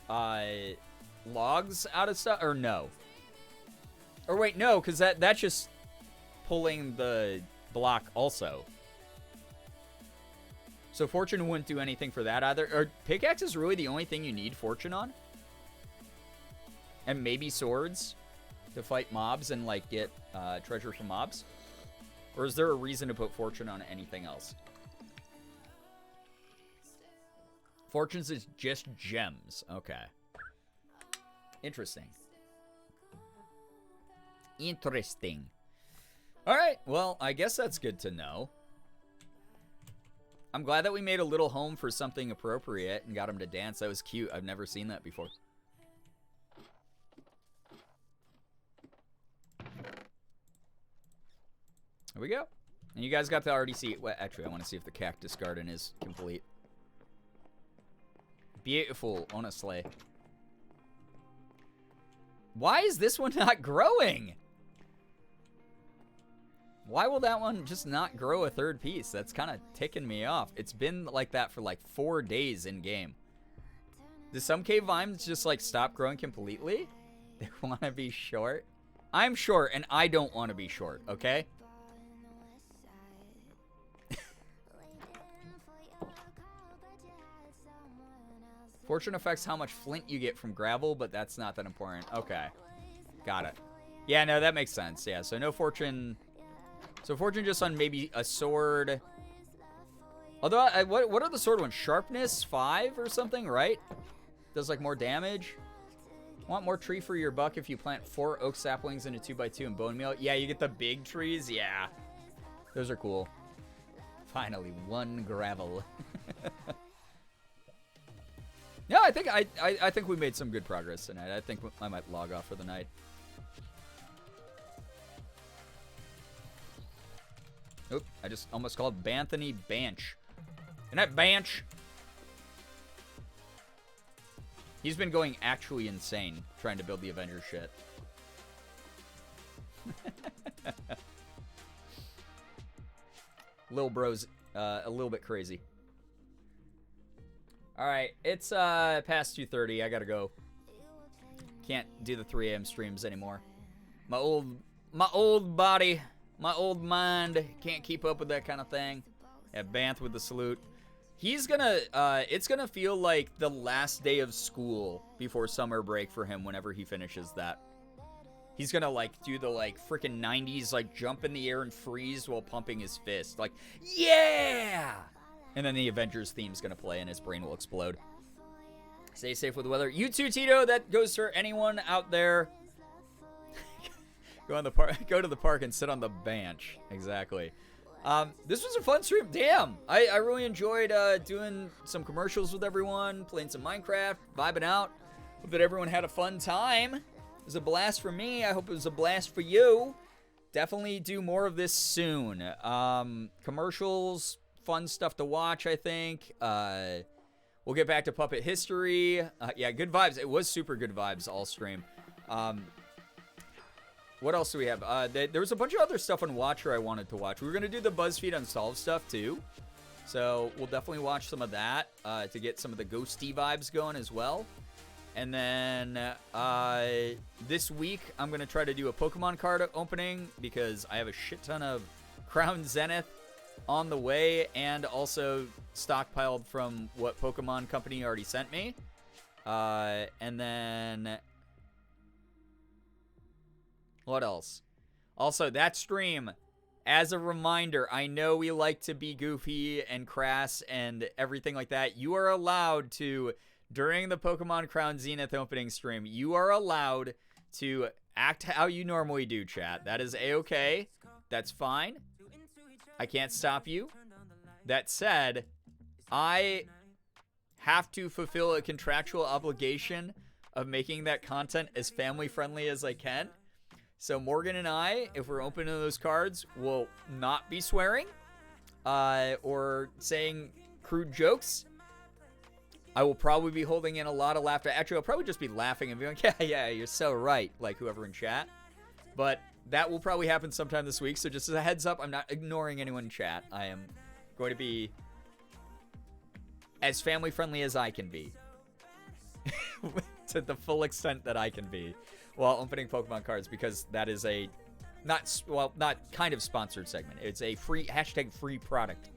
logs out of stuff, or no? Or wait, no, because that's just pulling the block also. So fortune wouldn't do anything for that either. Or pickaxe is really the only thing you need fortune on? And maybe swords to fight mobs and, like, get treasure from mobs? Or is there a reason to put fortune on anything else? Fortunes is just gems. Okay. Interesting. Interesting. Alright, well, I guess that's good to know. I'm glad that we made a little home for something appropriate and got him to dance. That was cute. I've never seen that before. There we go. And you guys got to already see... Well, actually, I want to see if the cactus garden is complete. Beautiful, honestly. Why is this one not growing? Why will that one just not grow a third piece? That's kind of ticking me off. It's been like that for like 4 days in game. Do some cave vines just like stop growing completely? They want to be short? I'm short and I don't want to be short, okay? Fortune affects how much flint you get from gravel, but that's not that important. Okay. Got it. Yeah, no, that makes sense. Yeah, so no fortune... So fortune just on maybe a sword. Although, what are the sword ones? Sharpness 5 or something, right? Does like more damage. Want more tree for your buck if you plant 4 oak saplings in a 2x2 and bone meal. Yeah, you get the big trees. Yeah, those are cool. Finally, 1 gravel. Yeah, I think we made some good progress tonight. I think I might log off for the night. Oop, I just almost called Banthony Banch. Good night, Banch. He's been going actually insane trying to build the Avengers shit. Lil bro's a little bit crazy. Alright, it's past 2:30. I gotta go. Can't do the 3 a.m. streams anymore. My old body... My old mind can't keep up with that kind of thing. Yeah, Banth with the salute. He's gonna, it's gonna feel like the last day of school before summer break for him whenever he finishes that. He's gonna, like, do the, like, freaking 90s, like, jump in the air and freeze while pumping his fist. Like, yeah! And then the Avengers theme's gonna play and his brain will explode. Stay safe with the weather. You too, Tito. That goes for anyone out there. Go to the park and sit on the bench. Exactly. This was a fun stream. Damn. I really enjoyed doing some commercials with everyone, playing some Minecraft, vibing out. Hope that everyone had a fun time. It was a blast for me. I hope it was a blast for you. Definitely do more of this soon. Commercials, fun stuff to watch, I think. We'll get back to Puppet History. Yeah, good vibes. It was super good vibes all stream. What else do we have? There was a bunch of other stuff on Watcher I wanted to watch. We were going to do the BuzzFeed Unsolved stuff, too. So we'll definitely watch some of that to get some of the ghosty vibes going as well. And then this week, I'm going to try to do a Pokemon card opening because I have a shit ton of Crown Zenith on the way and also stockpiled from what Pokemon Company already sent me. And then... What else? Also, that stream, as a reminder, I know we like to be goofy and crass and everything like that. You are allowed to, during the Pokemon Crown Zenith opening stream, you are allowed to act how you normally do, chat. That is A-okay. That's fine. I can't stop you. That said, I have to fulfill a contractual obligation of making that content as family-friendly as I can. So Morgan and I, if we're opening those cards, will not be swearing or saying crude jokes. I will probably be holding in a lot of laughter. Actually, I'll probably just be laughing and being like, yeah, you're so right, like whoever in chat. But that will probably happen sometime this week. So just as a heads up, I'm not ignoring anyone in chat. I am going to be as family friendly as I can be. To the full extent that I can be while opening Pokemon cards, because that is a not kind of sponsored segment. It's a free free product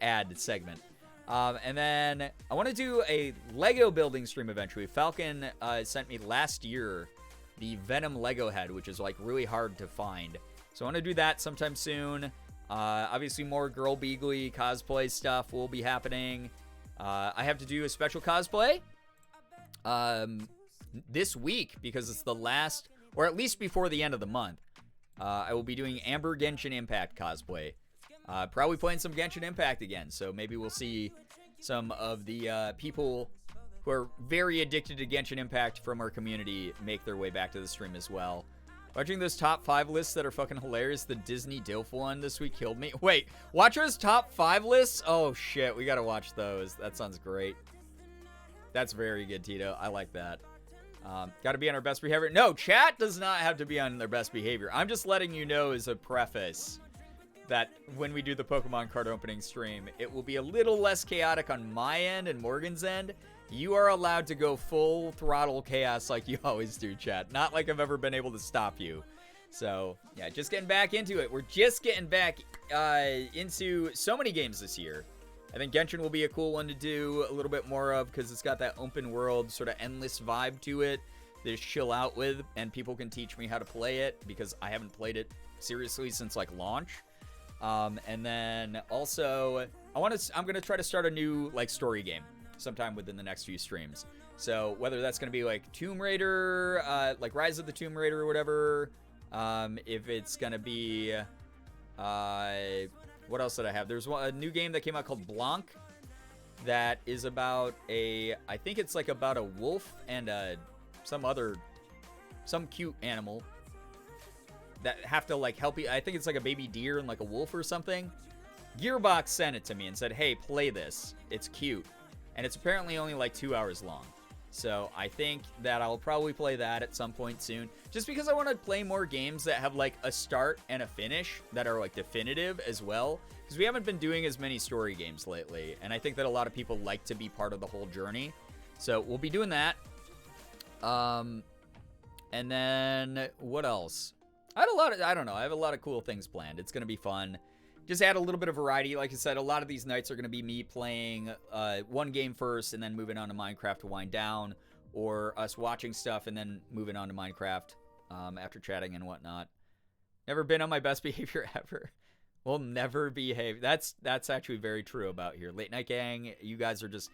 ad segment. And then I want to do a Lego building stream eventually. Falcon sent me last year the Venom Lego head, which is like really hard to find. So I want to do that sometime soon. Obviously more Girbeagly cosplay stuff will be happening. I have to do a special cosplay this week because it's the last, or at least before the end of the month. I will be doing Amber Genshin Impact cosplay. Probably playing some Genshin Impact again, so maybe we'll see some of the people who are very addicted to Genshin Impact from our community make their way back to the stream as well. Watching those top 5 lists that are fucking hilarious. The Disney Dilf one this week killed me. Wait, watch those top 5 lists? Oh shit, we gotta watch those. That sounds great. That's very good, Tito. I like that. Gotta be on our best behavior. No, chat does not have to be on their best behavior. I'm just letting you know as a preface that when we do the Pokemon card opening stream, it will be a little less chaotic on my end and Morgan's end. You are allowed to go full throttle chaos like you always do, chat. Not like I've ever been able to stop you. So, yeah, just getting back into it. We're just getting back into so many games this year. I think Genshin will be a cool one to do a little bit more of because it's got that open world sort of endless vibe to it to just chill out with, and people can teach me how to play it because I haven't played it seriously since like launch. And then also I'm gonna try to start a new like story game sometime within the next few streams. So whether that's gonna be like Tomb Raider, like Rise of the Tomb Raider or whatever, if it's gonna be what else did I have? There's a new game that came out called Blanc that is about I think it's like about a wolf and some cute animal that have to like help you. I think it's like a baby deer and like a wolf or something. Gearbox sent it to me and said, hey, play this. It's cute. And it's apparently only like 2 hours long. So I think that I'll probably play that at some point soon. Just because I want to play more games that have like a start and a finish that are like definitive as well. Because we haven't been doing as many story games lately. And I think that a lot of people like to be part of the whole journey. So we'll be doing that. And then what else? I have a lot of cool things planned. It's going to be fun. Just add a little bit of variety. Like I said, a lot of these nights are going to be me playing one game first and then moving on to Minecraft to wind down, or us watching stuff and then moving on to Minecraft after chatting and whatnot. Never been on my best behavior ever. Will never behave. That's actually very true about here. Late Night Gang, you guys are just,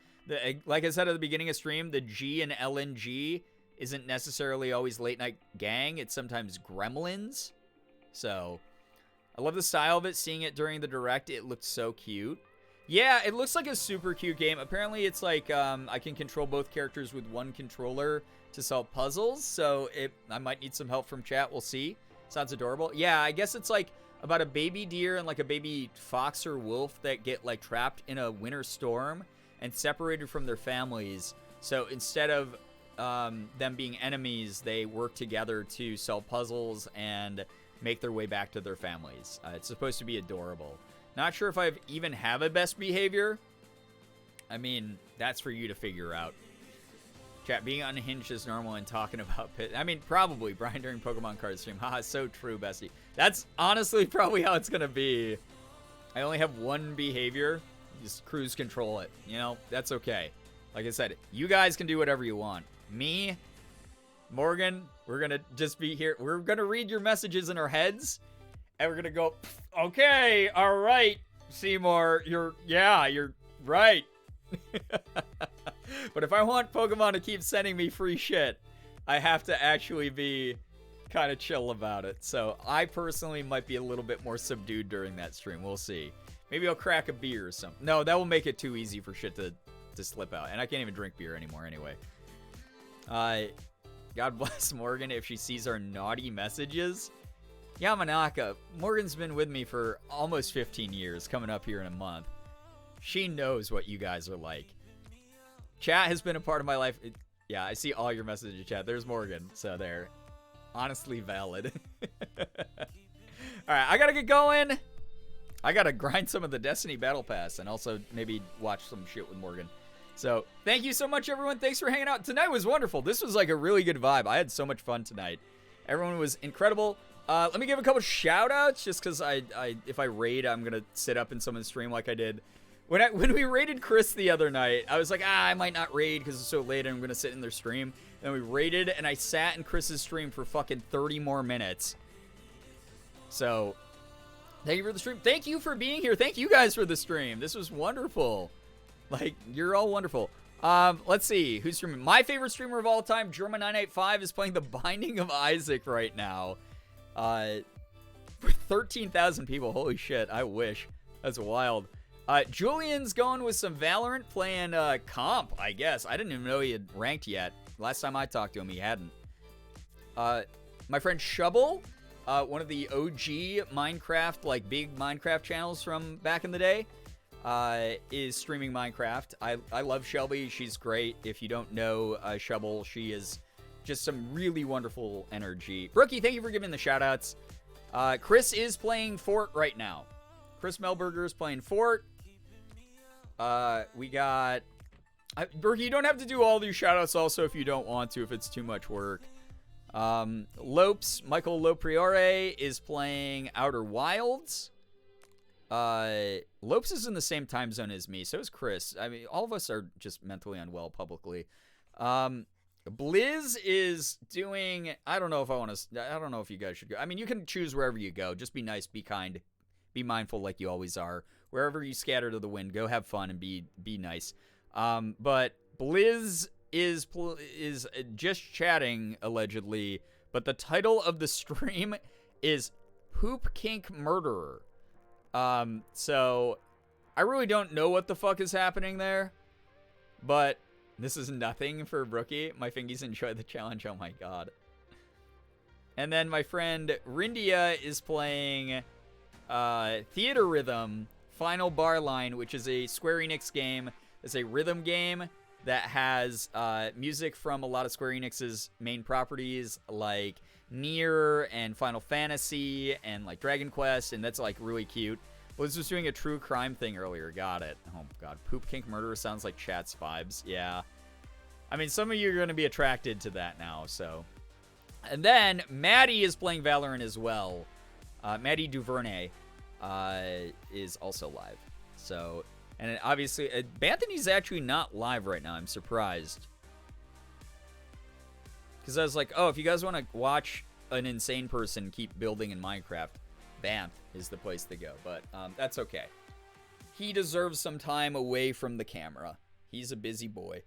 like I said at the beginning of stream, the G and LNG isn't necessarily always Late Night Gang. It's sometimes Gremlins. So I love the style of it. Seeing it during the direct, it looked so cute. Yeah, it looks like a super cute game. Apparently, it's like I can control both characters with one controller to solve puzzles. So I might need some help from chat. We'll see. Sounds adorable. Yeah, I guess it's like about a baby deer and like a baby fox or wolf that get like trapped in a winter storm and separated from their families. So instead of them being enemies, they work together to solve puzzles and make their way back to their families. It's supposed to be adorable. Not sure if I even have a best behavior. I mean, that's for you to figure out. Chat, being unhinged is normal and talking about pit. I mean, probably Brian during Pokemon card stream. Haha, so true, bestie. That's honestly probably how it's gonna be. I only have one behavior. Just cruise control it. You know, that's okay. Like I said, you guys can do whatever you want. Me, Morgan, we're gonna just be here. We're gonna read your messages in our heads, and we're gonna go, okay, all right, Seymour, you're right. But if I want Pokemon to keep sending me free shit, I have to actually be kind of chill about it. So I personally might be a little bit more subdued during that stream. We'll see. Maybe I'll crack a beer or something. No, that will make it too easy for shit to slip out. And I can't even drink beer anymore anyway. God bless Morgan if she sees our naughty messages. Yamanaka, Morgan's been with me for almost 15 years, coming up here in a month. She knows what you guys are like. Chat has been a part of my life. Yeah, I see all your messages, chat. There's Morgan, so there. Honestly valid. Alright, I gotta get going. I gotta grind some of the Destiny Battle Pass and also maybe watch some shit with Morgan. So, thank you so much, everyone. Thanks for hanging out. Tonight was wonderful. This was like a really good vibe. I had so much fun tonight. Everyone was incredible. Let me give a couple shout-outs, just because if I raid, I'm going to sit up in someone's stream like I did. When we raided Chris the other night, I was like, I might not raid because it's so late and I'm going to sit in their stream. And we raided, and I sat in Chris's stream for fucking 30 more minutes. So, thank you for the stream. Thank you for being here. Thank you guys for the stream. This was wonderful. Like, you're all wonderful. Let's see. Who's streaming? My favorite streamer of all time, German985, is playing The Binding of Isaac right now. For 13,000 people. Holy shit. I wish. That's wild. Julian's going with some Valorant, playing comp, I guess. I didn't even know he had ranked yet. Last time I talked to him, he hadn't. My friend Shubble, one of the OG Minecraft, like big Minecraft channels from back in the day, is streaming Minecraft. I love Shelby. She's great. If you don't know Shubble, she is just some really wonderful energy. Brookie, thank you for giving the shout-outs. Chris is playing Fort right now. Chris Melberger is playing Fort. We got... Brookie, you don't have to do all these shout-outs also if you don't want to, if it's too much work. Lopes, Michael Lopriore is playing Outer Wilds. Lopes is in the same time zone as me, so is Chris. I mean, all of us are just mentally unwell publicly. Blizz is doing, I don't know if you guys should go. I mean, you can choose wherever you go. Just be nice, be kind, be mindful like you always are. Wherever you scatter to the wind, go have fun and be nice. But Blizz is just chatting, allegedly, but the title of the stream is Poop Kink Murderer. So I really don't know what the fuck is happening there, but this is nothing for Brookie. My fingies enjoy the challenge. Oh my god. And then my friend Rindia is playing Theater Rhythm Final Bar Line, which is a Square Enix game. It's a rhythm game that has music from a lot of Square Enix's main properties, like Nier and Final Fantasy and like Dragon Quest, and that's like really cute. Blizz was doing a true crime thing earlier. Got it. Oh god, Poop Kink Murderer sounds like chat's vibes. Yeah. I mean, some of you are going to be attracted to that now, so. And then Maddie is playing Valorant as well. Maddie Duvernay is also live. So, and obviously, Banthony's actually not live right now. I'm surprised. Because I was like, oh, if you guys want to watch an insane person keep building in Minecraft, Banth is the place to go. But that's okay. He deserves some time away from the camera. He's a busy boy.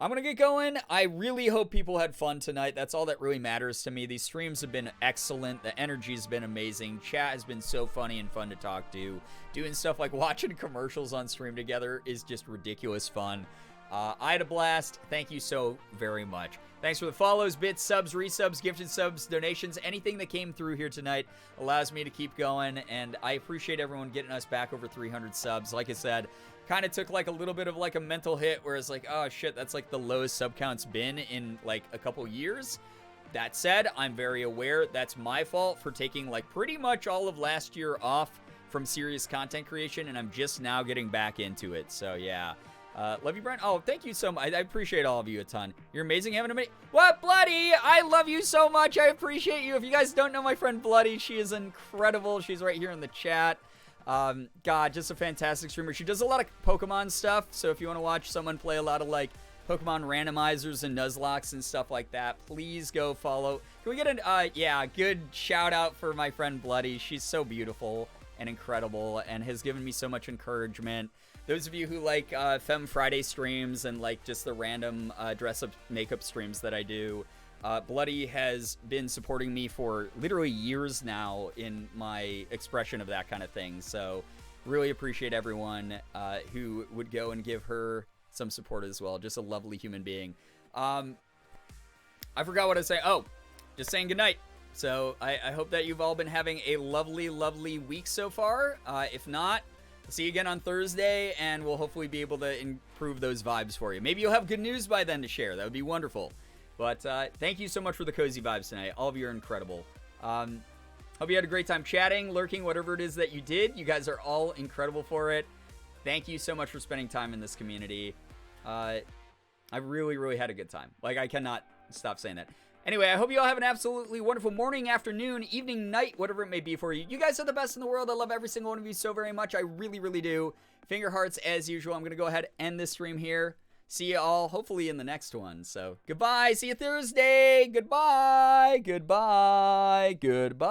I'm going to get going. I really hope people had fun tonight. That's all that really matters to me. These streams have been excellent. The energy's been amazing. Chat has been so funny and fun to talk to. Doing stuff like watching commercials on stream together is just ridiculous fun. I had a blast. Thank you so very much. Thanks for the follows, bits, subs, resubs, gifted subs, donations. Anything that came through here tonight allows me to keep going, and I appreciate everyone getting us back over 300 subs. Like I said, kind of took like a little bit of like a mental hit where it's like, oh shit, that's like the lowest sub count's been in like a couple years. That said, I'm very aware that's my fault for taking like pretty much all of last year off from serious content creation, and I'm just now getting back into it. So yeah. Love you, Brent. Oh, thank you so much. I appreciate all of you a ton. You're amazing. Having a minute. What, Bloody? I love you so much. I appreciate you. If you guys don't know my friend Bloody, she is incredible. She's right here in the chat. God, just a fantastic streamer. She does a lot of Pokemon stuff. So if you want to watch someone play a lot of like Pokemon randomizers and Nuzlockes and stuff like that, please go follow. Can we get an, yeah, good shout out for my friend Bloody. She's so beautiful and incredible and has given me so much encouragement. Those of you who like Femme Friday streams and like just the random dress-up makeup streams that I do, Bloody has been supporting me for literally years now in my expression of that kind of thing. So really appreciate everyone who would go and give her some support as well. Just a lovely human being. I forgot what to say. Oh, just saying goodnight. So I hope that you've all been having a lovely, lovely week so far. If not, see you again on Thursday, and we'll hopefully be able to improve those vibes for you. Maybe you'll have good news by then to share. That would be wonderful. But thank you so much for the cozy vibes tonight. All of you are incredible. Hope you had a great time chatting, lurking, whatever it is that you did. You guys are all incredible for it. Thank you so much for spending time in this community. I really, really had a good time. Like, I cannot stop saying that. Anyway, I hope you all have an absolutely wonderful morning, afternoon, evening, night, whatever it may be for you. You guys are the best in the world. I love every single one of you so very much. I really, really do. Finger hearts as usual. I'm going to go ahead and end this stream here. See you all hopefully in the next one. So, goodbye. See you Thursday. Goodbye. Goodbye. Goodbye.